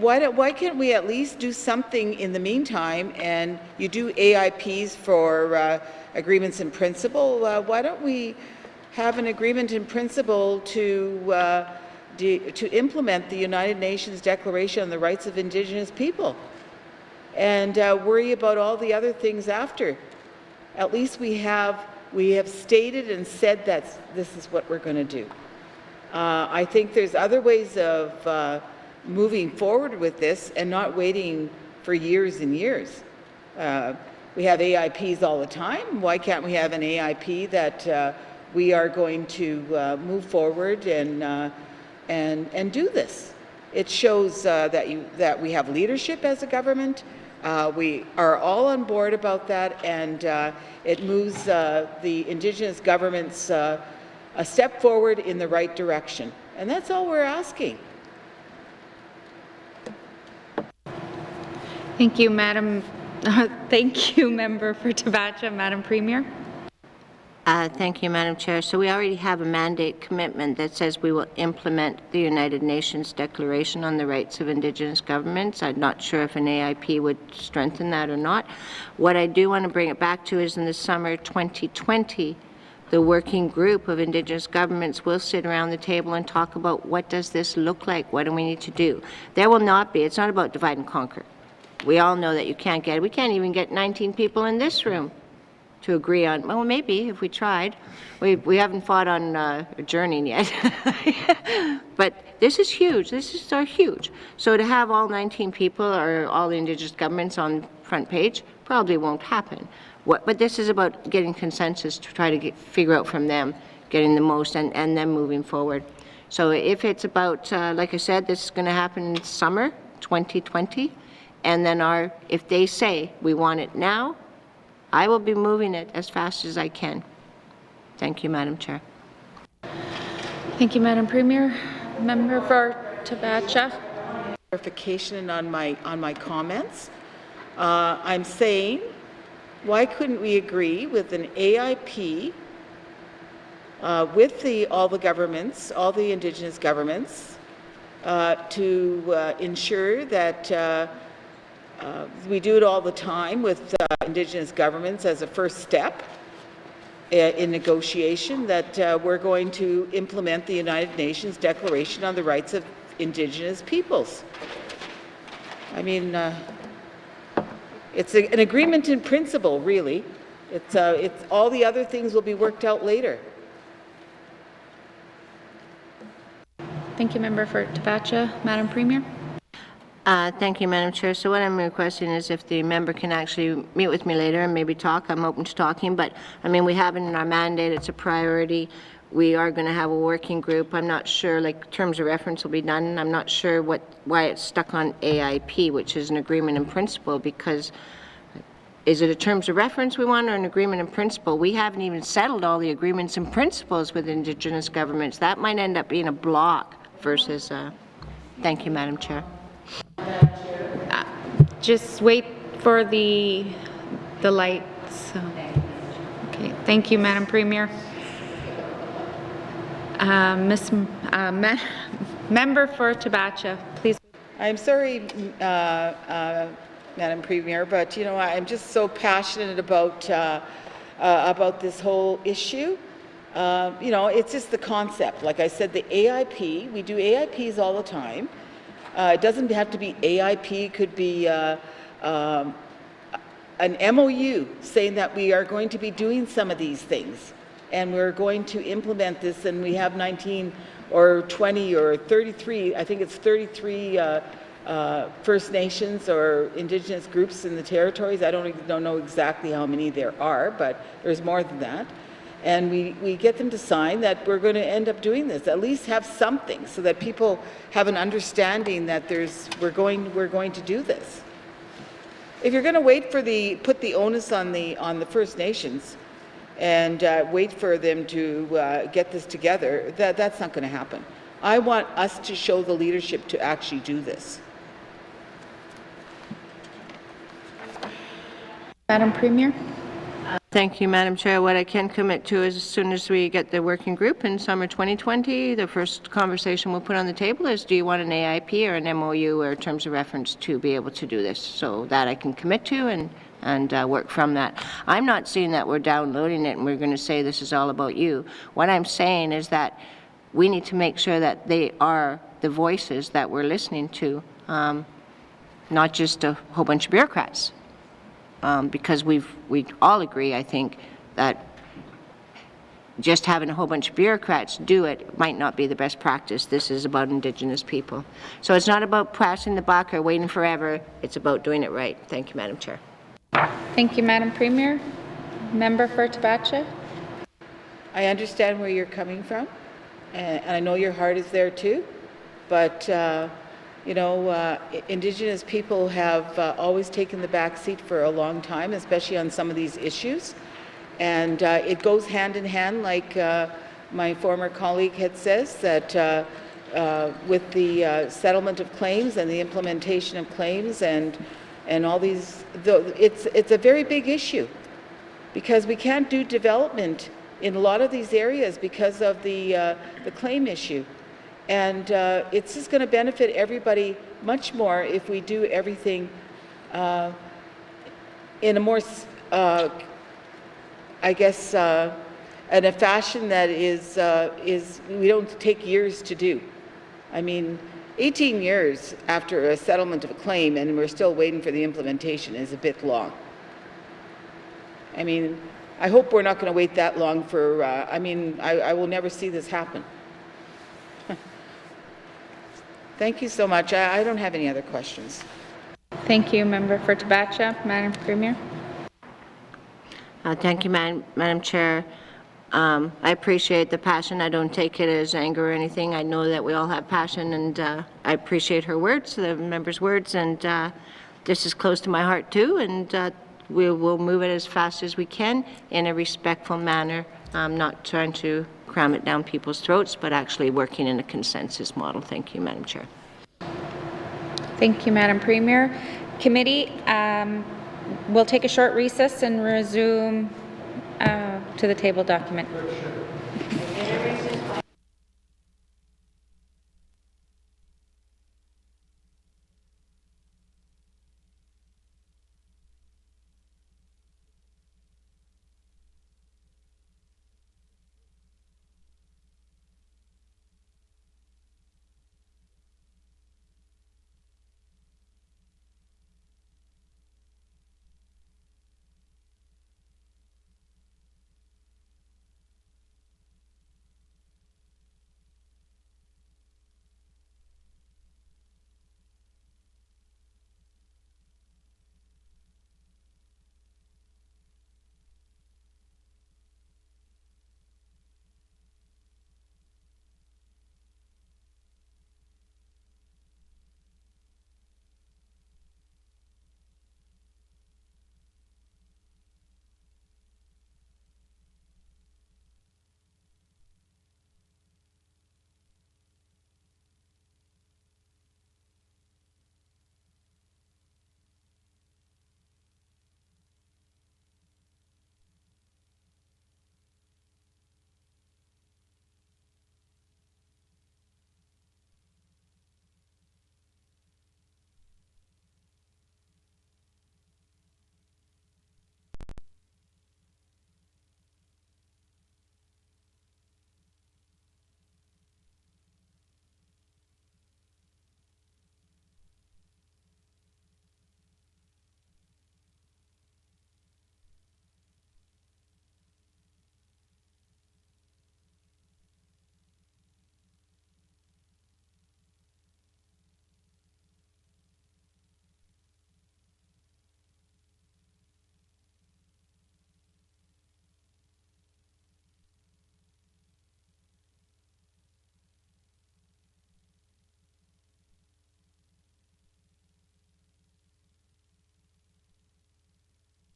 why can't we at least do something in the meantime? And you do AIPs for agreements in principle. Why don't we have an agreement in principle to implement the United Nations Declaration on the Rights of Indigenous People, and worry about all the other things after? At least we have stated and said that this is what we're going to do. I think there's other ways of moving forward with this and not waiting for years and years. We have AIPs all the time. Why can't we have an AIP that we are going to move forward and do this? It shows that we have leadership as a government. We are all on board about that, and it moves the Indigenous governments a step forward in the right direction. And that's all we're asking. Thank you, Madam. Thank you, Member for Tabacha. Madam Premier. Thank you, Madam Chair. So we already have a mandate commitment that says we will implement the United Nations Declaration on the Rights of Indigenous Governments. I'm not sure if an AIP would strengthen that or not. What I do want to bring it back to is in the summer 2020, the working group of Indigenous governments will sit around the table and talk about what does this look like, what do we need to do. There will not be, it's not about divide and conquer. We all know that you can't get it. We can't even get 19 people in this room to agree on, well, maybe if we tried. We haven't fought on adjourning yet. But this is huge. This is huge. So to have all 19 people or all the Indigenous governments on front page probably won't happen. But this is about getting consensus to try to figure out from them, getting the most and then moving forward. So if it's about, like I said, this is going to happen in summer 2020, and then if they say we want it now, I will be moving it as fast as I can. Thank you, Madam Chair. Thank you, Madam Premier. Member for Tabacha. Clarification on my comments. I'm saying, why couldn't we agree with an AIP with all the governments, all the Indigenous governments, to ensure that we do it all the time with Indigenous governments as a first step in negotiation, that we're going to implement the United Nations Declaration on the Rights of Indigenous Peoples. I mean, it's an agreement in principle, really. It's all the other things will be worked out later. Thank you, Member for Tabacha. Madam Premier. Thank you, Madam Chair. So what I'm requesting is if the member can actually meet with me later and maybe talk, I'm open to talking, but I mean, we have it in our mandate, it's a priority. We are going to have a working group. I'm not sure, like, terms of reference will be done. I'm not sure why it's stuck on AIP, which is an agreement in principle, because is it a terms of reference we want or an agreement in principle? We haven't even settled all the agreements and principles with Indigenous governments. That might end up being a block versus thank you, Madam Chair. Just wait for the lights. Okay, thank you, Madam Premier. Member for Tabacha, please. I'm sorry, Madam Premier, but you know I'm just so passionate about this whole issue. You know, it's just the concept. Like I said, the AIP. We do AIPs all the time. It doesn't have to be AIP. It could be an MOU saying that we are going to be doing some of these things, and we're going to implement this. And we have 19 or 20 or 33. I think it's 33. First Nations or Indigenous groups in the territories. I don't know exactly how many there are, but there's more than that. And we get them to sign that we're going to end up doing this. At least have something so that people have an understanding that we're going to do this. If you're going to wait for put the onus on the First Nations and wait for them to get this together, that's not going to happen. I want us to show the leadership to actually do this. Madam Premier. Thank you, Madam Chair. What I can commit to is as soon as we get the working group in summer 2020, the first conversation we'll put on the table is, do you want an AIP or an MOU or terms of reference to be able to do this? So that I can commit to and work from that. I'm not saying that we're downloading it and we're going to say this is all about you. What I'm saying is that we need to make sure that they are the voices that we're listening to, not just a whole bunch of bureaucrats. Because we all agree, I think, that just having a whole bunch of bureaucrats do it might not be the best practice. This is about Indigenous people. So it's not about passing the buck or waiting forever. It's about doing it right. Thank you, Madam Chair. Thank you, Madam Premier. Member for Tabacha. I understand where you're coming from, and I know your heart is there too, but you know, Indigenous people have always taken the back seat for a long time, especially on some of these issues. And it goes hand in hand, like my former colleague had says, that with the settlement of claims and the implementation of claims and all these, it's a very big issue because we can't do development in a lot of these areas because of the claim issue. And it's just going to benefit everybody much more if we do everything in a more, I guess, in a fashion that is we don't take years to do. I mean, 18 years after a settlement of a claim and we're still waiting for the implementation is a bit long. I mean, I hope we're not going to wait that long for, I mean, I will never see this happen. Thank you so much. I don't have any other questions. Thank you, Member for Tabacha. Madam Premier. Thank you, Madam Chair. I appreciate the passion. I don't take it as anger or anything. I know that we all have passion, and I appreciate her words, the member's words, and this is close to my heart too, and we will move it as fast as we can in a respectful manner. I'm not trying to cram it down people's throats, but actually working in a consensus model. Thank you, Madam Chair. Thank you, Madam Premier. Committee, we'll take a short recess and resume to the table document.